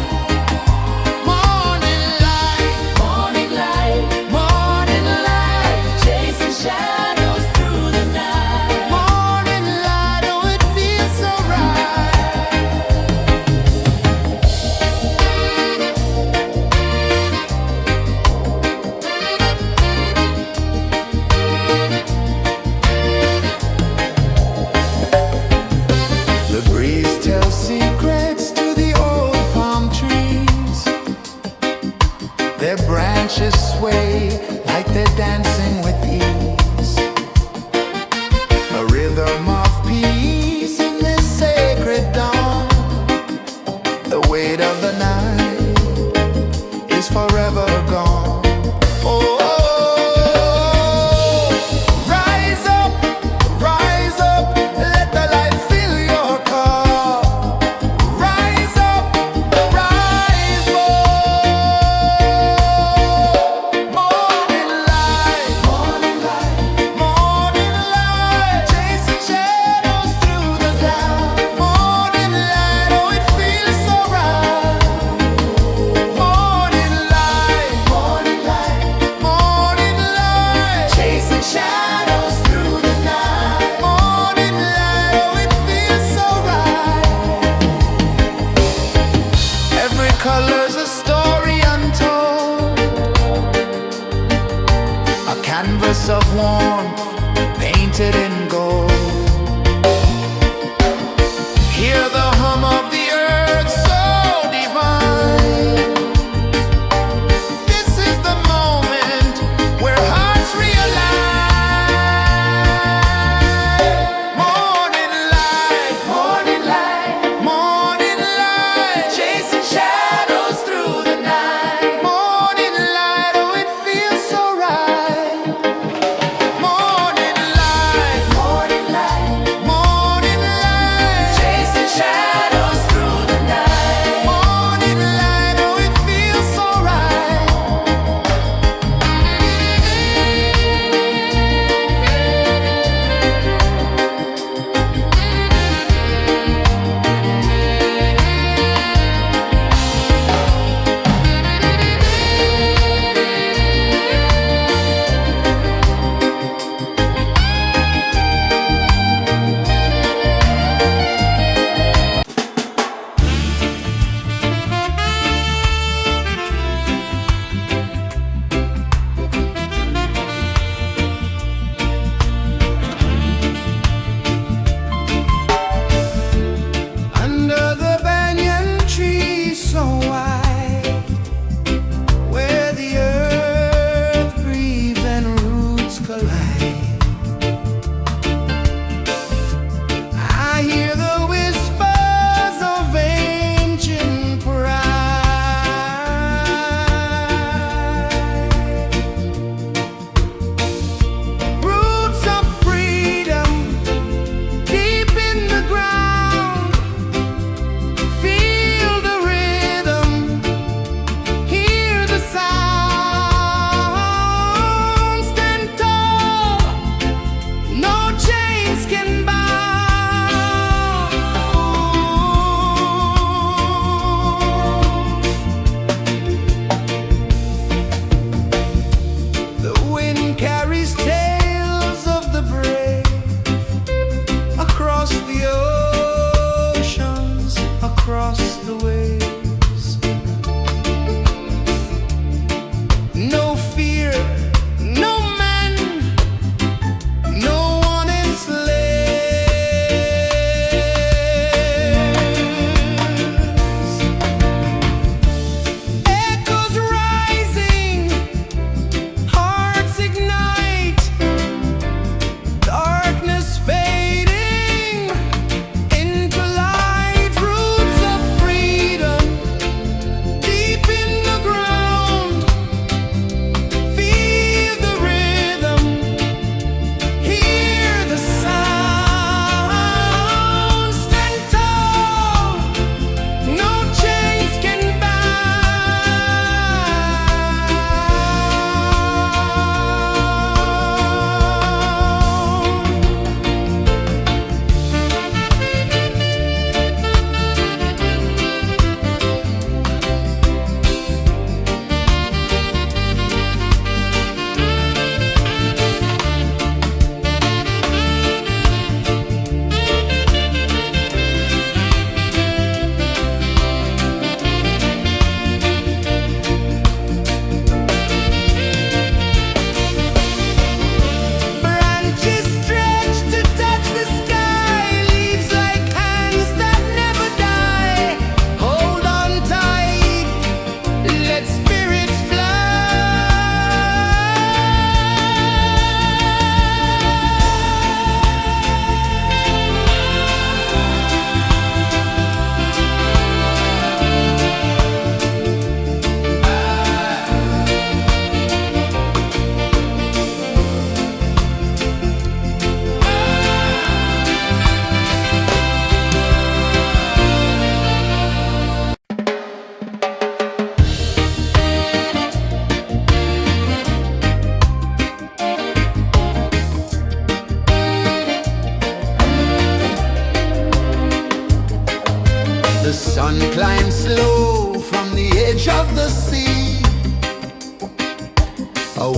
Morning light, Morning light, morning light, chasing shadows through the night. morning light, oh it feels so right. The breeze tells secrets to the old palm trees. Their branches sway like they're dancing with ease. A rhythm of peace in this sacred dawn. The weight of the night is forever gone. Oh, rise up, let the light fill your cup. Rise up, rise more. Morning light, morning light, chasing shadows through the cloud. Morning light, oh it feels so right. Morning light, morning light, chasing shadows through the night. Morning light, oh it feels so right. Every color's a story untold, a canvas of warmth painted in gold. Hear the hum of the earth so divine. This is the moment where hearts realign. Morning light, morning light, chasing shadows through the night. Morning light, oh it feels so right. Morning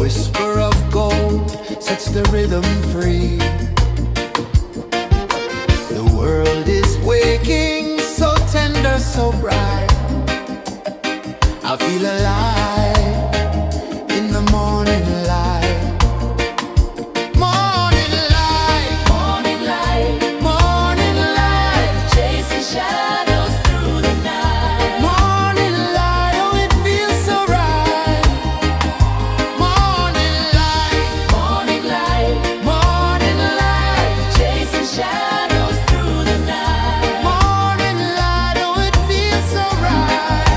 whisper of gold sets the rhythm free. The world is waking, so tender, so bright. I feel alive in the morning light. Morning light, Morning light, morning light, chasing shadows through the night. morning light, oh it feels so right. Morning light, Morning light, morning light, chasing shadows through the night. morning light, oh it feels so right.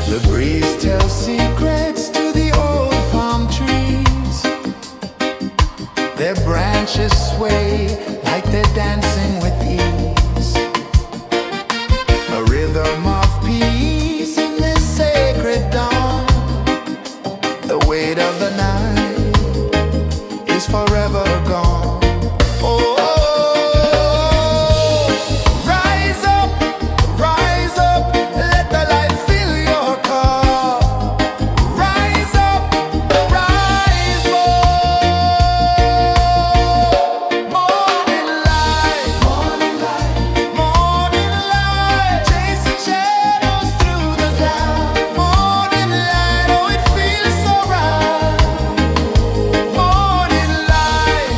The breeze tells secrets to the old palm trees. Their branches sway like they're dancing with ease. A rhythm of peace in this sacred dawn. The weight of the night is forever gone. Oh, rise up, let the light fill your cup. Rise up, rise up. Morning light, morning light, chasing shadows through the cloud. Morning light, oh it feels so right. Morning light,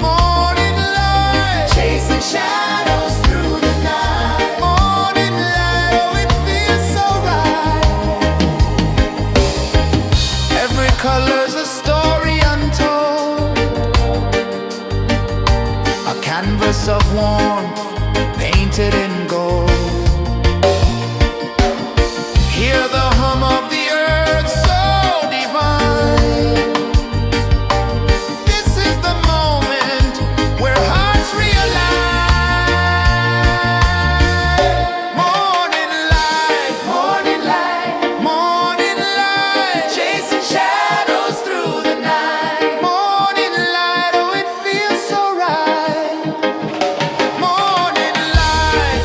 morning light, chasing shadows through the night. Morning light, oh it feels so right. Every color's a story untold, a canvas of warmth painted in gold. Hear the hum of the earth so divine. This is the moment where hearts realign. Morning light, morning light, chasing shadows through the night. Morning light, oh it feels so right. Morning light,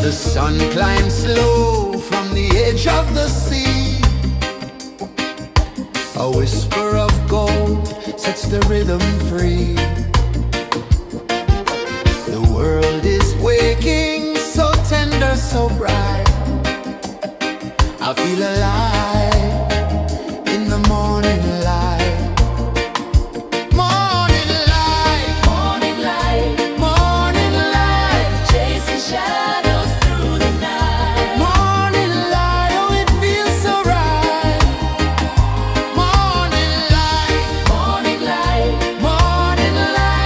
The sun climbs slow from the edge of the sea. A whisper of gold sets the rhythm free. The world is waking, so tender, so bright. I feel alive in the morning light. Morning light, Morning light, morning light, chasing shadows through the night. morning light, oh it feels so right. Morning light, Morning light, morning light.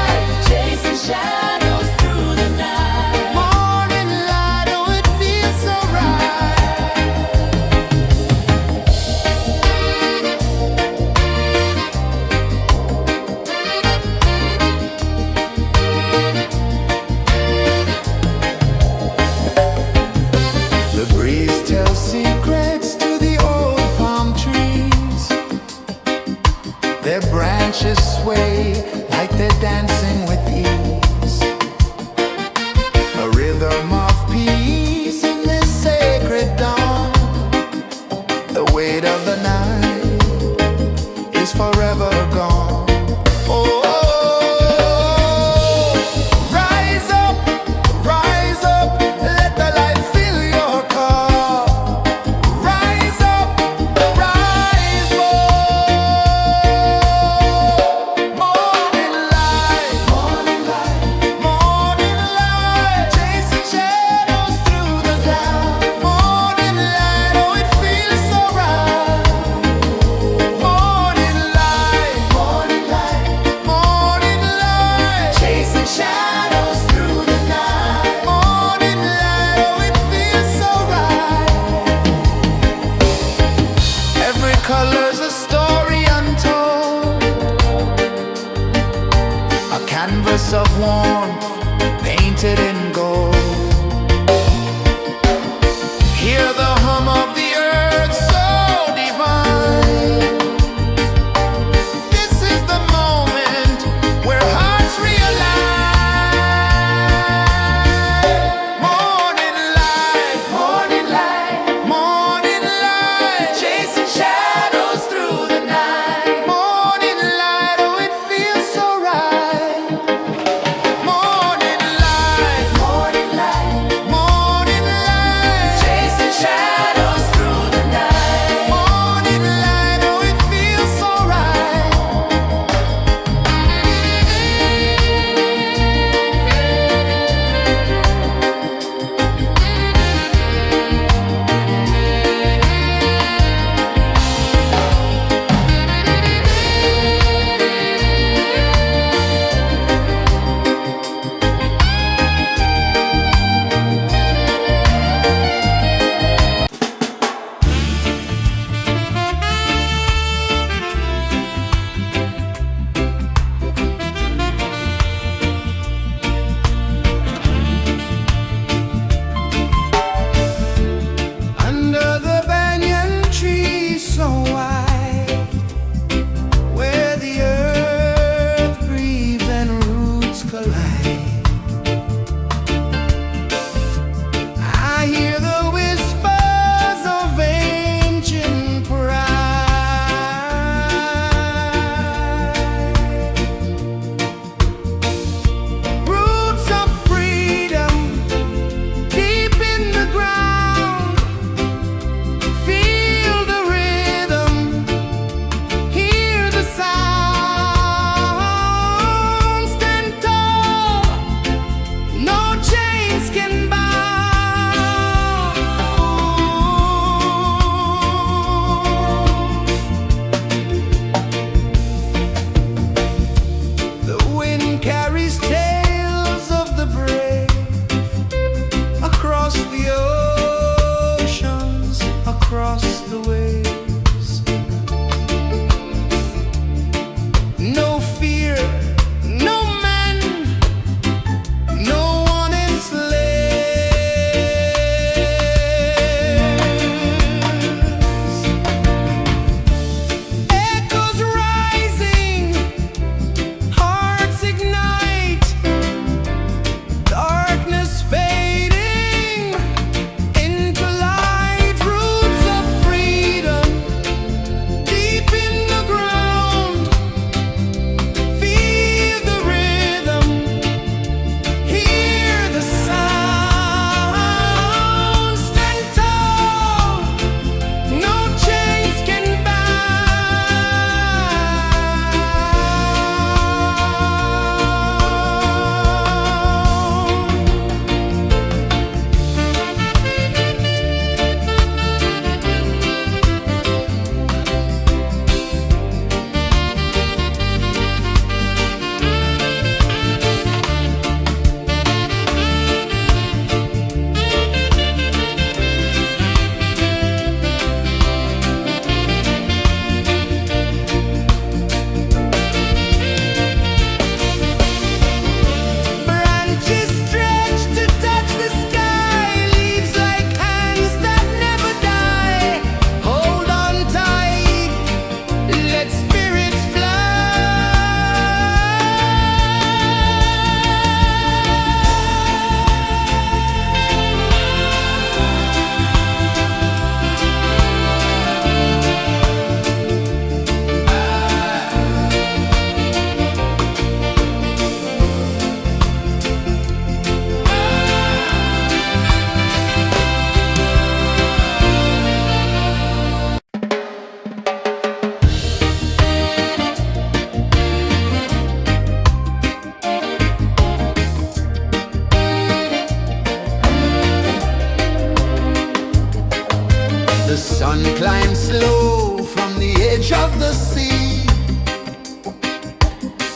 sun climbs slow from the edge of the sea.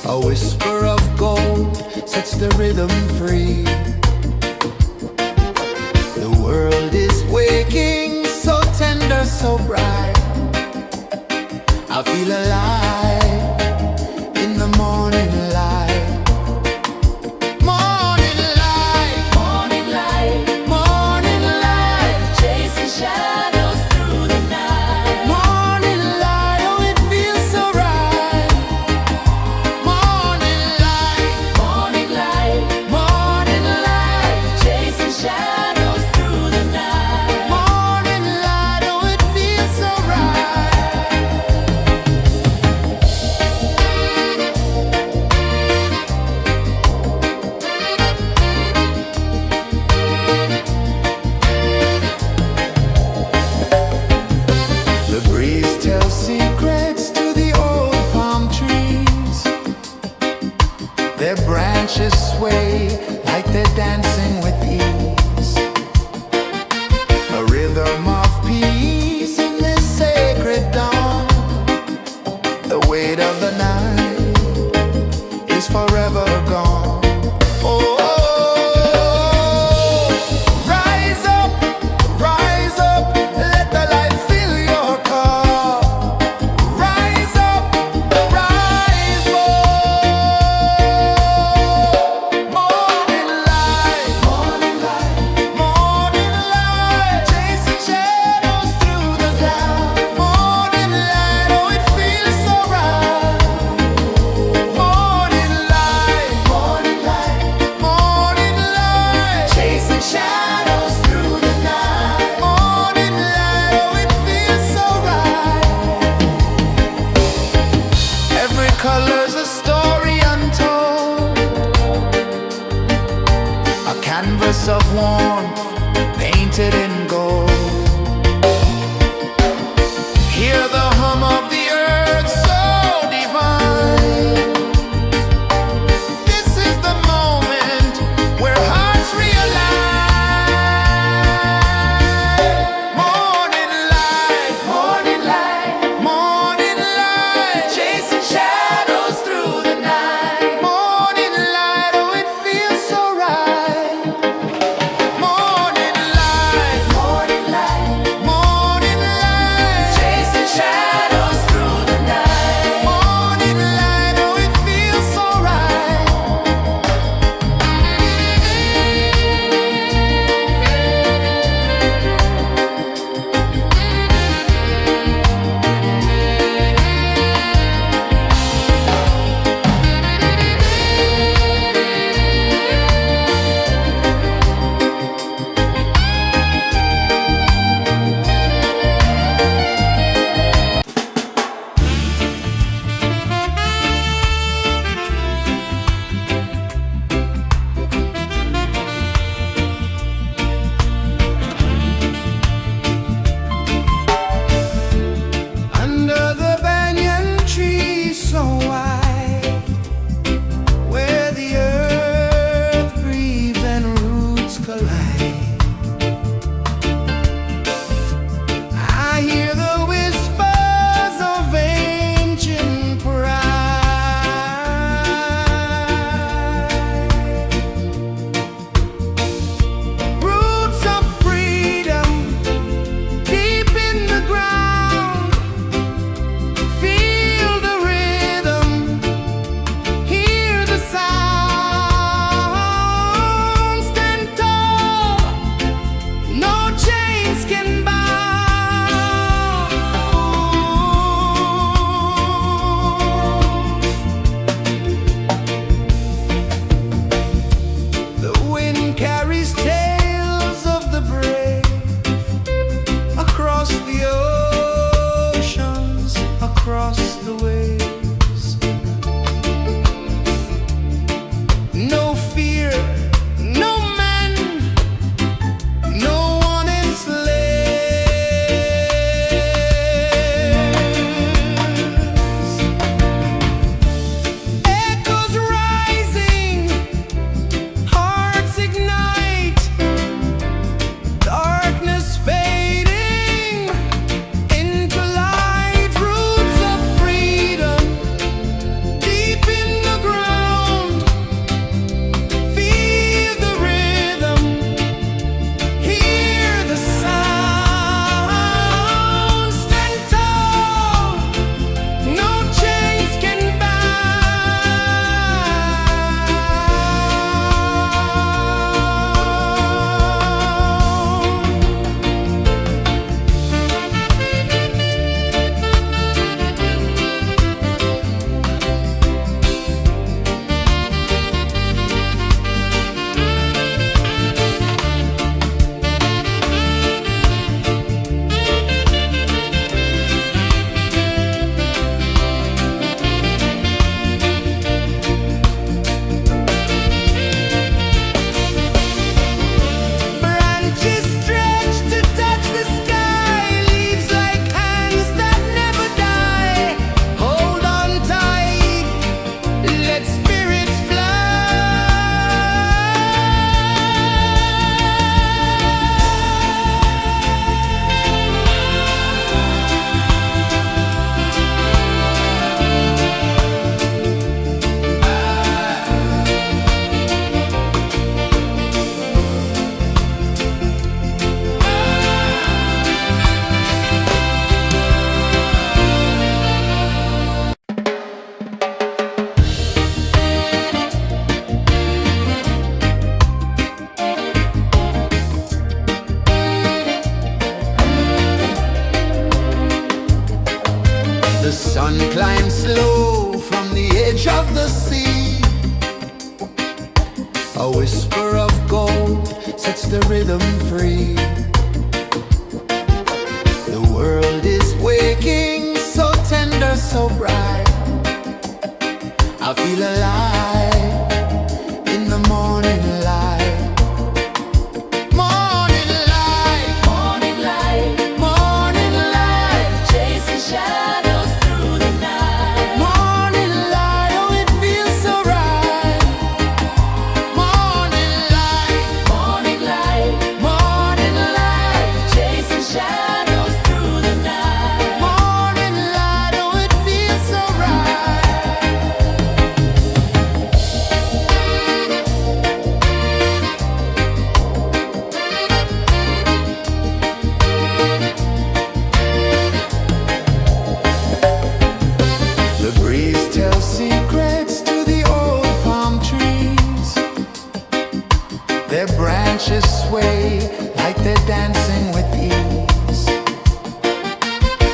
A whisper of gold sets the rhythm free. The world is waking, so tender, so bright. I feel alive in the morning light. Morning light, Morning light, morning light, chasing shadows through the night. morning light, oh it feels so right. Morning light, Morning light, morning light, chasing shadows through the night. morning light, oh it feels so right. sun climbs slow from the edge of the sea. A whisper of gold sets the rhythm free. The world is waking, so tender, so bright. I feel alive in the morning light. Morning light, Morning light, morning light, chasing shadows through the night. morning light, oh it feels so right. Morning light, Morning light, morning light, chasing shadows through the night. morning light, oh it feels so right. The breeze tells secrets to the old palm trees. Their branches sway like they're dancing with ease.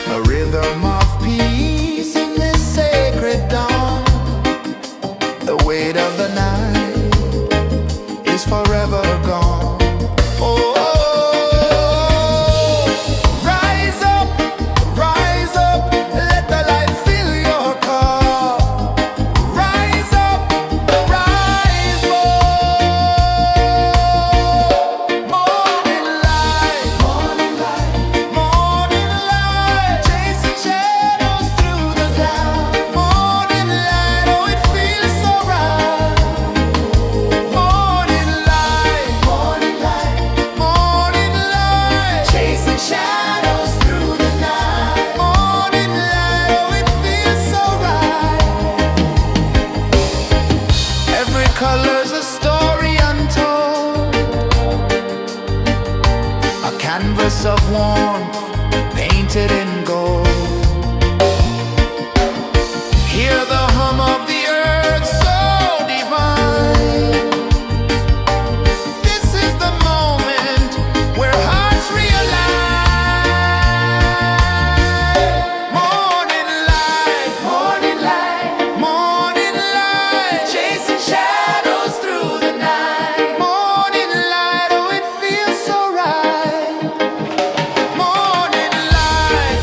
A rhythm of peace in this sacred dawn. The weight of the night is forever gone. Oh, rise up, let the light fill your car. Rise up, rise up. Morning light, morning light, morning light, chasing shadows through the cloud. Morning light, oh it feels so right. Morning light, morning light, morning light, chasing shadows through the night. Morning light, oh it feels so right. Every color's a story untold, a canvas of warmth painted in gold. Hear the hum of the earth so divine. This is the moment where hearts realign. Morning light, morning light, morning light, chasing shadows through the night. Morning light, oh it feels so right. Morning light,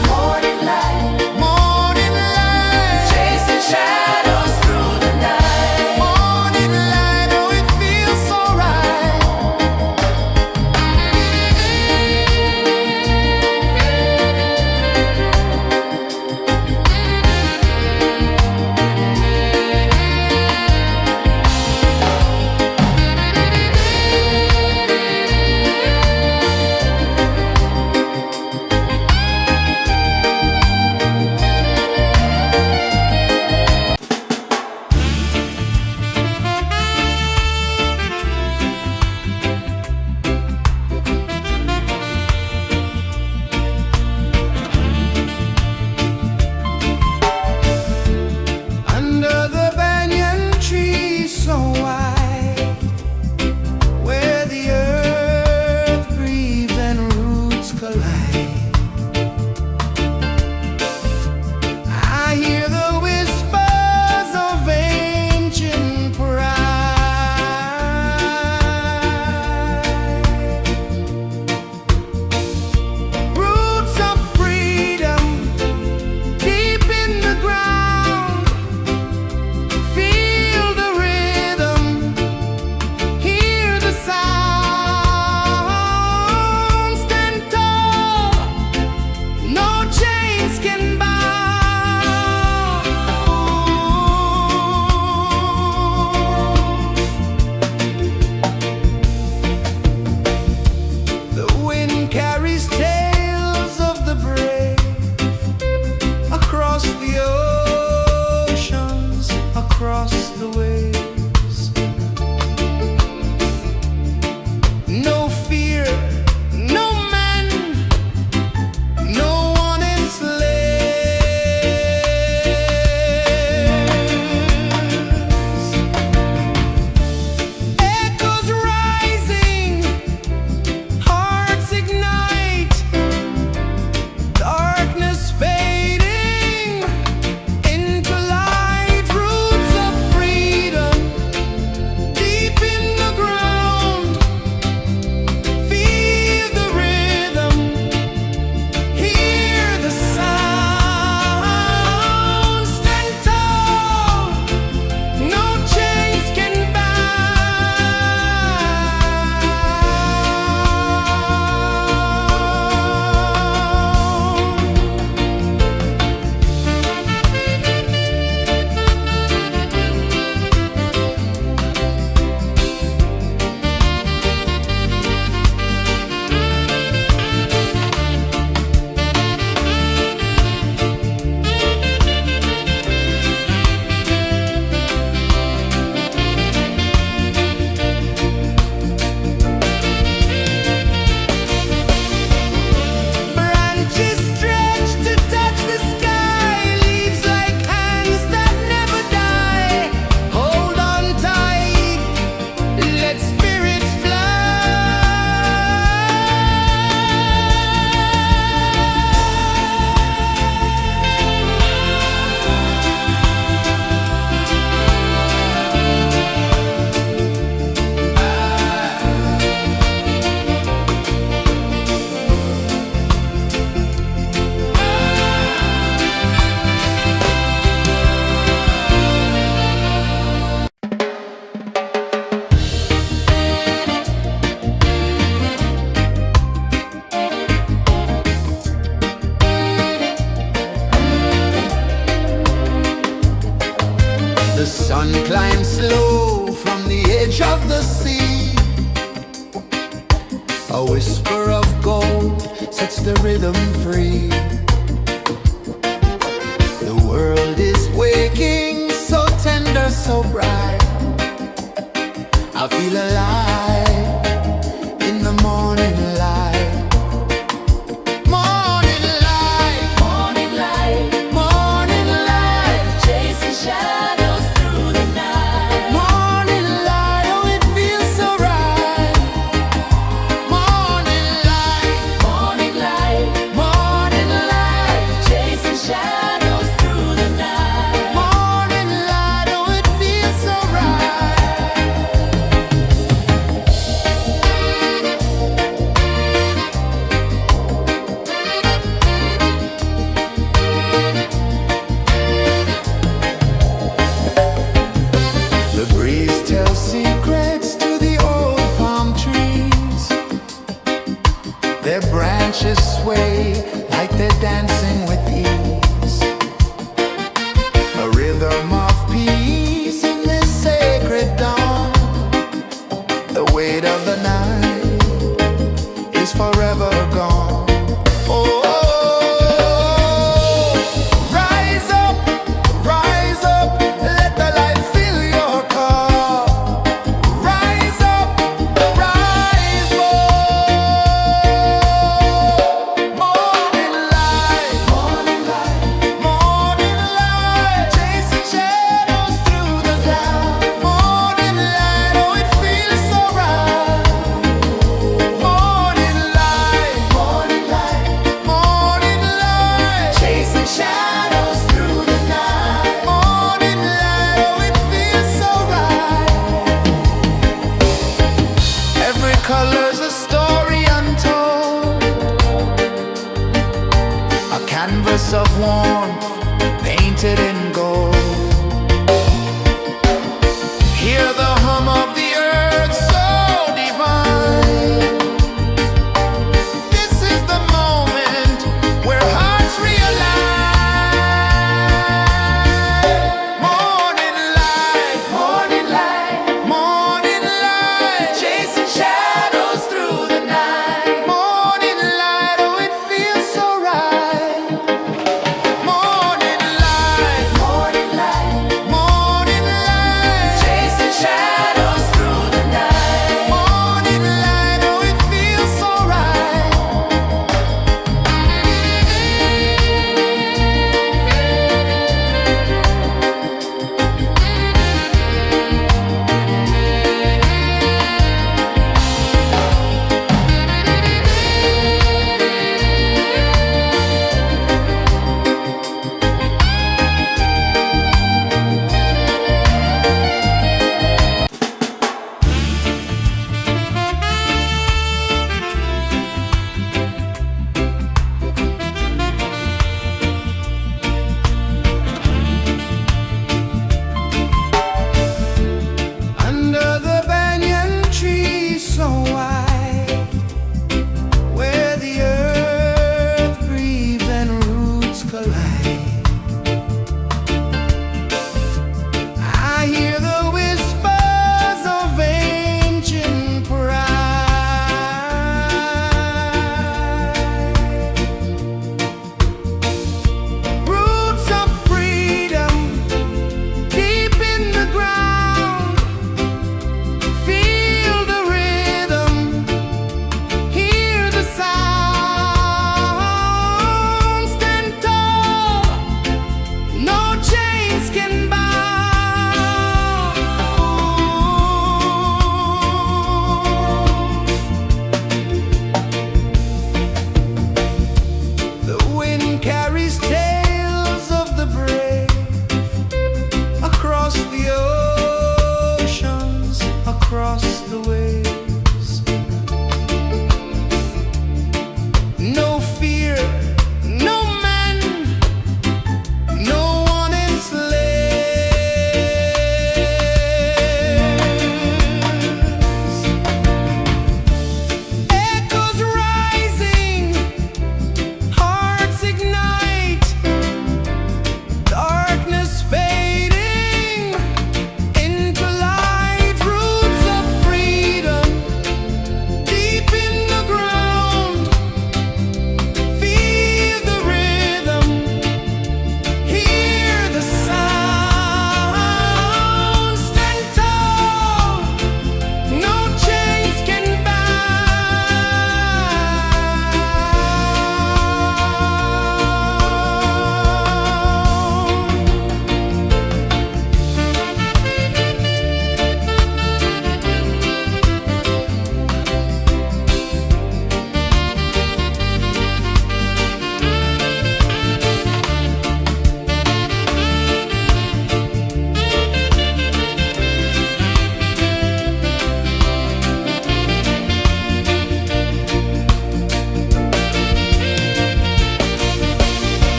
of gold sets the rhythm free. The world is waking, so tender, so bright. I feel alive in the morning light. Morning light, Morning light, morning light, chasing shadows through the night. morning light, oh it feels so right. Morning light, Morning light, morning light, chasing shadows through the night. morning light, oh it feels so right. The breeze tells secrets to the old palm trees. Their branches sway like they're dancing with ease. A rhythm of peace in this sacred dawn. The weight of the night is forever gone. Oh, rise up, let the light fill your cup. Rise up, rise up. Morning light, morning light, morning light, chasing shadows through the cloud. Morning light, oh it feels so right. Morning light, morning light, morning light, chasing shadows through the night. Morning light, oh it feels so right. Every color's a story untold, a canvas of warmth painted in gold. Hear the hum of the earth so divine. This is the moment where hearts realign. Morning light, morning light, morning light, chasing shadows through the night. Morning light, oh it feels so right. Morning light,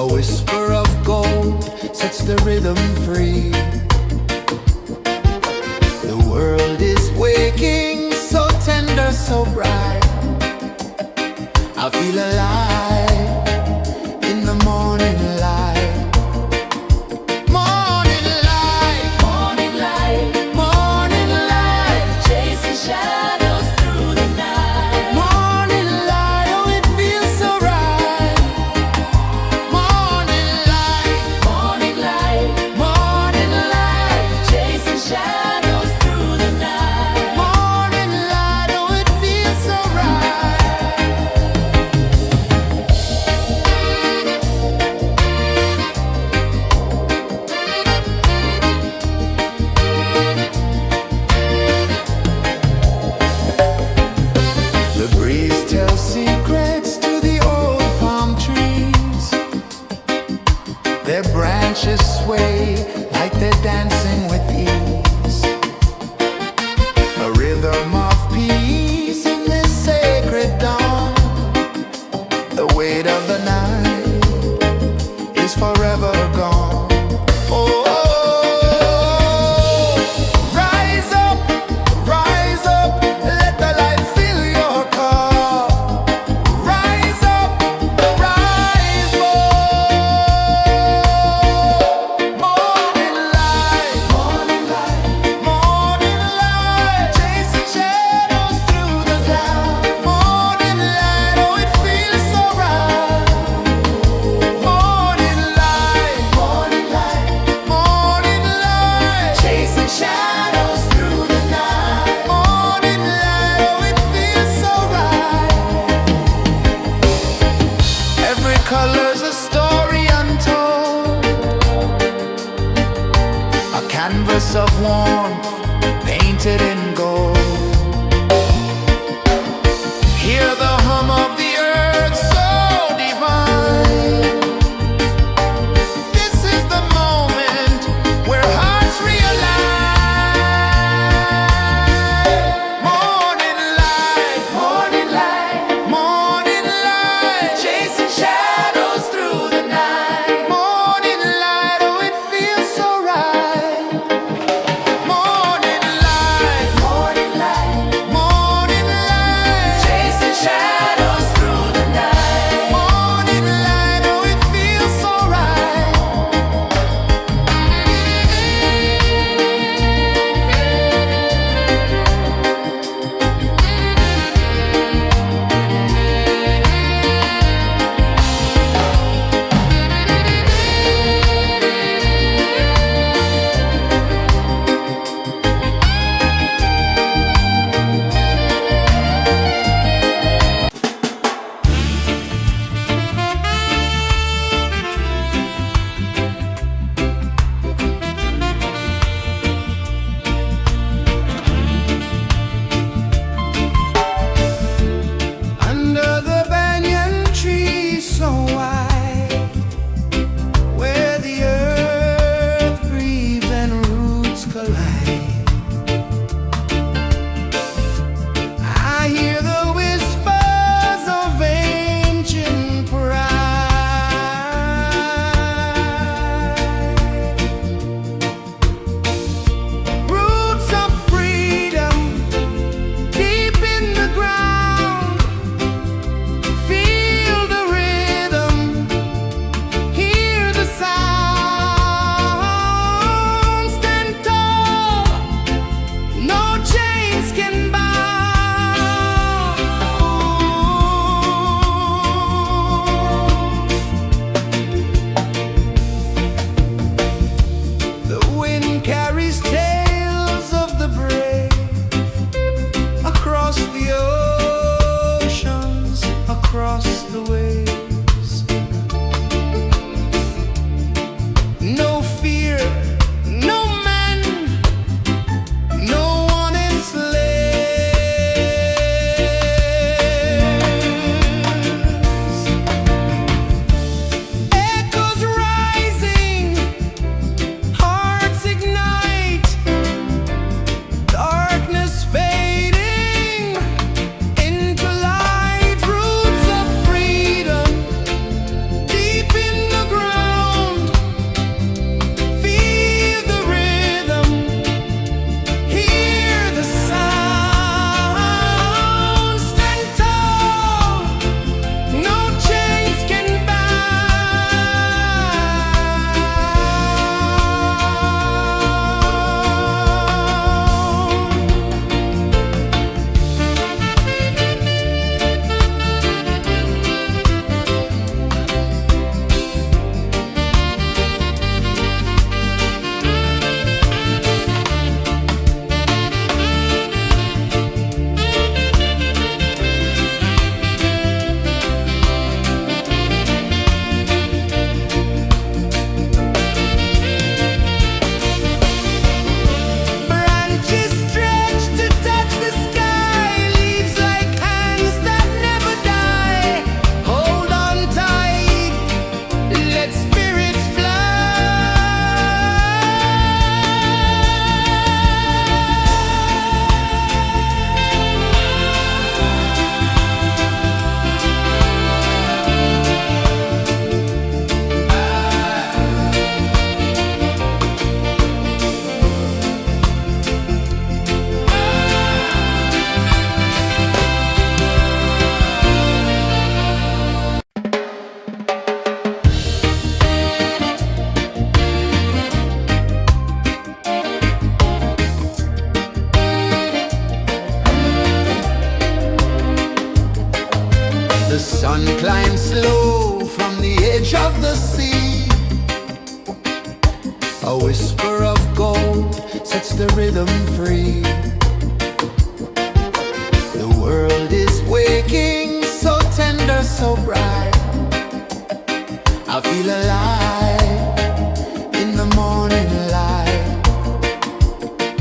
A whisper of gold sets the rhythm free. The world is waking, so tender, so bright. I feel alive in the morning light. Morning light, Morning light, morning light, chasing shadows through the night. morning light, oh it feels so right. Morning light, Morning light, morning light, chasing shadows through the night. morning light, oh it feels so right. The breeze tells secrets to the old palm trees. Their branches sway like they're dancing with ease. A rhythm of peace in this sacred dawn. The weight of the night is forever gone. Oh, rise up, let the light fill your cup. Rise up, rise up. Morning light, morning light, morning light, chasing shadows through the cloud. Morning light, oh it feels so right. Morning light, morning light, morning light, chasing shadows through the night. Morning light, oh it feels so right. Every color's a story untold, a canvas of warmth painted in gold. Hear the hum of the earth so divine. This is the moment where hearts realign. Morning light, morning light, morning light, chasing shadows through the night. Morning light, oh it feels so right. Morning of the sea. A whisper of gold sets the rhythm free. The world is waking, so tender, so bright. I feel alive in the morning light.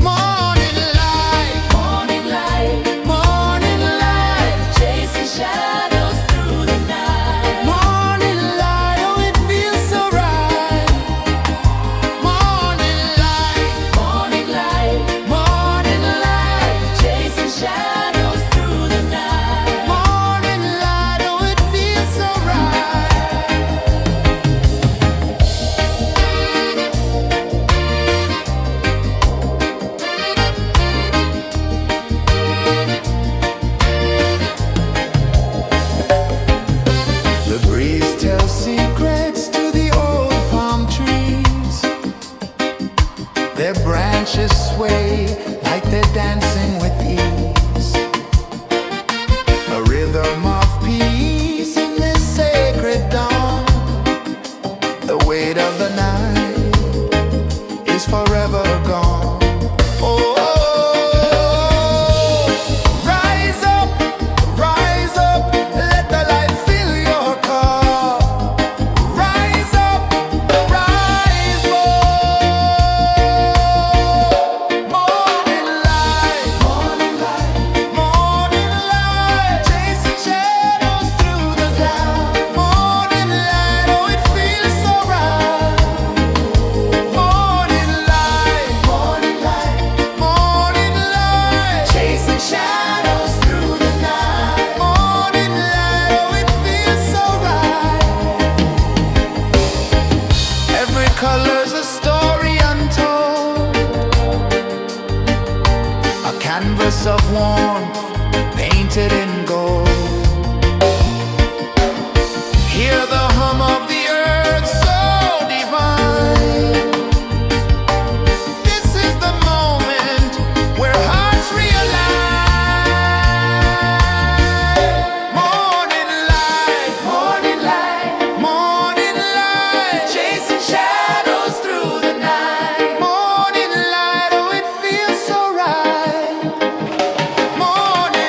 Morning light, Morning light, morning light, chasing shadows through the night. morning light, oh it feels so right. Morning light, Morning light, morning light, chasing shadows through the night. morning light, oh it feels so right. The breeze tells secrets to the old palm trees. Their branches sway like they're dancing with ease. A rhythm of peace in this sacred dawn. The weight of the night is forever gone. Oh, rise up, let the light fill your cup. Rise up, rise up. Morning light, morning light, morning light, chasing shadows through the cloud. Morning light, oh it feels so right. Morning light, morning light, morning light, chasing shadows through the night. Morning light, oh it feels so right. Every color's a story untold, a canvas of warmth painted in gold. Hear the hum of the earth so divine. This is the moment where hearts realign. Morning light, morning light, morning light, chasing shadows through the night. Morning light, oh it feels so right. Morning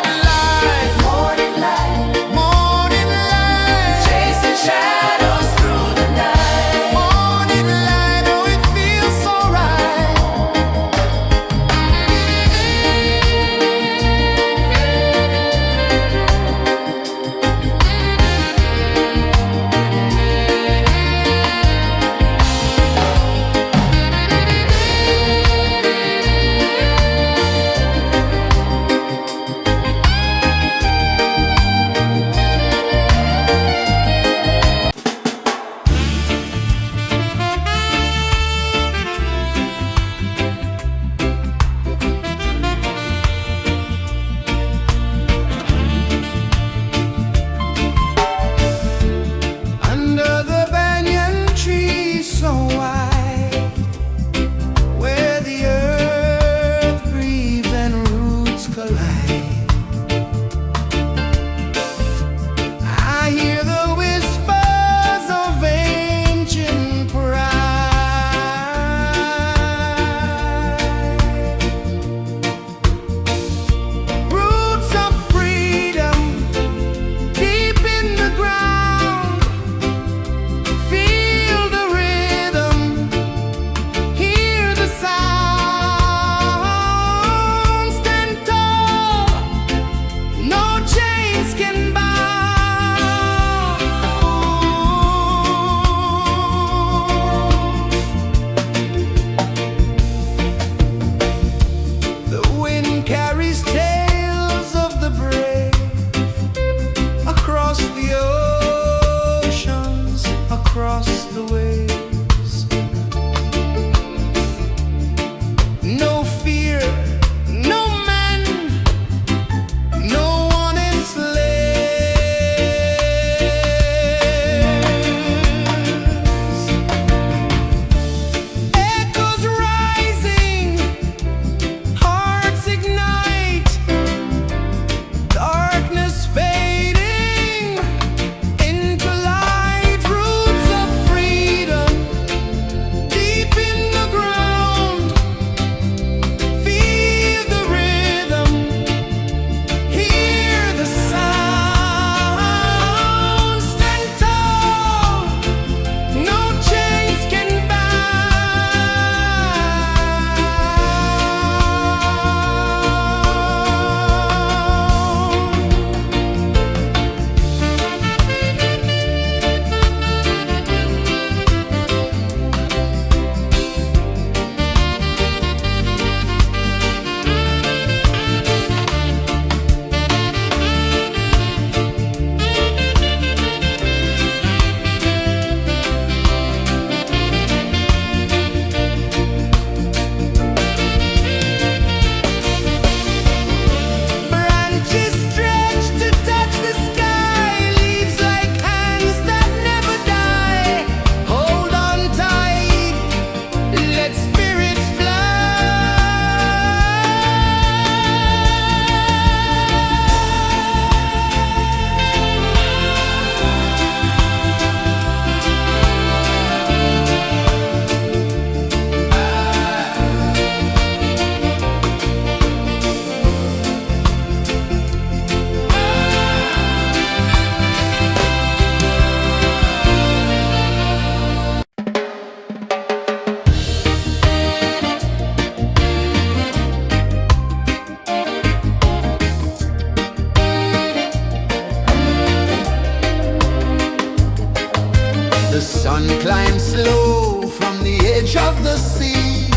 The sun climbs slow from the edge of the sea.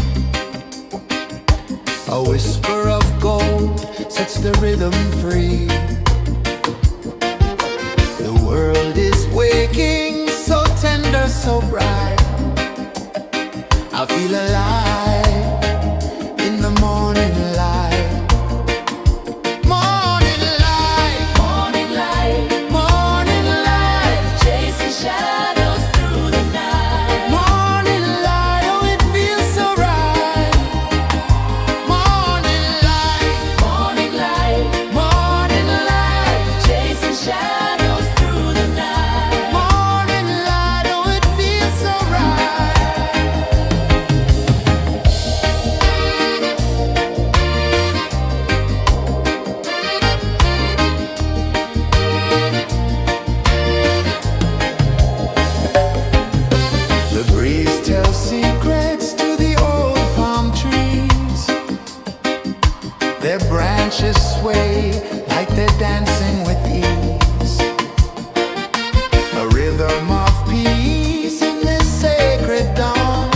A whisper of gold sets the rhythm free. The world is waking, so tender, so bright. I feel alive in the morning light. Morning light, Morning light, morning light, chasing shadows through the night. morning light, oh it feels so right. Morning light, Morning light, morning light, chasing shadows through the night. morning light, oh it feels so right. The breeze tells secrets to the old palm trees. Their branches sway like they're dancing with ease. A rhythm of peace in this sacred dawn.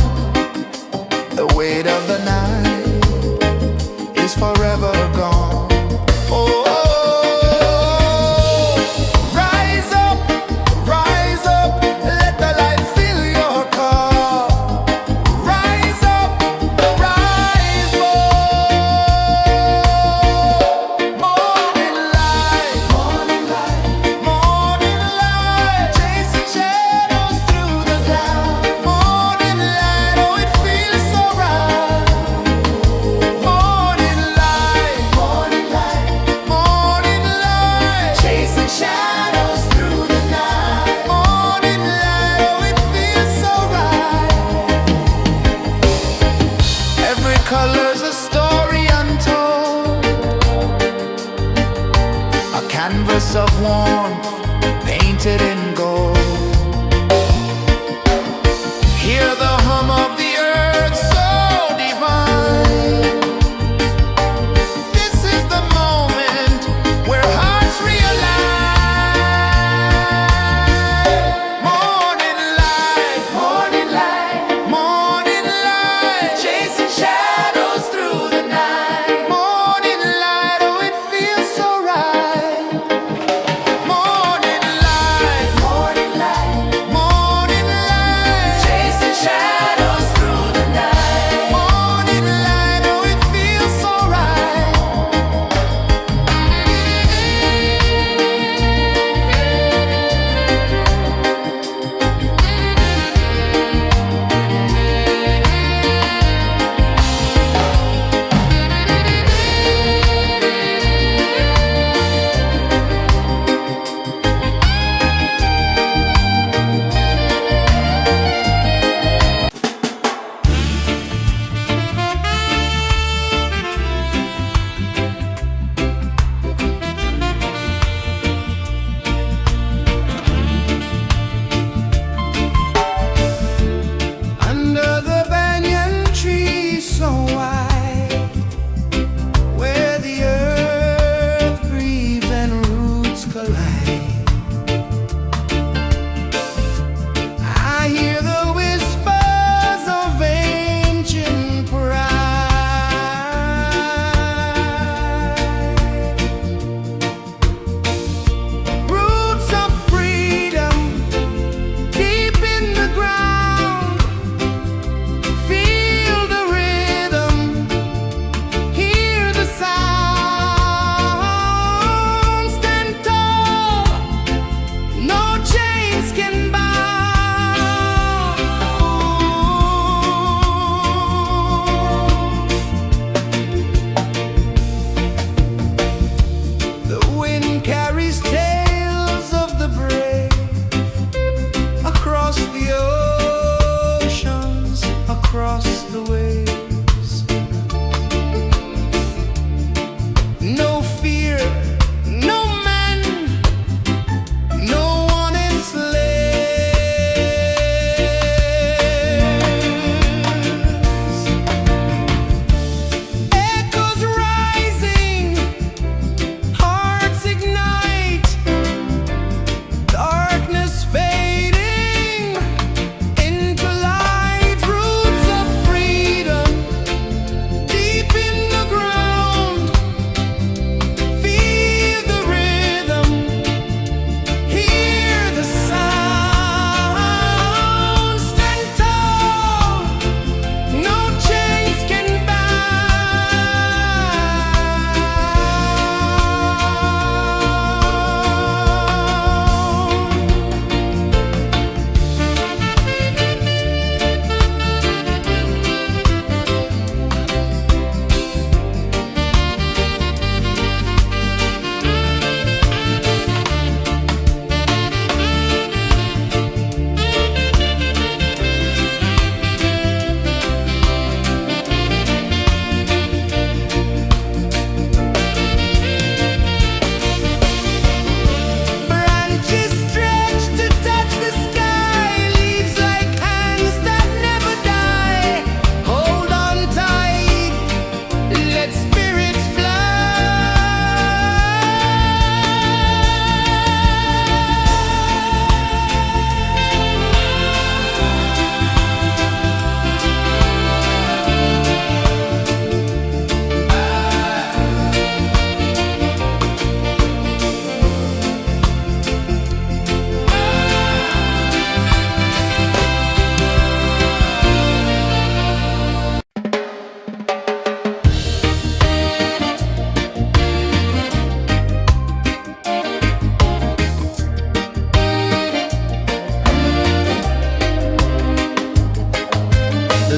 The weight of the night is forever gone. Oh, rise up, let the light fill your cup. Rise up, rise up. Morning light, morning light, morning light, chasing shadows through the cloud. Morning light, oh it feels so right. Morning light, morning light, morning light, chasing shadows through the night. Morning light, oh it feels so right. Every color's a story untold, a canvas of warmth painted in gold. Hear the hum of the earth so divine. This is the moment where hearts realign. Morning light, morning light, morning light, chasing shadows through the night. Morning light, oh it feels so right. Morning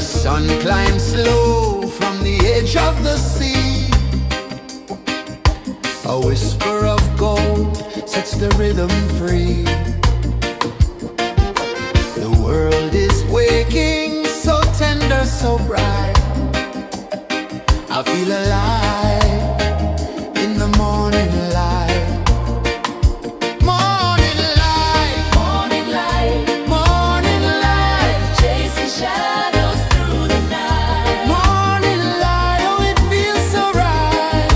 The sun climbs slow from the edge of the sea. A whisper of gold sets the rhythm free. The world is waking, so tender, so bright. I feel alive in the morning light. Morning light, Morning light, morning light, chasing shadows through the night. morning light, oh it feels so right.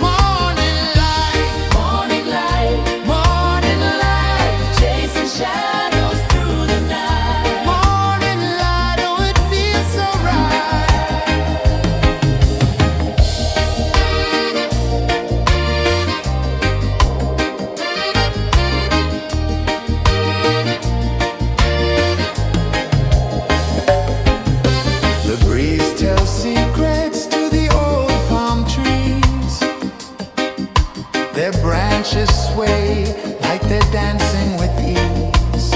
Morning light, Morning light, morning light, chasing shadows through the night. morning light, oh it feels so right. The breeze tells secrets to the old palm trees. Their branches sway like they're dancing with ease.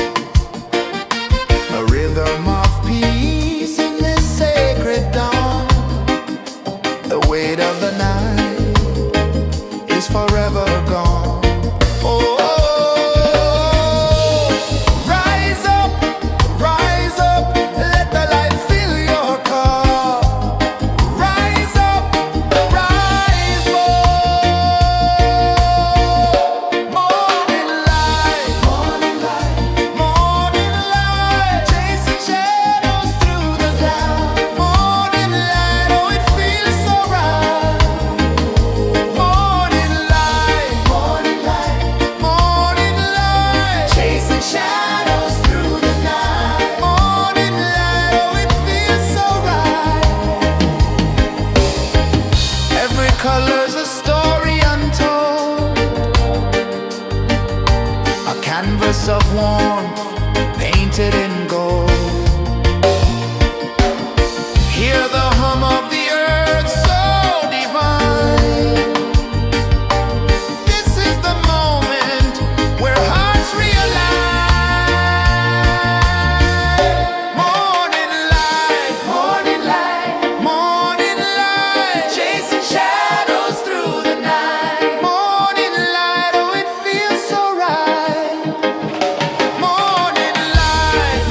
A rhythm of peace in this sacred dawn. The weight of the night is forever gone. Oh, rise up, let the light fill your cup. Rise up, rise up. Morning light, morning light, chasing shadows through the cloud. Morning light, oh it feels so right. Morning light, morning light, chasing shadows through the night. Morning light, oh it feels so right. Every color's a story untold, a canvas of warmth painted in gold. Hear the hum of the earth so divine. This is the moment where hearts realign. Morning light, morning light, chasing shadows through the night. Morning light, oh it feels so right. Morning light,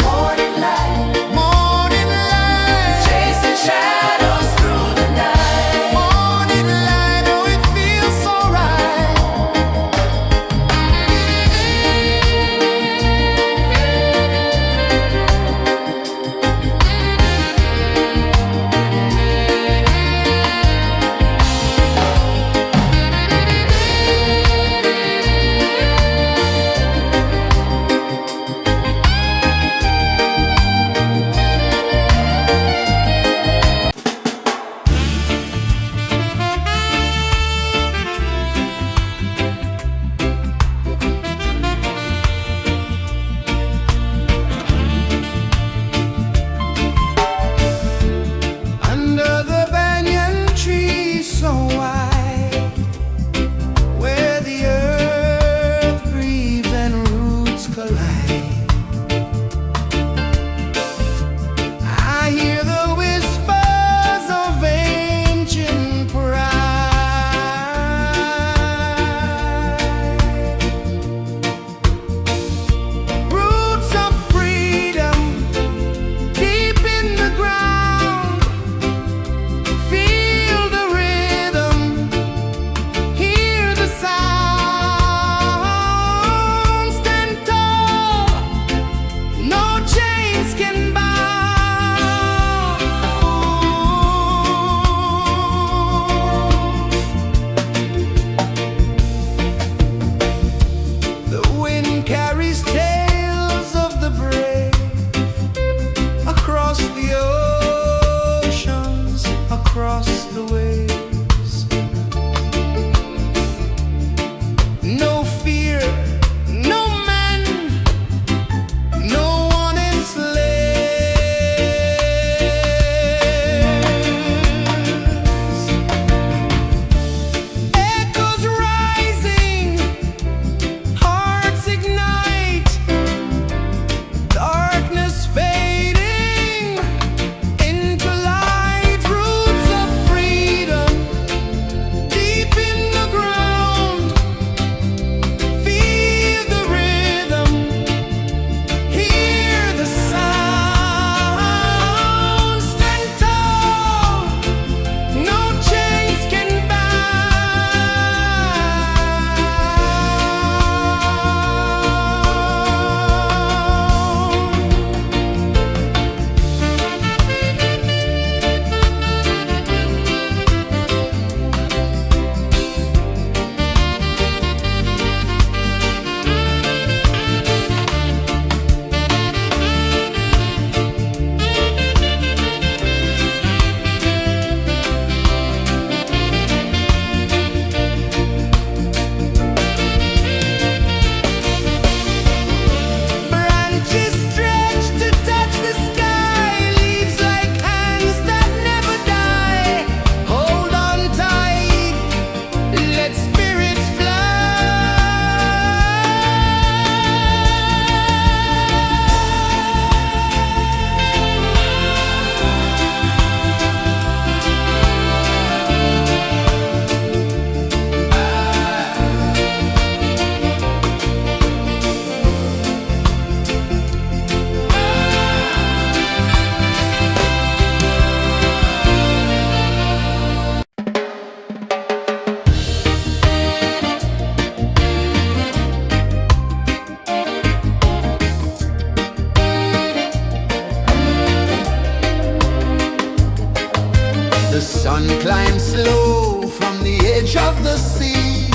The sun climbs slow from the edge of the sea.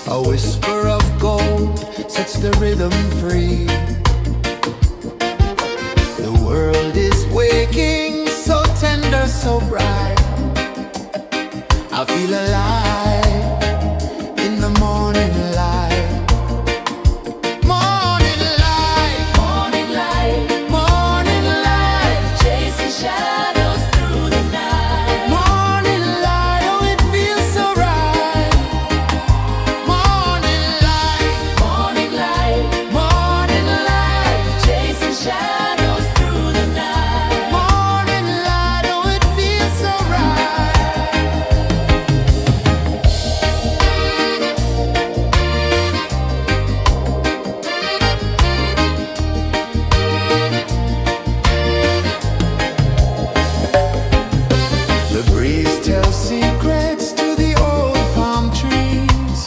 A whisper of gold sets the rhythm free. The world is waking, so tender, so bright. I feel alive in the morning light. Morning light, Morning light, morning light, chasing shadows through the night. morning light, oh it feels so right. Morning light, Morning light, morning light, chasing shadows through the night. morning light, oh it feels so right. The breeze tells secrets to the old palm trees.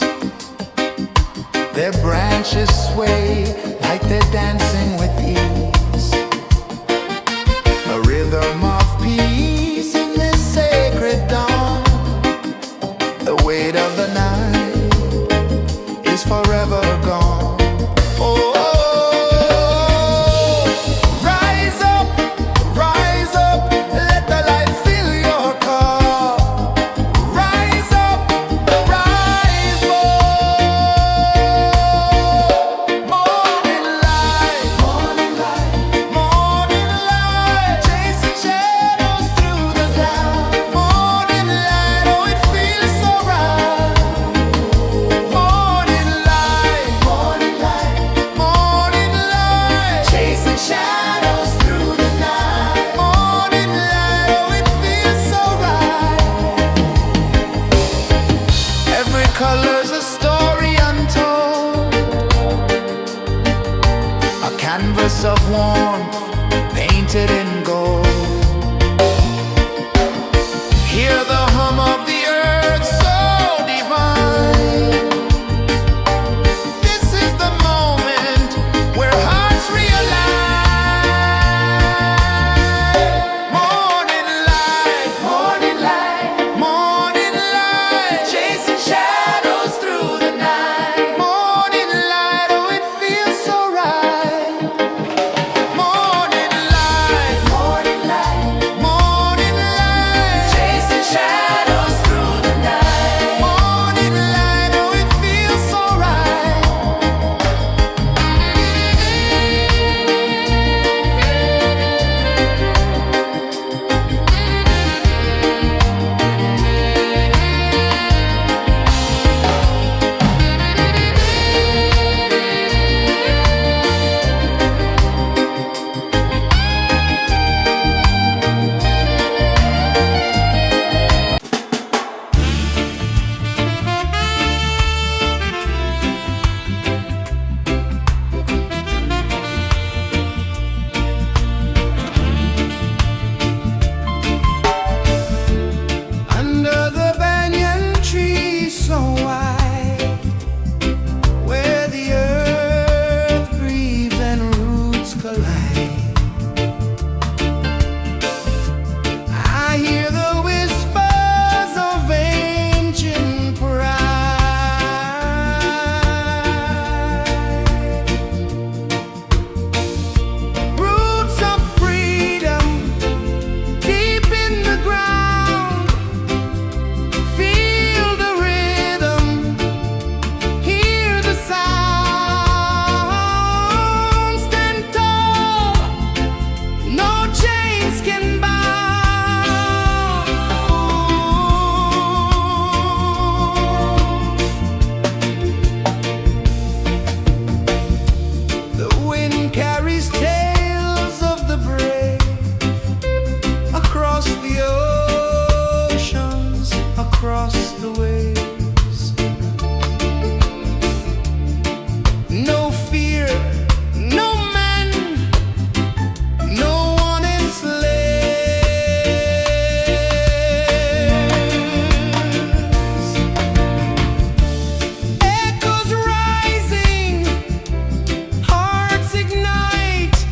Their branches sway like they're dancing with ease. A rhythm of peace in this sacred dawn. The weight of the night is forever gone. Oh, rise up, let the light fill your cup. Rise up, rise up. Morning light, morning light, chasing shadows through the cloud. Morning light, oh it feels so right. Morning light, morning light, chasing shadows through the night. Morning light, oh it feels so right. Every color's a story untold, a canvas of warmth painted in gold. Hear the hum of the earth so divine. This is the moment where hearts realign. Morning light, morning light, chasing shadows through the night. Morning light, oh it feels so right. Morning light, chasing shadows through the night. Morning light, oh it feels so right. Under the banyan tree so wide, where the earth breathes and roots collide, I hear the whispers of ancient pride. Roots of freedom deep in the ground. Feel the rhythm, hear the sound. Stand tall, no chains can bound. The wind carries tales of the brave across the oceans, across the waves. No fear, no man, no one enslaves. Echoes rising, hearts ignite.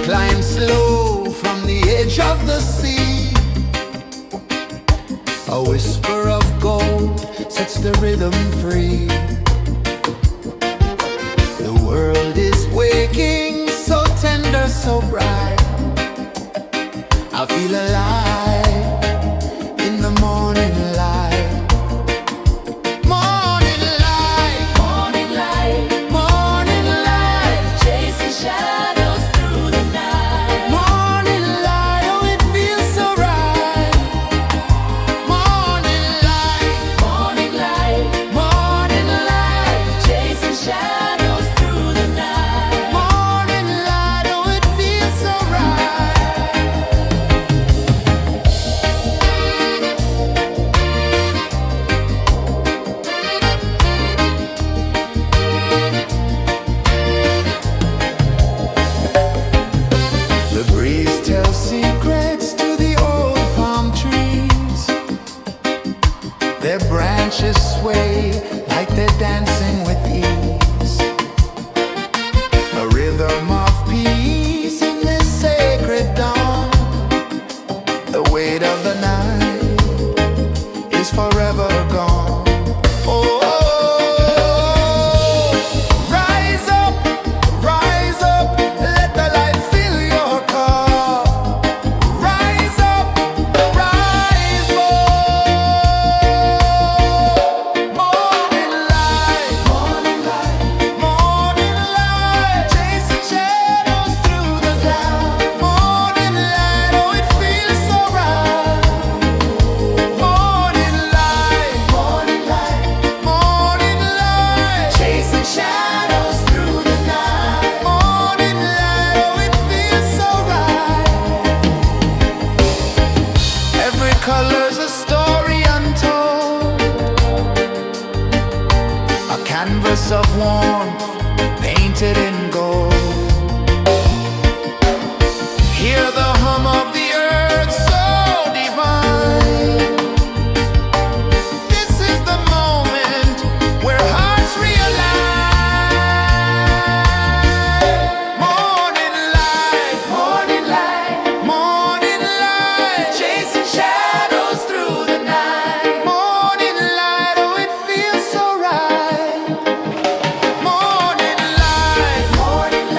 climb slow from the edge of the sea. A whisper of gold sets the rhythm free. The world is waking, so tender, so bright. I feel alive in the morning light. Morning light, Morning light, morning light, chasing shadows through the night. morning light, oh it feels so right. Morning light, Morning light, morning light, chasing shadows through the night. morning light, oh it feels so right. The breeze tells secrets to the old palm trees. Their branches sway like they're dancing with ease. A rhythm of peace in this sacred dawn. The weight of the night is forever gone. Oh, rise up, let the light fill your cup. Rise up, rise up. Morning light, morning light, morning light, chasing shadows through the cloud. Morning light, oh it feels so right. Morning light, morning light, morning light, chasing shadows through the night. Morning light, oh it feels so right. Every color's a story untold, a canvas of warmth painted in gold. Hear the hum of the earth so divine. This is the moment where hearts realign. Morning light, morning light, morning light, chasing shadows through the night. Morning light, oh it feels so right. Morning light, morning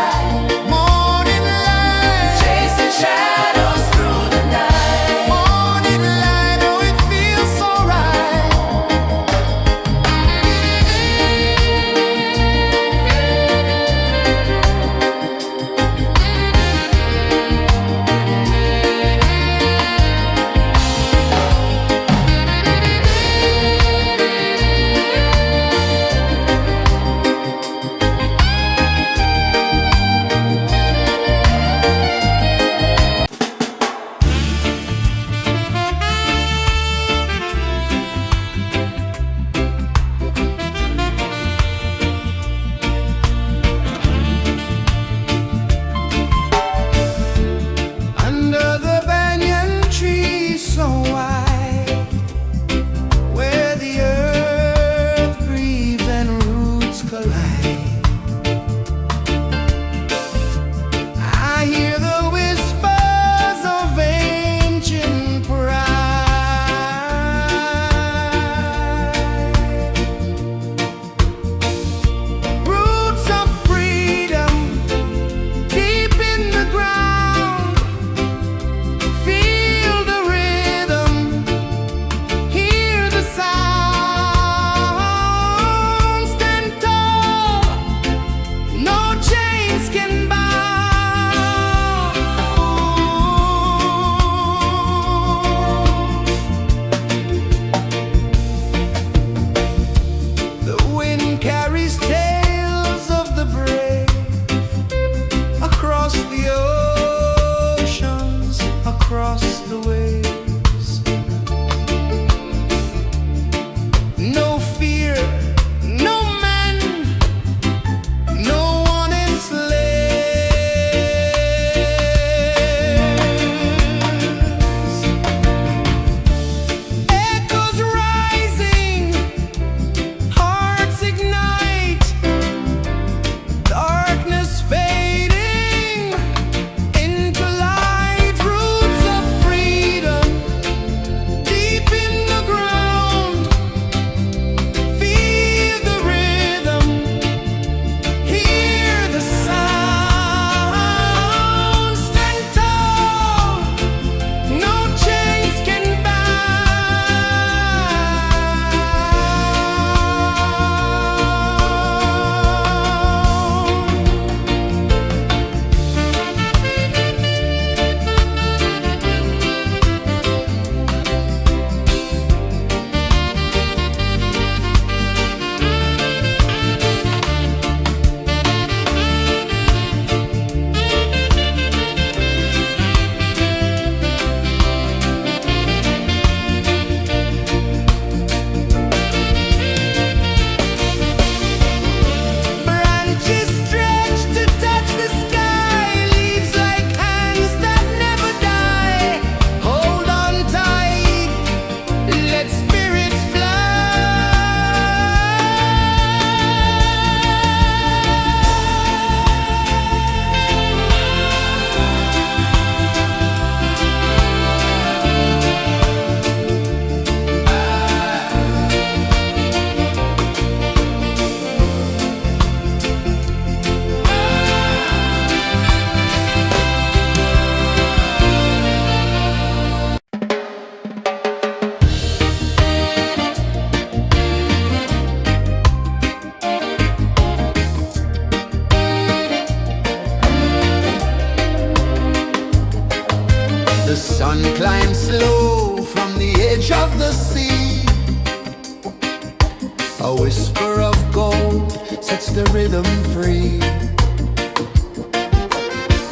A whisper of gold sets the rhythm free.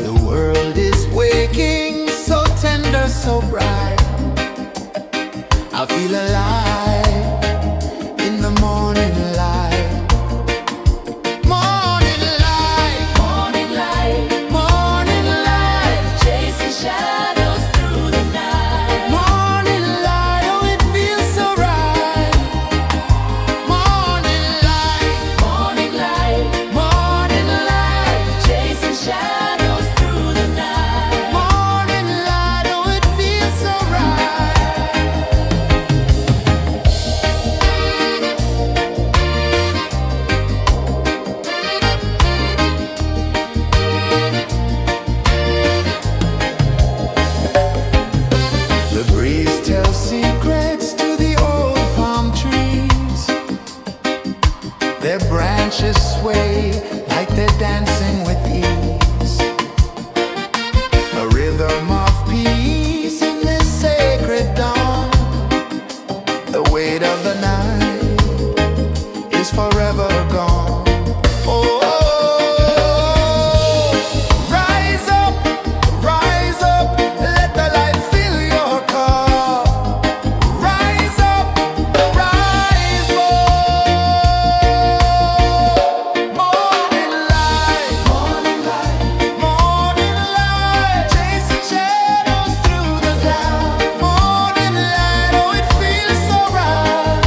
The world is waking, so tender, so bright. I feel alive in the morning light. Morning light, Morning light, morning light, chasing shadows through the night. morning light, oh it feels so right. Morning light, Morning light, morning light, chasing shadows through the night. morning light, oh it feels so right. The breeze tells secrets to the old palm trees. Their branches sway like they're dancing with ease. A rhythm of peace in this sacred dawn. The weight of the night is forever gone. Oh, rise up, let the light fill your cup. Rise up, rise up. Morning light, morning light, morning light, chasing shadows through the cloud. Morning light, oh it feels so right.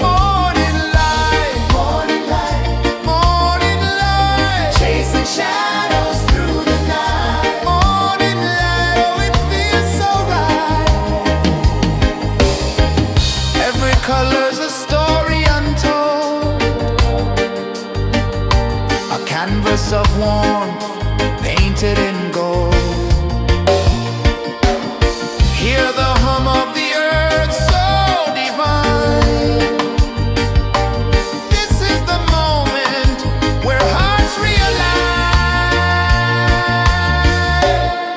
Morning light, morning light, morning light, chasing shadows through the night. Morning light, oh it feels so right. Every color's a story untold, a canvas of warmth painted in gold. Hear the hum of the earth so divine. This is the moment where hearts realign.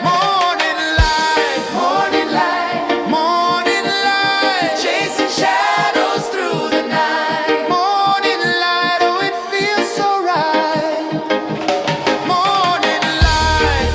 Morning light, morning light, morning light, chasing shadows through the night. Morning light, oh it feels so right. Morning light,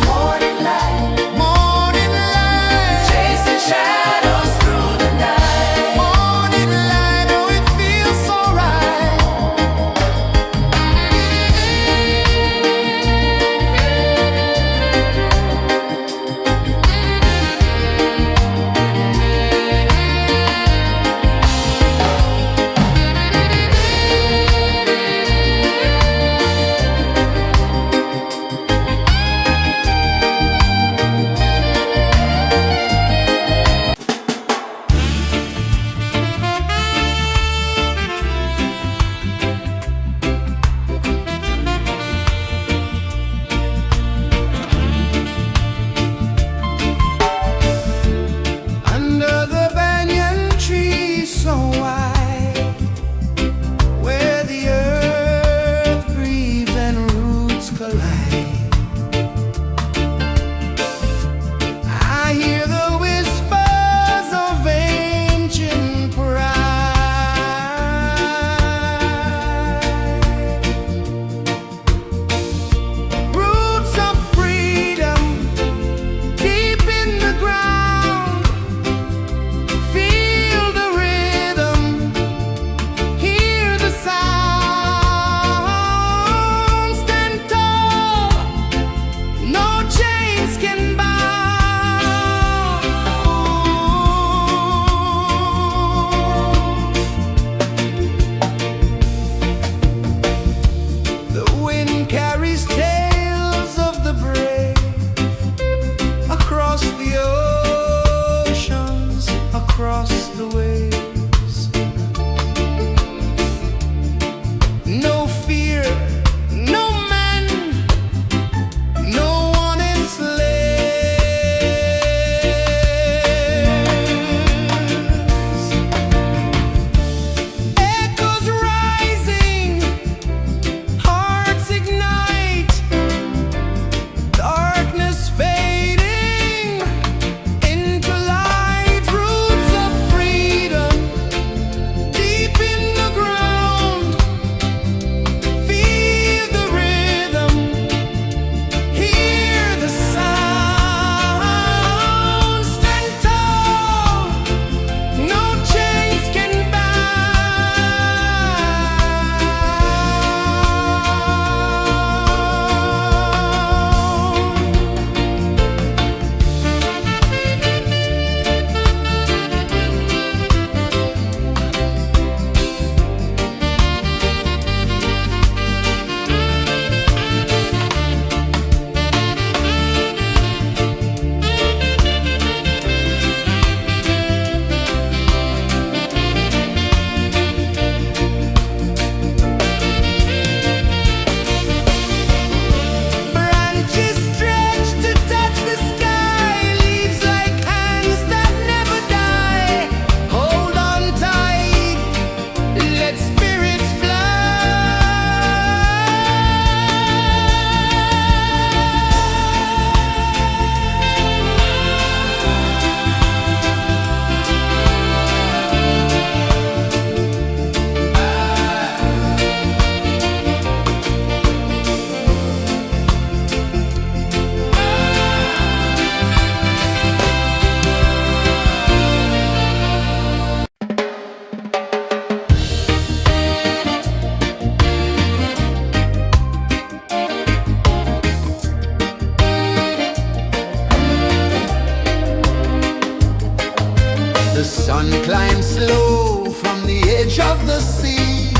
slow from the edge of the sea.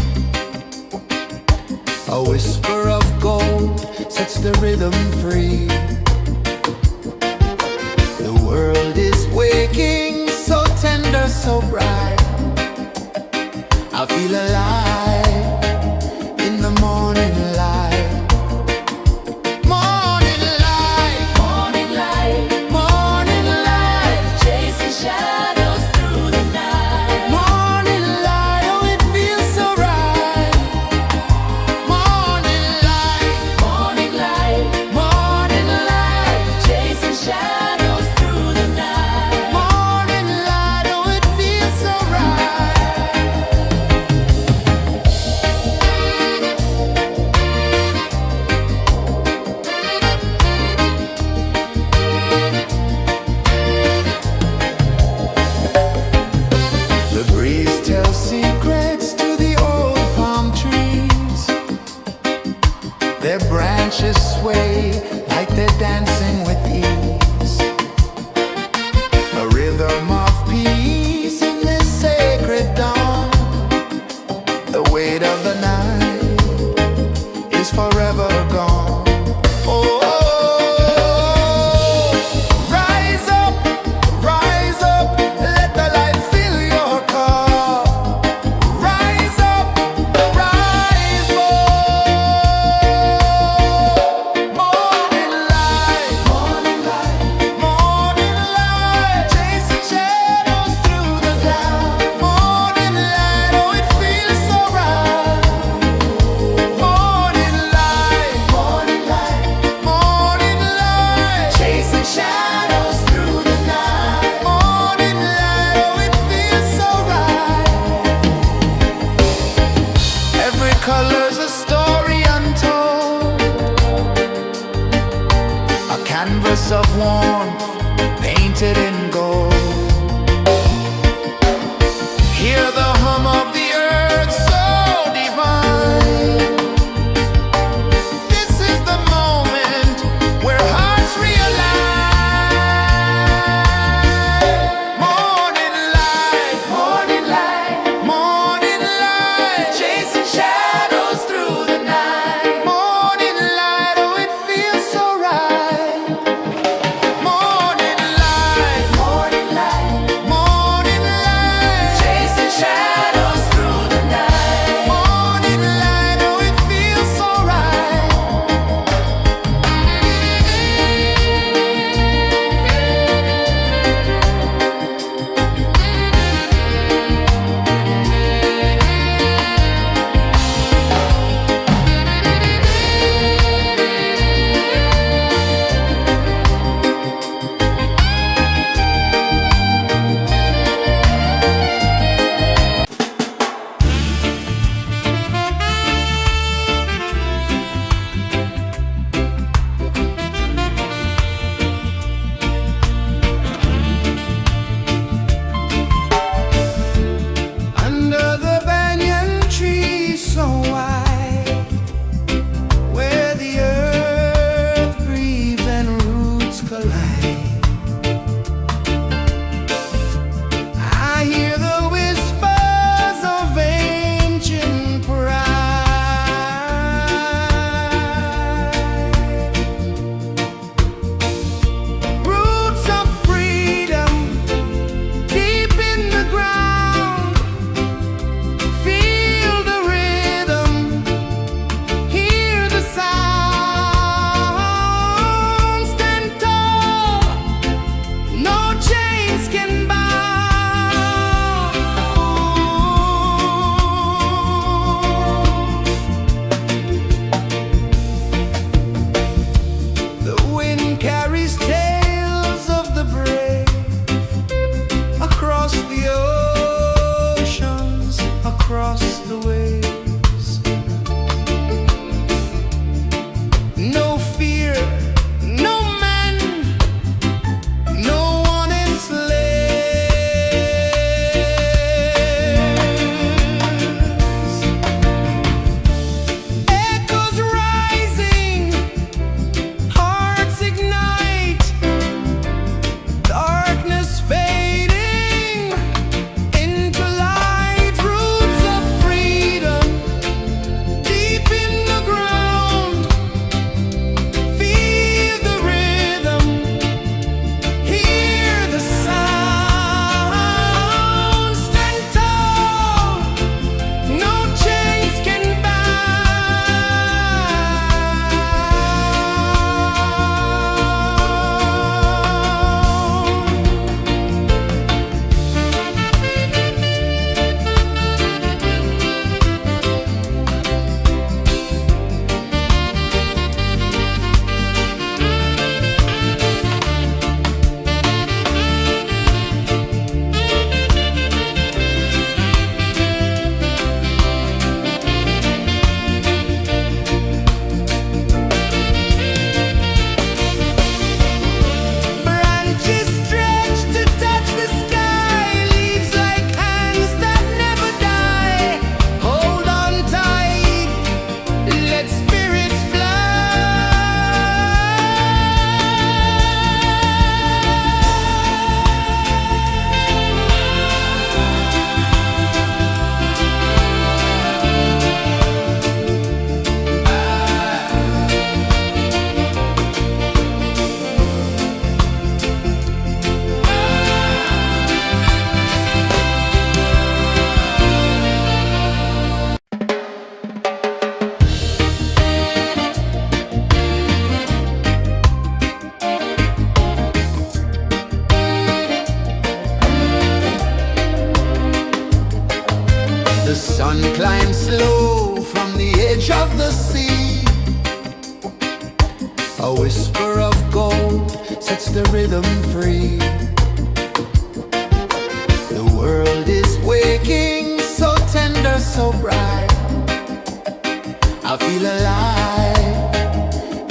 A whisper of gold sets the rhythm free. The world is waking, so tender, so bright. I feel alive in the morning light. Morning light, Morning light, morning light, chasing shadows through the night. morning light, oh it feels so right. Morning light, Morning light, morning light, chasing shadows through the night. morning light, oh it feels so right. The breeze tells secrets to the old palm trees. Their branches sway like they're dancing with ease. A rhythm of peace in this sacred dawn. The weight of the night is forever gone. Oh, rise up, let the light fill your cup. Rise up, rise more. Morning The sun climbs slow from the edge of the sea. A whisper of gold sets the rhythm free. The world is waking, so tender, so bright. I feel alive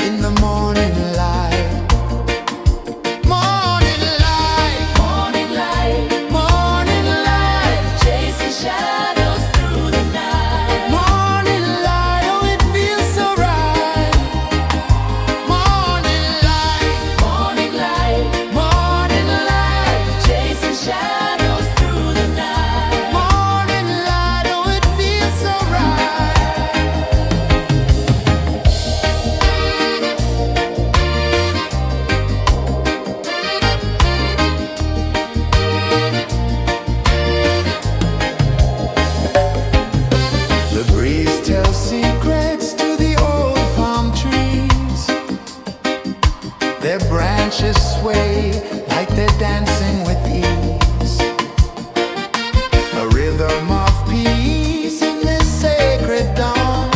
in the morning light. Morning light, Morning light, morning light, chasing shadows through the night. morning light, oh it feels so right. Morning light, Morning light, morning light, chasing shadows through the night. morning light, oh it feels so right. The breeze tells secrets to the old palm trees. Their branches sway like they're dancing with ease. A rhythm of peace in this sacred dawn.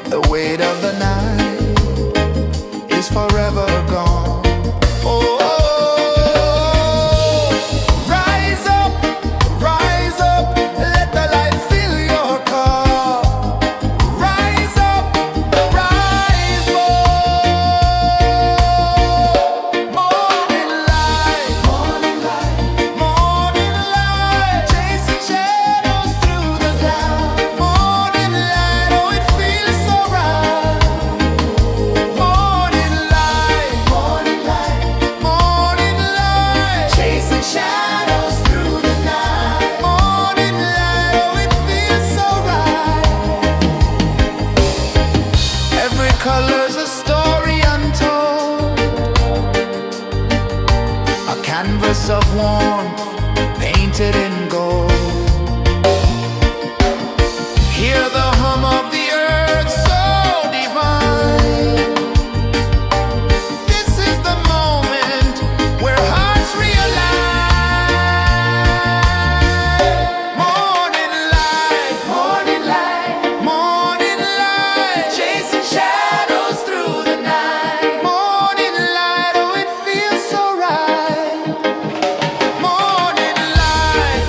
The weight of the night is forever gone. Oh, rise up, let the light fill your car. Rise up, rise up. Morning light, morning light, morning light, chasing shadows through the cloud. Morning light, oh it feels so right. Morning light, morning light, morning light, chasing shadows through the night. Morning light, oh it feels so right. Every color's a story untold, a canvas of warmth painted in gold. Hear the hum of the earth so divine. This is the moment where hearts realign. Morning light, morning light, morning light, chasing shadows through the night. Morning light, oh it feels so right. Morning light,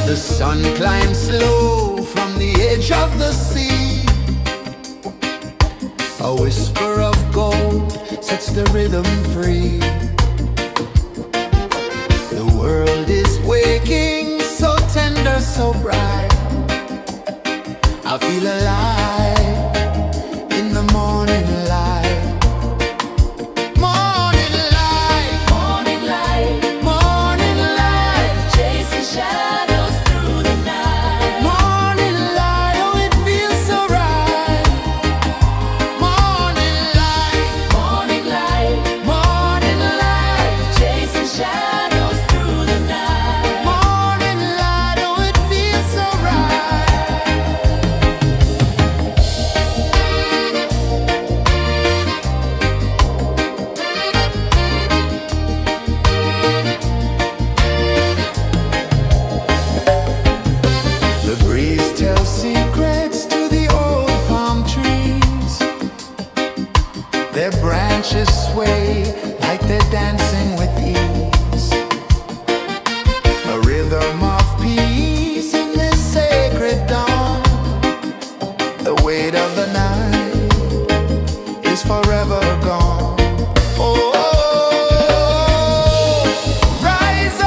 The sun climbs slow from the edge of the sea. A whisper of gold sets the rhythm free. The world is waking, so tender, so bright. I feel alive in the morning light. Morning light, Morning light, morning light, chasing shadows through the night. morning light, oh it feels so right. Morning light, Morning light, morning light, chasing shadows through the night. morning light, oh it feels so right. The breeze tells secrets to the old palm trees. Their branches sway like they're dancing with ease. A rhythm of peace in this sacred dawn. The weight of the night is forever gone. Oh, rise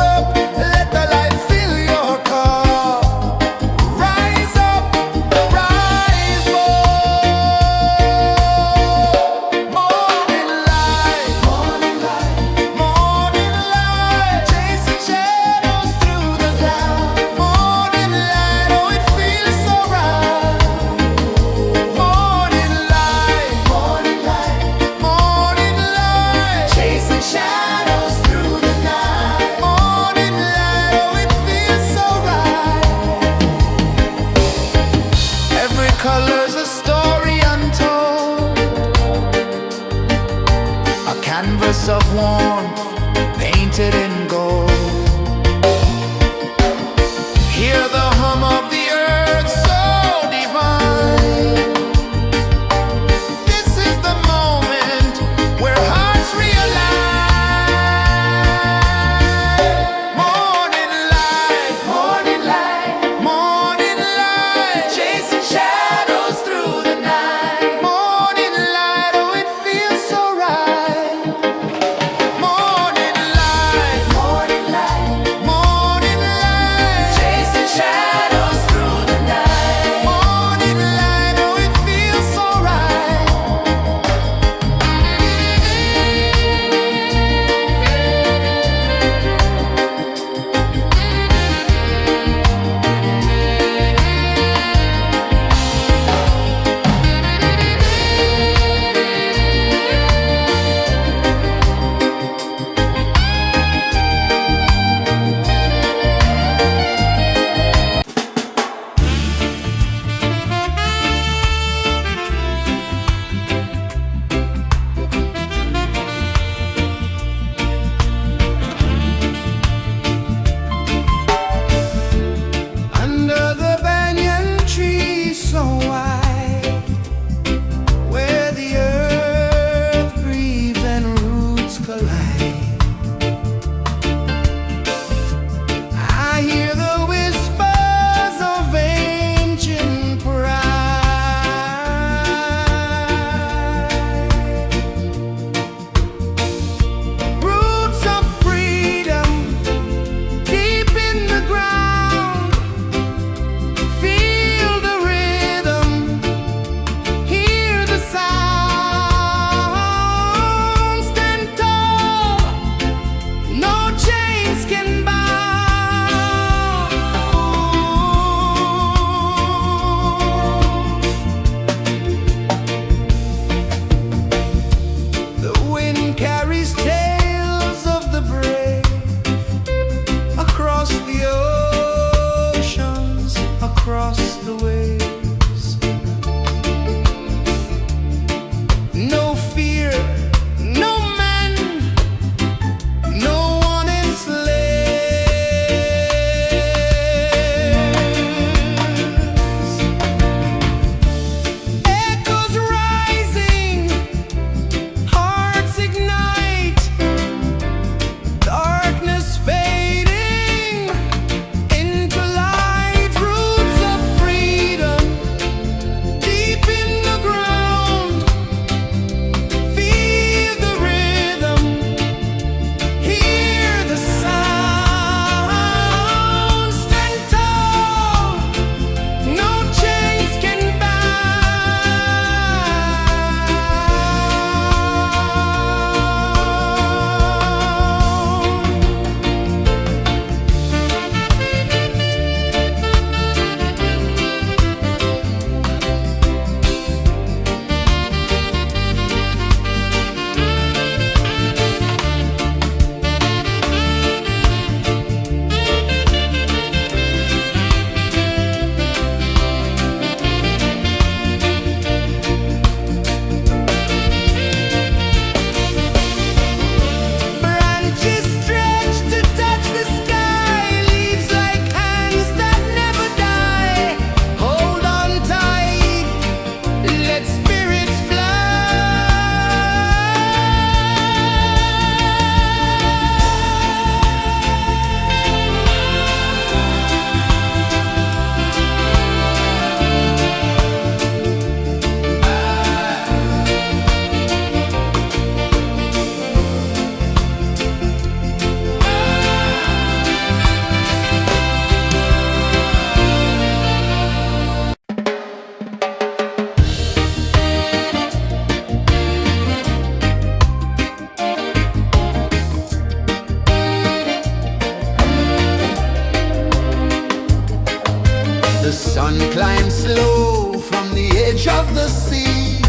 up, let the light fill your cup. Rise up, rise up. Morning light, morning light, morning light, chasing shadows through the cloud. Morning light, oh it feels so right. Morning light, morning light, morning light, chasing shadows through the night. Morning light, oh it feels so right. Every color's a story untold, a canvas of warmth painted in gold. Hear the hum of the earth so divine. This is the moment where hearts realign. Morning light, morning light, morning light, chasing shadows through the night. Morning light, oh it feels so right. Morning light, edge of the sea.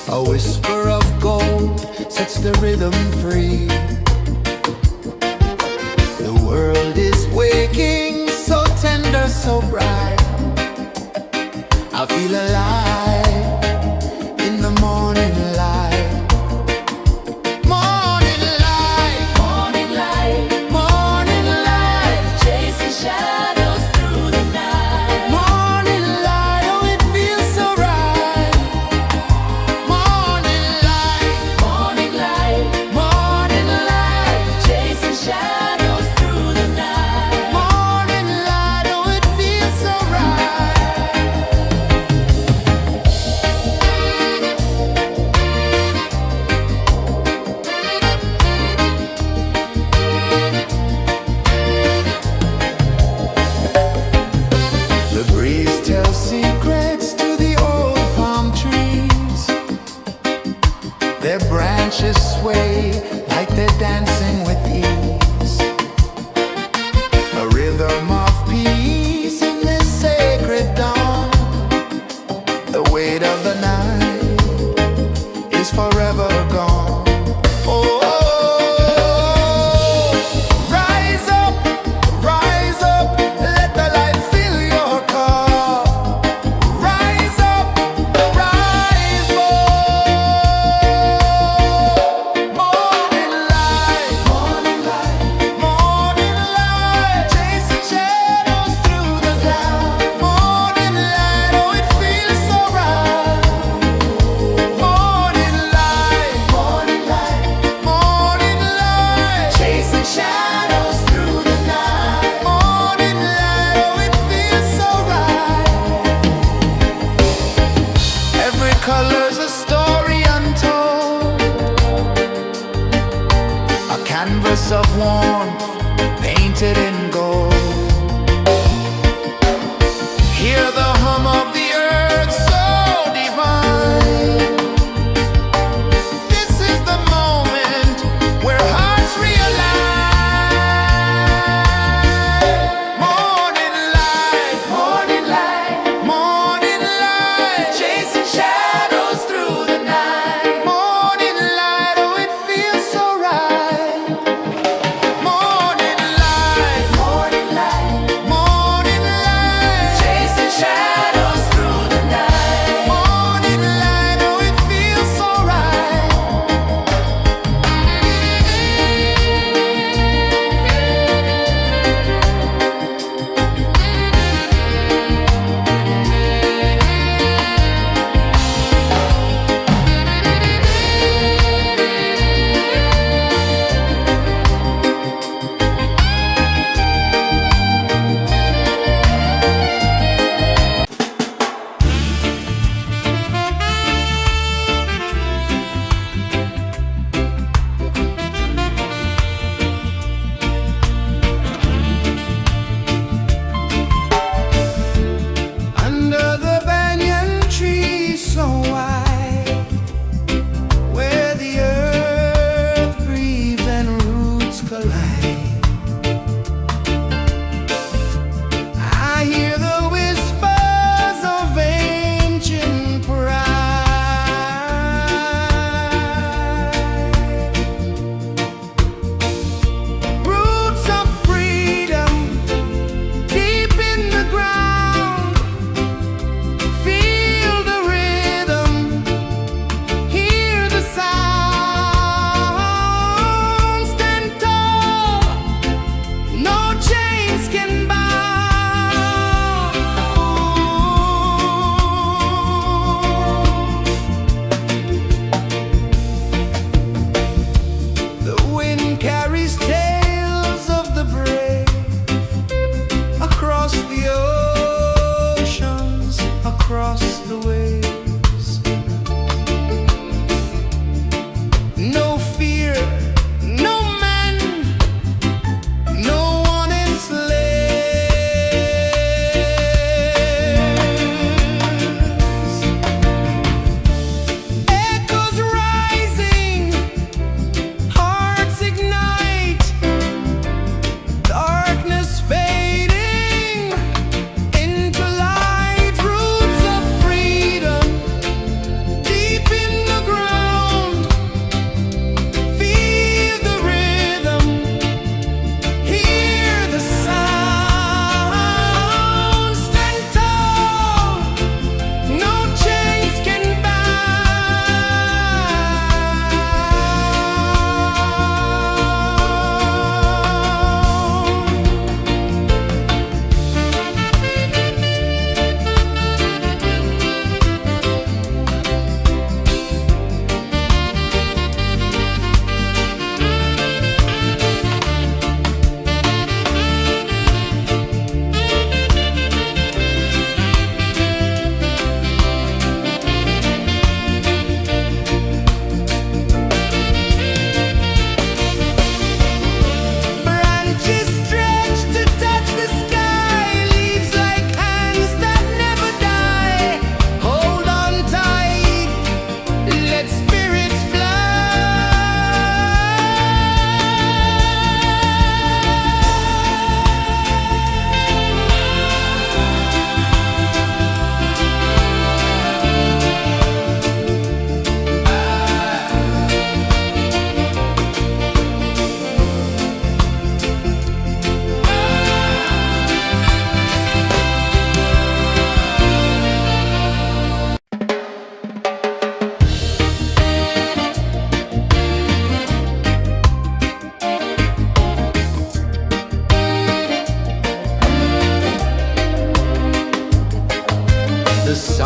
A whisper of gold sets the rhythm free. The world is waking, so tender, so bright. I feel alive in the morning light. Morning light, Morning light, morning light, chasing shadows through the night. morning light, oh it feels so right. Morning light, Morning light, morning light, chasing shadows through the night. morning light, oh it feels so right. The breeze tells secrets to the old palm trees. Their branches sway like they're dancing with ease. A rhythm of peace in this sacred dawn. The weight of the night is forever gone. Oh, rise up, let the light fill your cup. Rise up, rise up. Morning light, morning light, morning light, chasing shadows through the cloud. Morning light, oh it feels so right. Morning light, morning light, morning light, chasing shadows through the night. Morning light, oh it feels so right. Every color's a story untold, a canvas of warmth painted in gold. Hear the hum of the earth so divine. This is the moment where hearts realign. Morning light, morning light, morning light, chasing shadows through the night. Morning light, oh it feels so right. Morning light, morning light, morning light, chasing shadows through the night. Morning light, oh it feels so right. Under the banyan tree so wide, where the earth breathes and roots collide, I hear the whispers of ancient pride. Roots of freedom deep in the ground. Feel the rhythm, hear the sound. Stand tall, no chains can bound. The wind carries tales of the brave across the oceans, across the waves. No fear, no man, no one enslaves. Echoes rising, hearts ignite.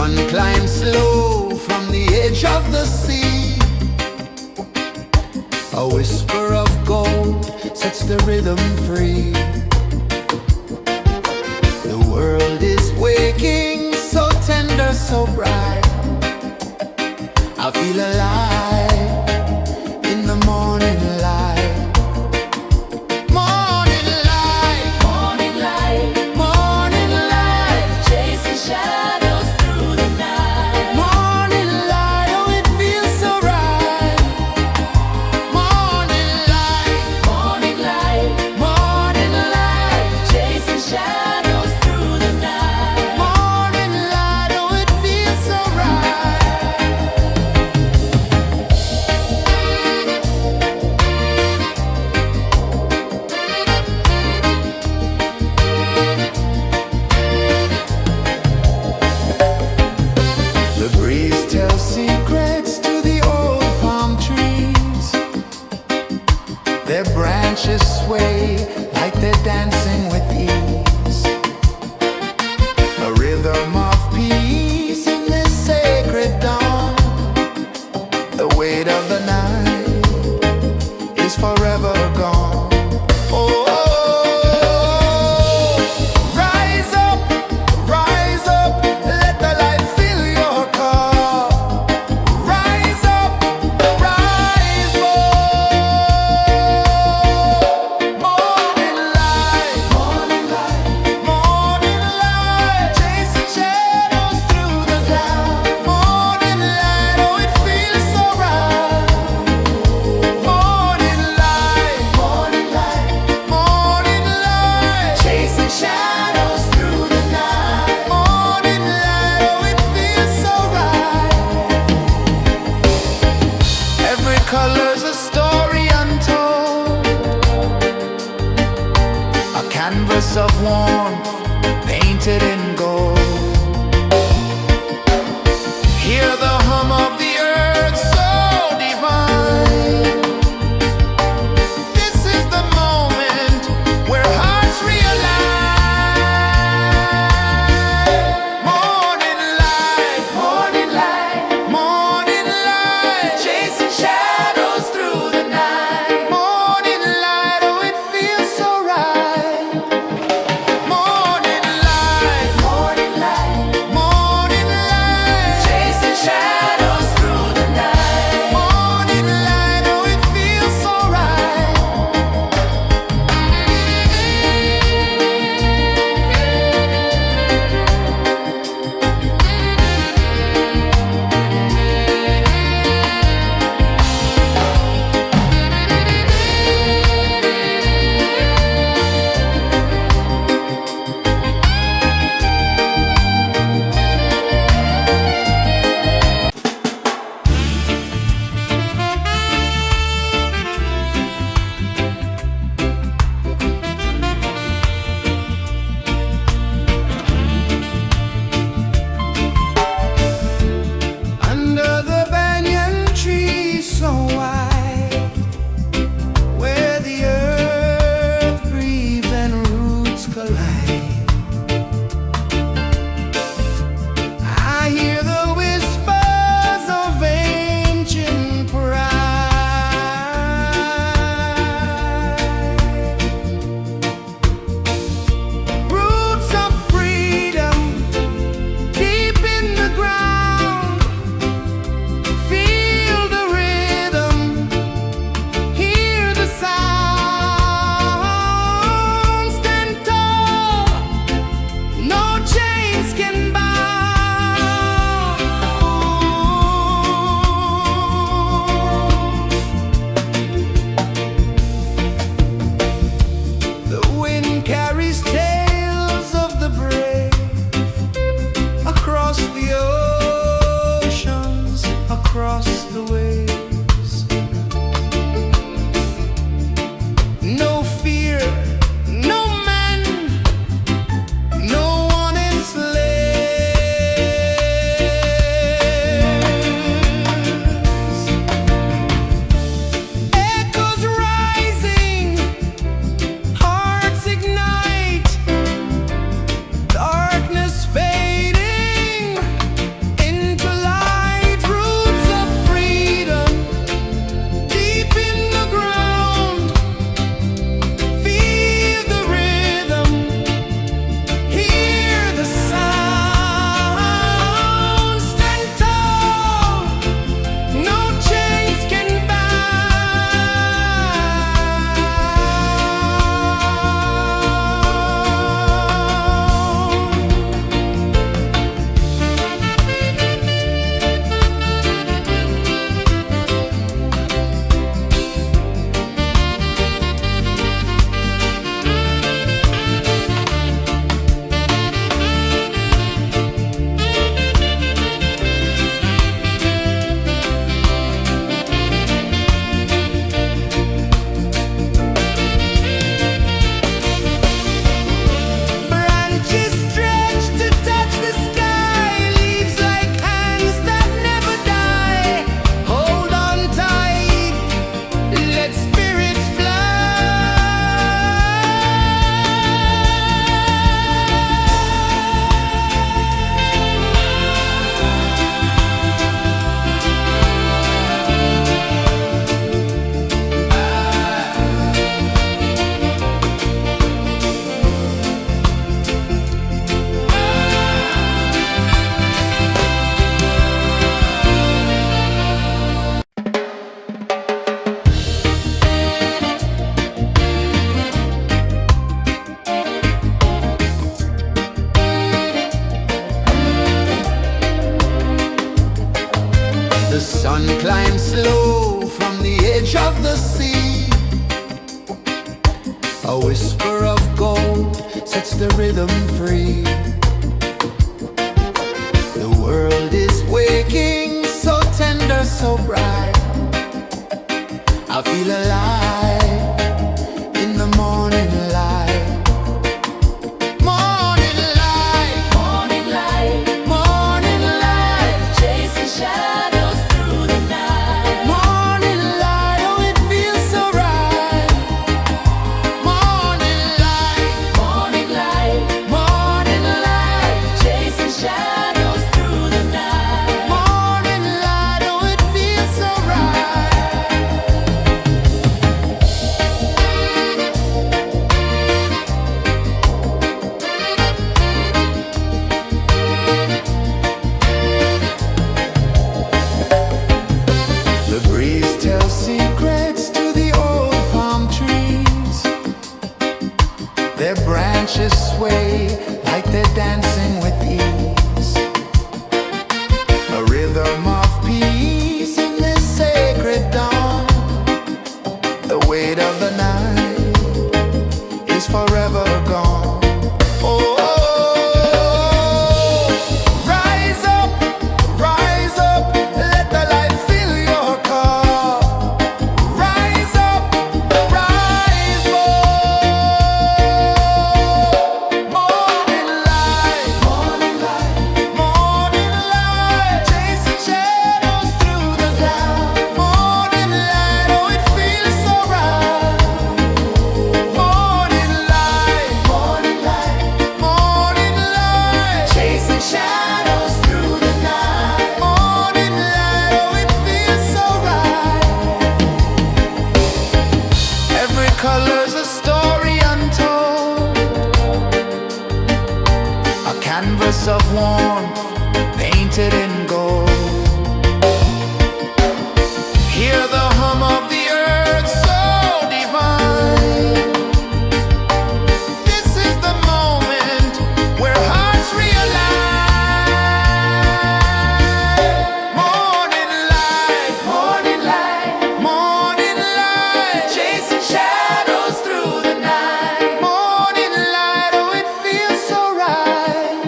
Sun climbs slow from the edge of the sea. A whisper of gold sets the rhythm free. The world is waking, so tender, so bright. I feel alive in the morning light. Morning light, Morning light, morning light, chasing shadows through the night. morning light, oh it feels so right. Morning light, Morning light, morning light, chasing shadows through the night. morning light, oh it feels so right. The breeze tells secrets to the old palm trees. Their branches sway like they're dancing with ease. A rhythm of peace in this sacred dawn. The weight of the night is forever gone. Oh, rise up, let the light fill your cup. Rise up, rise up. Morning light, morning light, morning light, chasing shadows through the cloud. Morning light, oh it feels so right. Morning light, morning light, morning light, chasing shadows through the night. Morning light, oh it feels so right. Every color's a story untold, a canvas of warmth painted in gold. Hear the hum of the earth so divine. This is the moment where hearts realign. Morning light, morning light, morning light, chasing shadows through the night. Morning light, oh it feels so right. Morning A whisper of gold sets the rhythm free. The world is waking, so tender, so bright. I feel alive in the morning light. Morning light, Morning light, morning light, chasing shadows through the night. morning light, oh it feels so right. Morning light, Morning light, morning light, chasing shadows through the night. morning light, oh it feels so right. The breeze tells secrets to the old palm trees. Their branches sway like they're dancing with ease. A rhythm of peace in this sacred dawn. The weight of the night is forever gone. Oh, rise up, let the light fill your cup. Rise up, rise up. Morning light, morning light, morning light, chasing shadows through the cloud. Morning light, oh it feels so right. Morning light, morning light, morning light, chasing shadows through the night. Morning light, oh it feels so right. Every color's a story untold, a canvas of warmth painted in gold. Hear the hum of the earth so divine. This is the moment where hearts realign. Morning light, morning light, morning light, chasing shadows through the night. Morning light, oh it feels so right.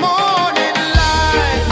Morning light,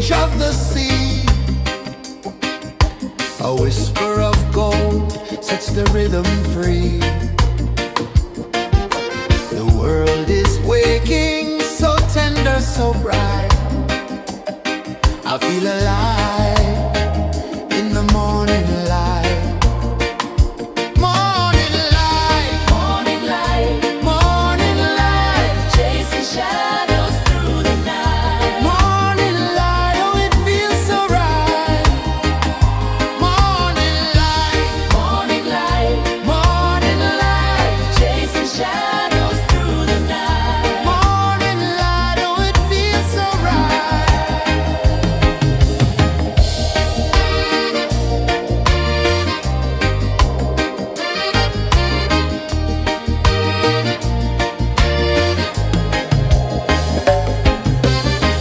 edge of the sea. A whisper of gold sets the rhythm free. The world is waking, so tender, so bright. I feel alive in the morning light. Morning light, Morning light, morning light, chasing shadows through the night. morning light, oh it feels so right. Morning light, Morning light, morning light, chasing shadows through the night. morning light, oh it feels so right.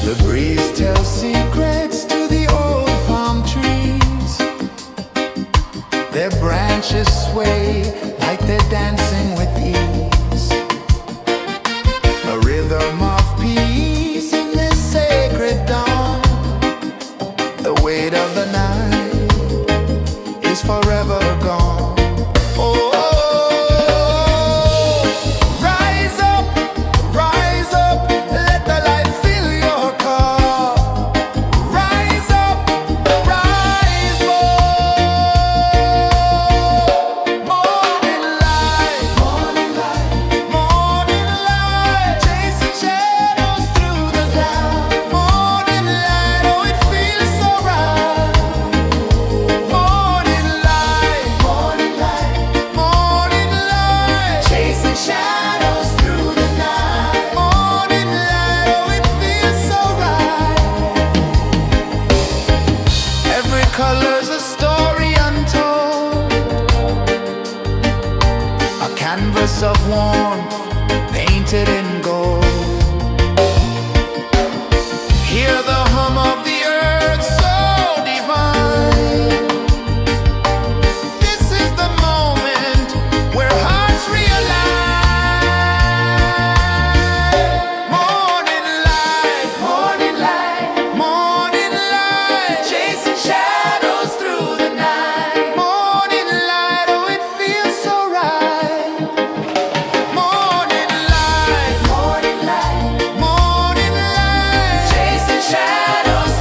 The breeze tells secrets to the old palm trees. Their branches sway like they're dancing with ease. A rhythm of peace in this sacred dawn. The weight of the night is forever gone. Oh, rise up, let the light fill your cup. Rise up, rise up. Morning light, morning light, morning light, chasing shadows through the cloud. Morning light, oh it feels so right. Morning light, morning light, morning light, chasing shadows through the night. Morning light, oh it feels so right. Every color's a story untold, a canvas of warmth painted in gold. Hear the hum of the earth so divine. This is the moment where hearts realign. Morning light, morning light, morning light, chasing shadows through the night. Morning light, oh it feels so right. Morning light, morning light, morning light, chasing shadows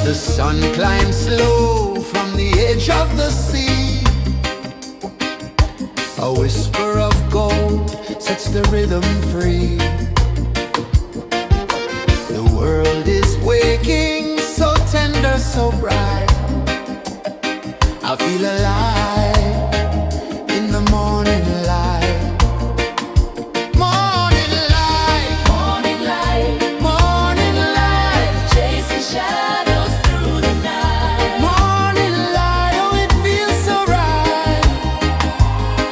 The sun climbs slow from the edge of the sea. A whisper of gold sets the rhythm free. The world is waking, so tender, so bright. I feel alive in the morning light. Morning light, Morning light, morning light, chasing shadows through the night. morning light, oh it feels so right.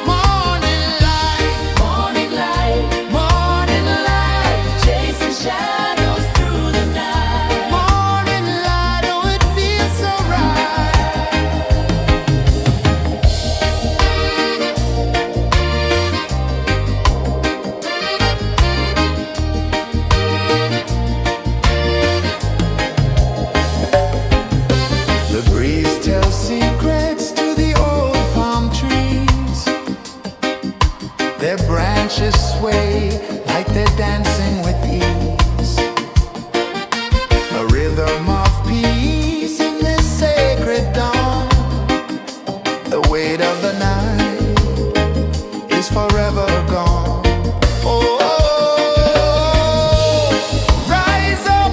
Morning light, Morning light, morning light, chasing shadows through the night. morning light, oh it feels so right. The breeze tells secrets to the old palm trees. Their branches sway like they're dancing with ease. A rhythm of peace in this sacred dawn. The weight of the night is forever gone. Oh, rise up,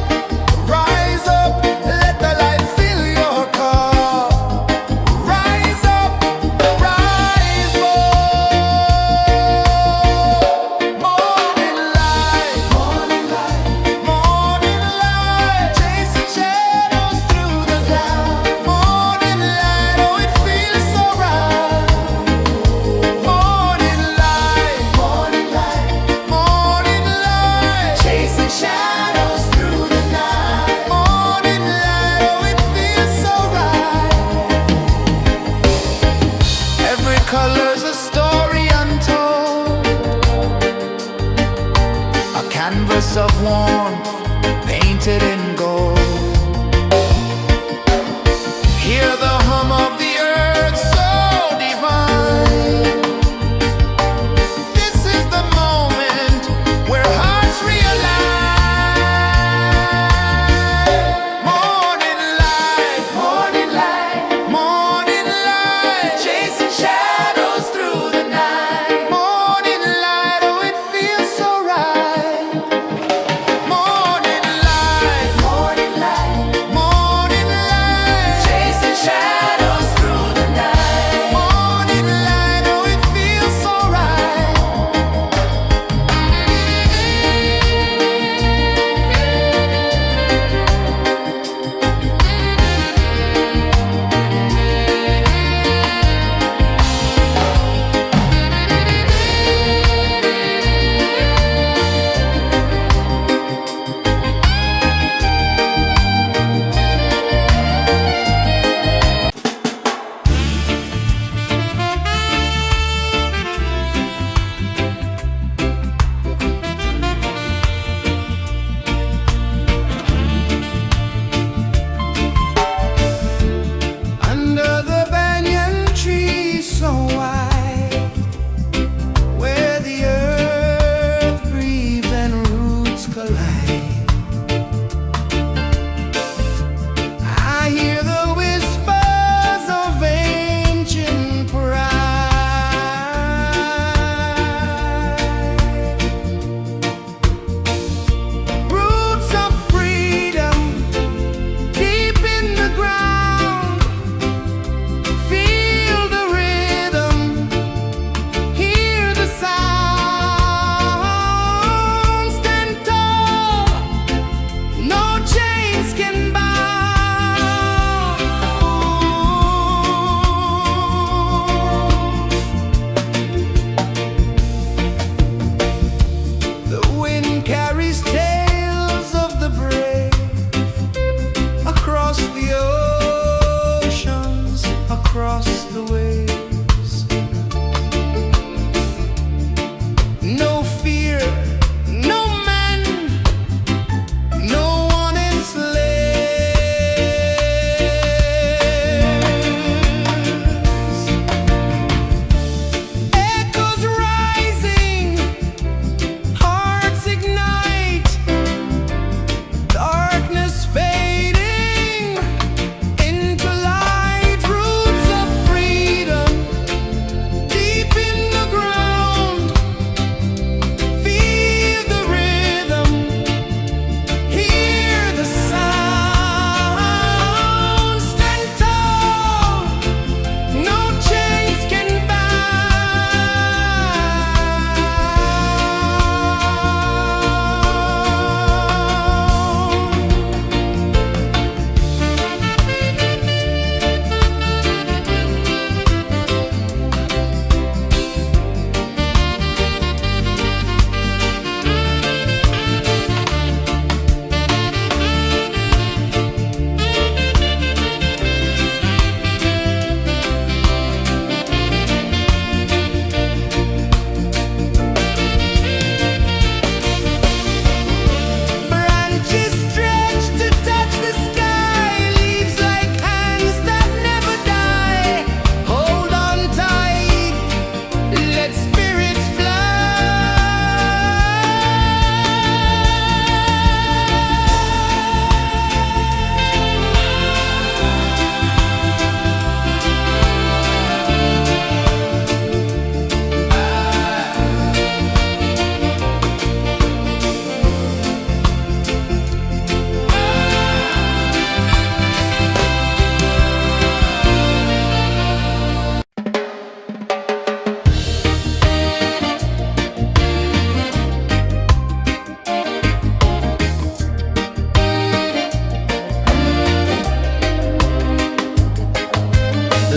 let the light fill your cup. Rise up, rise more. Morning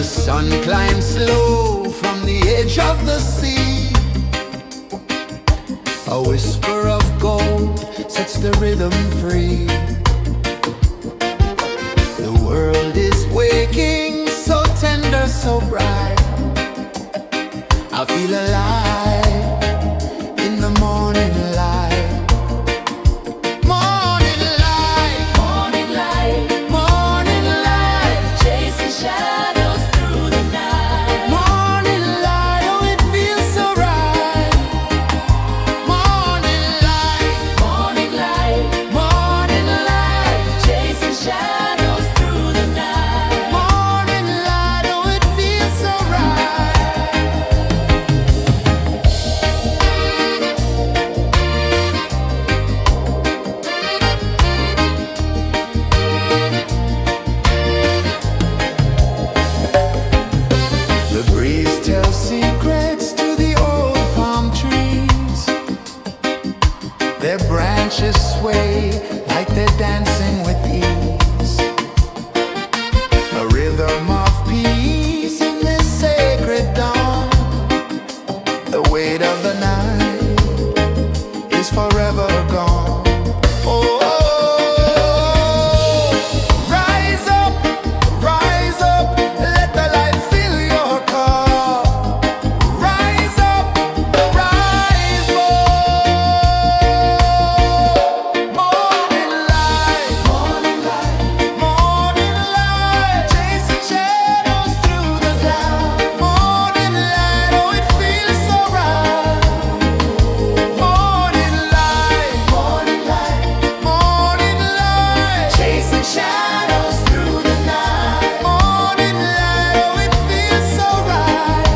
The sun climbs slow from the edge of the sea. A whisper of gold sets the rhythm free. The world is waking, so tender, so bright. I feel alive in the morning light. Morning light, Morning light, morning light, chasing shadows through the night. morning light, oh it feels so right. Morning light, Morning light, morning light, chasing shadows through the night. morning light, oh it feels so right. The breeze tells secrets to the old palm trees. Their branches sway like they're dancing with ease. A rhythm of peace in this sacred dawn. The weight of the night is forever gone. Oh, rise up, let the light fill your cup. Rise up, rise up. Morning light, morning light, morning light, chasing shadows through the cloud. Morning light, oh it feels so right. Morning light, morning light, morning light, chasing shadows through the night. Morning light, oh it feels so right.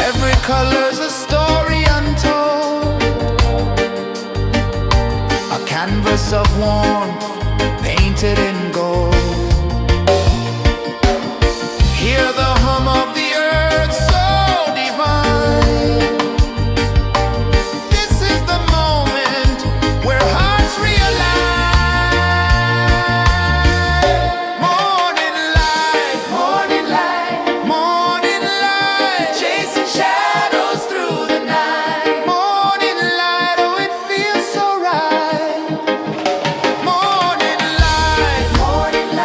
Every color's a story untold, a canvas of warmth painted in gold. Hear the hum of the earth so divine. This is the moment where hearts realign. Morning light, morning light, morning light, chasing shadows through the night. Morning light, oh it feels so right. Morning light, morning light,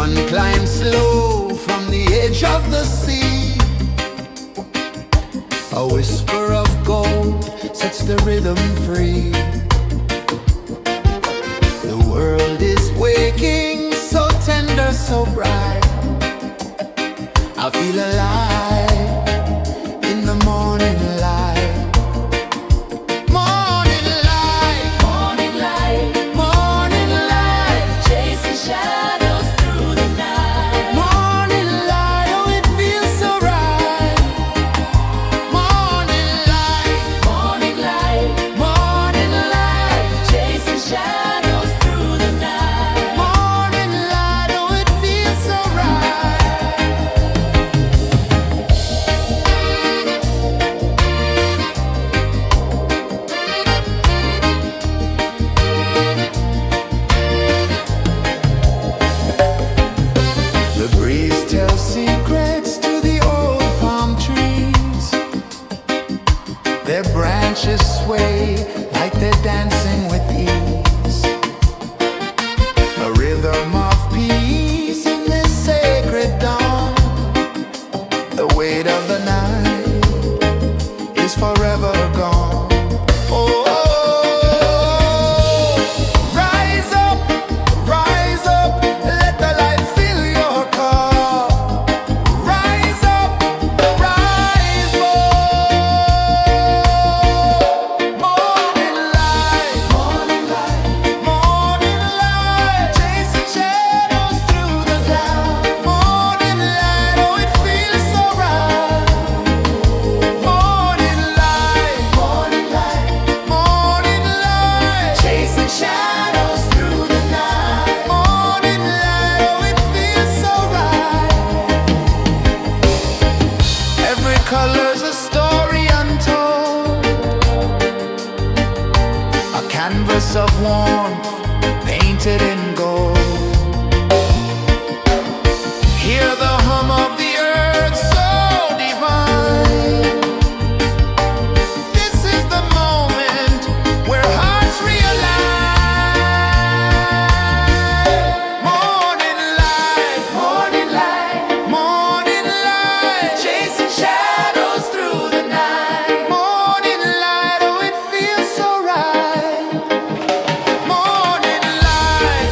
sun climbs slow from the edge of the sea. A whisper of gold sets the rhythm free. The world is waking, so tender, so bright. I feel alive in the morning light. Morning light, Morning light, morning light, chasing shadows through the night. morning light, oh it feels so right. Morning light, Morning light, morning light, chasing shadows through the night. morning light, oh it feels so right. The breeze tells secrets to the old palm trees. Their branches sway like they're dancing with ease. A rhythm of peace in this sacred dawn. The weight of the night is forever gone. Oh, rise up, let the light fill your car. Rise up, rise up. Morning light, morning light, morning light, chasing shadows through the cloud. Morning light, oh it feels so right. Morning light, morning light, morning light, chasing shadows through the night. Morning light, oh it feels so right. Every color's a story untold, a canvas of warmth painted in gold. Hear the hum of the earth so divine. This is the moment where hearts realign. Morning light, morning light, morning light, chasing shadows through the night. Morning light, oh it feels so right. Morning light,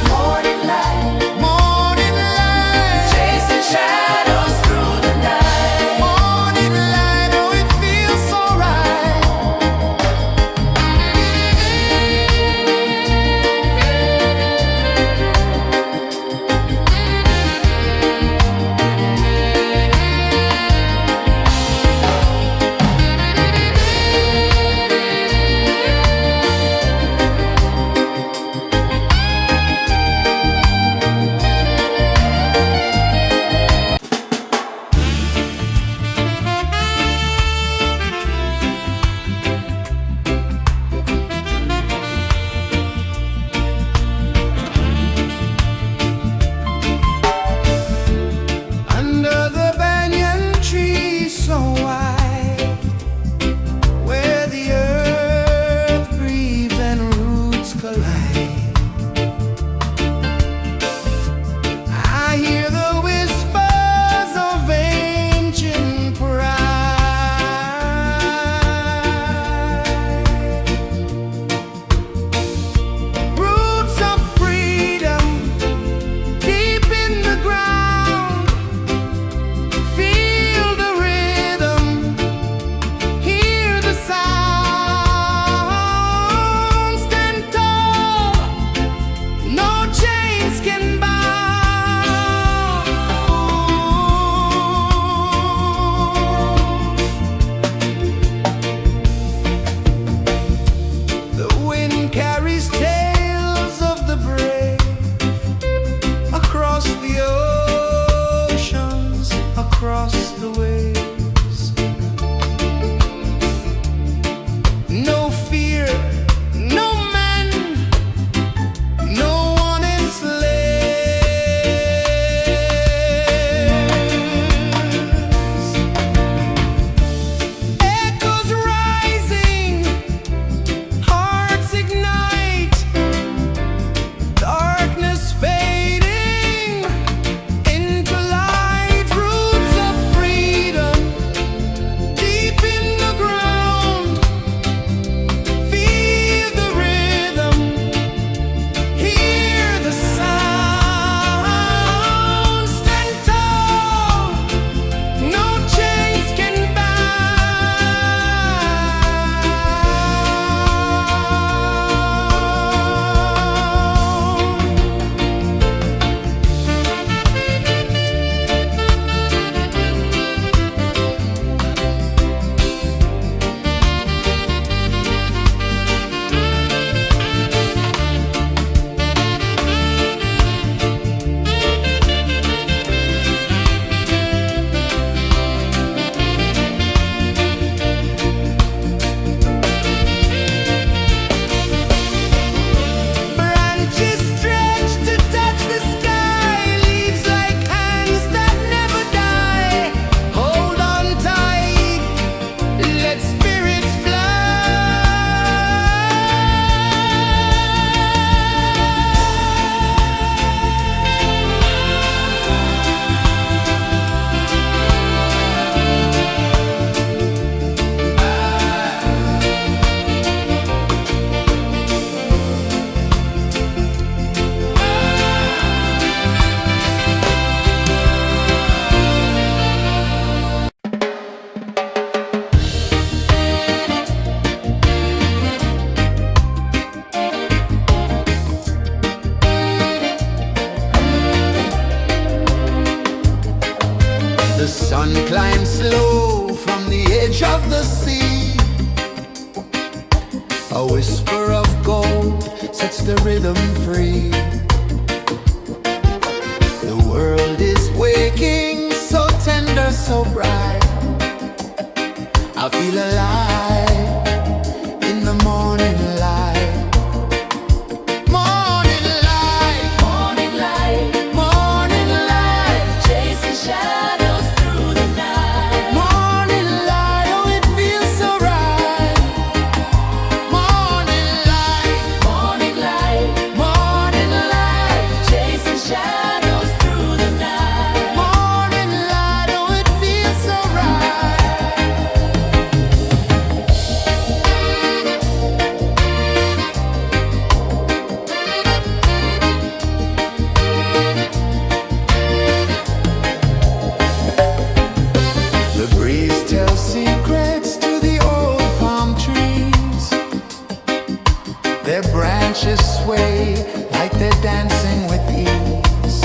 A whisper of gold sets the rhythm free. The world is waking, so tender, so bright. I feel alive in the morning light. Morning light, Morning light, morning light, chasing shadows through the night. morning light, oh it feels so right. Morning light, Morning light, morning light, chasing shadows through the night. morning light, oh it feels so right. The breeze tells secrets to the old palm trees. Their branches sway like they're dancing with ease.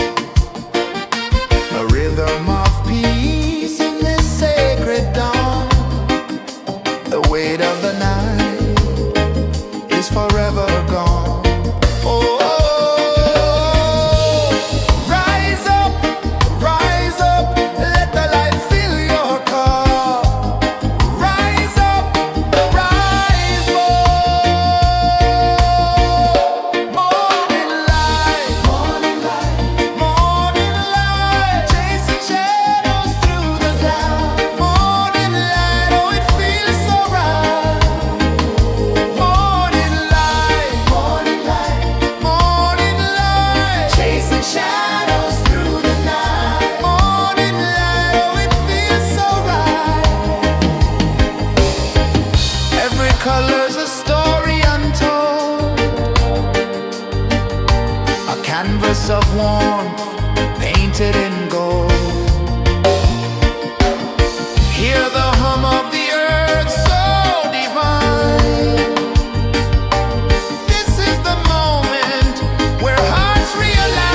A rhythm of peace in this sacred dawn. The weight of the night is forever gone. Oh, rise up, let the light fill your cup. Rise up, rise up. Morning light, morning light, morning light, chasing shadows through the cloud. Morning light, oh it feels so right. Morning light, morning light, morning light, chasing shadows through the night. Morning light, oh it feels so right. Every color's a story untold, a canvas of warmth painted in gold. Hear the hum of the earth so divine. This is the moment where hearts realign.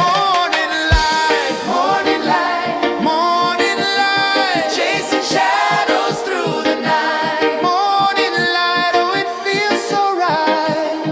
Morning light, morning light, morning light, chasing shadows through the night. Morning light, oh it feels so right.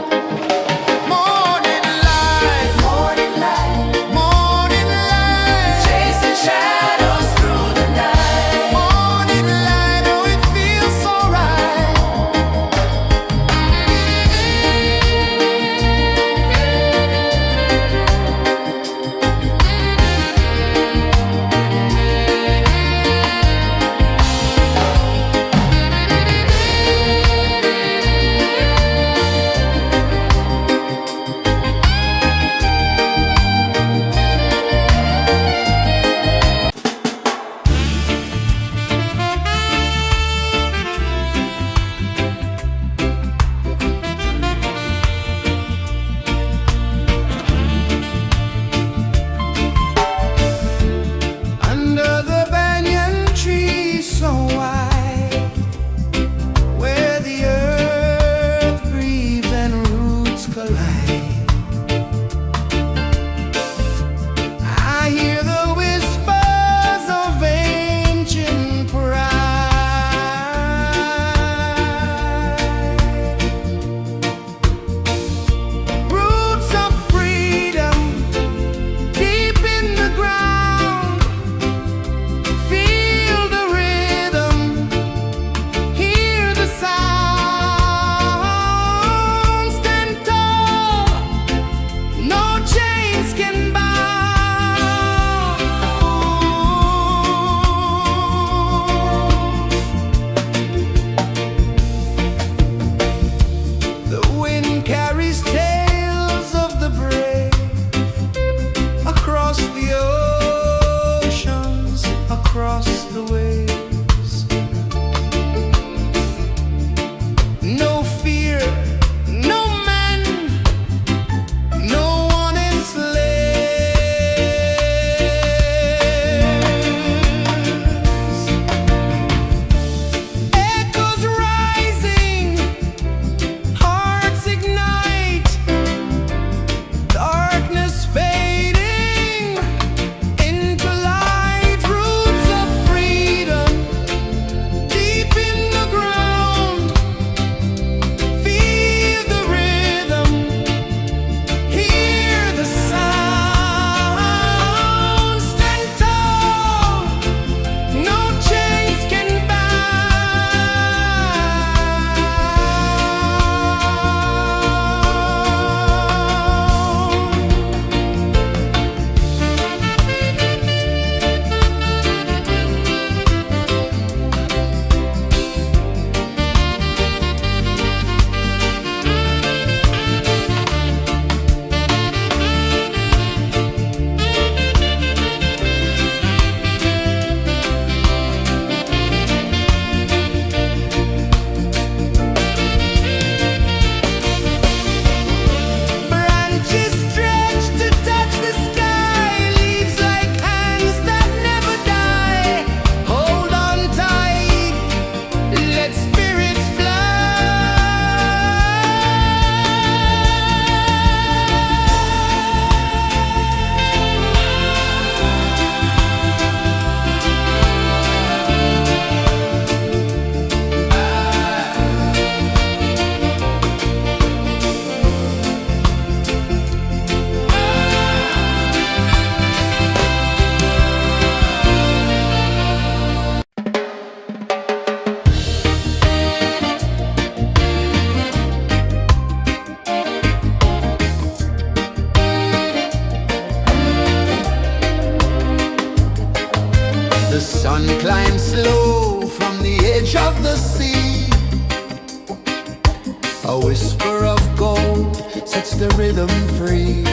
A whisper of gold sets the rhythm free.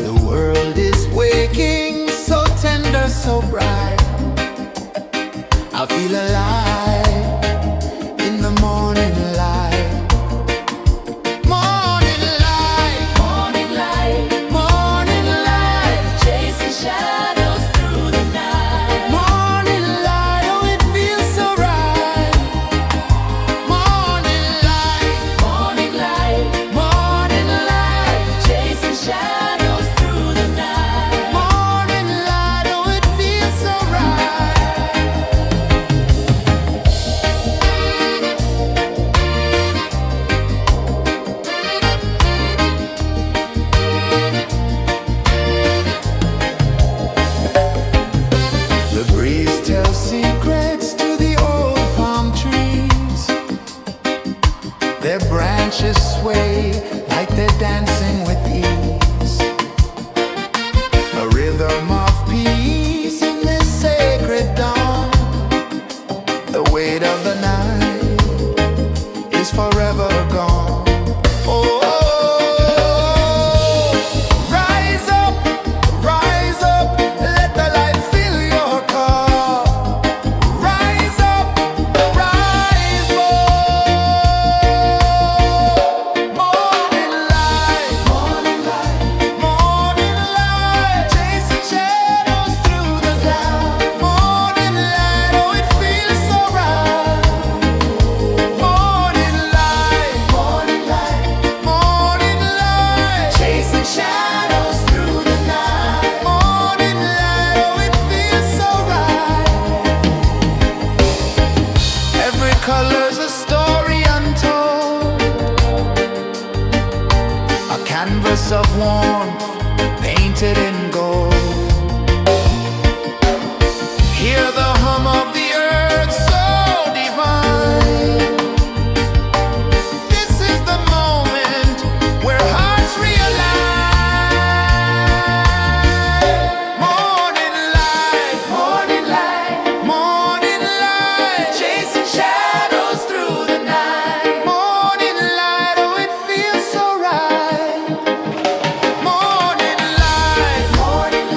The world is waking, so tender, so bright. I feel alive in the morning light. Morning light, Morning light, morning light, chasing shadows through the night. morning light, oh it feels so right. Morning light, Morning light, morning light, chasing shadows through the night. morning light, oh it feels so right. The breeze tells secrets to the old palm trees. Their branches sway like they're dancing with ease. A rhythm of peace in this sacred dawn. The weight of the night is forever gone. Oh, rise up, let the light fill your car. Rise up, rise more. Morning light, morning light, morning light, chasing shadows through the cloud. Morning light, oh it feels so right. Morning light, morning light, morning light, chasing shadows through the night. Morning light, oh it feels so right. Every color's a story untold, a canvas of warmth painted in gold. Hear the hum of the earth so divine. This is the moment where hearts realign. Morning light, morning light, morning light, chasing shadows through the night. Morning light, oh it feels so right. Morning light, morning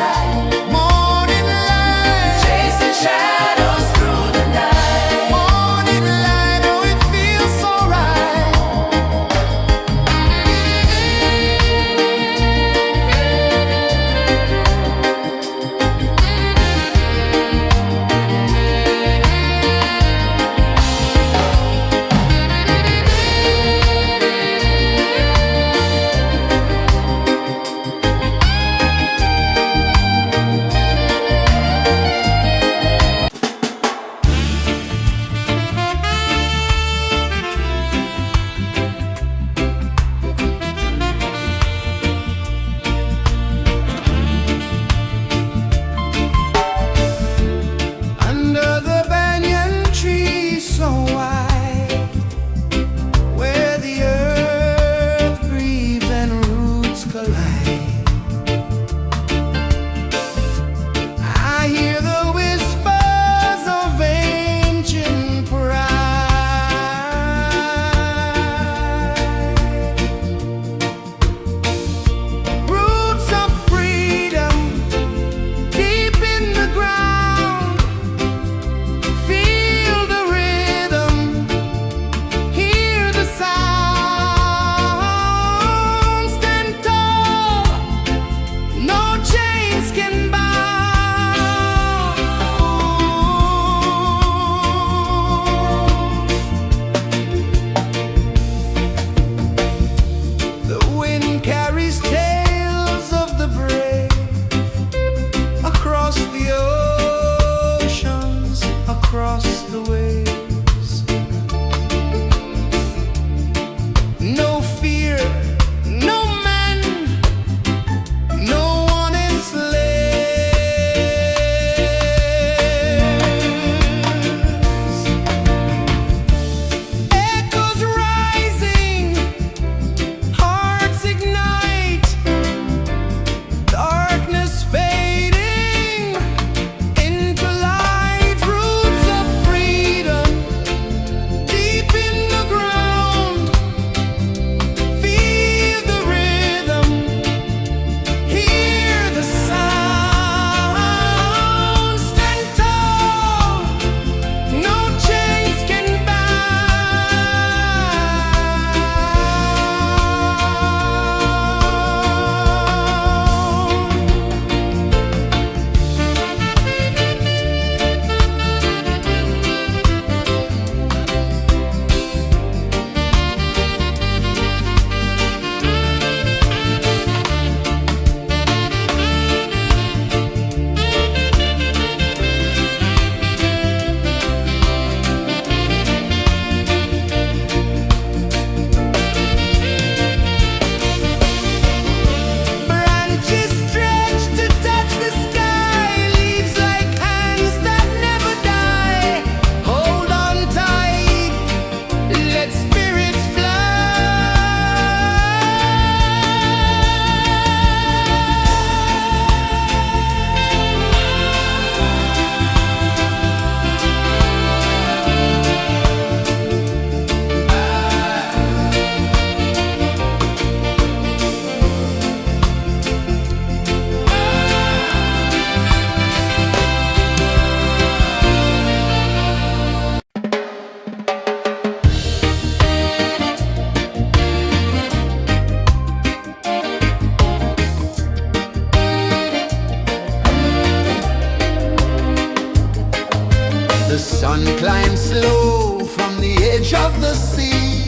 edge of the sea.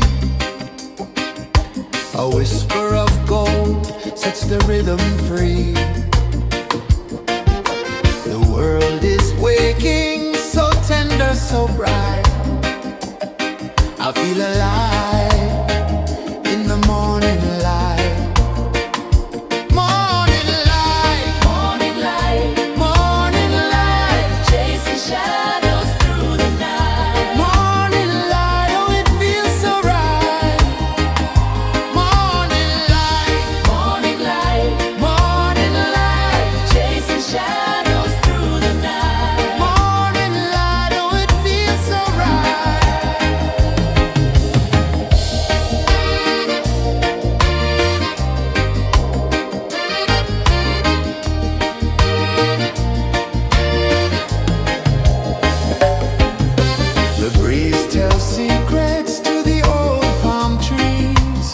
A whisper of gold sets the rhythm free. The world is waking, so tender, so bright. I feel alive in the morning light. Morning light, Morning light, morning light, chasing shadows through the night. morning light, oh it feels so right. Morning light, Morning light, morning light, chasing shadows through the night. morning light, oh it feels so right. The breeze tells secrets to the old palm trees.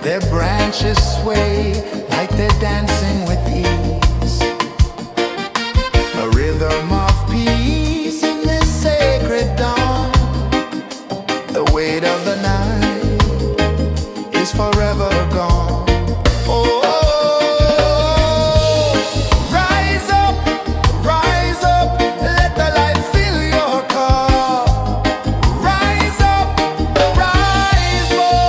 Their branches sway like they're dancing with ease. A rhythm of peace in this sacred dawn. The weight of the night is forever gone. Oh, rise up, let the light fill your cup. Rise up, rise more.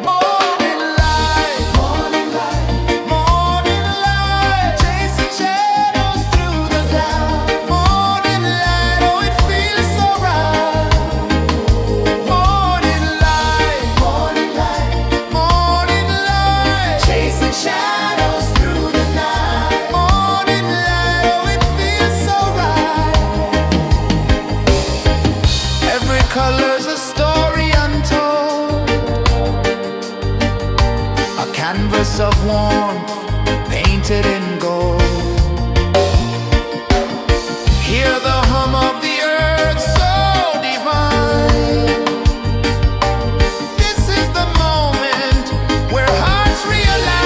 Morning light, morning light, morning light, chasing shadows through the cloud. Morning light, oh it feels so right. Morning light, morning light, morning light, chasing shadows through the night. Morning light, oh it feels so right. Every color's a story untold, a canvas of warmth painted in gold. Hear the hum of the earth so divine. This is the moment where hearts realign.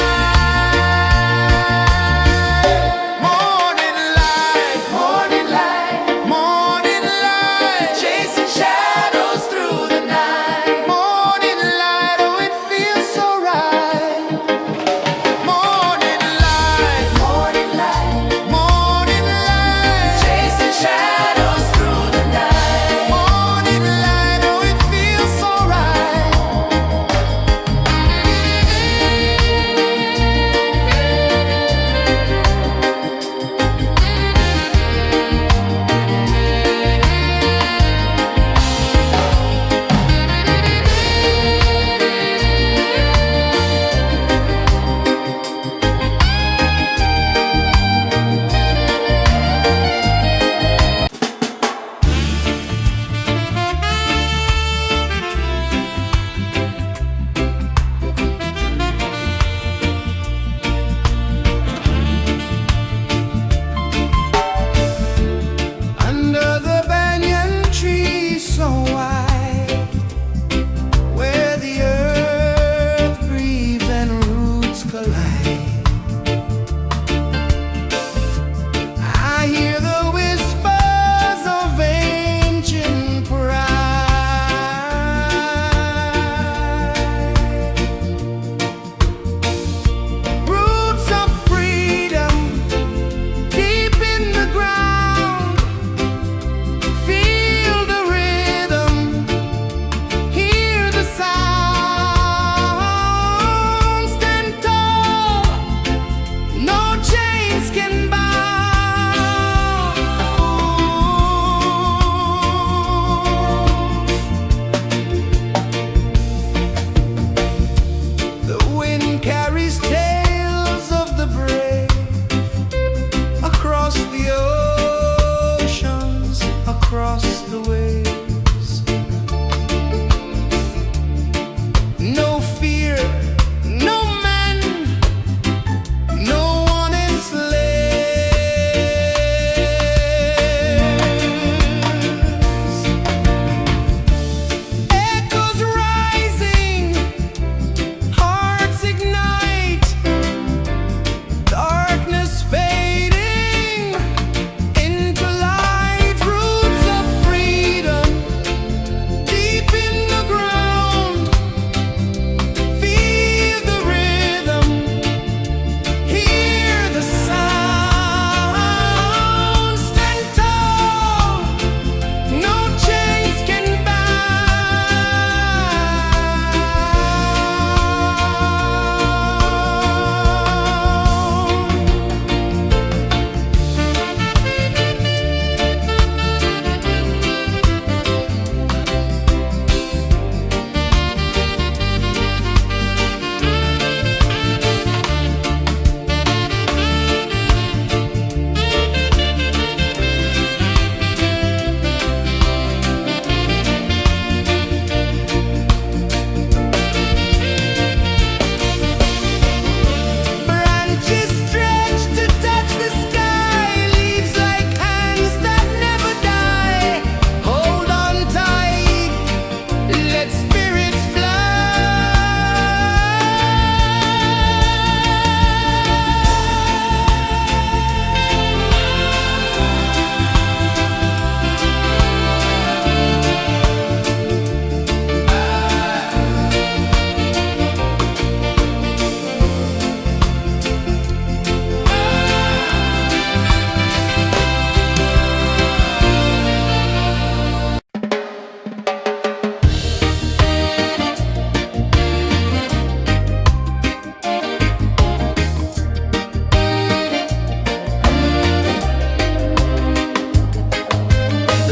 Morning light, morning light, morning light, chasing shadows through the night. Morning light, oh it feels so right. Morning light, morning light, morning light, chasing shadows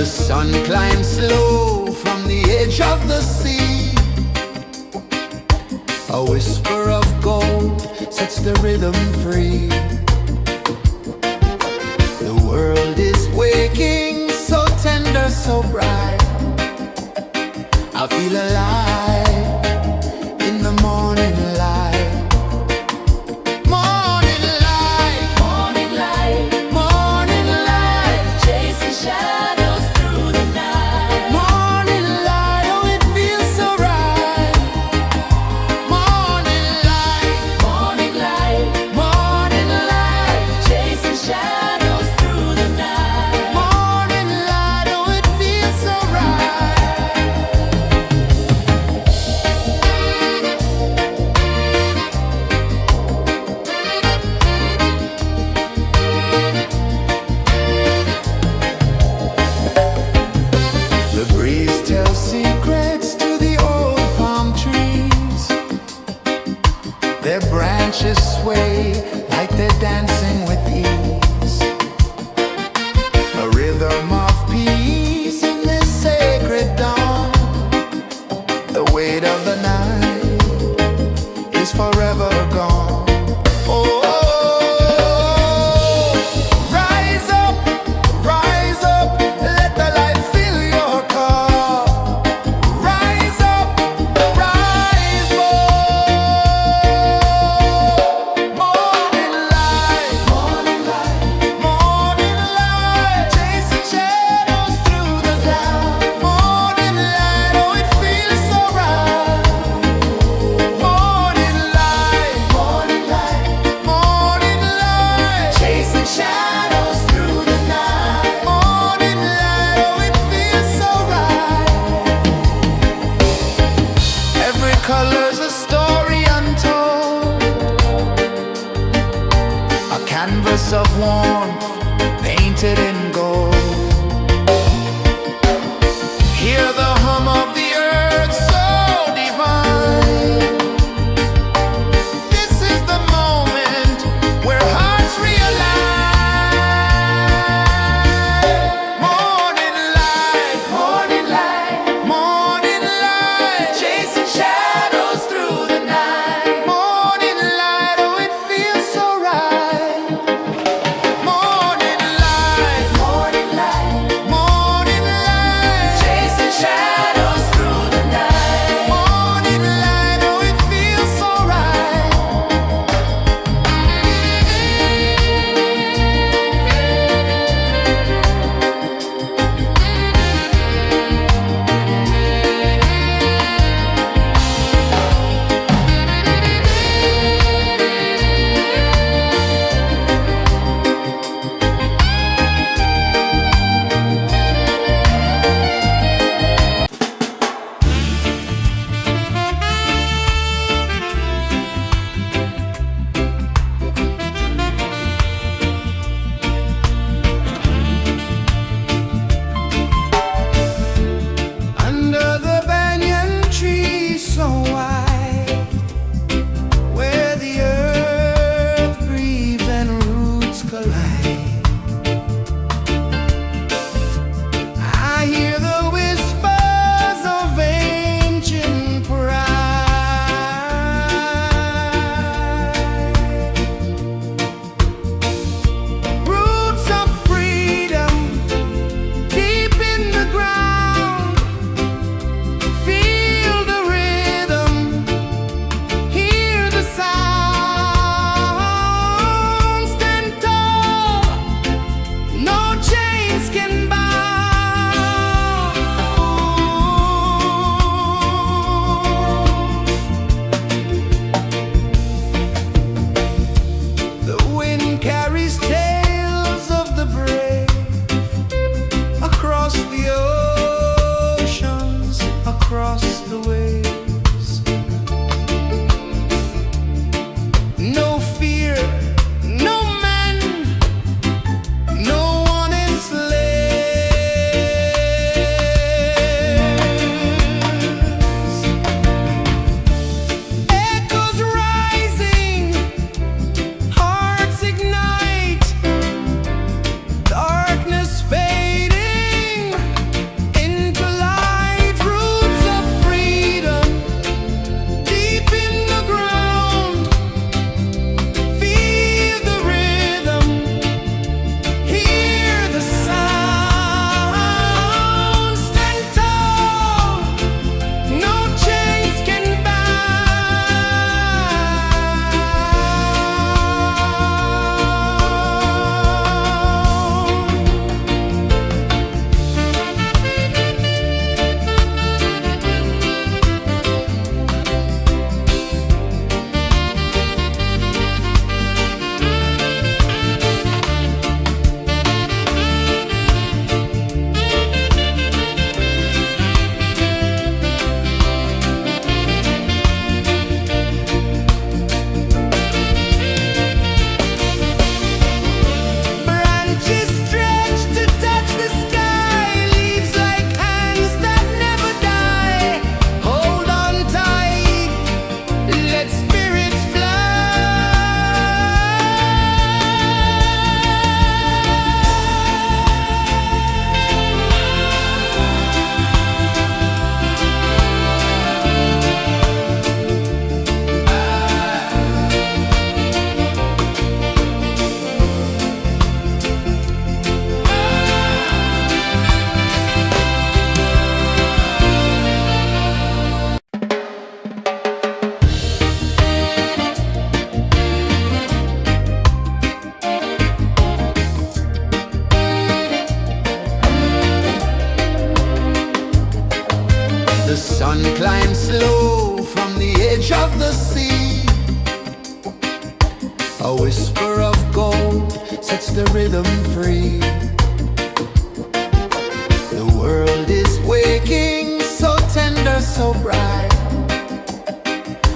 sun climbs slow from the edge of the sea. A whisper of gold sets the rhythm free. The world is waking, so tender, so bright. I feel alive in the morning light. Morning light, Morning light, morning light, chasing shadows through the night. morning light, oh it feels so right. Morning light, Morning light, morning light, chasing shadows through the night. morning light, oh it feels so The sun climbs slow from the edge of the sea. A whisper of gold sets the rhythm free. The world is waking, so tender, so bright.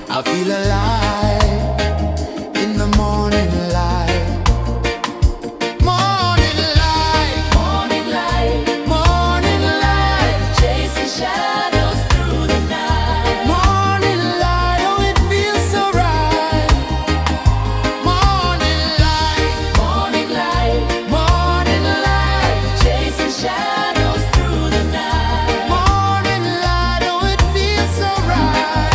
I feel alive in the morning light. Morning light, Morning light, morning light, chasing shadows through the night. morning light, oh it feels so right. Morning light, Morning light, morning light, chasing shadows through the night. morning light, oh it feels so right.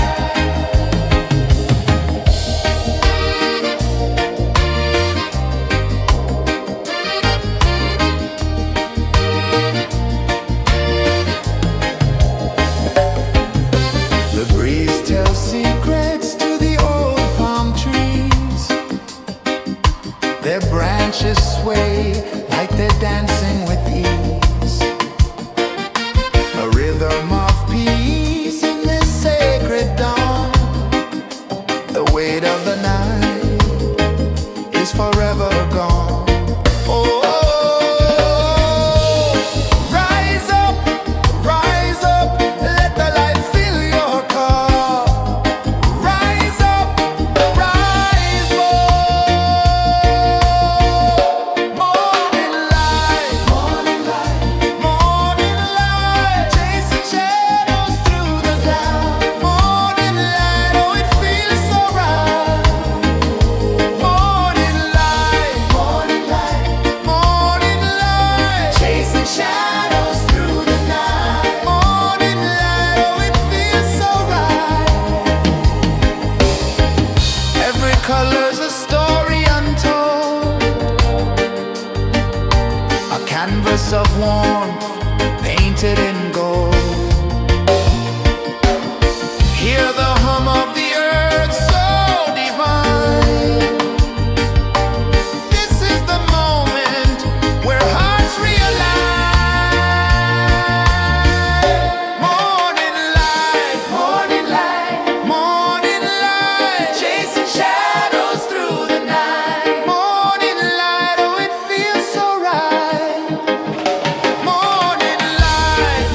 The breeze tells secrets to the old palm trees. Their branches sway like they're dancing with ease. A rhythm of peace in this sacred dawn. The weight of the night is forever gone. Oh, rise up, let the light fill your cup. Rise up, rise up. Morning light, morning light, morning light, chasing shadows through the cloud. Morning light, oh it feels so right. Morning light, morning light, morning light, chasing shadows through the night. Morning light, oh it feels so right. Every color's a story untold, a canvas of warmth painted in gold. Hear the hum of the earth so divine. This is the moment where hearts realign. Morning light, morning light, morning light, chasing shadows through the night. Morning light, oh it feels so right. Morning light,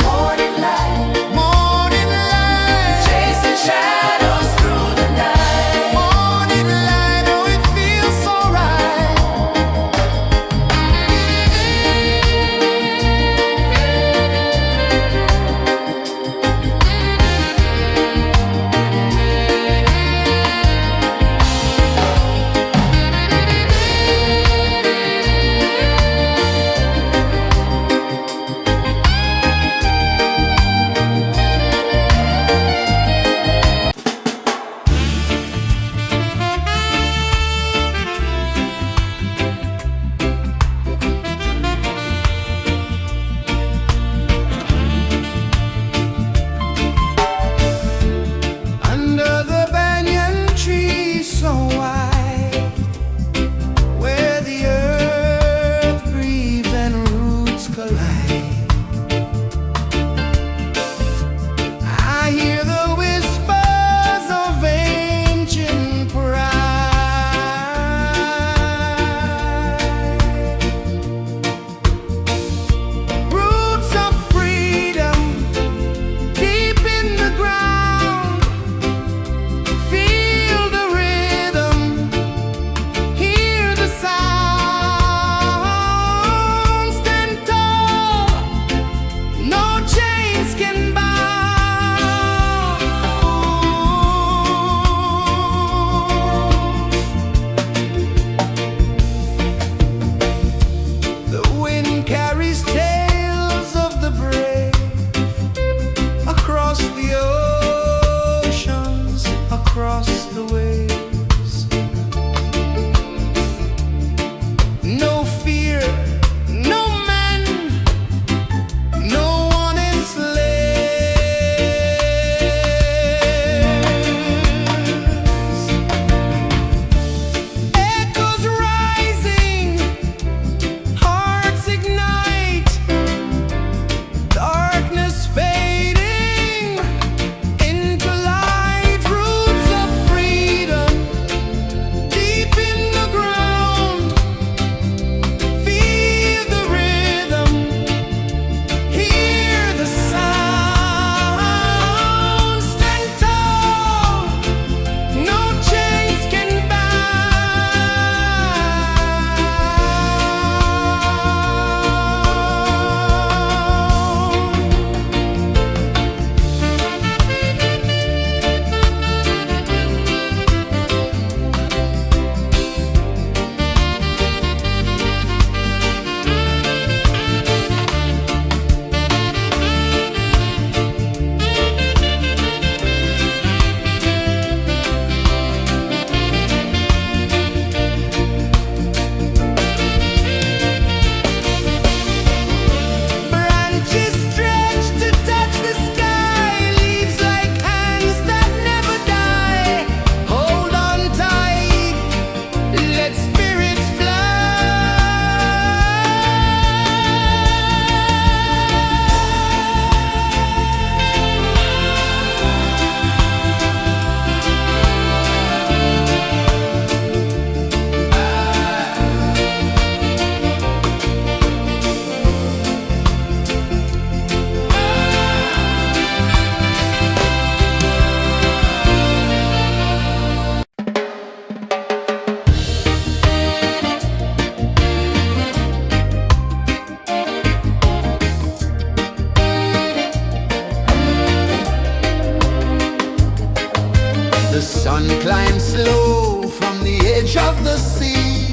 sun climbs slow from the edge of the sea.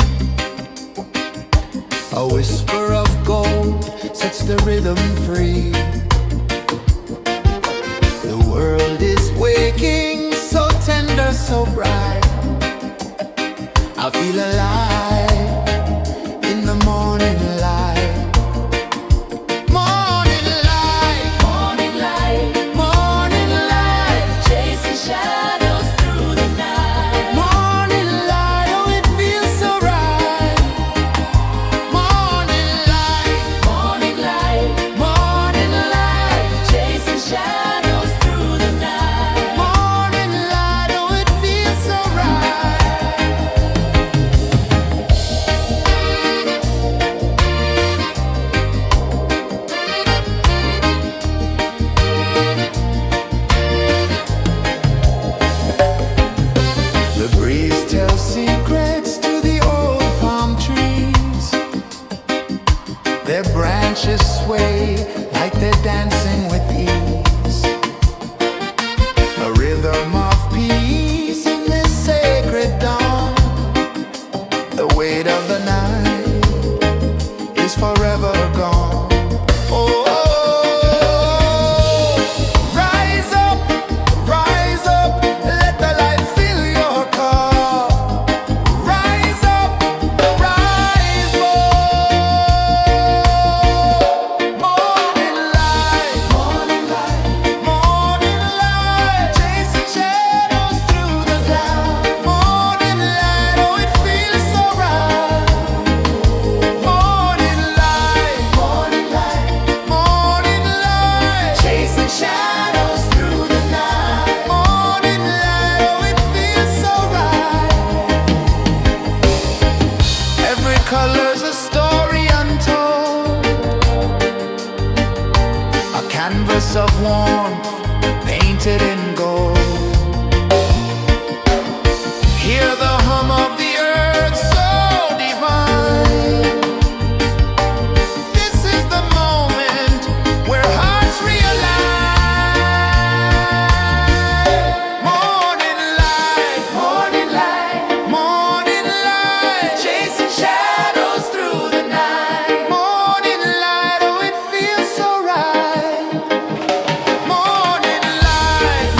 A whisper of gold sets the rhythm free. The world is waking, so tender, so bright. I feel alive in the morning light. Morning light, Morning light, morning light, chasing shadows through the night. morning light, oh it feels so right. Morning light, Morning light, morning light, chasing shadows through the night. morning light, oh it feels so right. The breeze tells secrets to the old palm trees. Their branches sway like they're dancing with ease. A rhythm of peace in this sacred dawn. The weight of the night is forever gone. Oh, rise up, let the light fill your cup. Rise up, rise up. Morning light, morning light, chasing shadows through the cloud. Morning light, oh it feels so right. Morning light, chasing shadows through the night. Morning light, oh it feels so right. Every color's a story untold, a canvas of warmth painted in gold. Hear the hum of the earth so divine. This is the moment where hearts realign. Morning light, morning light, chasing shadows through the night. Morning light, oh it feels so right. Morning light,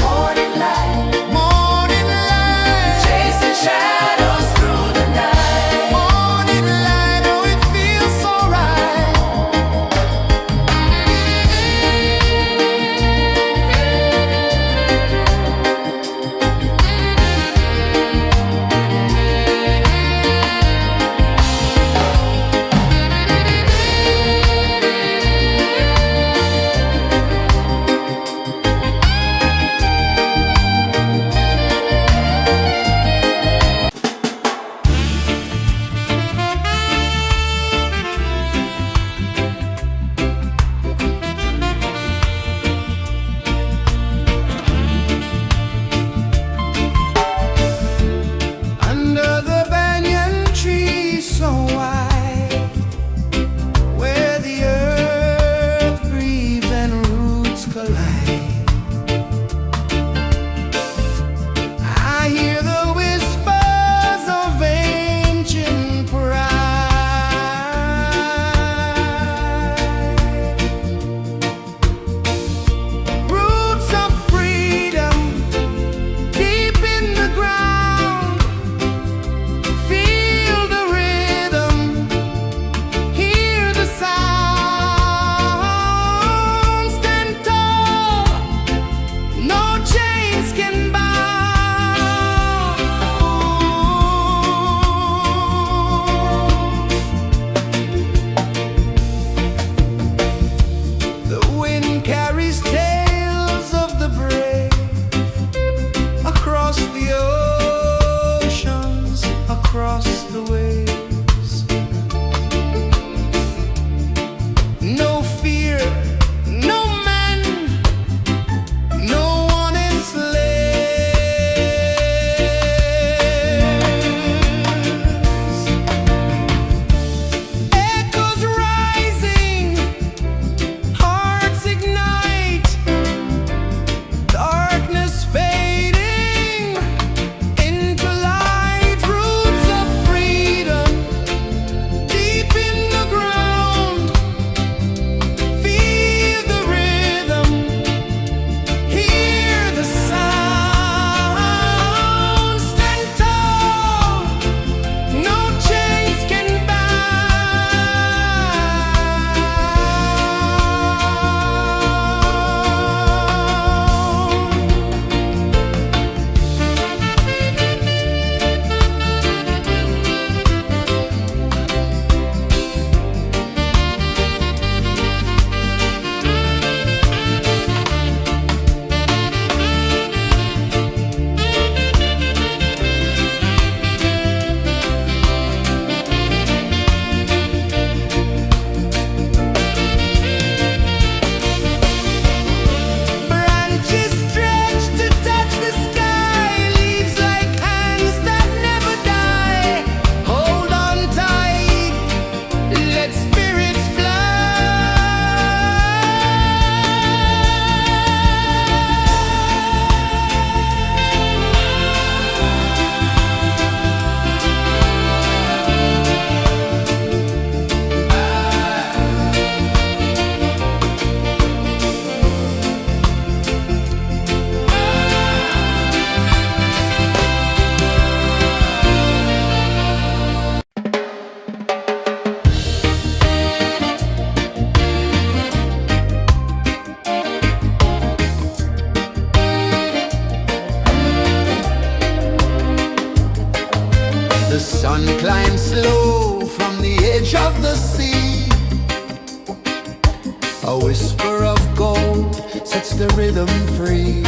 river of gold sets the rhythm free.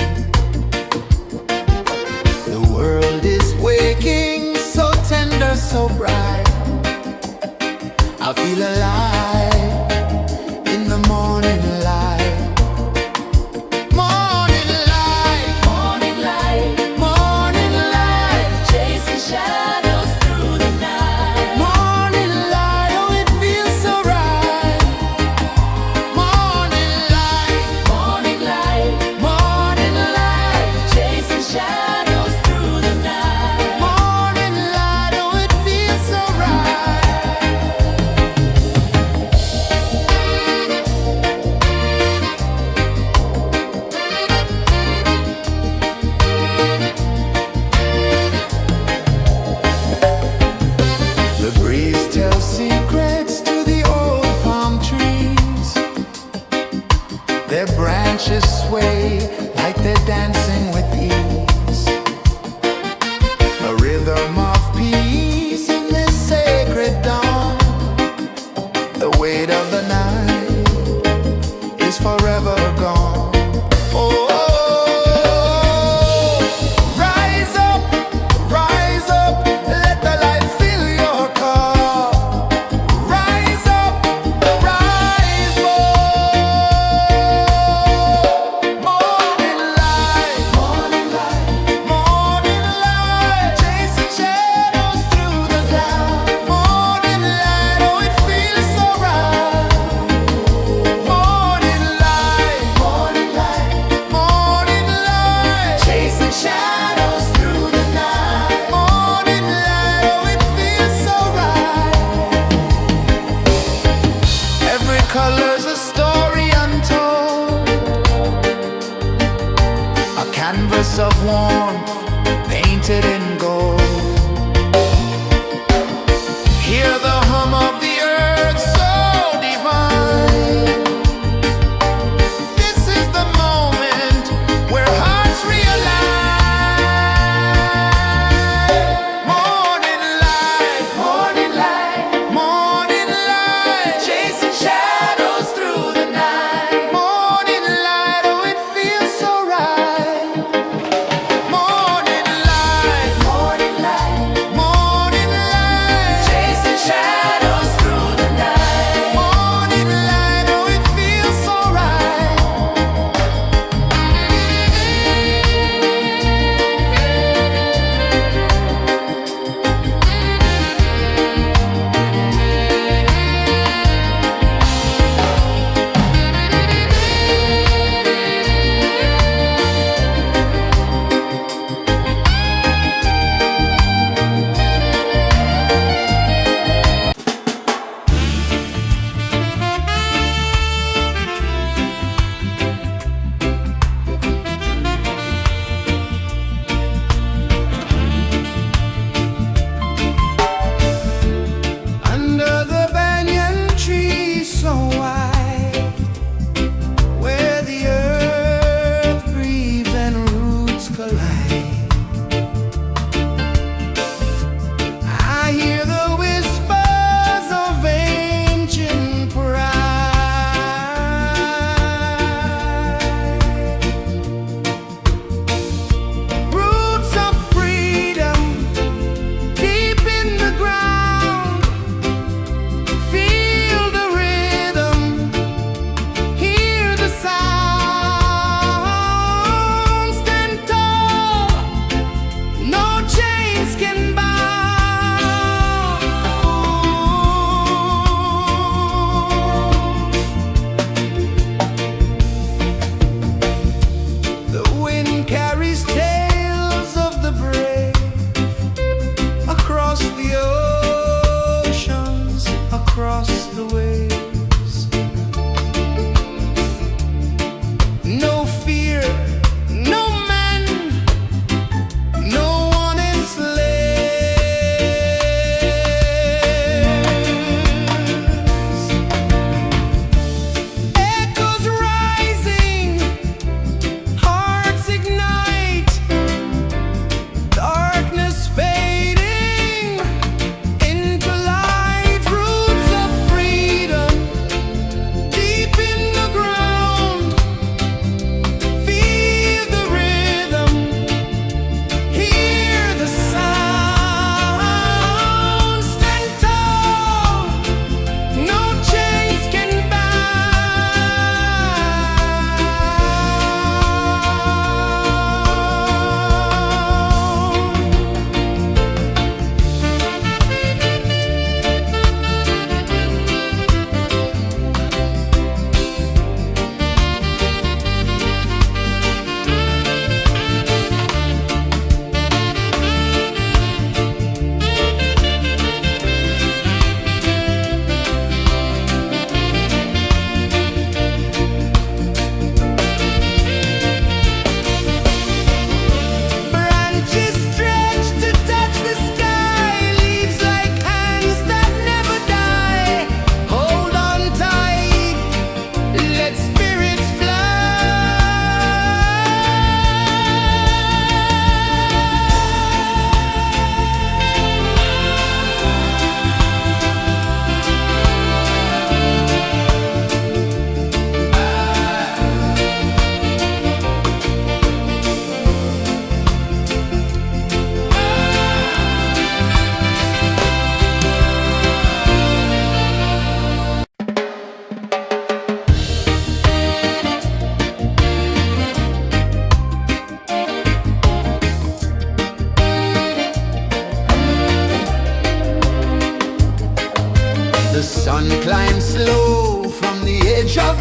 The world is waking, so tender, so bright. I feel alive in the morning light. Morning light, Morning light, morning light, chasing shadows through the night. morning light. Oh, it feels so right. Morning light, Morning light, morning light, chasing shadows through the night. morning light. Oh, it feels so right. The breeze tells secrets to the old palm trees. Their branches sway like they're dancing with ease. A rhythm of peace in this sacred dawn. The weight of the night is forever gone. Oh, rise up, let the light fill your cup. Rise up, rise more. Morning light, morning light, chasing shadows through the cloud. Morning light, oh, it feels so right. Morning light,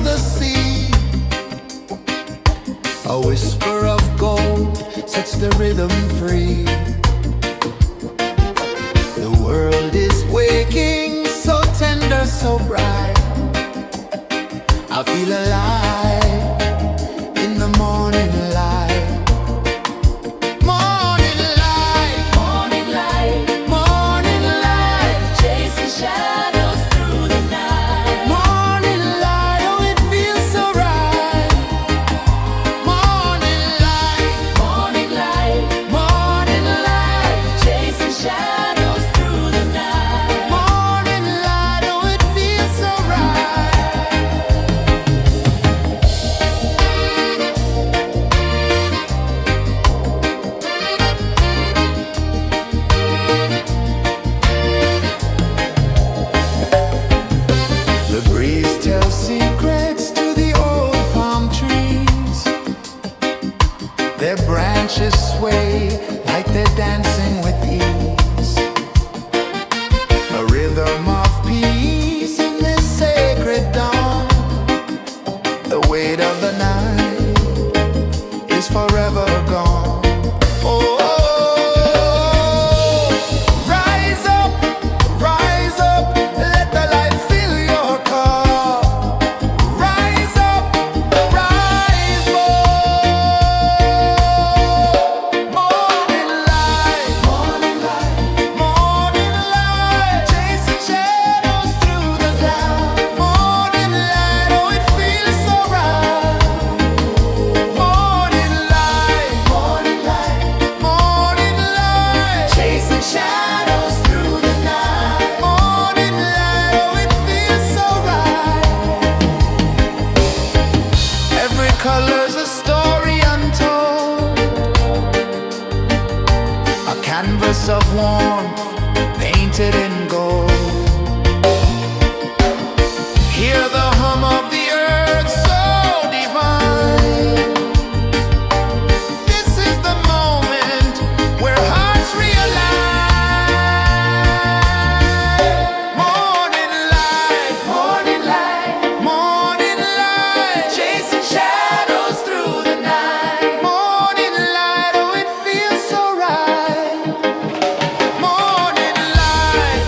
the sea. A whisper of gold sets the rhythm free. The world is waking, so tender, so bright. I feel alive in the morning light. Morning light, Morning light, morning light, chasing shadows through the night. morning light, oh it feels so right. Morning light, Morning light, morning light, chasing shadows through the night. morning light, oh it feels so right. The breeze tells secrets to the old palm trees. Their branches sway like they're dancing with ease. A rhythm of peace in this sacred dawn. The weight of the night is forever gone. Oh, rise up, let the light fill your cup. Rise up, rise more. Morning light, morning light, morning light, chasing shadows through the cloud. Morning light, oh it feels so right. Morning light, morning light, morning light, chasing shadows through the night. Morning light, oh it feels so right. Every color's a story untold, a canvas of warmth painted in gold. Hear the hum of the earth so divine. This is the moment where hearts realign. Morning light, morning light, morning light, chasing shadows through the night. Morning light, oh it feels so right. Morning light,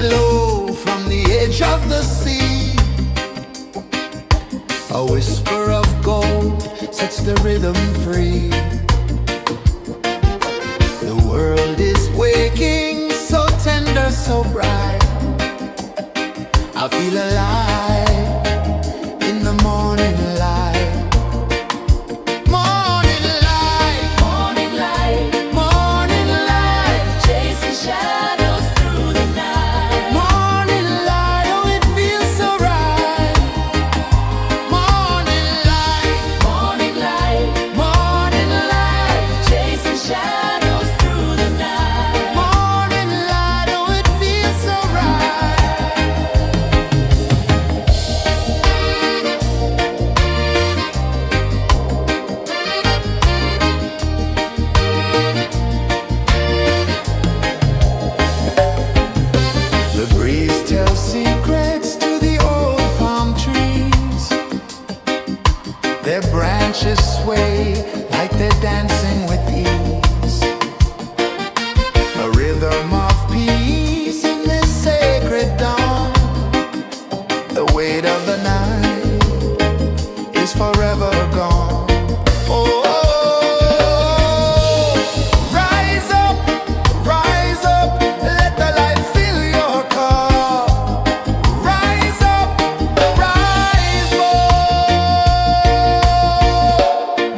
slow from the edge of the sea. A whisper of gold sets the rhythm free. The world is waking, so tender, so bright. I feel alive in the morning light. Morning light, Morning light, morning light, chasing shadows through the night. morning light, oh it feels so right. Morning light, Morning light, morning light, chasing shadows through the night. morning light, oh it feels so right. The breeze tells secrets to the old palm trees. Their branches sway like they're dancing with ease. A rhythm of peace in this sacred dawn. The weight of the night is forever gone. Oh, rise up, let the light fill your cup. Rise up, rise up.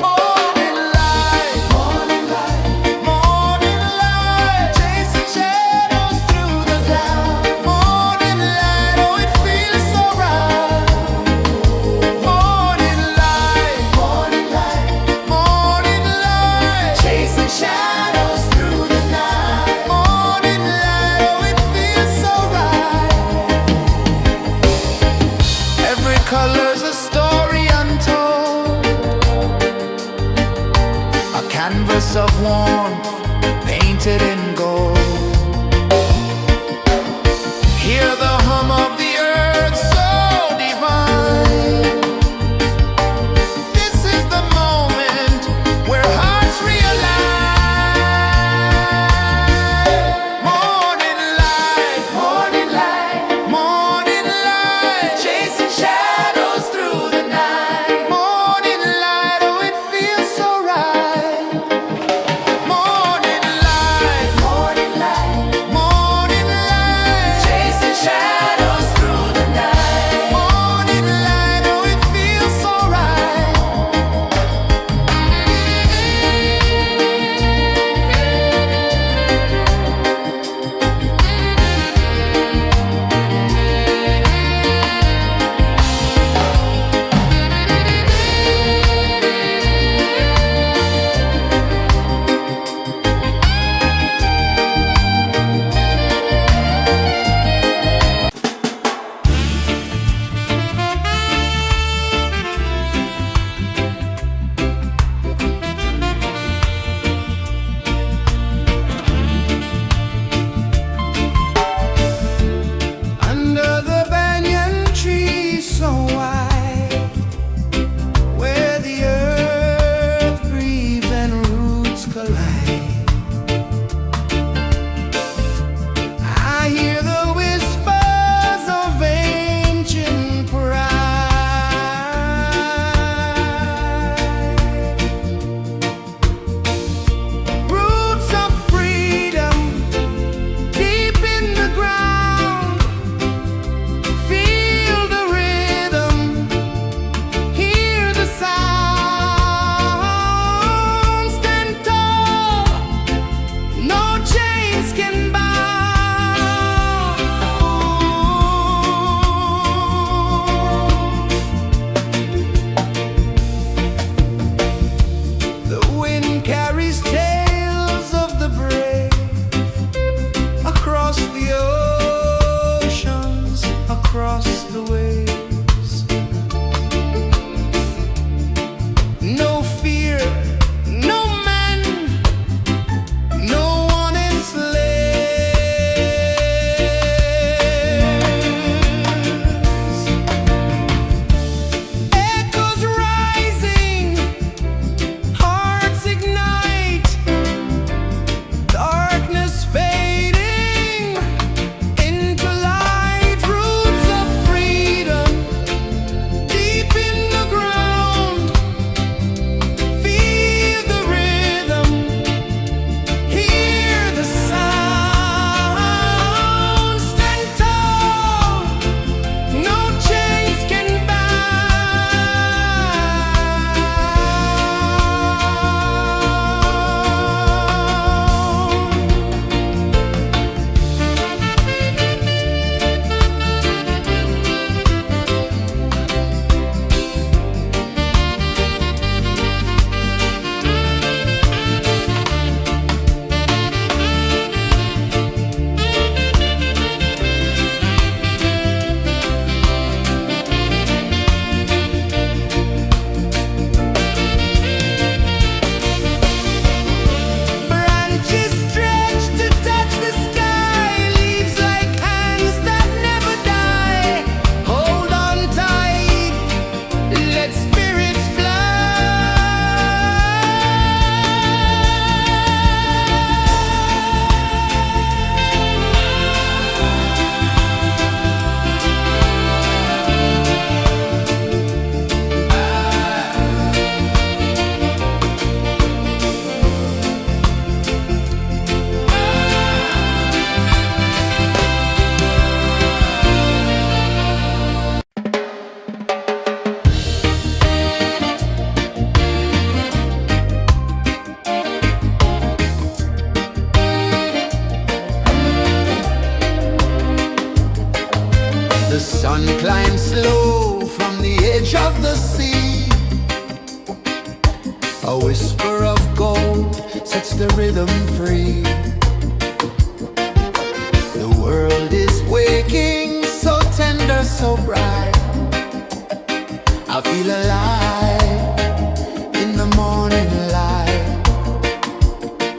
Morning light, morning light, morning light, chasing shadows through the cloud. Morning light, oh it feels so right. Morning light, morning light, morning light, chasing shadows through the night. Morning light, oh it feels so right. Every color's a story untold, a canvas of warmth painted in gold. Hear the hum of the earth so divine. This is the moment where hearts realign. Morning light, morning light, morning light, chasing shadows through the night. Morning light, oh it feels so right. Morning light, morning light, morning light, chasing shadows through The sun climbs slow from the edge of the sea. A whisper of gold sets the rhythm free. The world is waking, so tender, so bright. I feel alive in the morning light.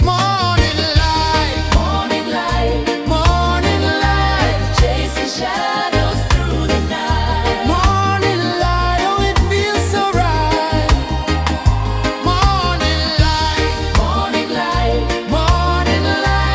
Morning light, Morning light, morning light, chasing shadows through the night. morning light, oh it feels so right. Morning light, Morning light, morning light.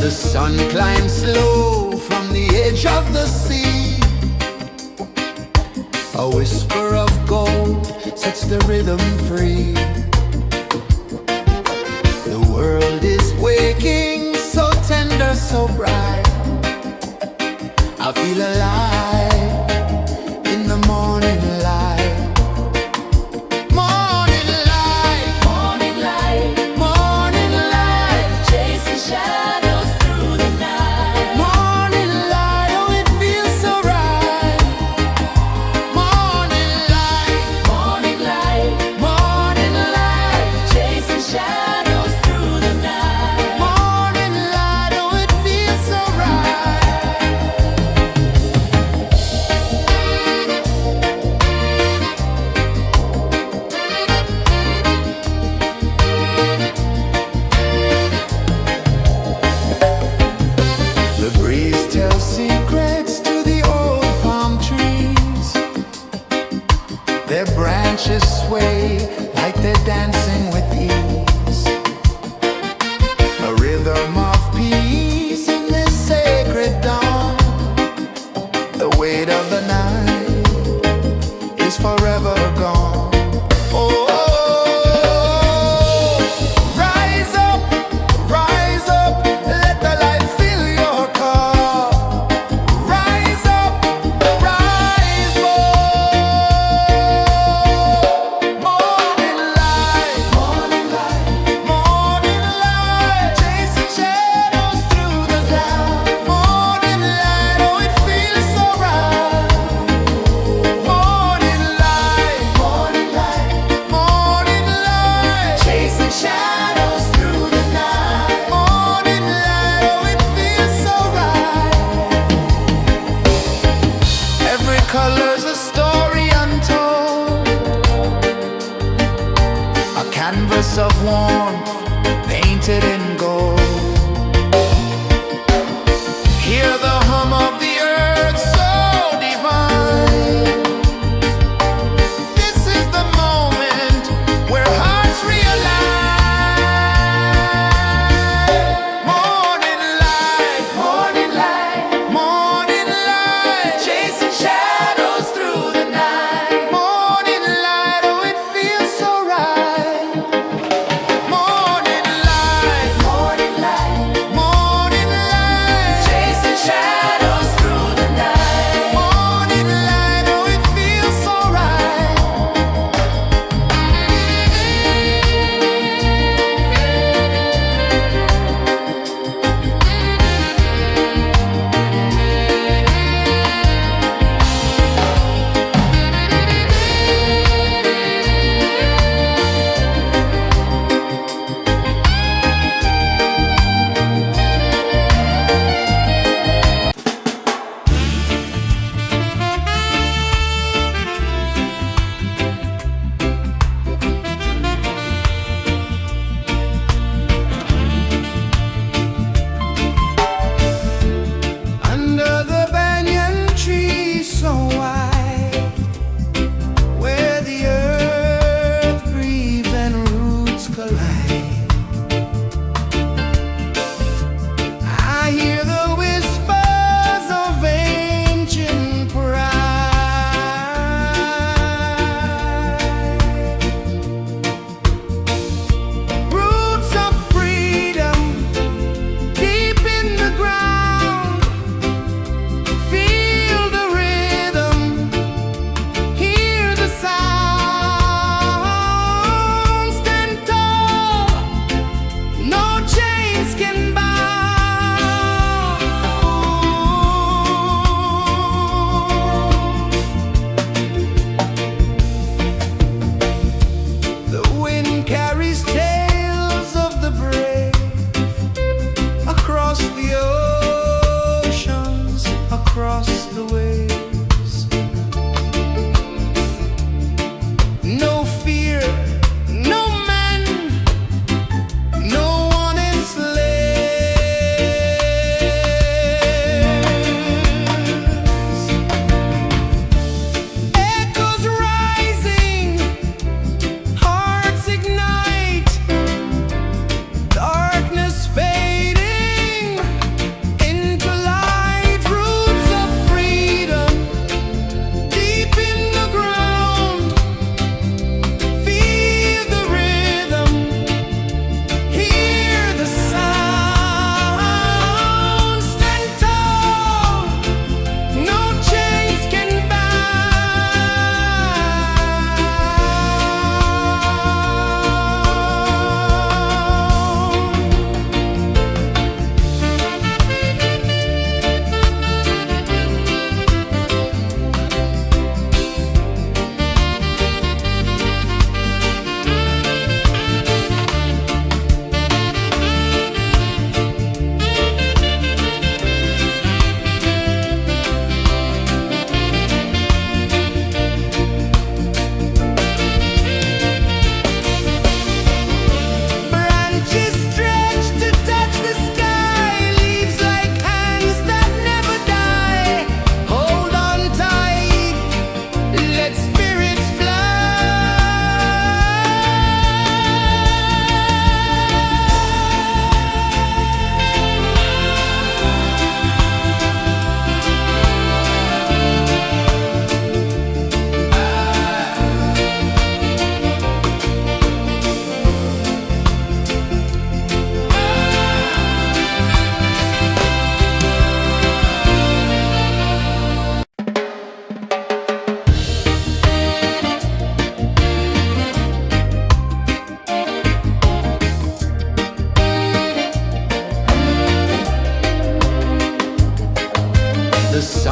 The sun climbs slow from the edge of the sea. A whisper of gold sets the rhythm free. The world is waking, so tender, so bright. I feel alive in the morning light. Morning light, Morning light, morning light, chasing shadows through the night. morning light, oh it feels so right. Morning light, Morning light, morning light, chasing shadows through the night. morning light, oh it feels so right. The breeze tells secrets to the old palm trees. Their branches sway like they're dancing with ease. A rhythm of peace in this sacred dawn. The weight of the night is forever gone. Oh, rise up, let the light fill your car. Rise up, rise up. Morning light, morning light, morning light, chasing shadows through the cloud. Morning light, oh it feels so right. Morning light, morning light, morning light, chasing shadows through the night. Morning light, oh it feels so right. Every color's a story untold, a canvas of warmth painted in gold. Hear the hum of the earth so divine. This is the moment where hearts realign. Morning light, morning light, morning light, chasing shadows through the night. Morning light, oh it feels so right. Morning light,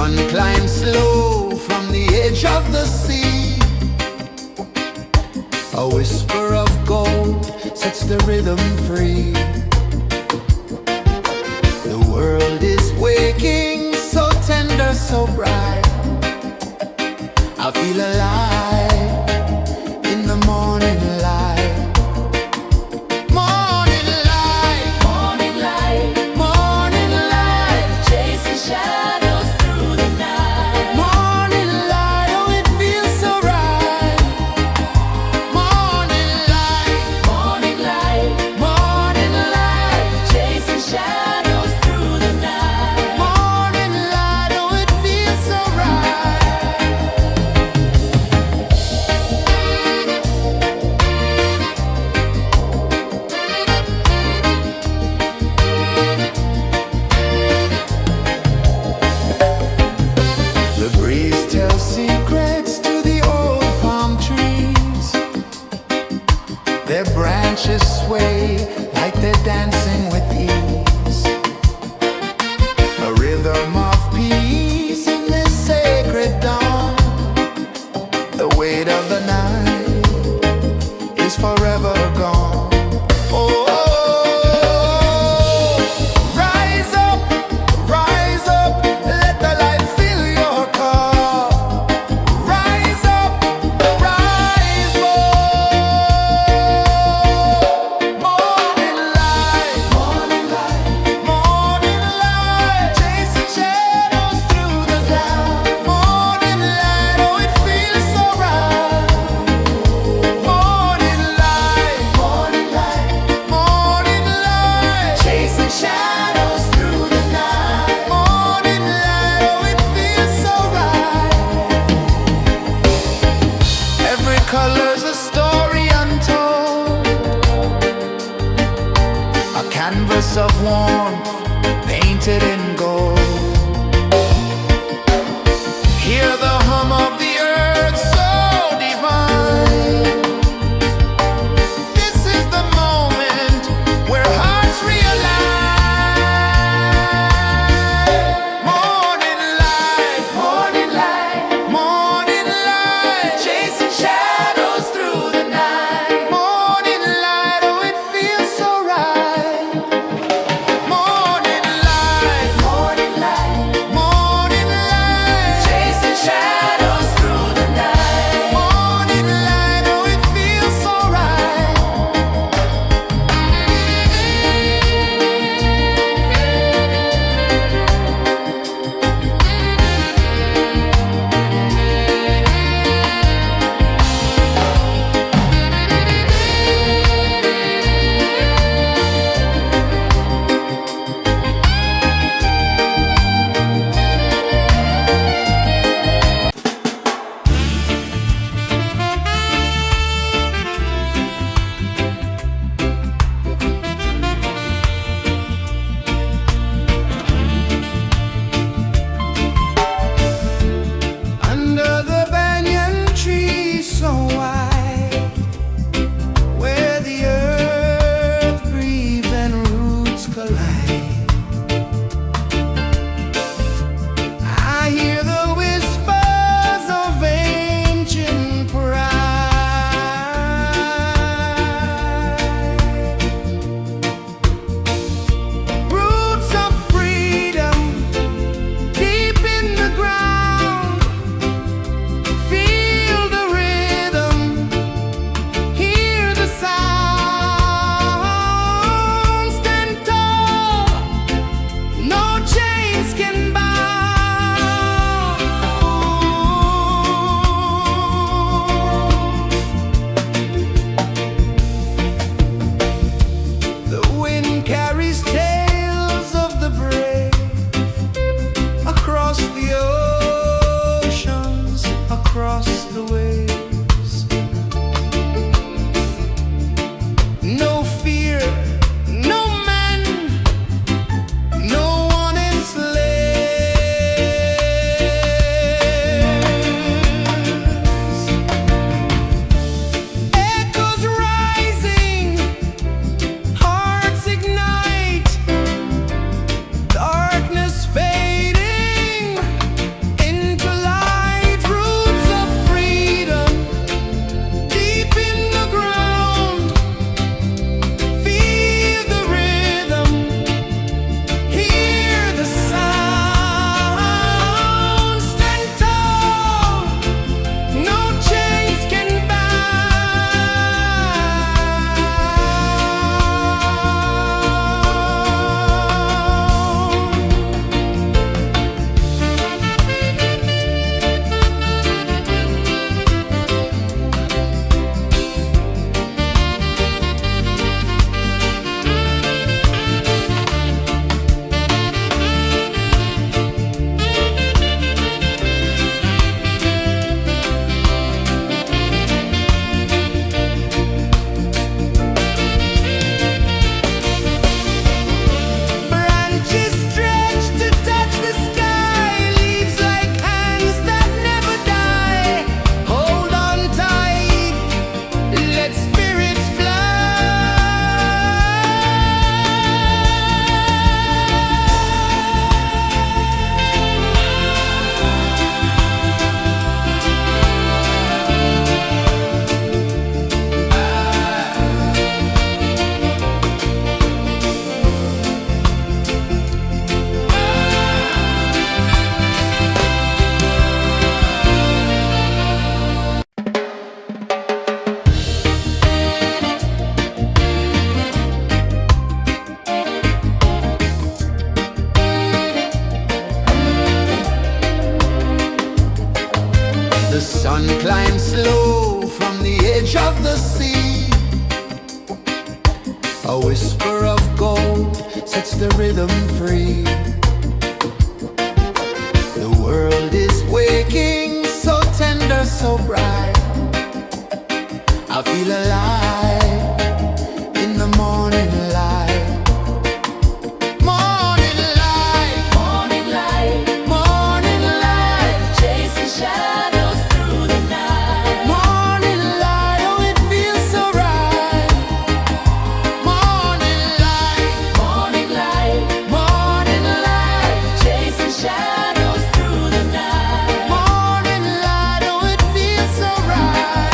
sun climbs slow from the edge of the sea. A whisper of gold sets the rhythm free. The world is waking, so tender, so bright. I feel alive in the morning light. Morning light, Morning light, morning light, chasing shadows through the night. morning light, oh it feels so right. Morning light, Morning light, morning light, chasing shadows through the night. morning light, oh it feels so right. The breeze tells secrets to the old palm trees. Their branches sway like they're dancing with ease. A rhythm of peace in this sacred dawn. The weight of the night is forever gone. Oh, rise up, let the light fill your cup. Rise up, rise up. Morning light, morning light, morning light, chasing shadows through the cloud. Morning light, oh it feels so right. Morning light, morning light, morning light, chasing shadows through the night. Morning light, oh it feels so right. Every color's a story untold, a canvas of warmth painted in gold. Hear the hum of the earth so divine. This is the moment where hearts realign. Morning light, morning light, morning light, chasing shadows through the night. Morning light, oh it feels so right. Morning light, morning light, morning light, chasing shadows. whisper of gold sets the rhythm free. The world is waking, so tender, so bright. I feel alive in the morning light. Morning light, Morning light, morning light, chasing shadows through the night. morning light, oh it feels so right. Morning light, Morning light, morning light, chasing shadows through the night. morning light, oh it feels so right.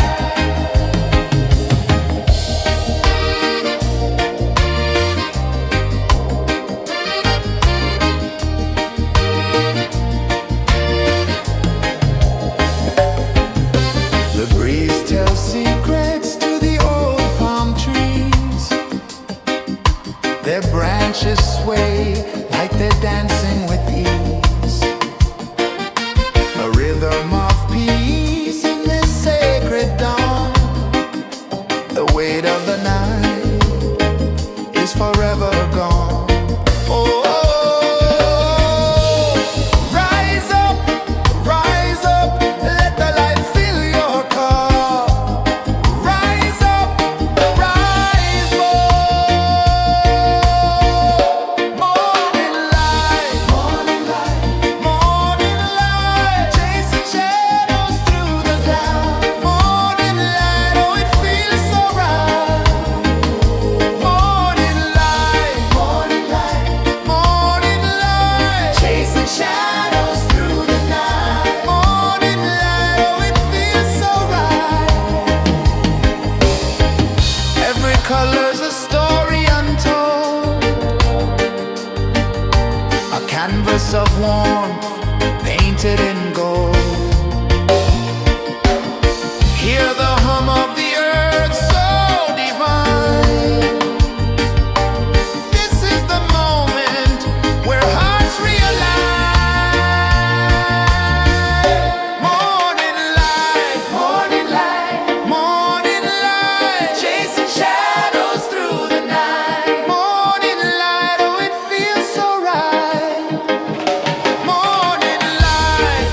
The breeze tells secrets to the old palm trees. Their branches sway like they're dancing with ease. A rhythm of peace in this sacred dawn. The weight of the night is forever gone. Oh, rise up, let the light fill your cup. Rise up, rise more. Morning light, morning light, morning light, chasing shadows through the cloud. Morning light, oh it feels so right. Morning light, morning light, morning light, chasing shadows through the night. Morning light, oh it feels so right. Every color's a story untold, a canvas of warmth painted in gold. Hear the hum of the earth so divine. This is the moment where hearts realign. Morning light, morning light, morning light, chasing shadows through the night. Morning light, oh it feels so right. Morning light,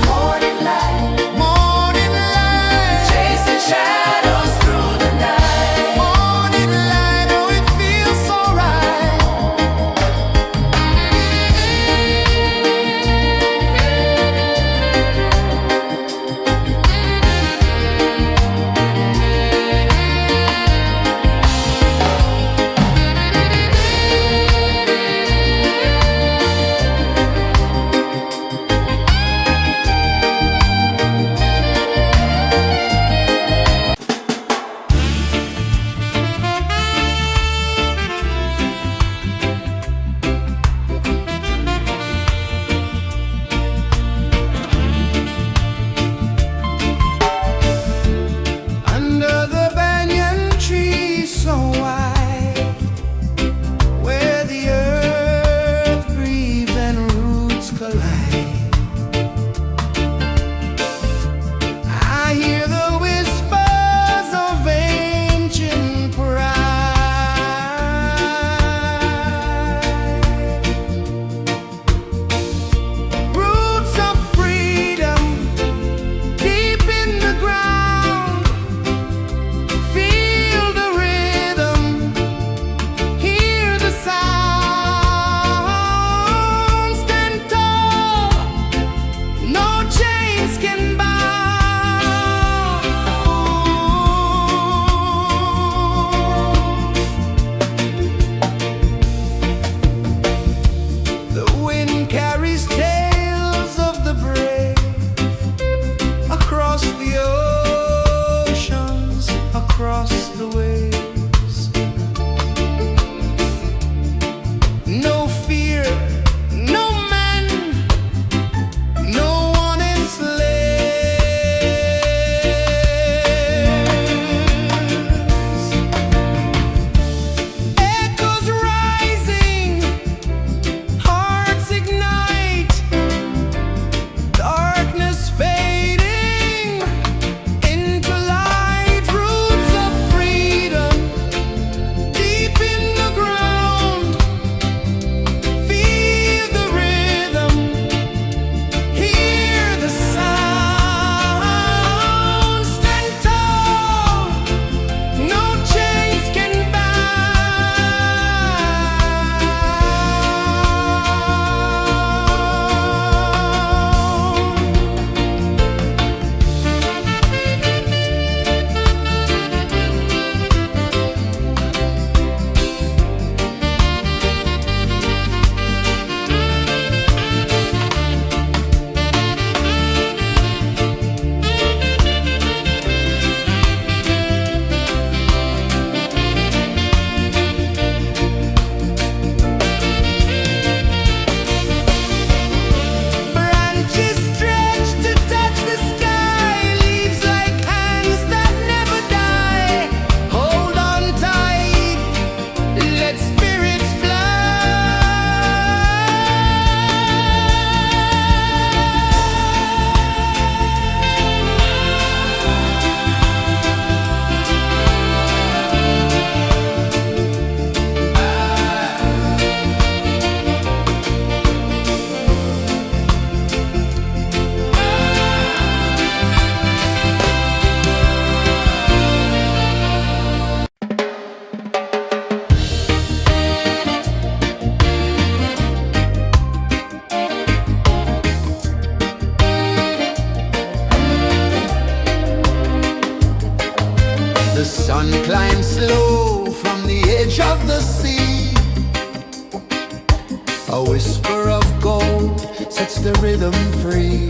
A whisper of gold sets the rhythm free.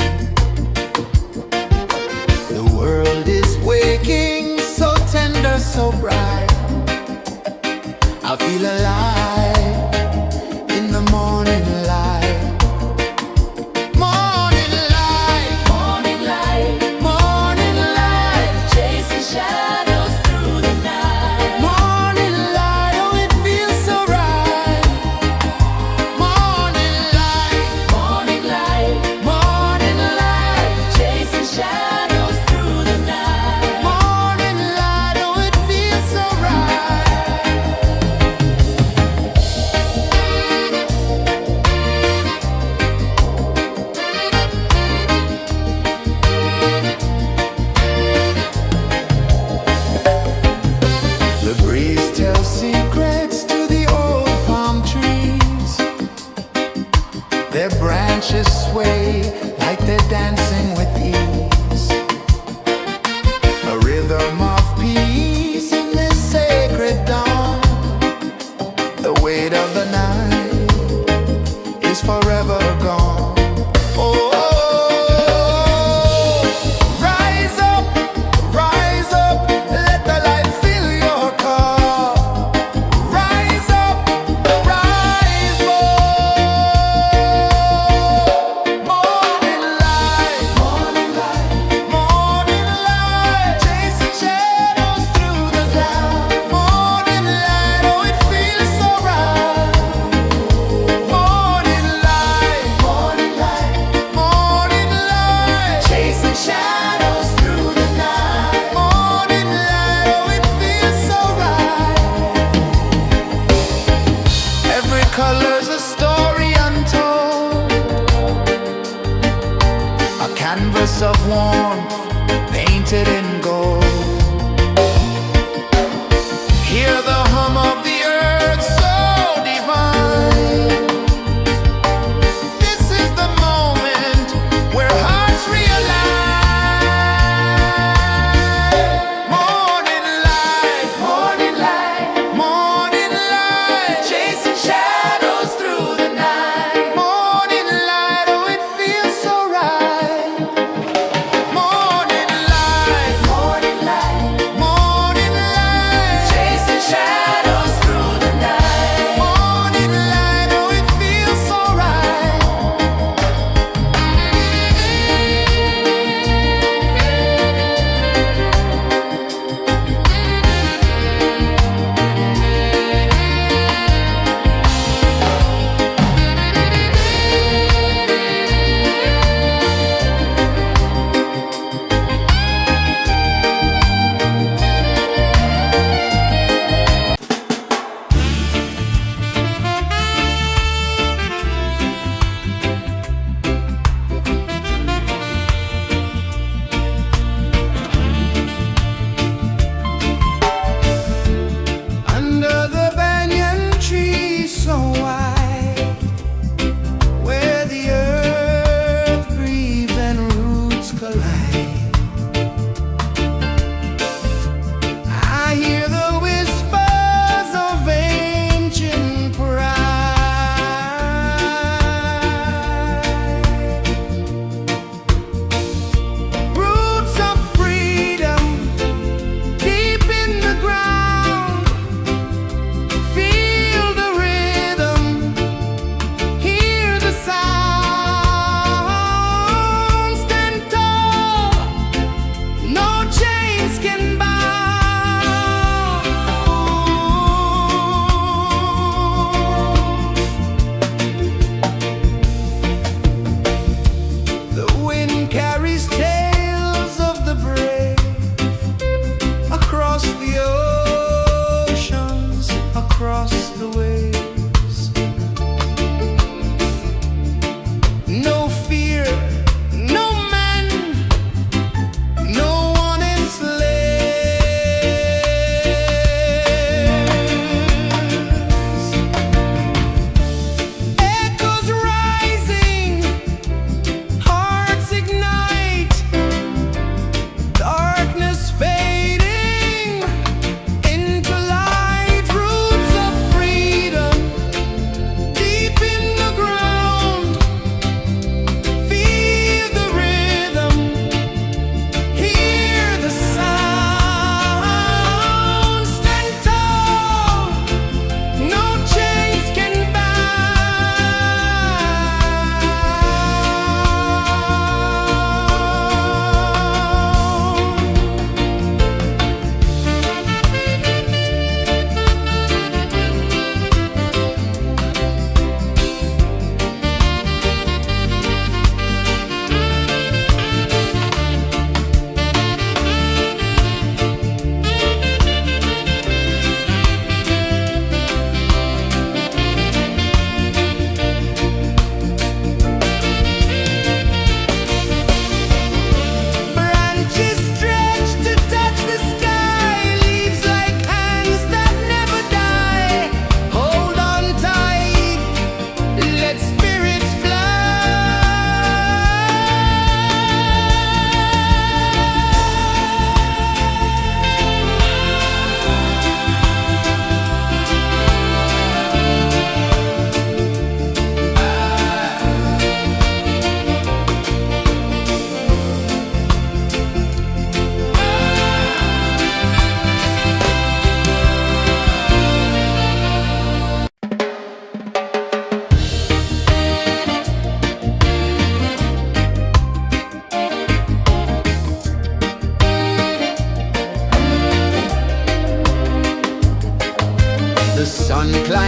The world is waking, so tender, so bright. I feel alive in the morning light. Morning light, Morning light, morning light, chasing shadows through the night. morning light, oh it feels so right. Morning light, Morning light, morning light, chasing shadows through the night. morning light, oh it feels so right. The breeze tells secrets to the old palm trees. Their branches sway like they're dancing with ease. A rhythm of peace in this sacred dawn. The weight of the night is forever gone. Oh, rise up, let the light fill your cup. Rise up, rise up. Morning light, morning light, morning light, chasing shadows through the cloud. Morning light, oh it feels so right. Morning light, morning light, morning light, chasing shadows through the night. Morning light, oh it feels so right. Every color's a story untold, a canvas of warmth painted in gold. Hear the hum of the earth so divine. This is the moment where hearts realign. Morning light, morning light, morning light, chasing shadows through the night. Morning light, oh it feels so right. Morning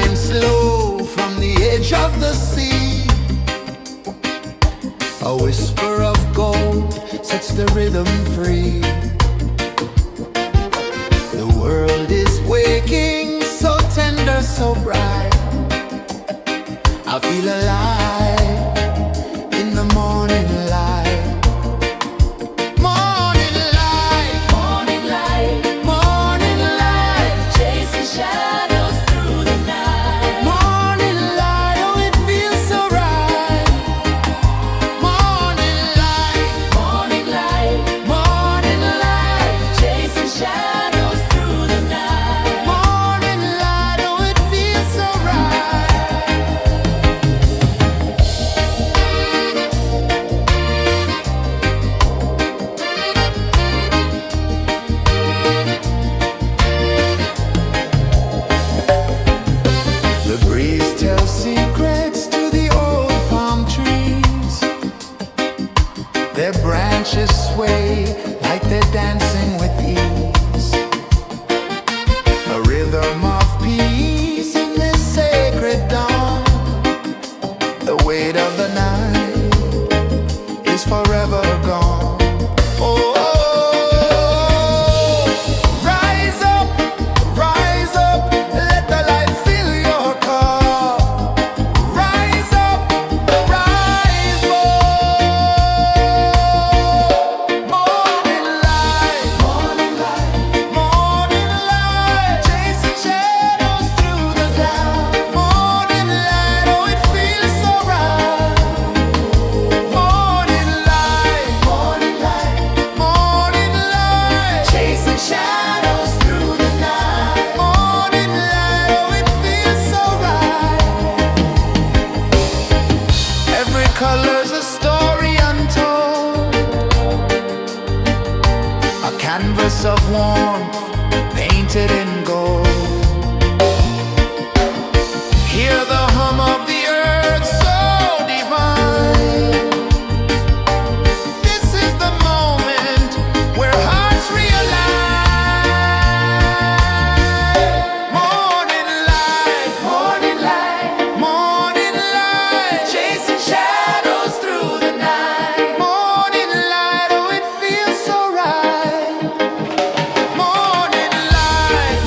Time slow from the edge of the sea. A whisper of gold sets the rhythm free. The world is waking, so tender, so bright. I feel alive in the morning light. Morning light, Morning light, morning light, chasing shadows through the night. morning light, oh it feels so right. Morning light, Morning light, morning light, chasing shadows through the night. morning light, oh it feels so right. The breeze tells secrets to the old palm trees. Their branches sway like they're dancing with ease. A rhythm of peace in this sacred dawn. The weight of the night is forever gone. Oh, rise up, let the light fill your cup. Rise up, rise up. Morning light, morning light, morning light, chasing shadows through the cloud. Morning light, oh it feels so right. Morning light, morning light, morning light, chasing shadows through the night. Morning light, oh it feels so right. Every color's a story untold, a canvas of warmth painted in gold. Hear the hum of the earth so divine. This is the moment where hearts realign. Morning light, morning light, morning light, chasing shadows through the night. Morning light, oh it feels so right. Morning light,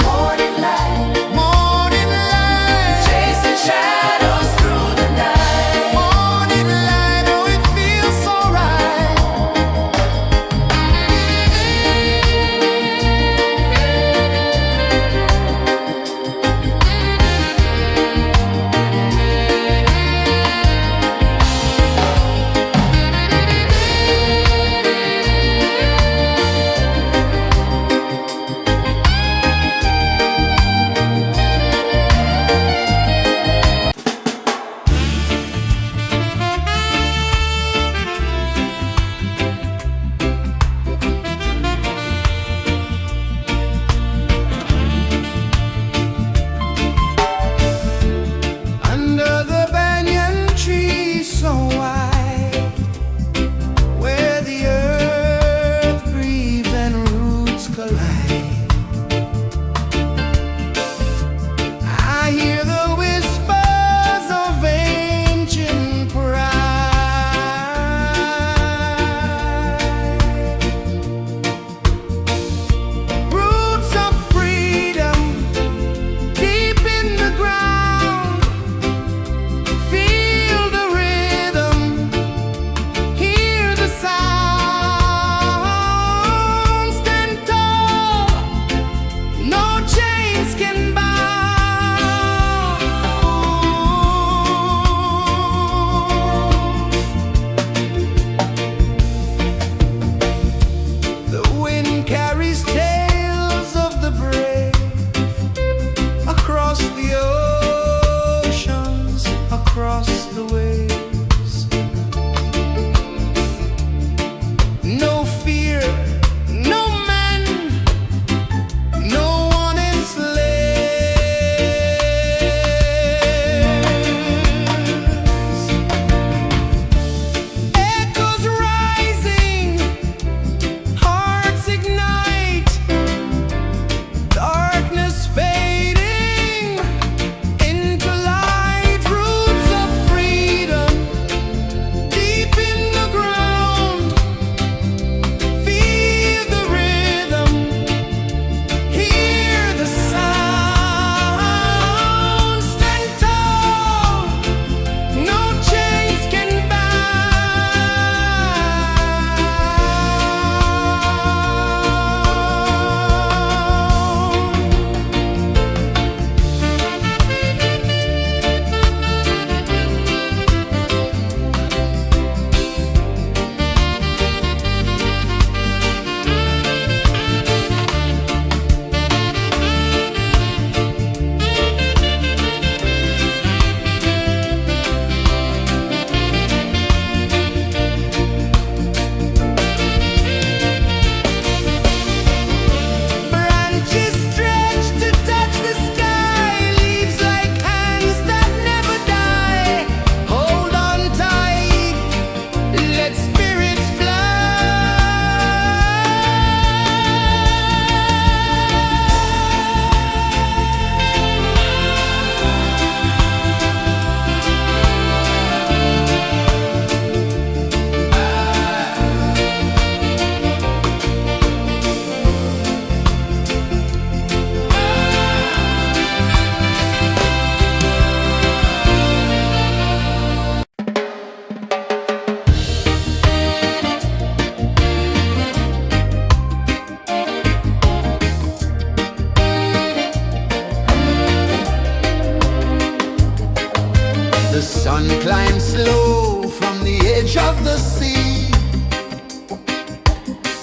The sun climbs slow from the edge of the sea.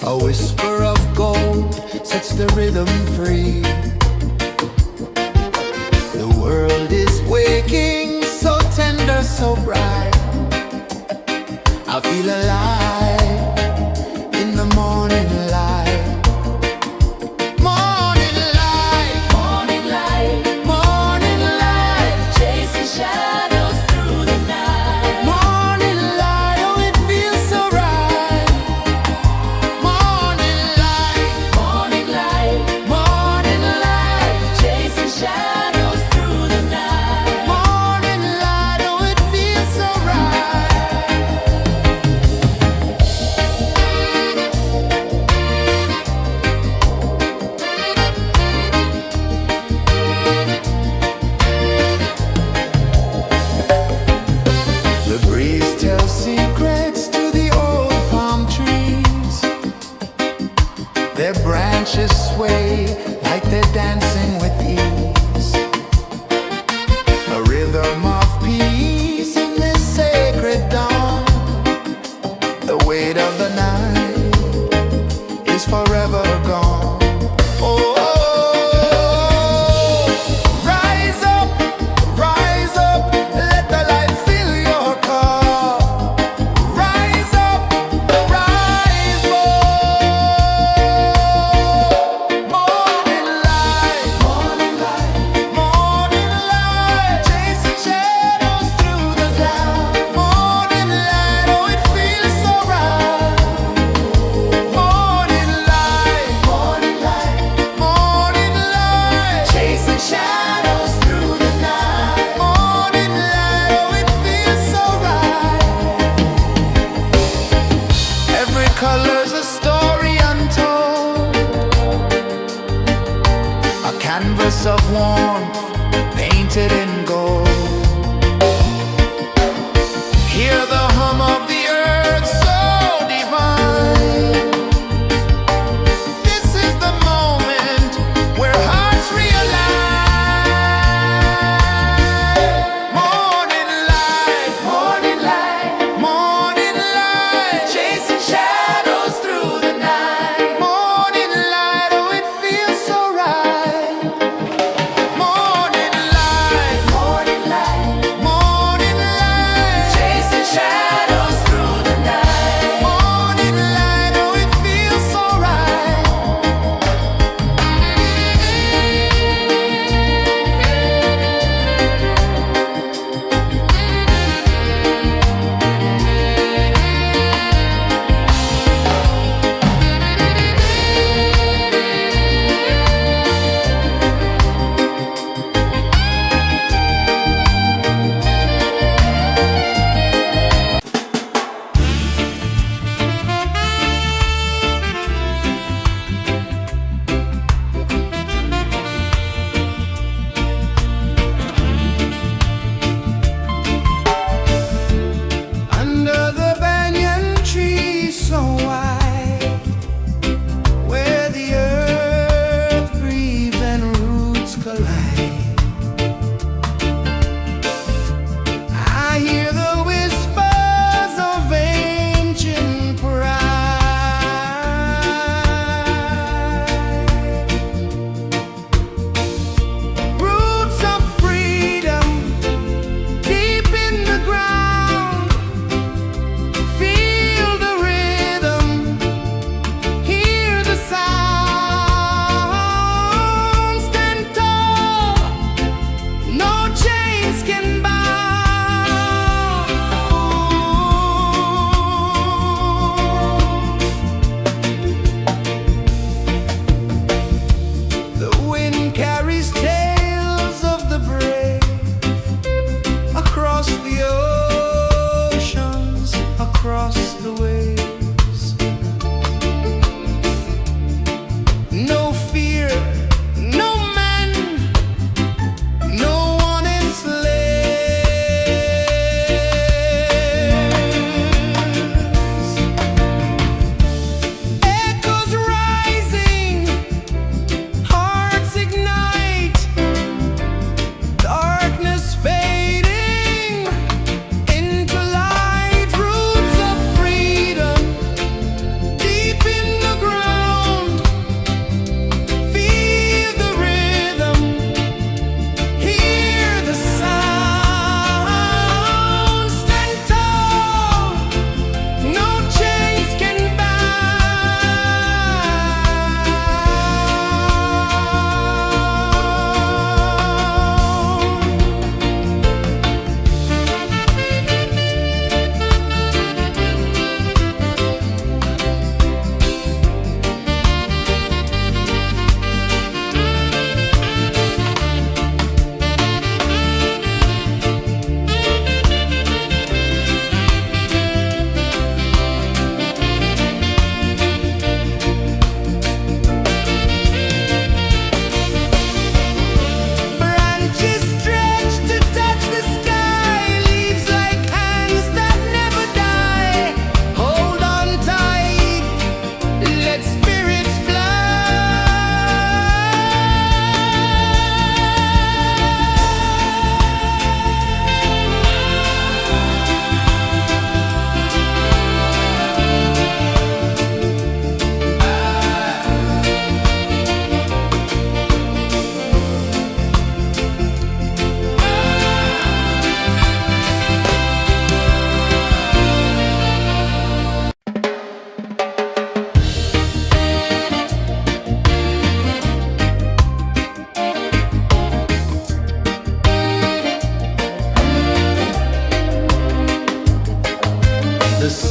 A whisper of gold sets the rhythm free. The world is waking, so tender, so bright. I feel alive in the morning light. Morning light, Morning light, morning light, chasing shadows through the night. morning light, oh it feels so right. Morning light, Morning light, morning light.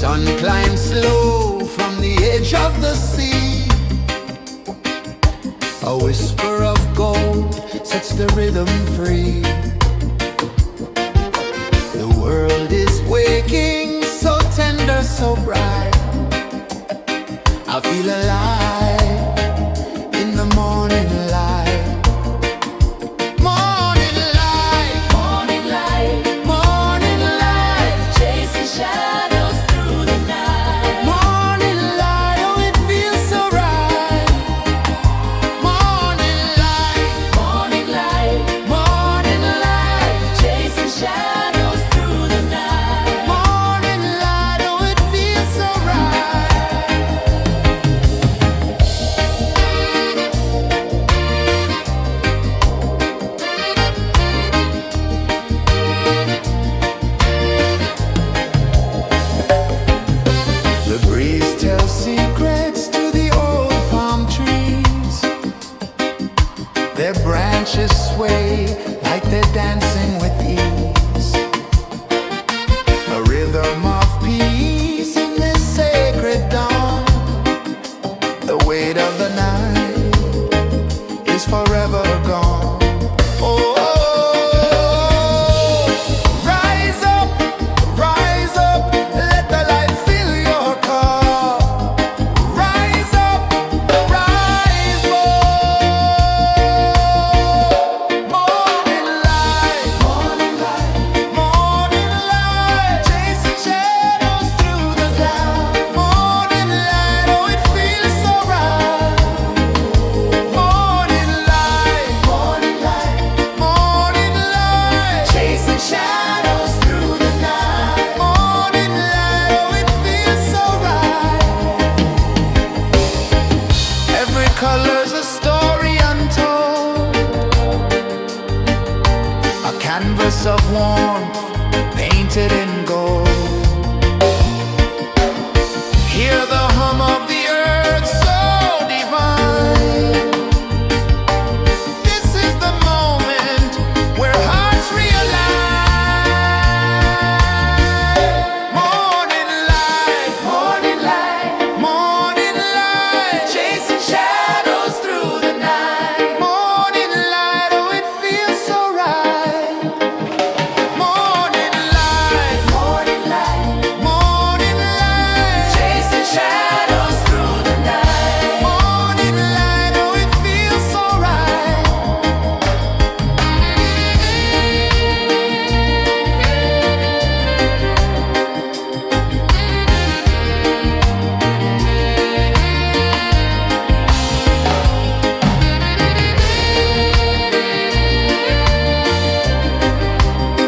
sun climbs slow from the edge of the sea. A whisper of gold sets the rhythm free. The world is waking, so tender, so bright.